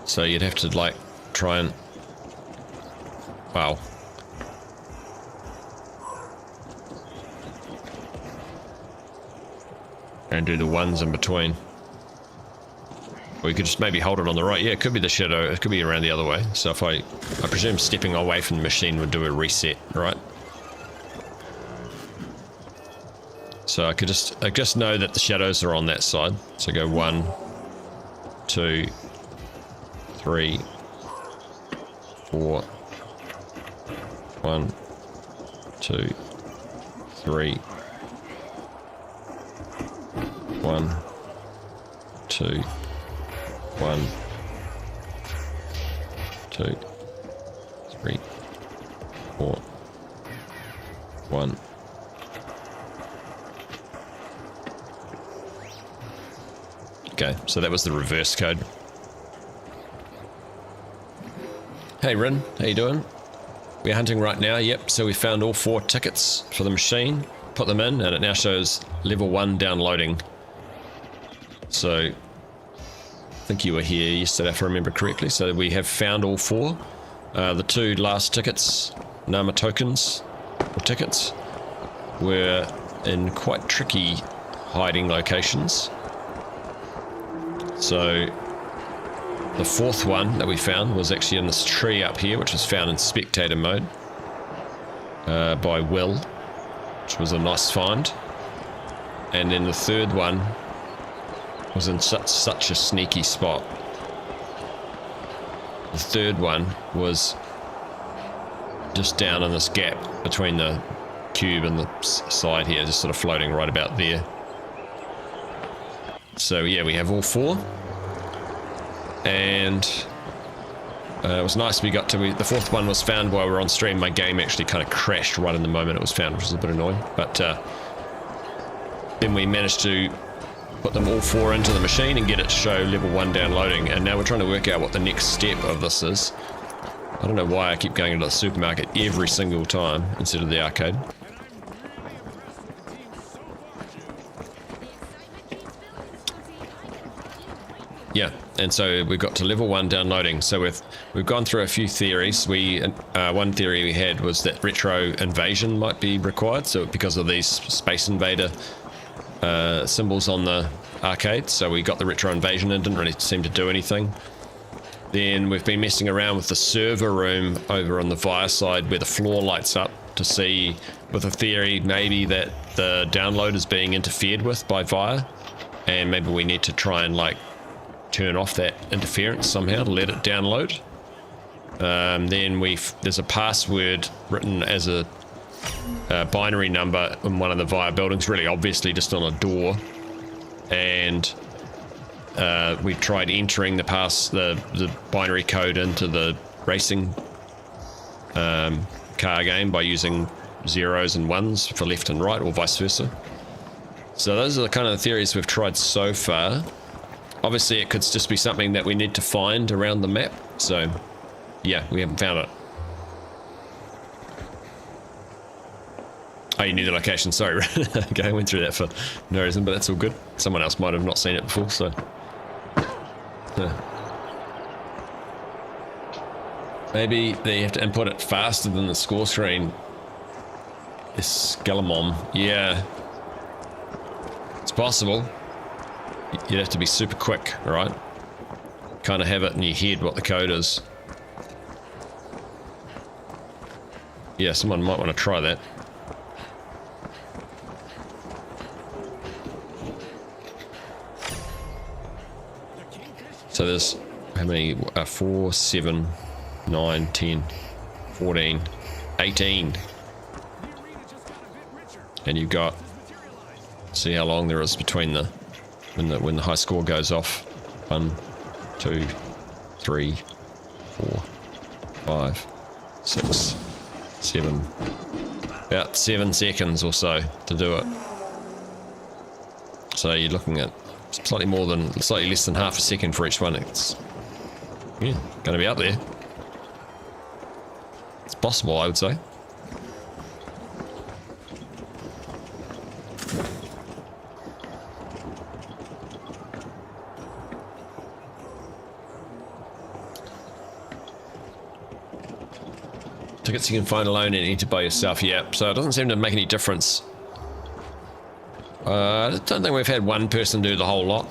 So you'd have to like try and. Wow. And do the ones in between. Or you could just maybe hold it on the right. Yeah, it could be the shadow. It could be around the other way. So if I presume stepping away from the machine would do a reset, right? So I just know that the shadows are on that side. So go 1, 2, 3, 4. 1, 2, 3. 1, 2, 1, 2, 3, 4, 1. Okay, so that was the reverse code. Hey Rin, how you doing? We're hunting right now, yep, so we found all 4 tickets for the machine, put them in, and it now shows level 1 downloading. So think you were here yesterday, if I remember correctly. So we have found all 4. The 2 last tickets, Nama tokens, or tickets, were in quite tricky hiding locations. So the 4th one that we found was actually in this tree up here, which was found in spectator mode by Will, which was a nice find. And then the 3rd one was in such a sneaky spot. The 3rd one was just down in this gap between the cube and the side here, just sort of floating right about there. So yeah, we have all 4. And it was nice we got to... the 4th one was found while we were on stream. My game actually kind of crashed right in the moment it was found, which was a bit annoying. But then we managed to put them all 4 into the machine and get it to show level 1 downloading. And now we're trying to work out what the next step of this is. I don't know why I keep going into the supermarket every single time instead of the arcade. Yeah, and so we've got to level 1 downloading. So we've gone through a few theories. One theory we had was that retro invasion might be required, so because of these Space Invader symbols on the arcade. So we got the retro invasion and didn't really seem to do anything. Then we've been messing around with the server room over on the VIA side where the floor lights up to see, with a theory maybe that the download is being interfered with by VIA, and maybe we need to try and like turn off that interference somehow to let it download. Then there's a password written as a binary number in one of the VIA buildings, really obviously just on a door, and we tried entering the binary code into the racing car game by using 0s and 1s for left and right, or vice versa. So those are the kind of theories we've tried so far. Obviously it could just be something that we need to find around the map, so yeah, we haven't found it. Oh, you knew the location, sorry. Okay, I went through that for no reason, but that's all good. Someone else might have not seen it before, so... Maybe they have to input it faster than the score screen. Escalamon, yeah. It's possible. You'd have to be super quick, right? Kind of have it in your head what the code is. Yeah, someone might want to try that. So there's how many? 4, 7, 9, 10, 14, 18. And you've got, see how long there is between the when the high score goes off. 1, 2, 3, 4, 5, 6, 7. About 7 seconds or so to do it. So you're looking at slightly less than half a second for each one. It's going to be up there. It's possible, I would say. Tickets you can find alone and enter by yourself, yeah. So it doesn't seem to make any difference. I don't think we've had one person do the whole lot.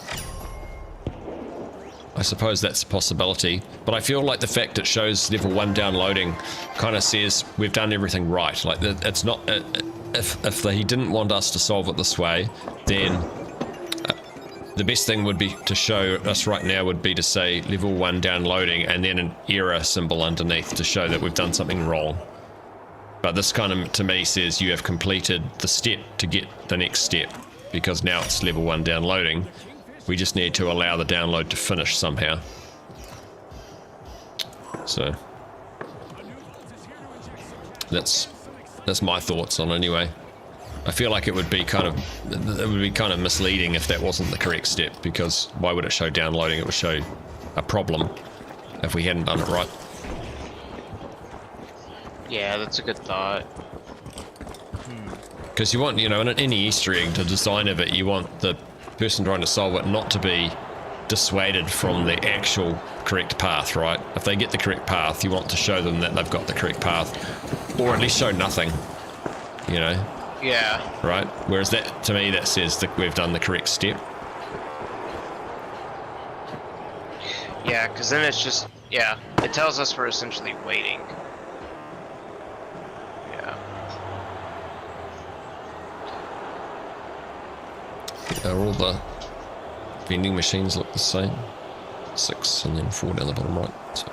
I suppose that's a possibility, but I feel like the fact it shows level 1 downloading kind of says we've done everything right. Like, it's not... If he didn't want us to solve it this way, then the best thing would be to show us right now would be to say level 1 downloading and then an error symbol underneath to show that we've done something wrong. But this kind of, to me, says you have completed the step to get the next step, because now it's level 1 downloading. We just need to allow the download to finish somehow. So that's my thoughts on it anyway. I feel like it would be kind of misleading if that wasn't the correct step, because why would it show downloading? It would show a problem if we hadn't done it right. Yeah, that's a good thought. Because you want, in any Easter egg, the design of it, you want the person trying to solve it not to be dissuaded from the actual correct path, right? If they get the correct path, you want to show them that they've got the correct path, or at least show nothing, you know? Yeah. Right? Whereas that, to me, that says that we've done the correct step. Yeah, because then it's just, yeah, it tells us we're essentially waiting. Yeah. All the vending machines look the same. 6 and then 4 down the bottom right. So.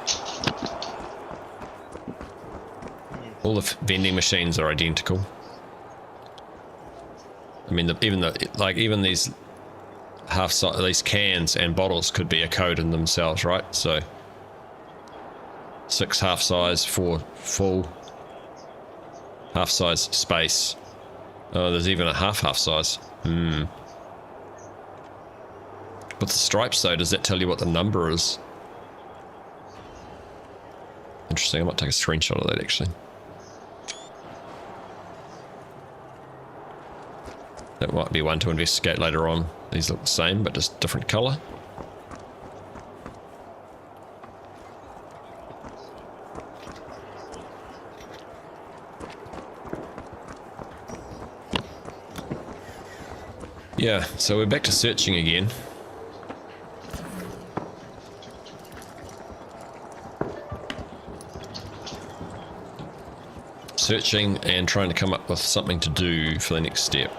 All the vending machines are identical. I mean, even these these cans and bottles could be a code in themselves, right? So 6 half size, 4 full, half size space. Oh, there's even a half size. With the stripes though, does that tell you what the number is? Interesting, I might take a screenshot of that actually. That might be one to investigate later on. These look the same, but just different colour. Yeah, so we're back to searching again. Searching and trying to come up with something to do for the next step.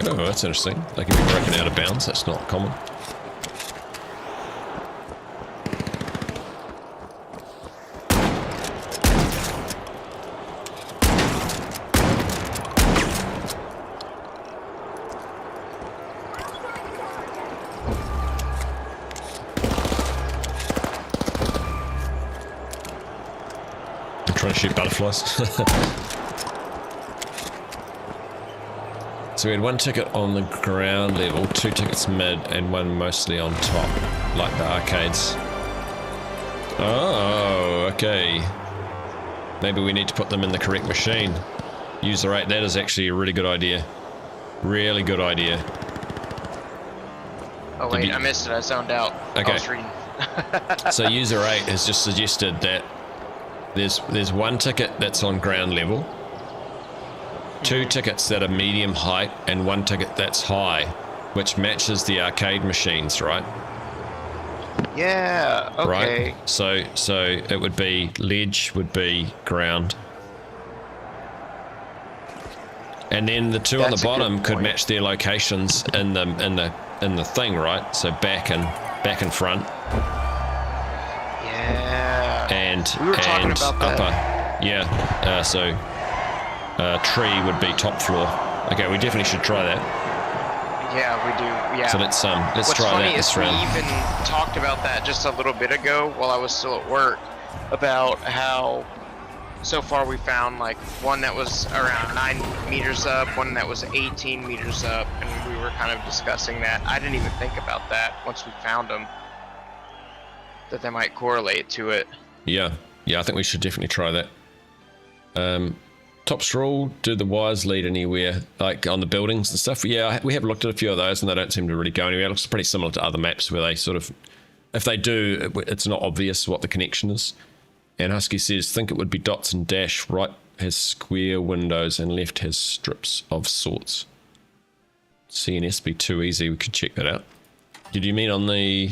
Oh, that's interesting. They can be broken out of bounds. That's not common. I'm trying to shoot butterflies. So we had 1 ticket on the ground level, 2 tickets mid, and 1 mostly on top, like the arcades. Oh, okay. Maybe we need to put them in the correct machine. User 8, that is actually a really good idea. Really good idea. Oh wait, I missed it. I zoned out. Okay. I was reading. So user 8 has just suggested that there's 1 ticket that's on ground level, 2 tickets that are medium height, and 1 ticket that's high, which matches the arcade machines, right? Yeah, okay. Right? So it would be ledge would be ground. And then the 2 on the That's a good bottom could point. match their locations in the thing, right? So back and front. Yeah. And we were talking about that. upper. Yeah. So tree would be top floor. Okay, we definitely should try that. Yeah, we do. Yeah. So let's What's try funny that is this we round. even talked about that just a little bit ago while I was still at work, about how so far we found like one that was around 9 meters up, one that was 18 meters up, and we were kind of discussing that. I didn't even think about that once we found them, that they might correlate to it. Yeah, I think we should definitely try that. Top straw, do the wires lead anywhere, like on the buildings and stuff? Yeah, we have looked at a few of those and they don't seem to really go anywhere. It looks pretty similar to other maps where they sort of, if they do, it's not obvious what the connection is. And Husky says, think it would be dots and dash. Right has square windows and left has strips of sorts. CNS be too easy, we could check that out. Did you mean on the,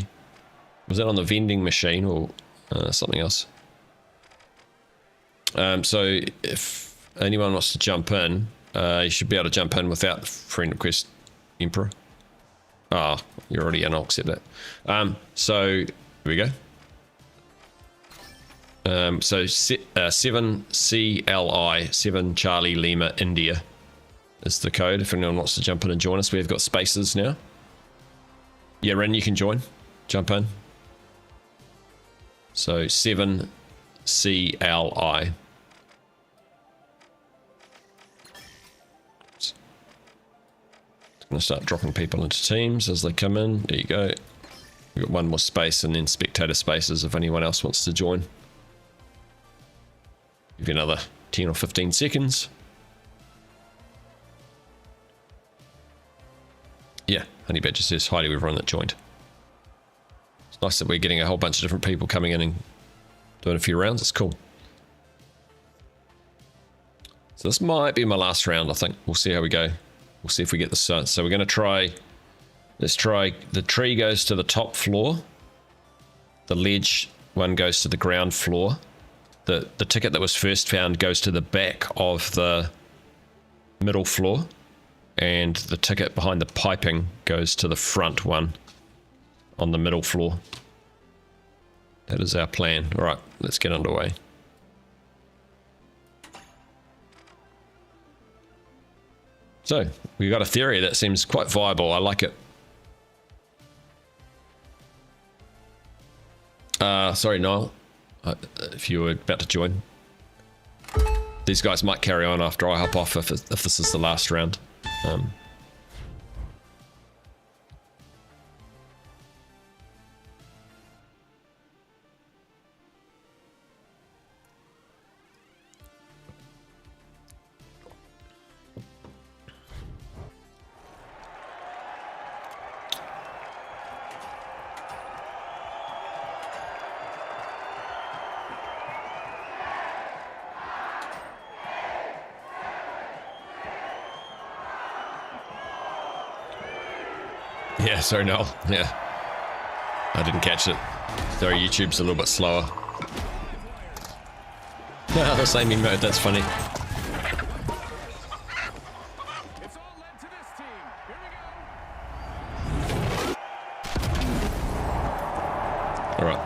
was that on the vending machine or something else? So if anyone wants to jump in, you should be able to jump in without friend request, Emperor. Ah, you're already in, I'll accept that. So here we go. So 7 CLI, 7 Charlie Lima India is the code. If anyone wants to jump in and join us, we've got spaces now. Yeah, Ren, you can join. Jump in. So 7 CLI. I'm going to start dropping people into teams as they come in. There you go. We've got one more space and then spectator spaces if anyone else wants to join. Give you another 10 or 15 seconds. Yeah, Honey Badger says hi to everyone that joined. It's nice that we're getting a whole bunch of different people coming in and doing a few rounds. It's cool. So this might be my last round, I think. We'll see how we go. We'll see if we get this. So we're going to try... Let's try... The tree goes to the top floor. The ledge one goes to the ground floor. The ticket that was first found goes to the back of the middle floor. And the ticket behind the piping goes to the front one on the middle floor. That is our plan. Alright, let's get underway. So, we got a theory that seems quite viable. I like it. Sorry, Niall. If you were about to join. These guys might carry on after I hop off if this is the last round. Yeah, sorry, Noel. Yeah. I didn't catch it. Sorry, YouTube's a little bit slower. No, the same emote, that's funny. Alright.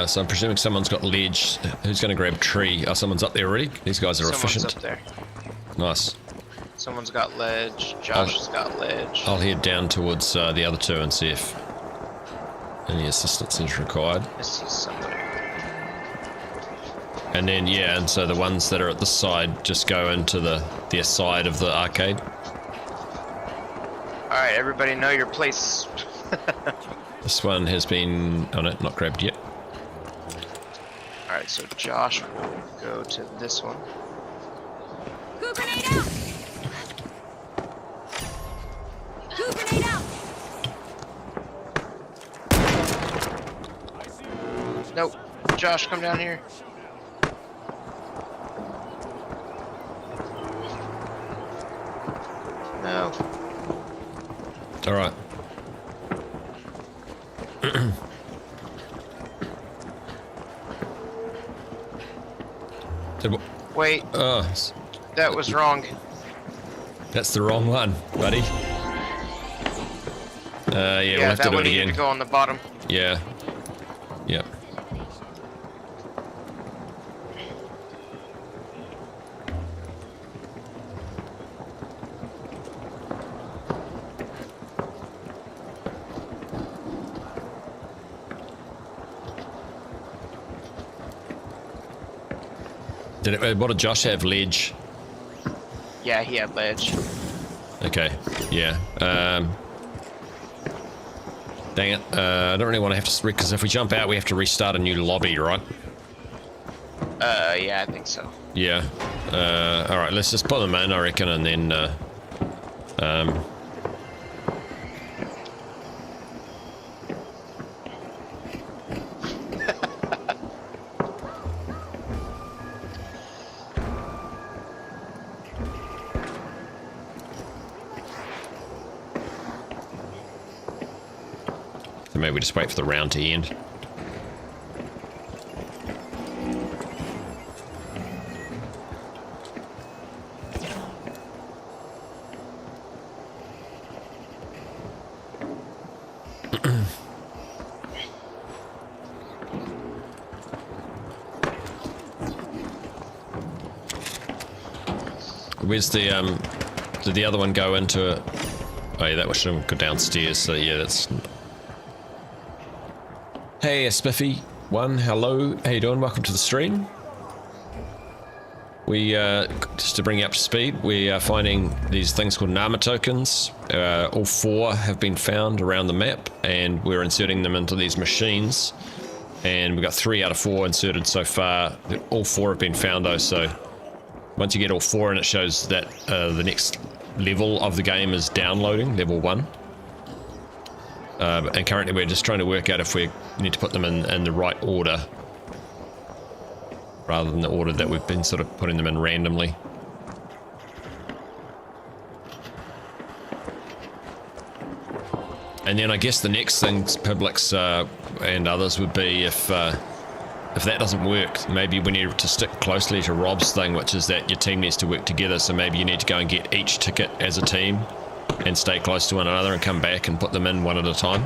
So I'm presuming someone's got ledge. Who's going to grab tree? Oh, someone's up there already? These guys are efficient. Someone's up there. Nice. Someone's got ledge. Josh has got ledge. I'll head down towards the other two and see if any assistance is required. I see somebody. And then, yeah, and so the ones that are at the side just go into their side of the arcade. Alright, everybody know your place. This one has been... Oh no, not grabbed yet. Alright, so Josh will go to this one. Goo grenade out! Goo grenade out! Nope. Josh, come down here. No. Alright. Wait, Oh, that was wrong. that's the wrong one, buddy. Yeah, we'll have to that do one it needed again. to go on the bottom. Yeah. Yep. What did Josh have? Ledge? Yeah, he had ledge. Okay, yeah. Dang it. I don't really want to have to... Because if we jump out, we have to restart a new lobby, right? Yeah, I think so. Yeah. Alright, let's just put them in, I reckon, and then... So maybe we just wait for the round to end. Where's the did the other one go into it? Oh yeah, that should go downstairs, so yeah, that's... Hey, Spiffy1, hello, how you doing? Welcome to the stream. We, just to bring you up to speed, we are finding these things called Nama tokens. All 4 have been found around the map, and we're inserting them into these machines. And we've got 3 out of 4 inserted so far. All 4 have been found though, so once you get all 4 in, it shows that the next level of the game is downloading, level 1. And currently we're just trying to work out if we need to put them in the right order, rather than the order that we've been sort of putting them in randomly. And then I guess the next thing, Publix and others, would be if that doesn't work, maybe we need to stick closely to Rob's thing, which is that your team needs to work together, so maybe you need to go and get each ticket as a team and stay close to one another and come back and put them in one at a time.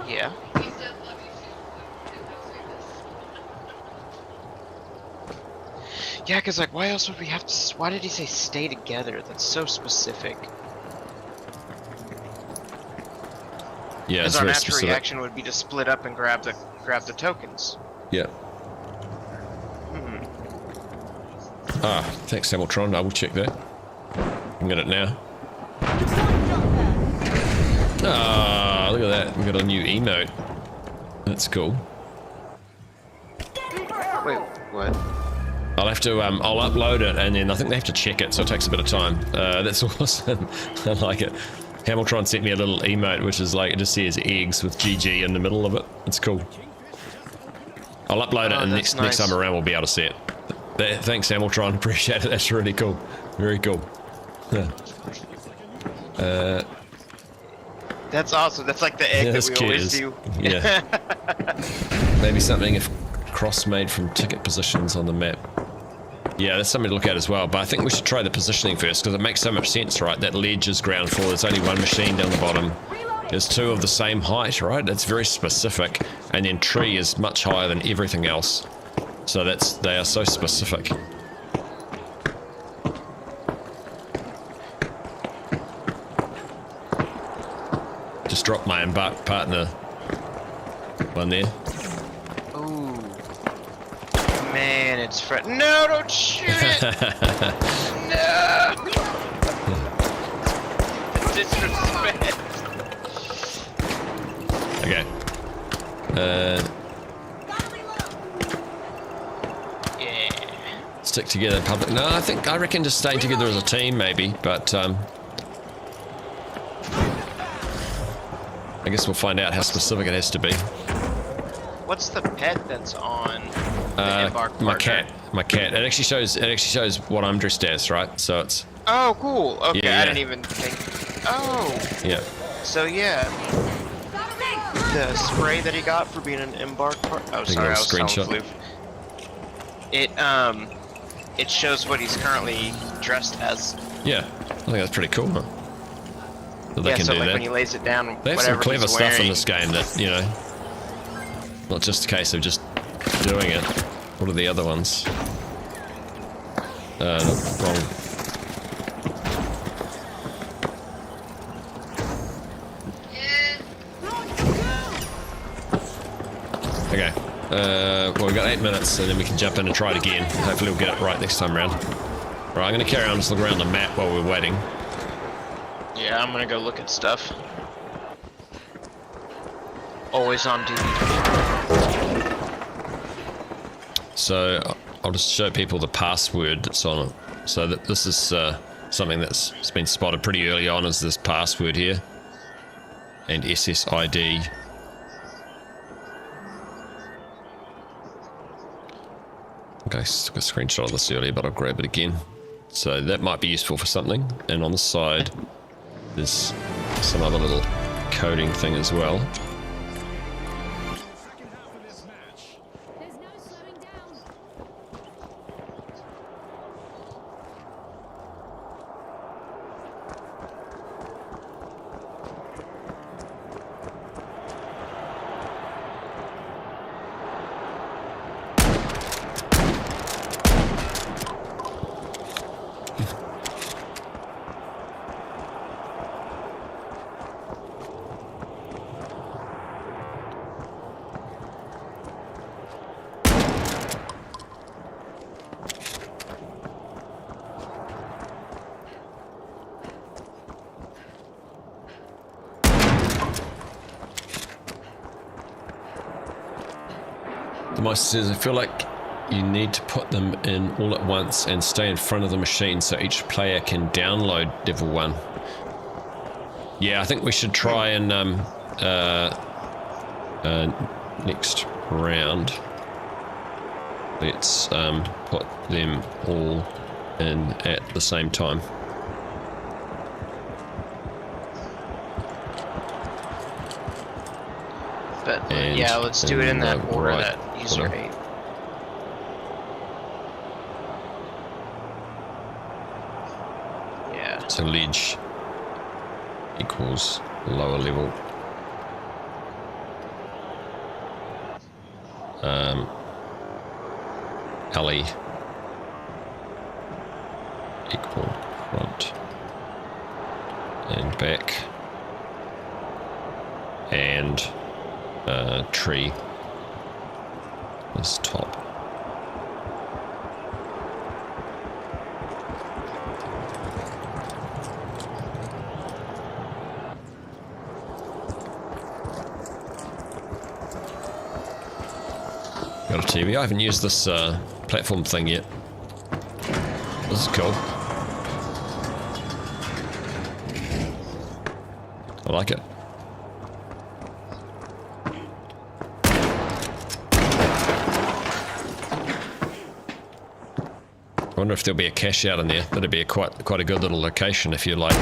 Yeah. Yeah, because, like, why else would we have to... Why did he say stay together? That's so specific. Yeah, it's our very natural specific. reaction would be to split up and grab the tokens. Yeah. Ah, thanks, Hamiltron. I will check that. I'm get it now. Ah, look at that. We got a new emote. That's cool. Wait, what? I'll have to, I'll upload it, and then I think they have to check it, so it takes a bit of time. That's awesome. I like it. Hamiltron sent me a little emote, which is like, it just says eggs with GG in the middle of it. It's cool. I'll upload it, and next time around we'll be able to see it. Thanks, Hamiltron. Appreciate it. That's really cool. Very cool. That's awesome. That's like the egg that we always do. Yeah. Maybe something if cross-made from ticket positions on the map. Yeah, that's something to look at as well, but I think we should try the positioning first, because it makes so much sense, right? That ledge is ground floor, there's only one machine down the bottom. There's 2 of the same height, right? It's very specific, and then tree is much higher than everything else. So they are so specific. Just dropped my Embark partner one there. Ooh. Man, it's No, don't shoot it! No! Disrespect. Okay. Yeah. Stick together in public. No, I reckon just staying together as a team, maybe, but I guess we'll find out how specific it has to be. What's the pet that's on the Embark my partner? cat. It actually shows what I'm dressed as, right? So it's... Oh, cool. Okay, Yeah. I didn't even think. Oh. Yeah. So yeah, the spray that he got for being an Embark part. Oh, sorry, I was screenshot. telling Floof. It shows what he's currently dressed as. Yeah. I think that's pretty cool, huh? That they Yeah, can so do like that. when he lays it down, They have whatever some clever he's stuff in wearing- this game that, you know, not just a case of just doing it. What are the other ones? Wrong. Okay. Well, we've got 8 minutes, and then we can jump in and try it again. Hopefully we'll get it right next time around. Right, I'm going to carry on, just look around the map while we're waiting. Yeah, I'm gonna go look at stuff. Always on duty. So I'll just show people the password that's on it. So that this is something that's been spotted pretty early on, is this password here. And SSID. Okay, I took a screenshot of this earlier, but I'll grab it again. So that might be useful for something. And on the side, there's some other little coding thing as well. There's no slowing down. The Meister says, I feel like you need to put them in all at once and stay in front of the machine so each player can download level 1. Yeah, I think we should try and next round, let's put them all in at the same time. But And yeah, let's do it in that the order right that user order. made. Yeah. So ledge equals lower level. Alley equal front and back, and tree is top. Got a TV. I haven't used this platform thing yet. This is cool. I like it. I wonder if there'll be a cache out in there. That'd be quite a good little location if you like.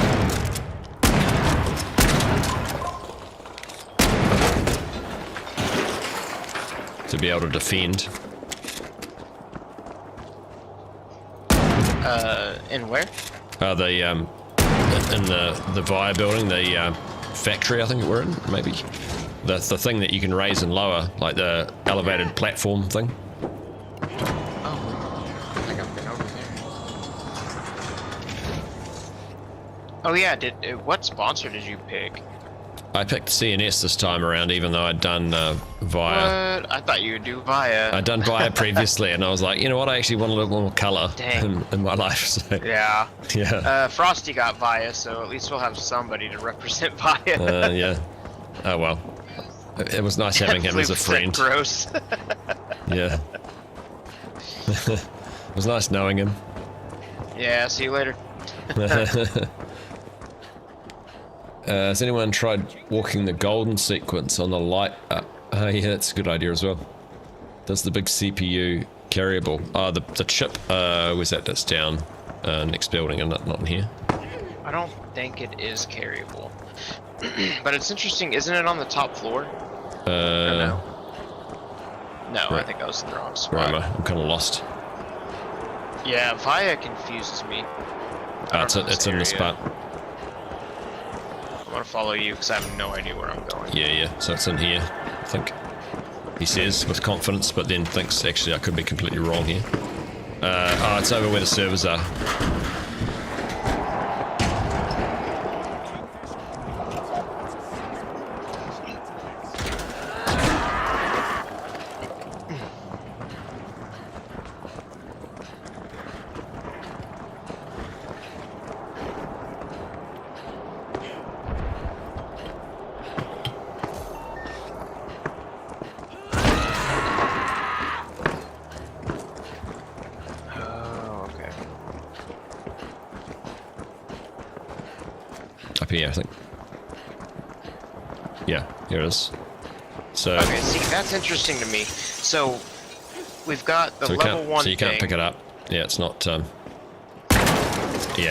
To be able to defend. In where? In the Via building, the factory I think we're in, maybe. The thing that you can raise and lower, like the elevated platform thing. Oh, I think I've been over there. Oh yeah, what sponsor did you pick? I picked CNS this time around, even though I'd done Via. What? I thought you would do Via. I'd done Via previously, and I was like, you know what, I actually want a little more colour in my life. So. Yeah. Yeah. Frosty got Via, so at least we'll have somebody to represent Via. Yeah. Oh well. It was nice having him as a friend. Gross. Yeah. It was nice knowing him. Yeah, see you later. Has anyone tried walking the golden sequence on the light? Yeah, that's a good idea as well. Does the big CPU carryable? The chip, was that? That's down next building and not in here. I don't think it is carryable. But it's interesting, isn't it on the top floor? Or no? No, right. I think I was in the wrong Where spot. am I? I'm kind of lost. Yeah, Via confuses me. It's in this spot. I'm gonna follow you because I have no idea where I'm going. Yeah. So it's in here, I think. He says with confidence, but then thinks actually I could be completely wrong here. It's over where the servers are. Here, I think. Yeah, here it is. So okay, see, that's interesting to me. So we've got the level 1 so you can't thing. pick it up. Yeah, it's not. Yeah, and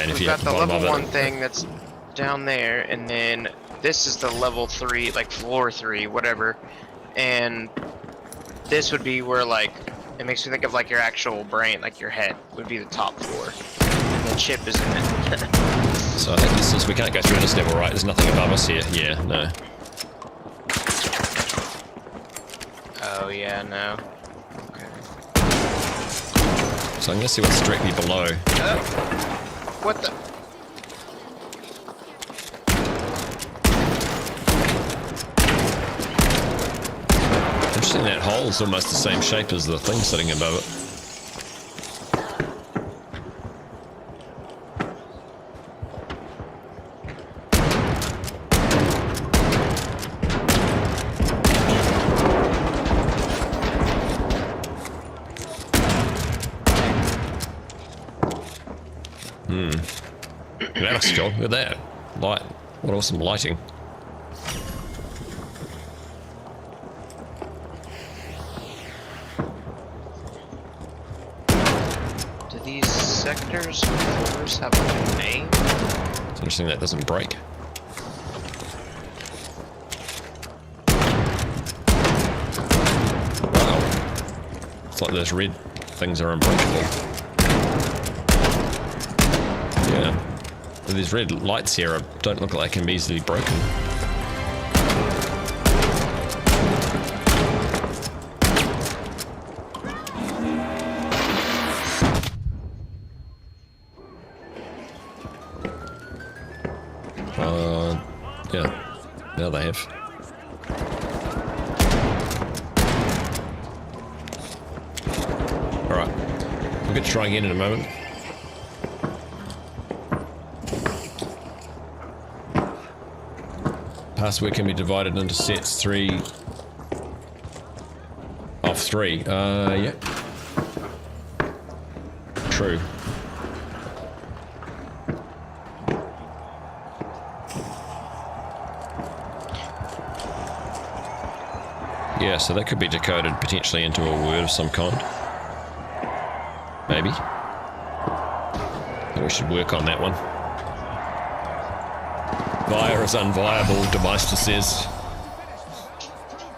if We've you got hit the the bottom level of 1 it, thing that's down there, and then this is the level 3, like floor 3, whatever. And this would be where, like, it makes me think of like your actual brain, like your head would be the top floor. And the chip is in it. so I think this is. We can't go through this level, right? There's nothing above us here. Yeah, no. Oh yeah, no. Okay. So I'm gonna see what's directly below. What the? Interesting, that hole is almost the same shape as the thing sitting above it. That looks cool. Look at that. Light. What awesome lighting. Do these sectors and floors have a name? It's interesting that doesn't break. Wow. It's like those red things are unbreakable. Yeah. But these red lights here don't look like they can be easily broken. Yeah. Now they have. Alright. We'll get to try again in a moment. Password can be divided into sets 3 of 3. Yeah. True. Yeah, so that could be decoded potentially into a word of some kind. Maybe. We should work on that one. Via is unviable, Demeister says.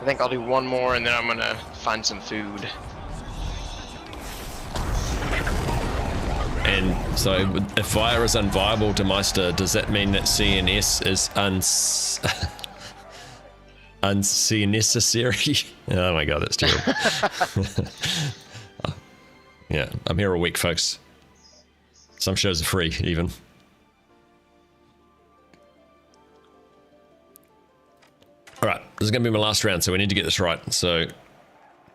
I think I'll do one more and then I'm gonna find some food. And so, if Via is unviable, Demeister, does that mean that CNS is unnecessary? Oh my god, that's terrible. Yeah, I'm here a week, folks. Some shows are free, even. Alright, this is going to be my last round, so we need to get this right. So,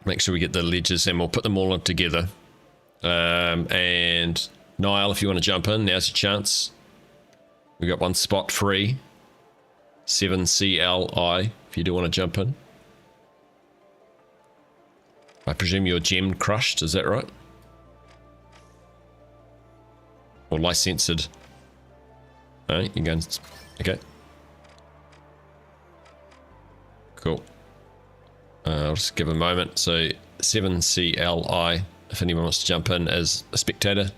make sure we get the ledgers and we'll put them all in together. And Niall, if you want to jump in, now's your chance. We've got one spot free. 7CLI, if you do want to jump in. I presume you're gem crushed, is that right? Or licensed? Alright, you're going... Okay. Cool. I'll just give a moment. So 7CLI, if anyone wants to jump in as a spectator.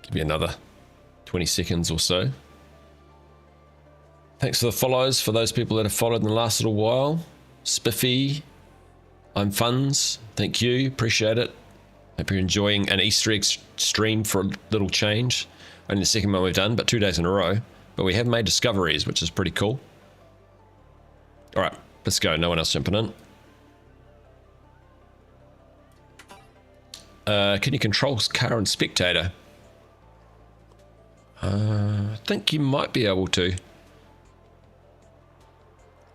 Give you another 20 seconds or so. Thanks for the follows for those people that have followed in the last little while. Spiffy, I'm Funds, thank you, appreciate it. Hope you're enjoying an Easter egg stream for a little change. Only the second one we've done, but 2 days in a row. But we have made discoveries, which is pretty cool. Alright, let's go. No one else jumping in. Can you control car and spectator? I think you might be able to.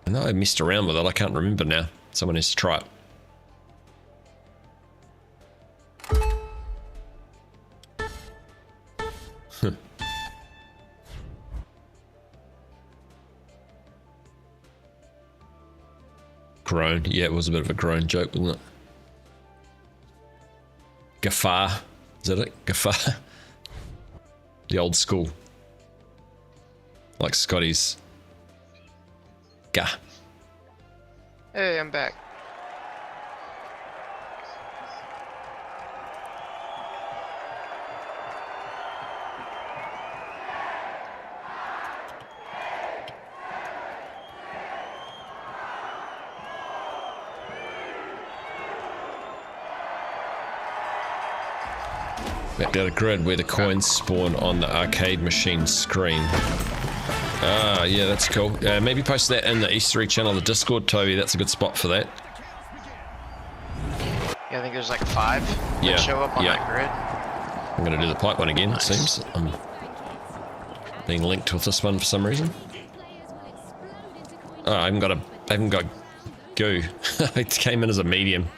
I know I messed around with it. I can't remember now. Someone has to try it. Groan. Yeah, it was a bit of a groan joke, wasn't it? Gafar. Is that it? Gafar. The old school. Like Scotty's. Gah. Hey, I'm back. Back down a grid where the coins spawn on the arcade machine screen. Ah, yeah, that's cool. Maybe post that in the Easter egg channel, the Discord, Toby. That's a good spot for that. Yeah, I think there's like 5 that show up on that grid. I'm going to do the pipe one again, nice. It seems. I'm being linked with this one for some reason. Oh, I haven't got goo. It came in as a medium.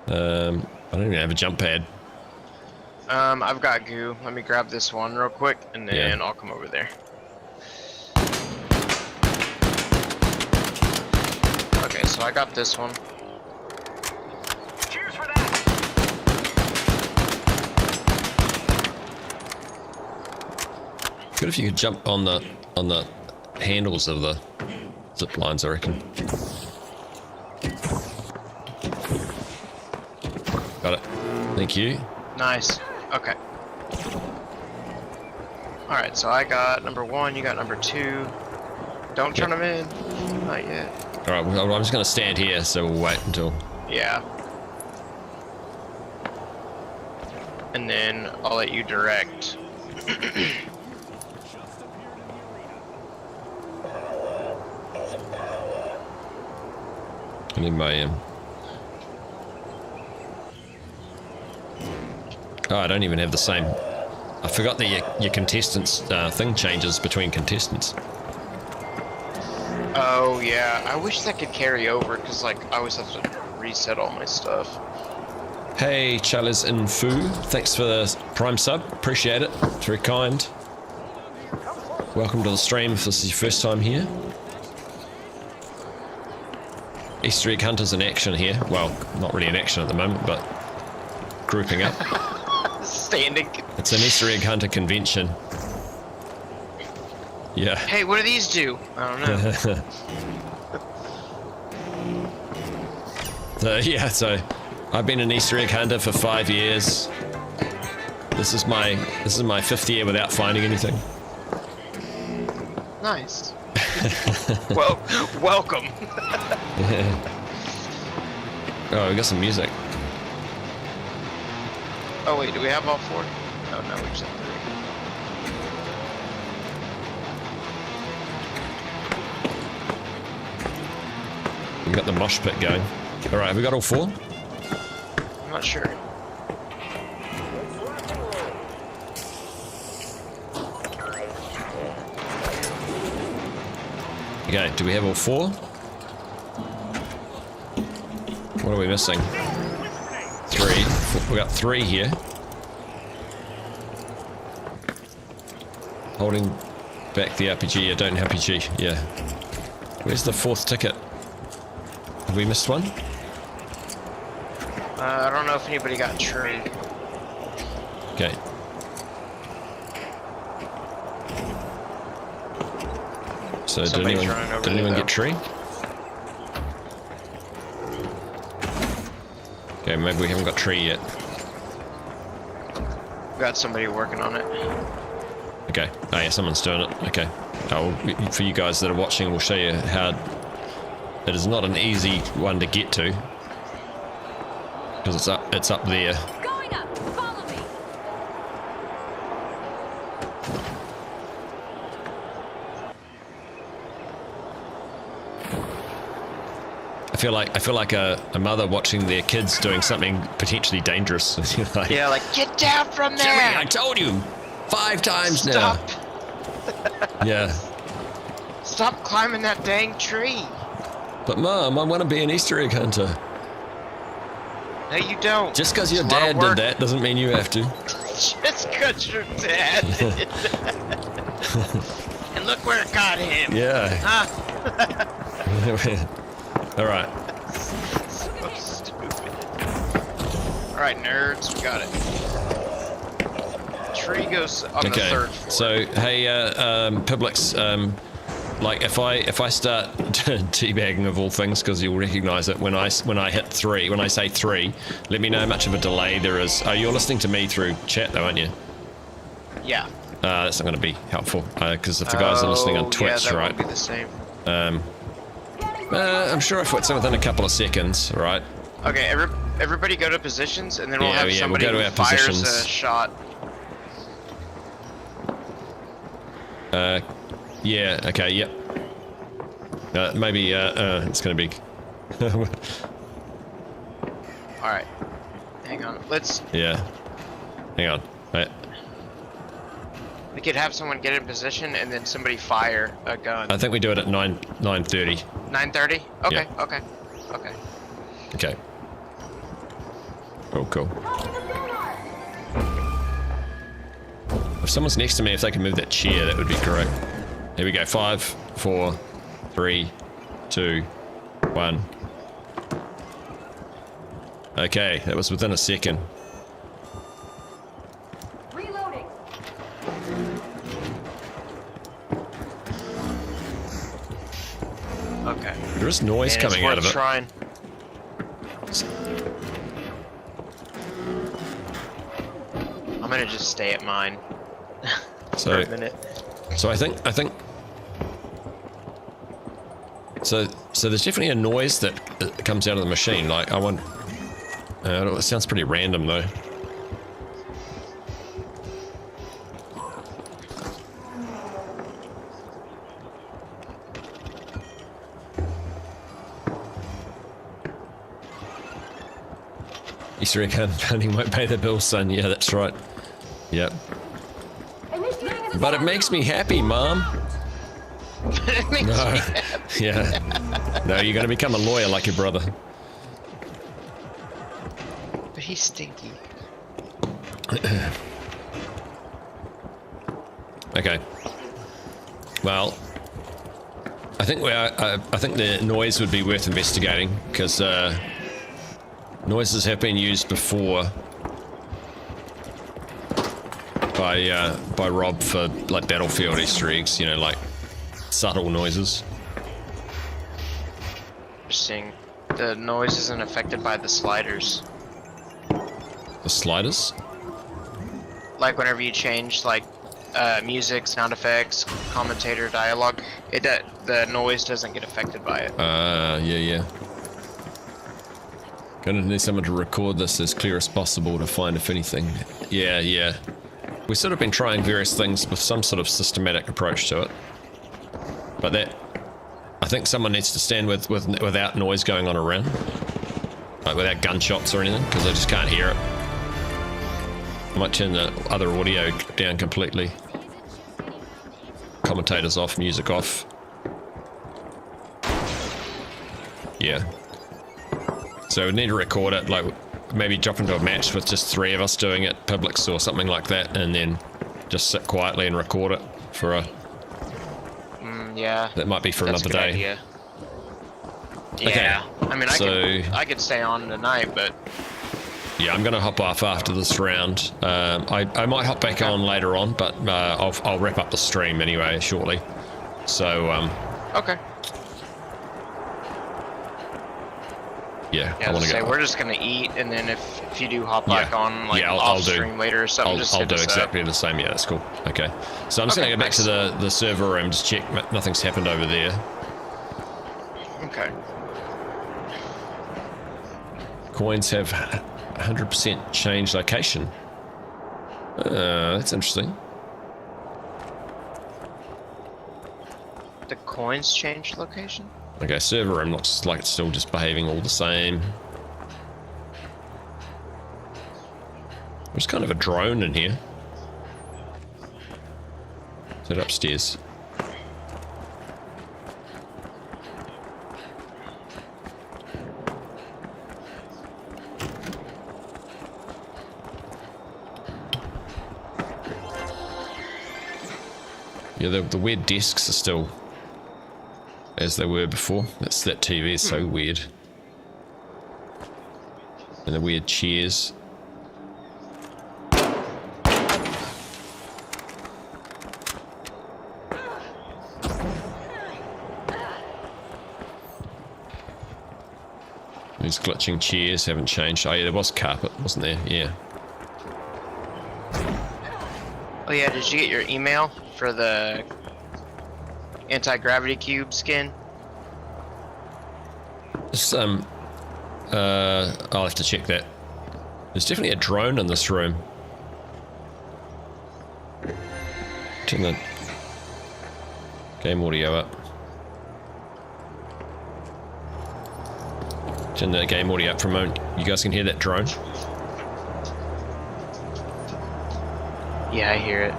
I don't even have a jump pad. I've got goo. Let me grab this one real quick, and then I'll come over there. Okay, so I got this one. Good if you could jump on the handles of the zip lines, I reckon. Got it. Thank you. Nice. Okay. Alright, so I got number 1, you got number 2. Don't turn them in. Not yet. Alright, well, I'm just going to stand here, so we'll wait until... Yeah. And then I'll let you direct. I need my... Oh, I don't even have the same... I forgot that your contestants thing changes between contestants. Oh, yeah. I wish that could carry over, because, like, I always have to reset all my stuff. Hey, Charles and Fu, thanks for the Prime sub. Appreciate it. It's very kind. Welcome to the stream if this is your first time here. Easter egg hunters in action here. Well, not really in action at the moment, but grouping up. Standing. It's an Easter egg hunter convention. Yeah. Hey, what do these do? I don't know. So I've been an Easter egg hunter for 5 years. This is my 5th year without finding anything. Nice. Well, welcome. Oh, we got some music. Oh wait, do we have all 4? Oh no, we just have 3. We got the mosh pit going. All right, have we got all 4? I'm not sure. Okay, do we have all 4? What are we missing? 3. We got 3 here. Holding back the RPG. I don't RPG. Yeah. Where's the 4th ticket? Have we missed one? I don't know if anybody got tree. Okay. So did Somebody's anyone, running over did there, anyone though. get tree? Okay, maybe we haven't got tree yet. Got somebody working on it. Okay. Oh yeah, someone's doing it. Okay. Oh, for you guys that are watching, we'll show you how it is not an easy one to get to because it's up there. Going up. Follow me. I feel like a mother watching their kids doing something potentially dangerous. Like, Yeah, like get down from Jimmy, there. I told you 5 times Stop. now. Yeah. Stop climbing that dang tree. But Mom, I want to be an Easter egg hunter. No, you don't. Just because your It's a lot dad of did work. that doesn't mean you have to. Just because your dad did that. And look where it got him. Yeah. Huh? All right. So stupid. Alright, nerds, we got it. Tree goes on the Okay. 3rd floor. So hey, Publix, like if I start teabagging of all things, because you'll recognise it when I hit 3, when I say 3, let me know how much of a delay there is. Oh, you're listening to me through chat though, aren't you? Yeah. That's not going to be helpful because if the guys are listening on Twitch, yeah, that right? won't be the same. I'm sure if it's within a couple of seconds, right? Okay, everybody go to positions, and then we'll Yeah, have we'll somebody go to who our fires positions. a shot. Yeah. Okay. Yep. Maybe it's going to be. Alright. Hang on. Let's... Yeah. Hang on. Wait. We could have someone get in position, and then somebody fire a gun. I think we do it at 9:30. 9:30? Okay, Yeah. okay. Okay. Okay. Oh, cool. If someone's next to me, if they can move that chair, that would be great. Here we go. 5, 4, 3, 2, 1. Okay, that was within a second. Reloading. Okay. There is noise And coming it's out of worth it. trying. I'm gonna just stay at mine for So, a minute. so I think. So there's definitely a noise that comes out of the machine. Like I want. It sounds pretty random though. Easter egg hunting won't pay the bills, son. Yeah, that's right. Yep. But it makes me happy, Mom. It makes No. me happy. Yeah. No, you're going to become a lawyer like your brother. But he's stinky. Okay. Well, I think I think the noise would be worth investigating because noises have been used before by Rob for like battlefield Easter eggs. You know, like subtle noises. Interesting. The noise isn't affected by the sliders. The sliders. Like whenever you change like music, sound effects, commentator, dialogue, the noise doesn't get affected by it. Yeah. Gonna need someone to record this as clear as possible to find if anything. Yeah. We've sort of been trying various things with some sort of systematic approach to it. But that, I think someone needs to stand without noise going on around. Like without gunshots or anything, because I just can't hear it. I might turn the other audio down completely. Commentators off, music off. Yeah. So we need to record it, like maybe drop into a match with just 3 of us doing it, Publix or something like that, and then just sit quietly and record it for a... Yeah. That might be for That's another a good day. idea. Yeah. I mean, I could stay on tonight, but... Yeah, I'm going to hop off after this round. I might hop back on later on, but I'll wrap up the stream anyway shortly. So, Okay. Yeah, Yeah, I want to say go. we're just gonna eat, and then if you do hop back on, like I'll off do. stream later or something, just I'll hit do us up. exactly the same. Yeah, that's cool. Okay. So I'm just Okay, going to go back to the server room, just check nothing's happened over there. Okay. Coins have 100% change location. That's interesting. The coins change location? Okay, server room looks like it's still just behaving all the same. There's kind of a drone in here. Is it upstairs? Yeah, the weird desks are still as they were before. That TV is so weird. And the weird chairs. These glitching chairs haven't changed. Oh yeah, there was carpet, wasn't there? Yeah. Oh yeah, did you get your email for the anti-gravity cube skin? It's, I'll have to check that. There's definitely a drone in this room. Turn the game audio up. Turn the game audio up for a moment. You guys can hear that drone? Yeah, I hear it.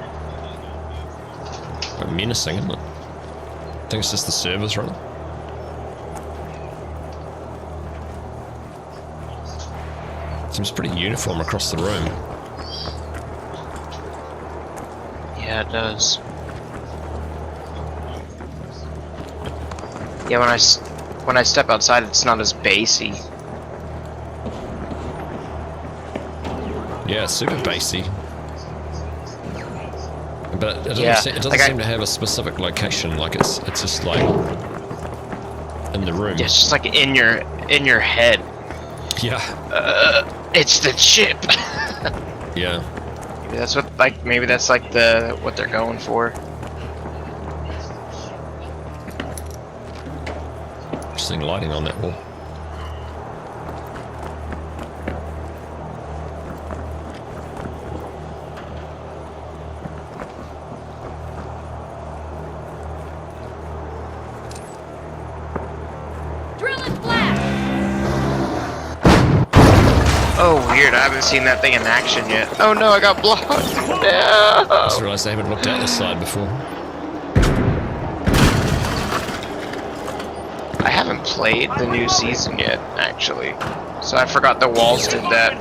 Quite menacing, isn't it? I think it's just the servers running. Seems pretty uniform across the room. Yeah, it does. Yeah, when I step outside, it's not as bassy. Yeah, it's super bassy. But it doesn't, Yeah, it doesn't like seem to have a specific location. Like it's just like in the room. Yeah, it's just like in your head. Yeah. It's the chip. Yeah. Maybe that's what maybe that's like what they're going for. Interesting lighting on that wall. Drill and blast! Oh, weird. I haven't seen that thing in action yet. Oh no, I got blocked. No. I just realised I haven't looked at this side before. I haven't played the new season yet, actually. So I forgot the walls did that.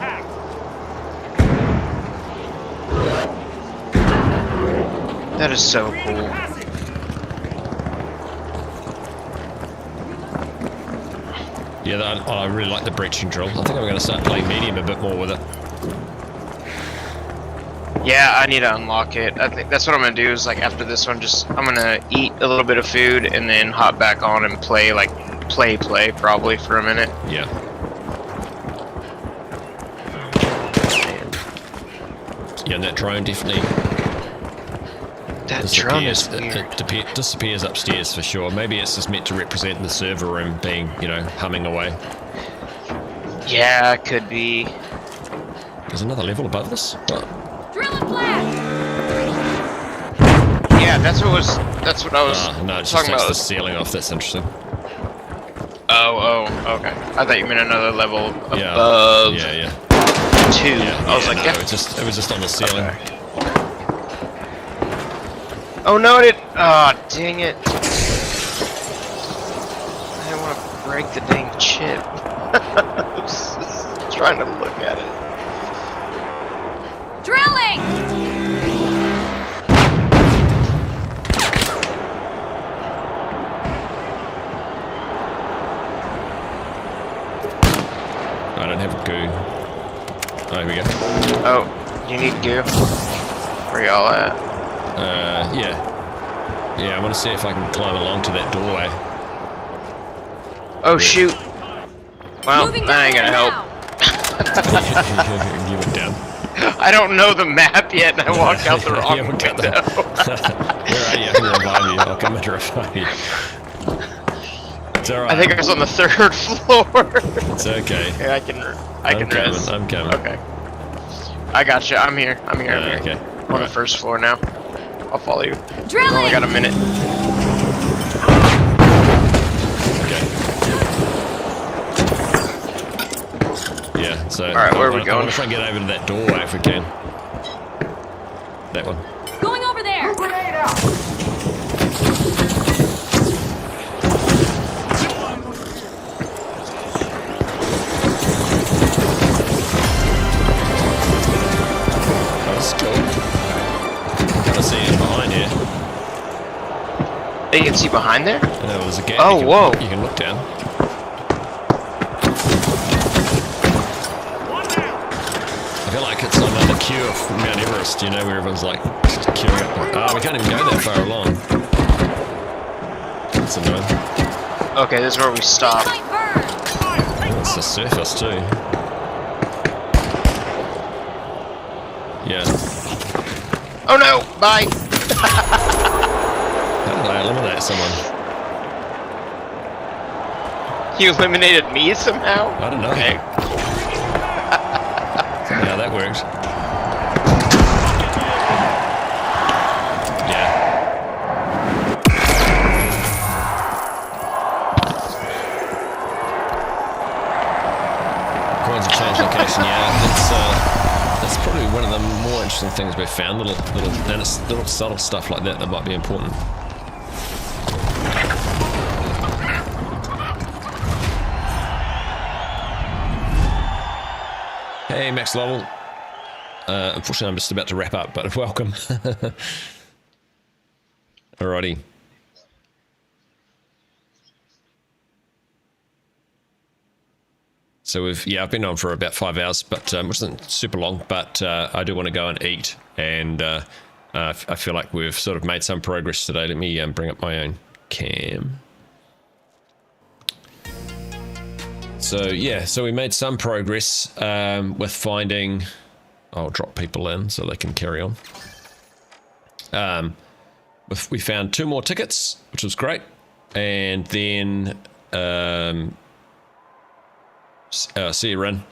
That is so cool. Yeah, I really like the breaching drill. I think I'm going to start playing medium a bit more with it. Yeah, I need to unlock it. I think that's what I'm gonna do. Is like after this one, I'm gonna eat a little bit of food and then hop back on and play play probably for a minute. Yeah. Yeah, and that drone definitely That drone is disappears. weird. It disappears upstairs for sure. Maybe it's just meant to represent the server room being, you know, humming away. Yeah, it could be. There's another level above this. Oh. Drill and blast! Yeah, that's what I was No, it just talking takes about. the ceiling off. That's interesting. Oh, okay. I thought you meant another level Yeah. above Yeah. 2. Yeah. I was yeah, like, no, yeah. it was just on the ceiling. Okay. Oh no, it. Oh, dang it. I didn't want to break the dang chip. I was just trying to look at it. Drilling! I don't have a goo. Oh, here we go. Oh, you need goo? Where y'all at? Yeah. Yeah, I want to see if I can climb along to that doorway. Oh shoot. Well, Moving that ain't down gonna there help. now. You went down. I don't know the map yet, and I walked out the wrong Yeah, walked out window. Where are you? I can revive you. I'll come and revive you. It's alright. I think I was on the 3rd floor. It's okay. Yeah, I can res. I'm coming. Okay. I got you. I'm here. I'm here. Okay. I'm on the 1st floor now. I'll follow you. I Drilling! only got a minute. Okay. Yeah, so... Alright, where are we I going? want to try and get over to that doorway if we can. That one. Going over there! Grenade out! Oh, this is cool. I see it behind here. Hey, you can see behind there? There's a gap. Oh, whoa. You can look down. One down! I feel like it's on the queue of Mount Everest, you know, where everyone's like just queuing up. Oh, we can't even go that far along. That's annoying. Okay, this is where we stop. Might burn! Oh, it's the surface too. Yeah. Oh no! Bye! How did I eliminate someone? You eliminated me somehow? I don't know. Okay. Yeah, that worked. Yeah. Coins have changed location, yeah. That's probably one of the more interesting things we've found. And it's little subtle stuff like that might be important. Hey, Max Lovell. Unfortunately, I'm just about to wrap up, but welcome. Alrighty. So I've been on for about 5 hours, but it wasn't super long, but I do want to go and eat, and I feel like we've sort of made some progress today. Let me bring up my own cam. So yeah, so we made some progress with finding. I'll drop people in so they can carry on. We found 2 more tickets, which was great, and then see you, Rin,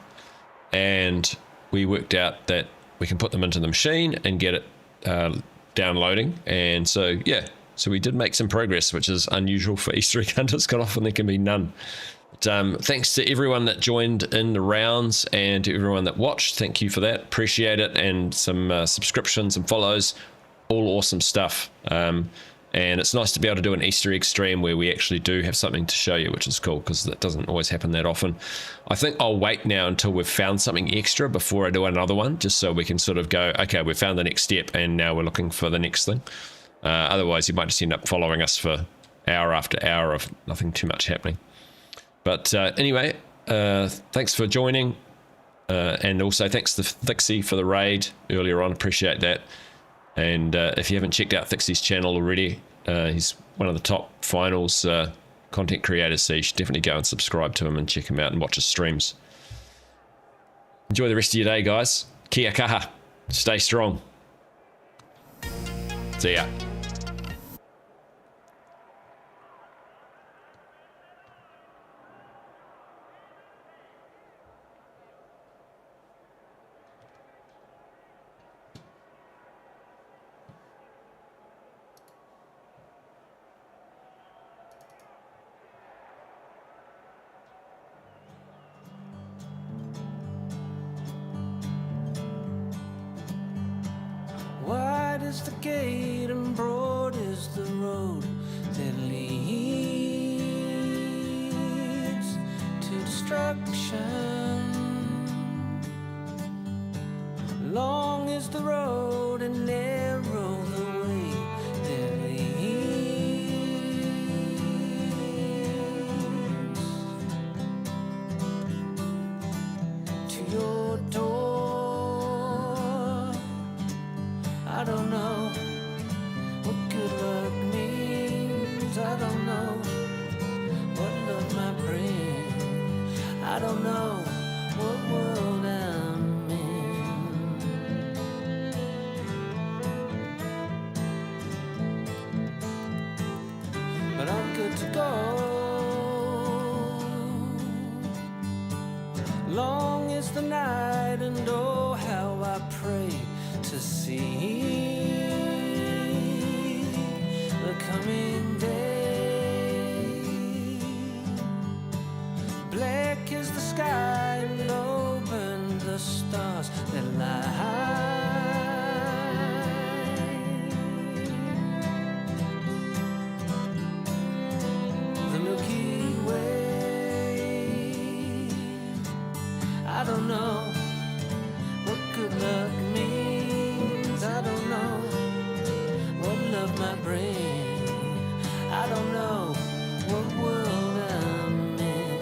and we worked out that we can put them into the machine and get it downloading, and so yeah, so we did make some progress, which is unusual for Easter egg hunters. Quite often there can be none. But, thanks to everyone that joined in the rounds and to everyone that watched. Thank you for that. Appreciate it. And some subscriptions and follows. All awesome stuff. And it's nice to be able to do an Easter egg stream where we actually do have something to show you, which is cool because that doesn't always happen that often. I think I'll wait now until we've found something extra before I do another one, just so we can sort of go, okay, we've found the next step and now we're looking for the next thing. Otherwise, you might just end up following us for hour after hour of nothing too much happening. But anyway, thanks for joining. And also thanks to Thixie for the raid earlier on. Appreciate that. And if you haven't checked out Thixie's channel already, he's one of the top finals content creators. So you should definitely go and subscribe to him and check him out and watch his streams. Enjoy the rest of your day, guys. Kia kaha. Stay strong. See ya. Wide is the gate and broad is the road that leads to destruction. Long is the road and narrow the way that leads to your door. I don't know what good luck means. I don't know what love might bring. I don't know what world I'm in. But I'm good to go. Long is the night and oh how I pray to see the coming day. Black is the sky and open the stars that lie. The Milky Way. I don't know what good luck means. I don't know what love might bring. I don't know what world I'm in.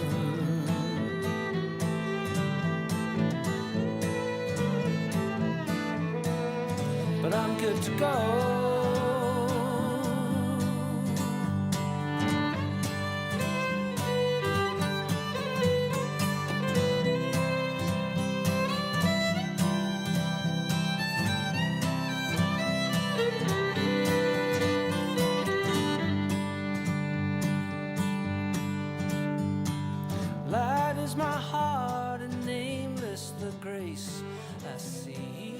But I'm good to go. Light is my heart and nameless the grace I see.